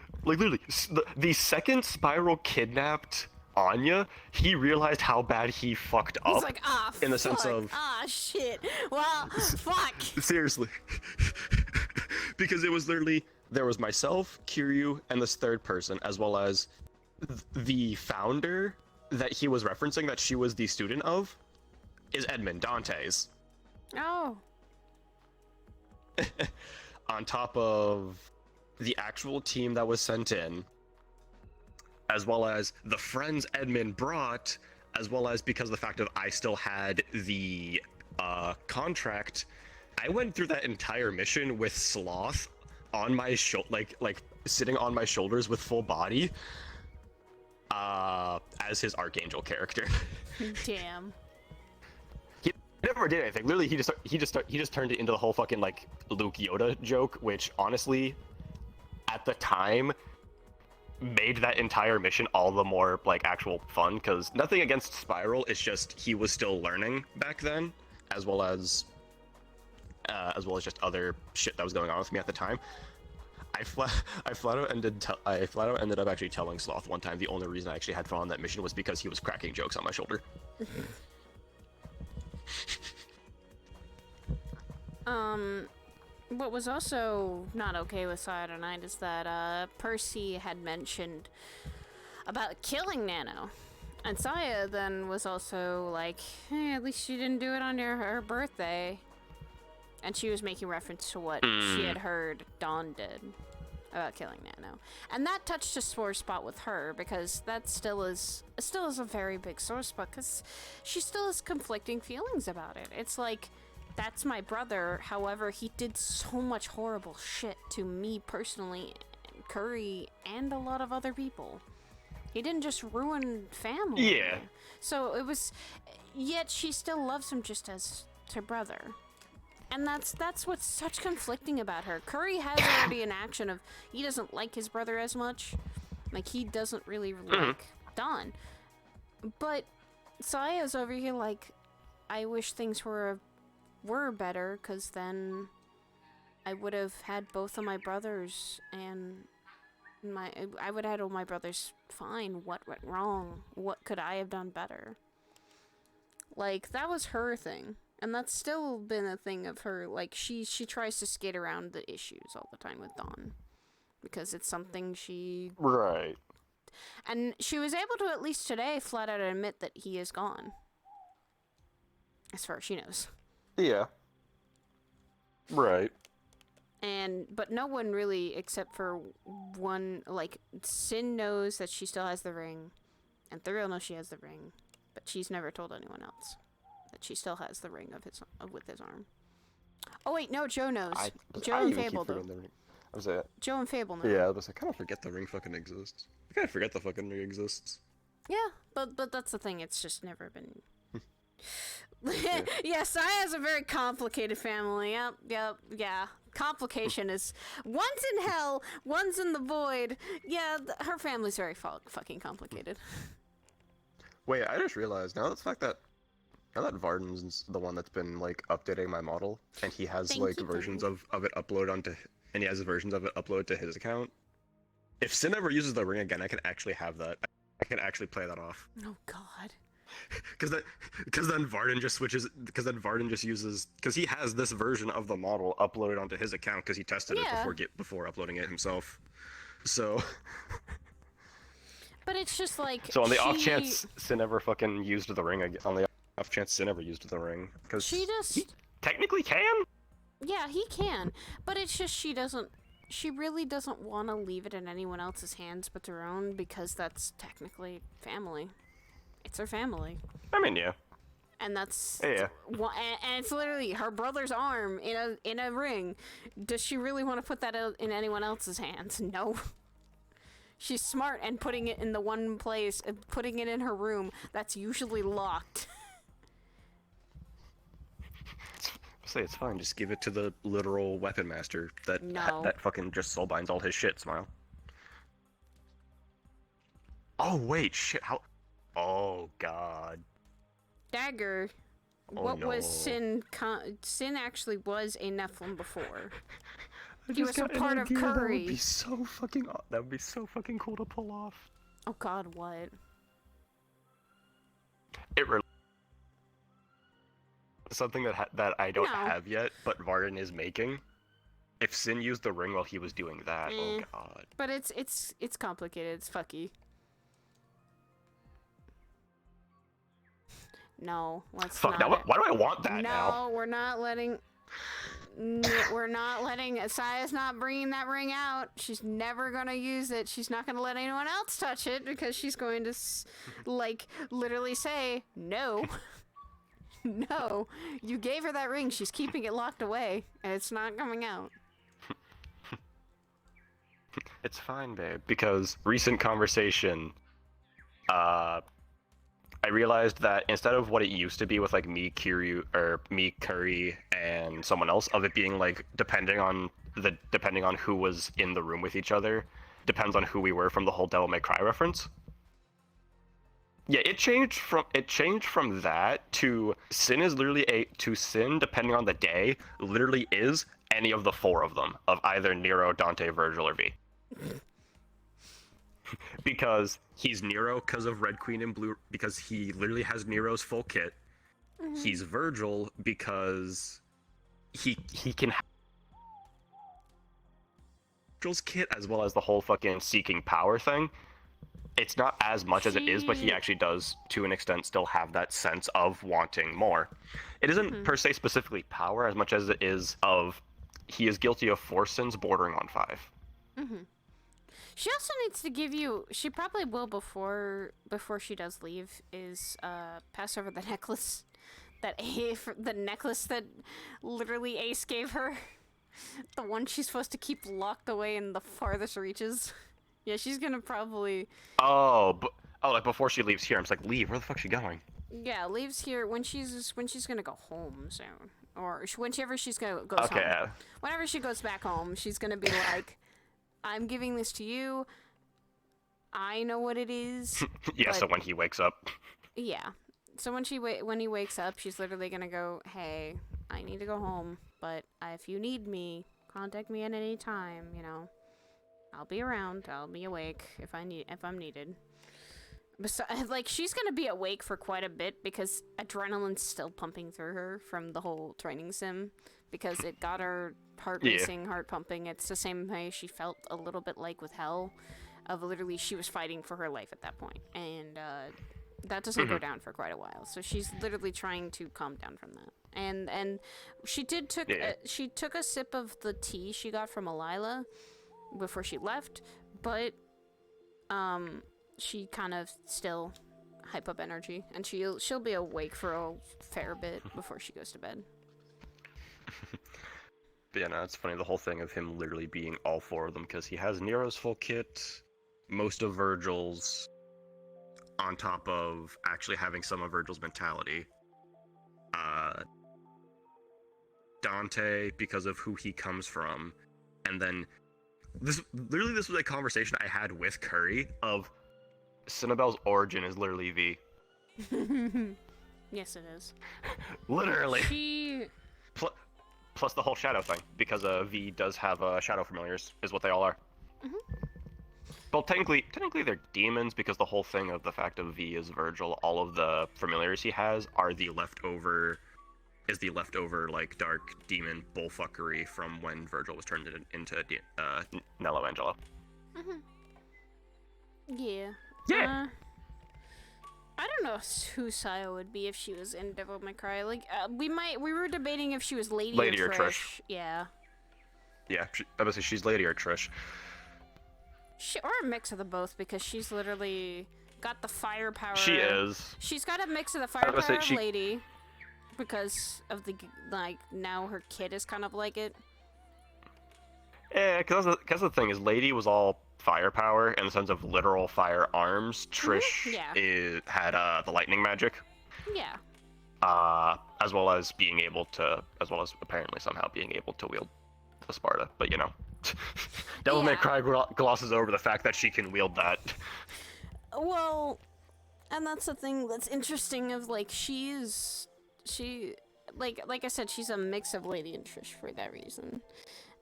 the second Spiral kidnapped Anya, he realized how bad he fucked up. He's like, in the sense of, shit. Well, fuck. Seriously. Because it was literally, there was myself, Kiryu, and this third person, as well as the founder that he was referencing, that she was the student of, is Edmund Dante's. Oh. On top of the actual team that was sent in, as well as the friends Edmund brought, as well as because of the fact of I still had the contract, I went through that entire mission with Sloth on my like sitting on my shoulders with full body, as his Archangel character. Damn. He never did anything. Literally, he just turned it into the whole fucking like Luke Yoda joke, which honestly, at the time, made that entire mission all the more like actual fun, because nothing against Spiral, it's just he was still learning back then, as well as just other shit that was going on with me at the time. I flat out ended up actually telling Sloth one time the only reason I actually had fun on that mission was because he was cracking jokes on my shoulder. What was also not okay with Saturday Night is that Percy had mentioned about killing Nano, and Saya then was also like, hey, at least she didn't do it on her birthday, and she was making reference to what she had heard Dawn did about killing Nano, and that touched a sore spot with her, because that still is a very big sore spot, because she still has conflicting feelings about it. It's like, that's my brother, however, he did so much horrible shit to me personally, Curry, and a lot of other people. He didn't just ruin family. Yeah. So it was, yet she still loves him just as her brother. And that's what's such conflicting about her. Curry has already an action of, he doesn't like his brother as much. Like, he doesn't really like Don. But Saya's over here like, I wish things were better, because then I would have had both of my brothers, and I would have told my brothers, fine, what went wrong? What could I have done better? Like, that was her thing. And that's still been a thing of her. Like, she tries to skate around the issues all the time with Dawn. Because it's something she... Right. And she was able to, at least today, flat out admit that he is gone. As far as she knows. Yeah. Right. But no one really, except for one, like, Sin knows that she still has the ring. And Thuriel knows she has the ring. But she's never told anyone else that she still has the ring with his arm. Oh wait, no, Joe knows. Joe and Fable do. I was like, Joe and Fable know. yeah, I was like, I kind of forget the ring fucking exists. I kind of forget the fucking ring exists. Yeah, but that's the thing. It's just never been. Yeah, Saya has a very complicated family. Yep, yeah. Complication is one's in hell, one's in the void. Yeah, her family's very fucking complicated. Wait, I just realized now that Varden's the one that's been like updating my model, and he has versions of it uploaded onto, and he has versions of it uploaded to his account. If Sin ever uses the ring again, I can actually have that. I can actually play that off. Oh God. Because then Varden just uses, because he has this version of the model uploaded onto his account because he tested it before uploading it himself. So. But it's just like. So on the off chance Sin ever fucking used the ring again, because she just he technically can. Yeah, he can, but it's just she doesn't. She really doesn't want to leave it in anyone else's hands but her own, because that's technically family. It's her family. I mean, yeah. And that's yeah. And it's literally her brother's arm in a ring. Does she really want to put that in anyone else's hands? No. She's smart and putting it in the one place, putting it in her room that's usually locked. Say it's fine. Just give it to the literal weapon master that fucking just soulbinds all his shit. Smile. Oh wait, shit. How? Oh God. Dagger. What was Sin? Sin actually was a Nephilim before. He was a part of Curry. That would be so fucking. That would be so fucking cool to pull off. Oh God, what? Something that I don't have yet, but Varden is making. If Sin used the ring while he was doing that, oh God. But it's complicated. It's fucky. No, let's Fuck, not. now, why do I want that now? No, we're not letting. We're not letting. Saya's not bringing that ring out. She's never gonna use it. She's not gonna let anyone else touch it because she's going to, like, literally say no. No, you gave her that ring. She's keeping it locked away, and it's not coming out. It's fine, babe. Because recent conversation, I realized that instead of what it used to be with like me, Curry, and someone else, of it being like depending on who was in the room with each other, depends on who we were from the whole Devil May Cry reference. Yeah, it changed from that to Sin is literally Sin, depending on the day, literally is any of the four of them, of either Nero, Dante, Virgil, or V. Because he's Nero because of Red Queen and Blue, because he literally has Nero's full kit. Mm-hmm. He's Virgil because he can have Virgil's kit as well as the whole fucking seeking power thing. It's not as much as it is, but he actually does, to an extent, still have that sense of wanting more. It isn't per se specifically power as much as it is of he is guilty of 4 sins bordering on 5. Mm-hmm. She also needs to give you. She probably will before she does leave. Is pass over the necklace that the necklace that literally Ace gave her, the one she's supposed to keep locked away in the farthest reaches. Yeah, she's gonna probably. Like before she leaves here, I'm just like, leave. Where the fuck's she going? Yeah, leaves here when she's gonna go home soon, or whenever she's gonna goes home. Whenever she goes back home, she's gonna be like, I'm giving this to you. I know what it is. Yeah, so when he wakes up. Yeah. So when he wakes up, she's literally gonna go, hey, I need to go home, but if you need me, contact me at any time, you know. I'll be around. I'll be awake if I'm needed. Besides, like, she's gonna be awake for quite a bit because adrenaline's still pumping through her from the whole training sim, because it got her heart racing, heart pumping. It's the same way she felt a little bit like with Hell, of literally she was fighting for her life at that point, and that doesn't go down for quite a while. So she's literally trying to calm down from that. And she took a sip of the tea she got from Alila before she left, but she kind of still hype up energy, and she'll be awake for a fair bit before she goes to bed. But yeah, no, it's funny, the whole thing of him literally being all four of them, because he has Nero's full kit, most of Virgil's, on top of actually having some of Virgil's mentality. Dante, because of who he comes from, and then this was a conversation I had with Curry of Cinnabelle's origin is literally V. Yes, it is. Literally. She... Plus the whole shadow thing, because V does have shadow familiars, is what they all are. Well, technically they're demons, because the whole thing of the fact of V is Virgil, all of the familiars he has are the leftover like dark demon bullfuckery from when Virgil was turned into Nello Angelo. Yeah. Yeah. I don't know who Saya would be if she was in Devil May Cry. Like, we were debating if she was Lady or Trish. Yeah. Yeah, I would say she's Lady or Trish. Or a mix of the both, because she's literally got the firepower. She is. She's got a mix of the firepower of Lady, because of the, like, now her kid is kind of like it. Yeah, because the thing is, Lady was all firepower in the sense of literal firearms. Trish had the lightning magic. Yeah. As well as apparently somehow being able to wield the Sparta. But you know, Devil May Cry glosses over the fact that she can wield that. Well, and that's the thing that's interesting of, like, like I said, she's a mix of Lady and Trish for that reason.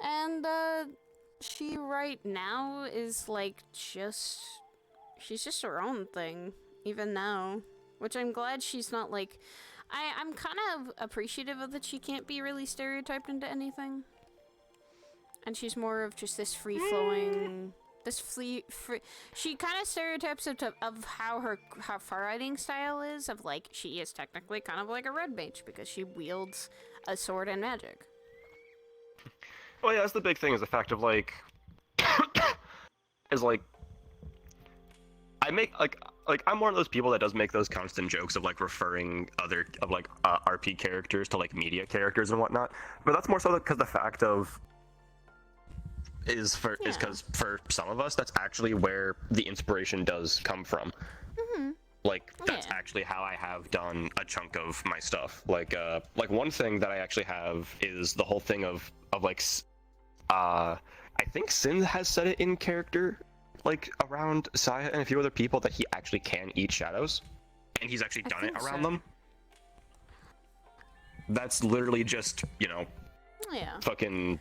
And, she right now is, like, she's just her own thing, even now. Which I'm glad she's not, like, I'm kind of appreciative of that she can't be really stereotyped into anything. And she's more of just this free-flowing, she kind of stereotypes of how her fighting style is, of, like, she is technically kind of like a red mage, because she wields a sword and magic. Well, yeah, that's the big thing, is the fact of, like, is, like, I'm one of those people that does make those constant jokes of, like, referring RP characters to, like, media characters and whatnot, but that's more so because the fact of, is because for some of us, that's actually where the inspiration does come from. Like, that's actually how I have done a chunk of my stuff. Like one thing that I actually have is the whole thing of like, I think Sin has said it in character, like, around Saya and a few other people, that he actually can eat shadows, and he's actually done it around them. That's literally just, you know, fucking,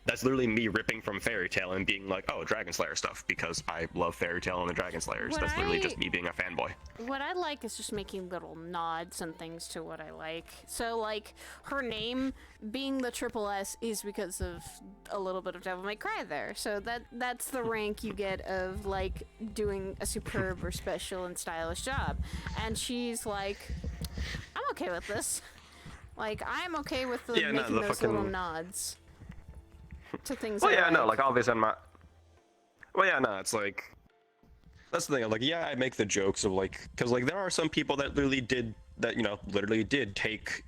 that's literally me ripping from Fairy Tail and being like, oh, Dragon Slayer stuff, because I love Fairy Tail and the Dragon Slayers. That's literally just me being a fanboy. What I like is just making little nods and things to what I like. So, like, her name being the Triple S is because of a little bit of Devil May Cry there. So that's the rank you get of, like, doing a superb or special and stylish job. And she's like, I'm okay with this. Like, I'm okay with making those little nods to things. Well, yeah, no, like, obviously I'm not. Well, yeah, no, it's like, that's the thing. I'm like, yeah, I make the jokes of, like, because, like, there are some people that literally did take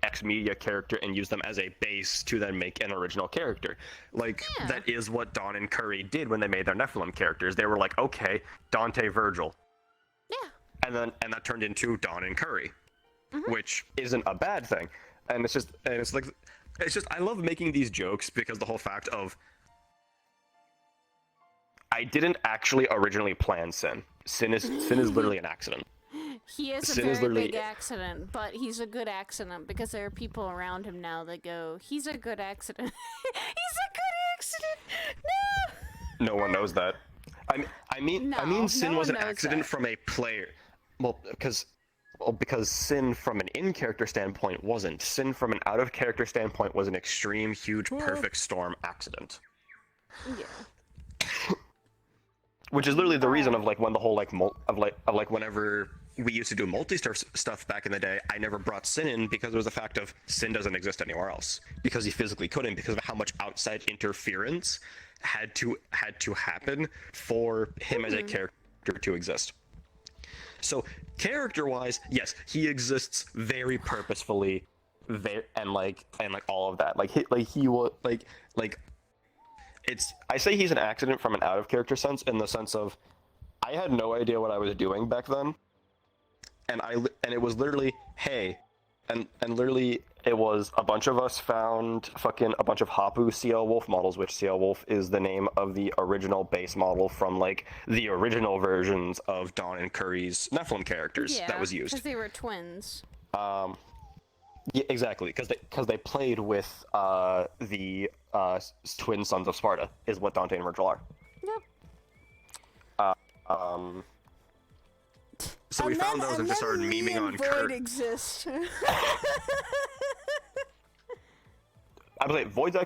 X media character and use them as a base to then make an original character. Like, that is what Dawn and Curry did when they made their Nephilim characters. They were like, okay, Dante, Virgil. Yeah. And that turned into Dawn and Curry, which isn't a bad thing. And it's just, I love making these jokes because the whole fact of, I didn't actually originally plan Sin. Sin is literally an accident. He is a very big accident, but he's a good accident because there are people around him now that go, he's a good accident. He's a good accident! No one knows that. I mean, Sin no was one an knows accident that. from a player. Well, because Sin from an in-character standpoint wasn't. Sin from an out-of-character standpoint was an extreme, huge, perfect storm accident. Yeah. Which is literally the reason of like when the whole like whenever we used to do multi-star stuff back in the day, I never brought Sin in because there was the fact of Sin doesn't exist anywhere else because he physically couldn't because of how much outside interference had to happen for him as a character to exist. So character-wise, yes, he exists very purposefully, and like all of that. He was it's I say he's an accident from an out-of-character sense in the sense of I had no idea what I was doing back then, and it was literally hey, and literally it was a bunch of us found fucking a bunch of Hapu CL Wolf models, which CL Wolf is the name of the original base model from like the original versions of Dawn and Curry's Nephilim characters that was used. Because they were twins. Yeah, exactly, because they played with the twin sons of Sparta, is what Dante and Virgil are. Yep. So we found those and just started memeing on Kurt. Exist. I believe Void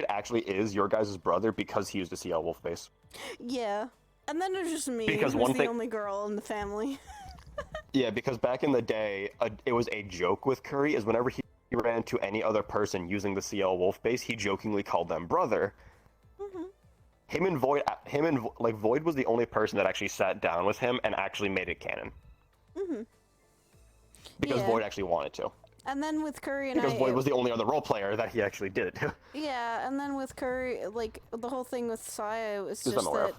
actually is your guys' brother because he used a CL Wolf base. Yeah. And then there's just me, Because who's one the thing- only girl in the family. Yeah, because back in the day, it was a joke with Curry, is whenever he ran into any other person using the CL Wolf base, he jokingly called them brother. Void was the only person that actually sat down with him and actually made it canon. Because Void actually wanted to. And then with Curry and Because Void was the only other role player that he actually did it to. Yeah, and then with Curry, like, the whole thing with Saya was Just just I'm aware that...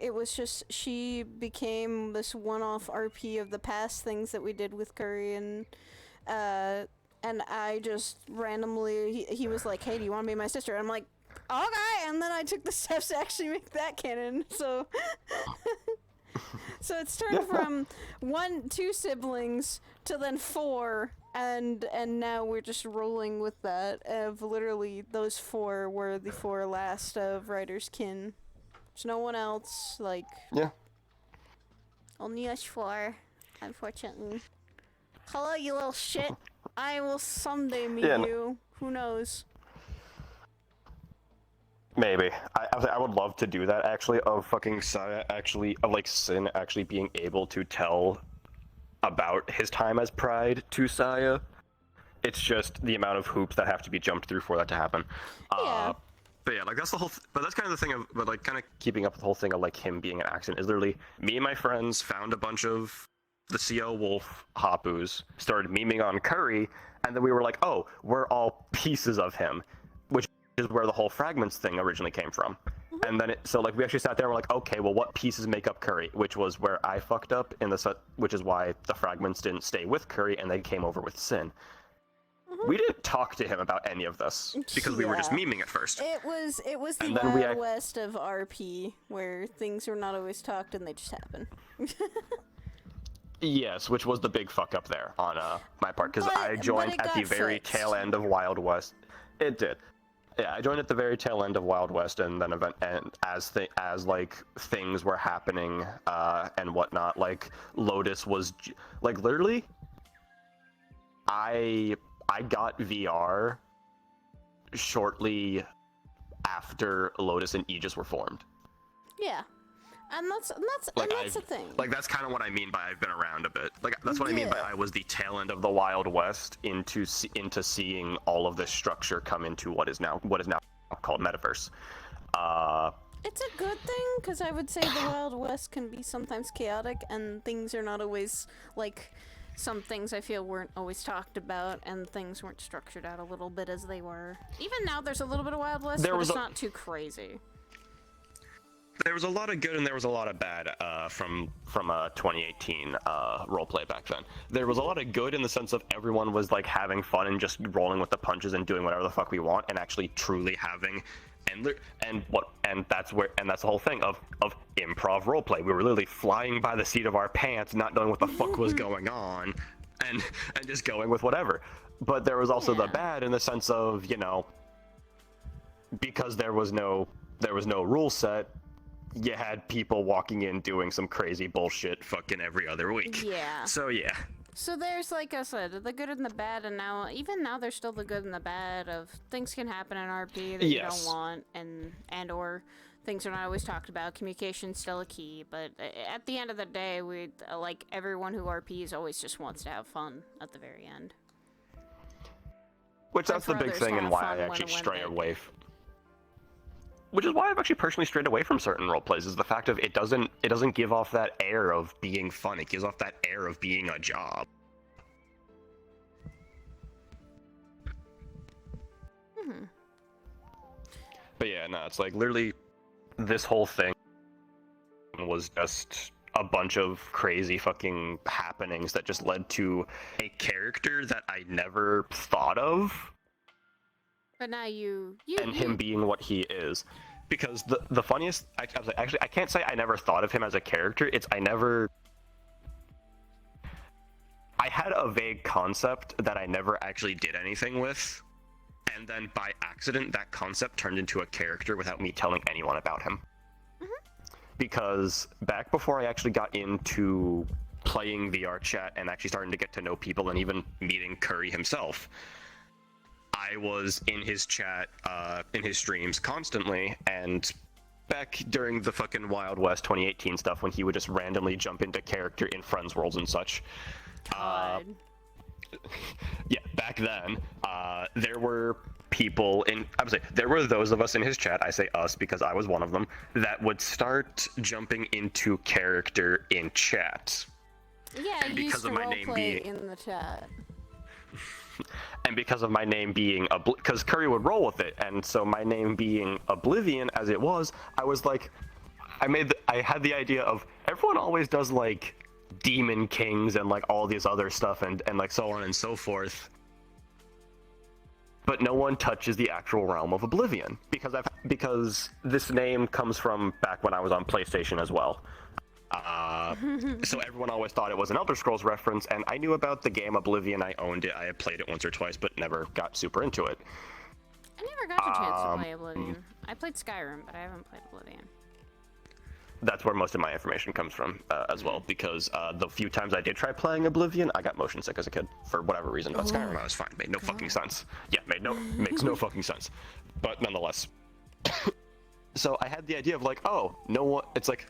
It was just, she became this one-off RP of the past things that we did with Curry, and I just randomly, he was like, hey, do you want to be my sister? And I'm like, okay, and then I took the steps to actually make that canon, so... So it's turned from 2 siblings to then 4, and now we're just rolling with that, of literally those 4 were the 4 last of Ryder's kin. There's no one else, like... Yeah. Only us 4, unfortunately. Hello, you little shit. I will someday meet you. Who knows? Maybe. I would love to do that, actually, of fucking Saya actually, of like Sin actually being able to tell about his time as Pride to Saya. It's just the amount of hoops that have to be jumped through for that to happen. Yeah. But yeah, like that's the whole. But that's kind of the thing of, but like kind of keeping up with the whole thing of like him being an accident is literally me and my friends found a bunch of the CL Wolf Hapus, started memeing on Curry, and then we were like, oh, we're all pieces of him, which is where the whole fragments thing originally came from. And then so like we actually sat there and we're like, okay, well, what pieces make up Curry? Which was where I fucked up in the set, which is why the fragments didn't stay with Curry and they came over with Sin. We didn't talk to him about any of this because we were just memeing at first. It was the And then Wild West of RP, where things were not always talked and they just happen. Yes, which was the big fuck up there on my part, because I joined at the very tail end of Wild West. It did. Yeah, I joined at the very tail end of Wild West, and then as things were happening and whatnot, like Lotus was like literally, I got VR shortly after Lotus and Aegis were formed. Yeah. And that's the thing. Like that's kind of what I mean by I've been around a bit. Like that's what I mean by I was the tail end of the Wild West into seeing all of this structure come into what is now called Metaverse. It's a good thing, because I would say the Wild West can be sometimes chaotic, and things are not always like. Some things I feel weren't always talked about, and things weren't structured out a little bit as they were. Even now, there's a little bit of Wild West, but it's not too crazy. There was a lot of good and there was a lot of bad from 2018 roleplay back then. There was a lot of good in the sense of everyone was like having fun and just rolling with the punches and doing whatever the fuck we want, and actually truly having and that's the whole thing of improv roleplay. We were literally flying by the seat of our pants, not knowing what the fuck was going on, and just going with whatever. But there was also the bad in the sense of, you know, because there was no there was no rule set, you had people walking in doing some crazy bullshit fucking every other week. Yeah. So yeah. So there's, like I said, the good and the bad, and even now there's still the good and the bad of things can happen in RP that you don't want, and or things are not always talked about. Communication's still a key, but at the end of the day, we like everyone who RPs always just wants to have fun at the very end. Which that's the big thing, and why I actually stray away. Which is why I've actually personally strayed away from certain role plays, is the fact of it doesn't give off that air of being fun. It gives off that air of being a job. But yeah, no, it's like literally this whole thing was just a bunch of crazy fucking happenings that just led to a character that I never thought of. But now and him being what he is. Because the funniest, actually, I can't say I never thought of him as a character. I had a vague concept that I never actually did anything with. And then by accident, that concept turned into a character without me telling anyone about him. Because back before I actually got into playing VR chat and actually starting to get to know people and even meeting Curry himself, I was in his chat, in his streams constantly, and back during the fucking Wild West 2018 stuff when he would just randomly jump into character in Friends Worlds and such. Yeah, back then, there were people there were those of us in his chat, I say us because I was one of them, that would start jumping into character in chat. Yeah, and you because used to of my name being in the chat. And because of my name being because Curry would roll with it, and so my name being Oblivion as it was, I was like, I had the idea of everyone always does like Demon Kings and like all this other stuff and like so on and so forth, but no one touches the actual realm of Oblivion because this name comes from back when I was on PlayStation as well. So everyone always thought it was an Elder Scrolls reference, and I knew about the game Oblivion. I owned it. I had played it once or twice, but never got super into it. I never got the chance to play Oblivion. I played Skyrim, but I haven't played Oblivion. That's where most of my information comes from as well, because the few times I did try playing Oblivion, I got motion sick as a kid for whatever reason. But Skyrim, I was fine. Made no fucking sense. Yeah, makes no fucking sense. But nonetheless, so I had the idea of like, oh, no one. It's like,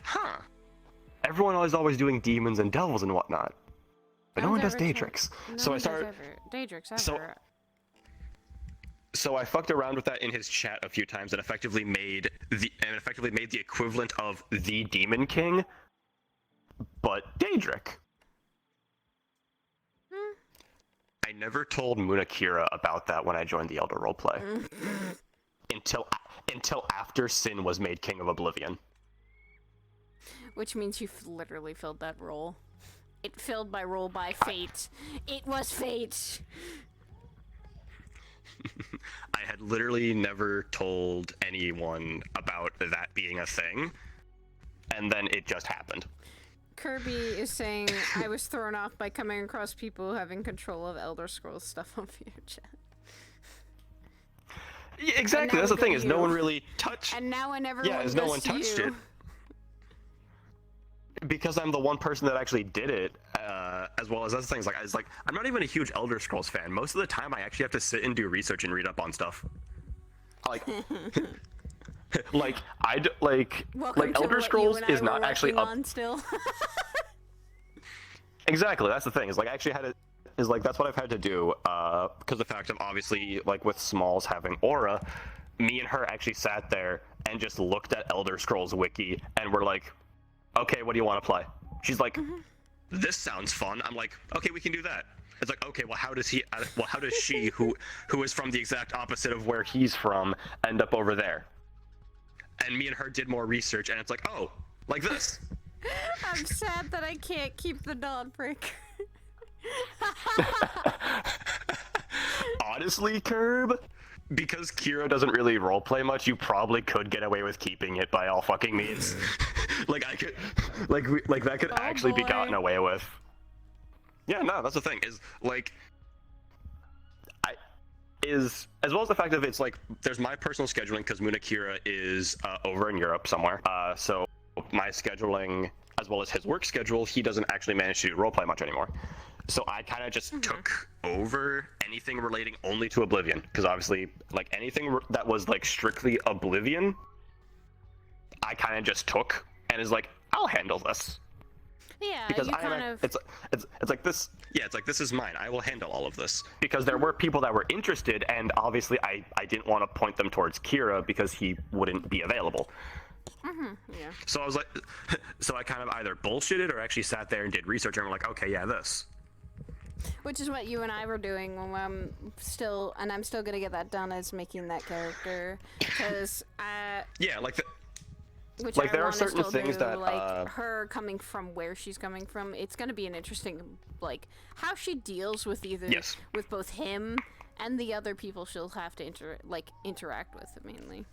everyone is always doing demons and devils and whatnot, but no one does Daedrix. So I started. Daedrix ever. So I fucked around with that in his chat a few times and effectively made the equivalent of the Demon King, but Daedric. I never told Munakira about that when I joined the Elder Roleplay. until after Sin was made King of Oblivion. Which means you've literally filled that role. It filled my role by fate. It was fate! I had literally never told anyone about that being a thing, and then it just happened. Kirby is saying, I was thrown off by coming across people having control of Elder Scrolls stuff on VR chat. Yeah, exactly, that's the thing, is no one really touched... And now when everyone no one touched it. Because I'm the one person that actually did it, as well as other things. I'm not even a huge Elder Scrolls fan. Most of the time, I actually have to sit and do research and read up on stuff. Elder Scrolls is not actually up. Still. Exactly, that's the thing. Is I actually had to. That's what I've had to do. Because the fact of obviously with Smalls having aura, me and her actually sat there and just looked at Elder Scrolls wiki and were like, okay, what do you want to play? She's like, this sounds fun. I'm like, okay, we can do that. It's like, okay, well, how does she, who is from the exact opposite of where he's from, end up over there? And me and her did more research, and it's like, oh, like this. I'm sad that I can't keep the Dawn Breaker. Honestly, Curb, because Kira doesn't really roleplay much, you probably could get away with keeping it by all fucking means. That could actually be gotten away with. Yeah, no, that's the thing, is, is, as well as the fact that it's like there's my personal scheduling because Munakira is over in Europe somewhere. So my scheduling, as well as his work schedule, he doesn't actually manage to do roleplay much anymore. So I kind of just took over anything relating only to Oblivion, because obviously, like anything that was like strictly Oblivion, I kind of just took and is like, I'll handle this. Yeah, Because you kind of. it's like this. Yeah, it's like this is mine. I will handle all of this. Because there were people that were interested, and obviously I didn't want to point them towards Kira because he wouldn't be available. Yeah. So I was like, so I kind of either bullshitted or actually sat there and did research and were like, okay, yeah, this. Which is what you and I were doing when I'm still gonna get that done, is making that character, because Yeah, like the. Which Like, I there are wanna certain still things do, that, like her coming from where she's coming from. It's gonna be an interesting, like, how she deals with with both him and the other people she'll have to interact with mainly.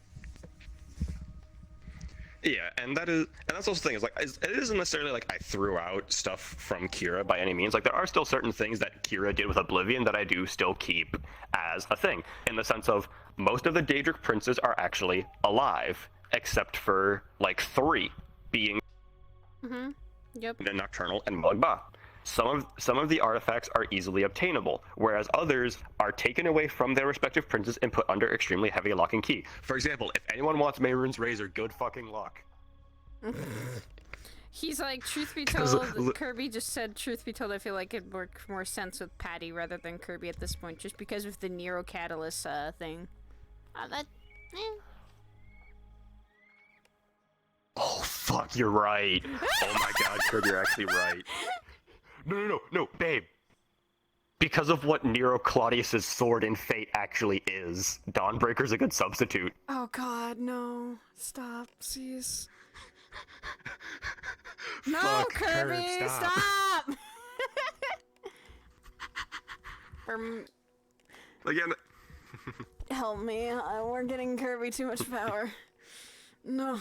Yeah, and that's also the thing is like it isn't necessarily like I threw out stuff from Kira by any means. Like there are still certain things that Kira did with Oblivion that I do still keep as a thing, in the sense of most of the Daedric princes are actually alive, except for like 3 being Yep. the Nocturnal and Mugba. Some of the artifacts are easily obtainable, whereas others are taken away from their respective princes and put under extremely heavy lock and key. For example, if anyone wants Mehrunes Razor, good fucking luck. He's like, truth be told, Kirby just said, truth be told, I feel like it'd work more sense with Patty rather than Kirby at this point, just because of the Nero Catalyst thing. Oh fuck, you're right. Oh my god, Kirby, you're actually right. No, babe. Because of what Nero Claudius's sword in Fate actually is, Dawnbreaker's a good substitute. Oh god, no. Stop, please. No, Fuck, Kirby, Kirby, stop! Again. Help me, we're getting Kirby too much power. No.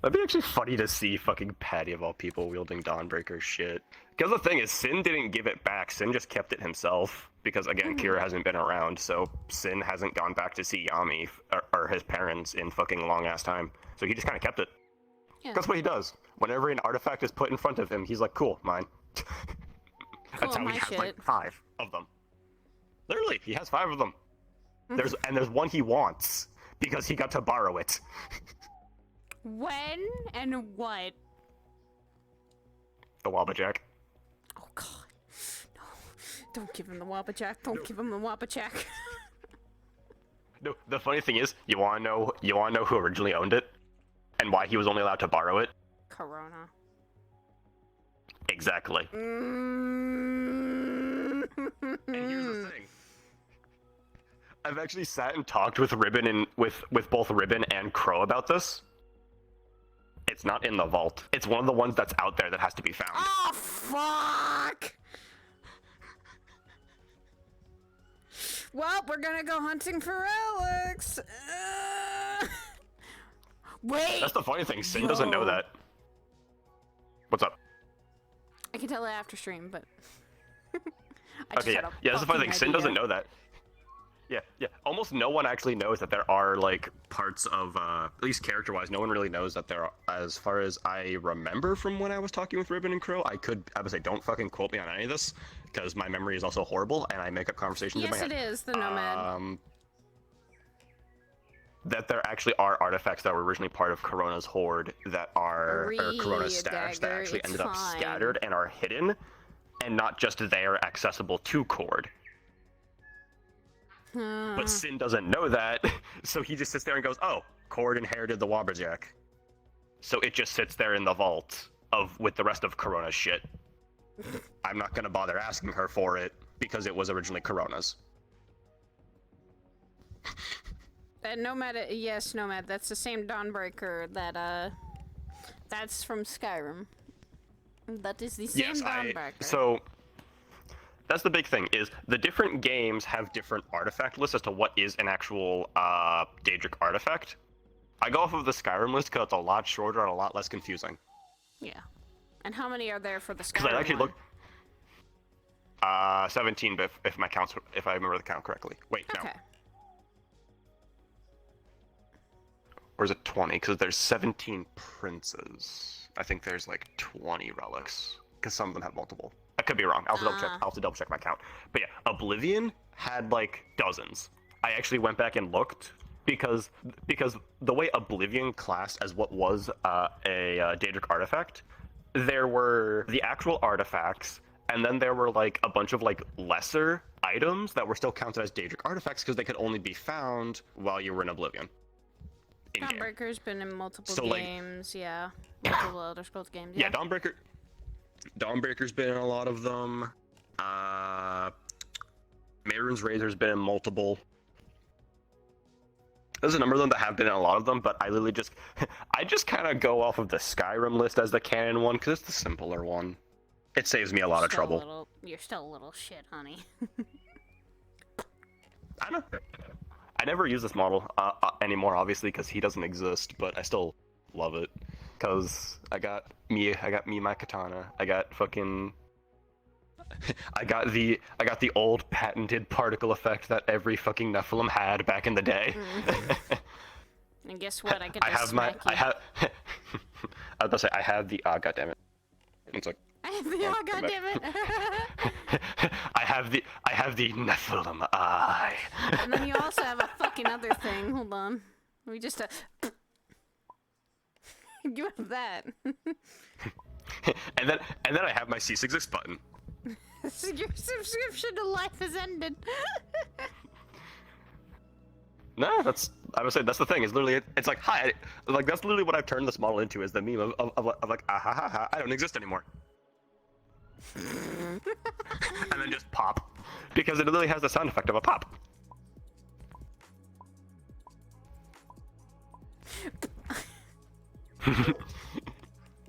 That'd be actually funny to see fucking Patty of all people wielding Dawnbreaker shit. Because the thing is, Sin didn't give it back. Sin just kept it himself. Because again, Kira hasn't been around, so Sin hasn't gone back to see Yami or his parents in fucking long ass time. So he just kind of kept it. Yeah. That's what he does. Whenever an artifact is put in front of him, he's like, "Cool, mine." That's how my he has shit. like 5 of them. Literally, he has 5 of them. There's one he wants because he got to borrow it. When and what? The Wabbajack. Oh god. No. Don't give him the Wabbajack. Don't give him the Wabbajack. No, the funny thing is, you wanna know who originally owned it? And why he was only allowed to borrow it? Corona. Exactly. Mm. And here's the thing. I've actually sat and talked with Ribbon and with both Ribbon and Crow about this. It's not in the vault. It's one of the ones that's out there that has to be found. Oh, fuck! Well, we're gonna go hunting for Alex. Wait! That's the funny thing. Sin doesn't know that. What's up? I can tell it after stream, but... Okay, yeah, that's the funny thing. Sin doesn't know that. Yeah. Almost no one actually knows that there are, like, parts of, at least character-wise, no one really knows that there are, as far as I remember from when I was talking with Ribbon and Crow, I would say, don't fucking quote me on any of this, because my memory is also horrible, and I make up conversations in my head. Yes, it is, the Nomad. That there actually are artifacts that were originally part of Corona's hoard that are, or Corona's stash that actually ended up scattered and are hidden, and not just there accessible to Cord. But Sin doesn't know that, so he just sits there and goes, "Oh, Cord inherited the Wabberjack." So it just sits there in the vault with the rest of Corona's shit. I'm not gonna bother asking her for it because it was originally Corona's. Nomad, yes, Nomad. That's the same Dawnbreaker that that's from Skyrim. That is the same Dawnbreaker. So that's the big thing, is the different games have different artifact lists as to what is an actual Daedric artifact. I go off of the Skyrim list because it's a lot shorter and a lot less confusing. Yeah. And how many are there for the Skyrim Because I actually one? 17, but if I remember the count correctly. Wait, no. Okay. Or is it 20? Because there's 17 princes. I think there's like 20 relics. Because some of them have multiple. I could be wrong. I'll have to double check my count. But yeah, Oblivion had like dozens. I actually went back and looked because the way Oblivion classed as what was a Daedric artifact, there were the actual artifacts, and then there were like a bunch of like lesser items that were still counted as Daedric artifacts because they could only be found while you were in Oblivion. Dawnbreaker's been in multiple So, like- games, yeah. Multiple Elder Scrolls games, Yeah, Dawnbreaker's been in a lot of them. Mehrunes Razor's been in multiple. There's a number of them that have been in a lot of them, but I literally just I just kind of go off of the Skyrim list as the canon one because it's the simpler one. It saves me a lot of trouble. You're still a little shit, honey. I know. I never use this model anymore, obviously, because he doesn't exist. But I still love it because I got me my katana. I got the old patented particle effect that every fucking Nephilim had back in the day. And guess what? I get to I have smack you. I was about to say I have the goddammit. It's like I have the goddammit. I have the Nephilim eye. And then you also have a fucking other thing. Hold on. We just you have that. and then I have my C6X button. Your subscription to life has ended. No, I would say that's the thing. It's literally it's like hi, like that's literally what I've turned this model into is the meme of like ah ha ha ha I don't exist anymore. And then just pop, because it literally has the sound effect of a pop.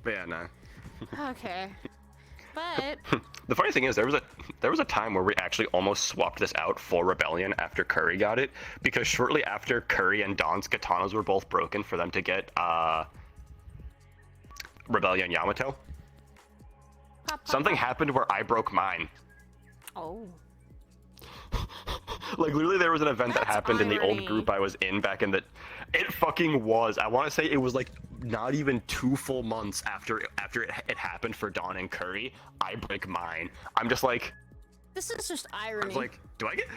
But yeah, no. Okay. But the funny thing is there was a time where we actually almost swapped this out for Rebellion after Curry got it, because shortly after Curry and Dawn's katanas were both broken for them to get Rebellion Yamato, something happened where I broke mine. Oh. Like literally there was an event that happened in the old group I was in back in the it fucking was. I want to say it was like not even 2 full months after it happened for Dawn and Curry, I break mine. I'm just like, this is just irony. I was like, do I get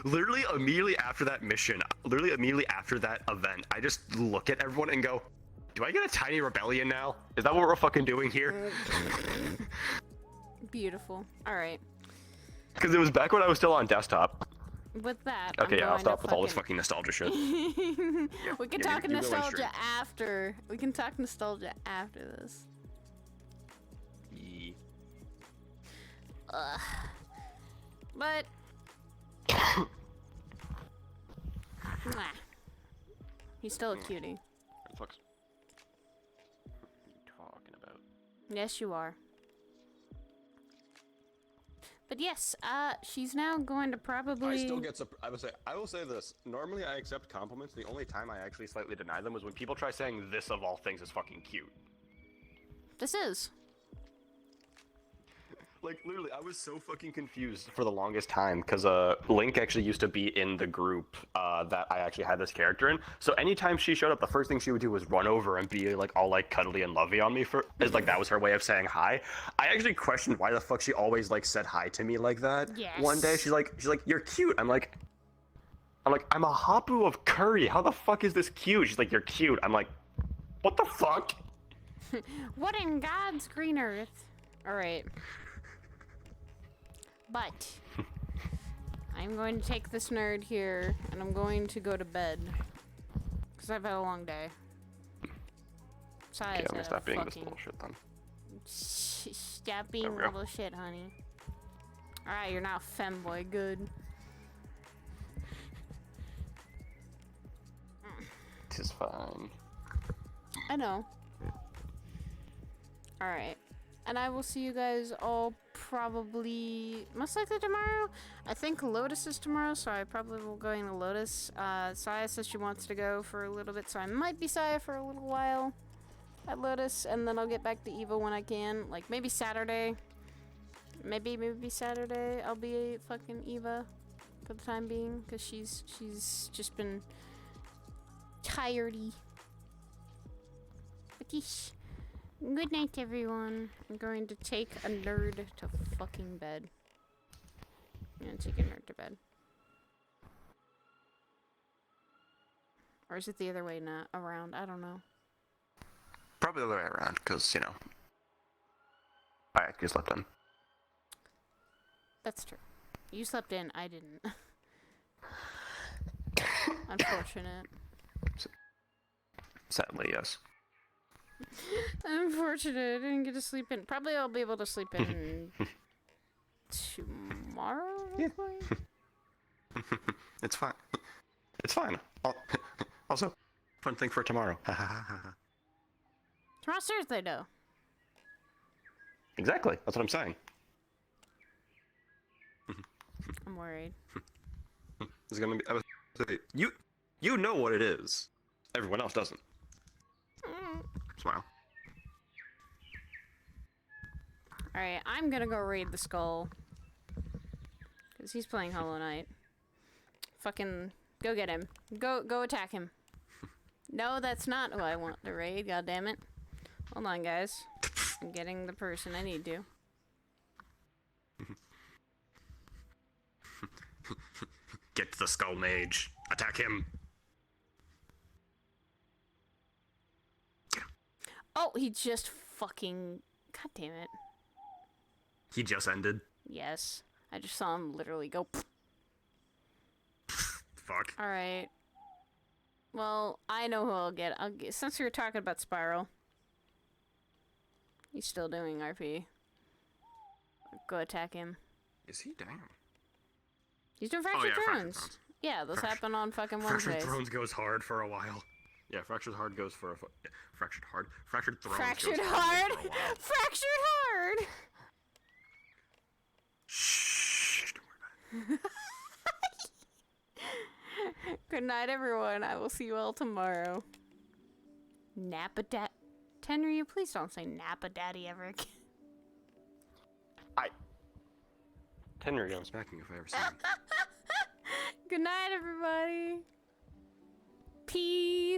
literally immediately after that mission, literally immediately after that event, I just look at everyone and go, do I get a tiny rebellion now? Is that what we're fucking doing here? Beautiful. All right. Because it was back when I was still on desktop. With that, okay, yeah, I'll stop with all this fucking nostalgia shit. We can talk you go in nostalgia straight. after. We can talk nostalgia after this. But Mwah. He's still a cutie. What the fuck's talking about? Yes, you are. But yes, she's now going to probably. I still get I will say this. Normally I accept compliments. The only time I actually slightly deny them was when people try saying this of all things is fucking cute. This is. Like literally, I was so fucking confused for the longest time because Link actually used to be in the group that I actually had this character in. So anytime she showed up, the first thing she would do was run over and be like all like cuddly and lovey on me like that was her way of saying hi. I actually questioned why the fuck she always like said hi to me like that. Yes. One day she's like you're cute. I'm like I'm a Hapu of Curry. How the fuck is this cute? She's like you're cute. I'm like what the fuck? What in God's green earth? All right. But I'm going to take this nerd here and I'm going to go to bed because I've had a long day. Besides, Okay, I'm gonna stop being this bullshit then. Stop being There we a go. little shit, honey. Alright, you're now a femboy. Good. Tis fine. I know. Alright. And I will see you guys all probably most likely tomorrow. I think Lotus is tomorrow, so I probably will go into Lotus. Saya says she wants to go for a little bit, so I might be Saya for a little while at Lotus, and then I'll get back to Evo when I can. Like maybe Saturday. Maybe Saturday I'll be fucking Eva for the time being, because she's just been tiredy. But yeesh. Good night, everyone. I'm going to take a nerd to fucking bed. I'm gonna take a nerd to bed. Or is it the other way around? I don't know. Probably the other way around, because, you know, I actually slept in. That's true. You slept in, I didn't. Unfortunate. Sadly, yes. Unfortunate, I didn't get to sleep in. Probably I'll be able to sleep in tomorrow, hopefully? It's fine. It's fine. Also, fun thing for tomorrow. Tomorrow's Thursday, though. Exactly. That's what I'm saying. I'm worried. It's gonna be. You know what it is. Everyone else doesn't. Smile. Alright, I'm gonna go raid the skull. Because he's playing Hollow Knight. Fucking go get him. Go attack him. No, that's not who I want to raid, god damn it. Hold on, guys. I'm getting the person I need to. Get to the skull mage. Attack him. Oh, he just fucking... God damn it. He just ended. Yes. I just saw him literally go... Fuck. Alright. Well, I know who I'll get. Since we were talking about Spiral. He's still doing RP. Go attack him. Is he? Damn. He's doing Fractured Fractured Thrones. Thrones. Yeah, those happen on fucking Fractured Wednesdays. Thrones goes hard for a while. Yeah, Fractured Hard goes for a... Fractured Hard? Fractured Thrones Fractured goes hard! for a while. Fractured hard! Shh. Don't worry about it. Good night, everyone. I will see you all tomorrow. Napa Dad... Tenryu, please don't say Napa Daddy ever again. Tenryu, I'm smacking if I ever see him. Good night, everybody. Peace.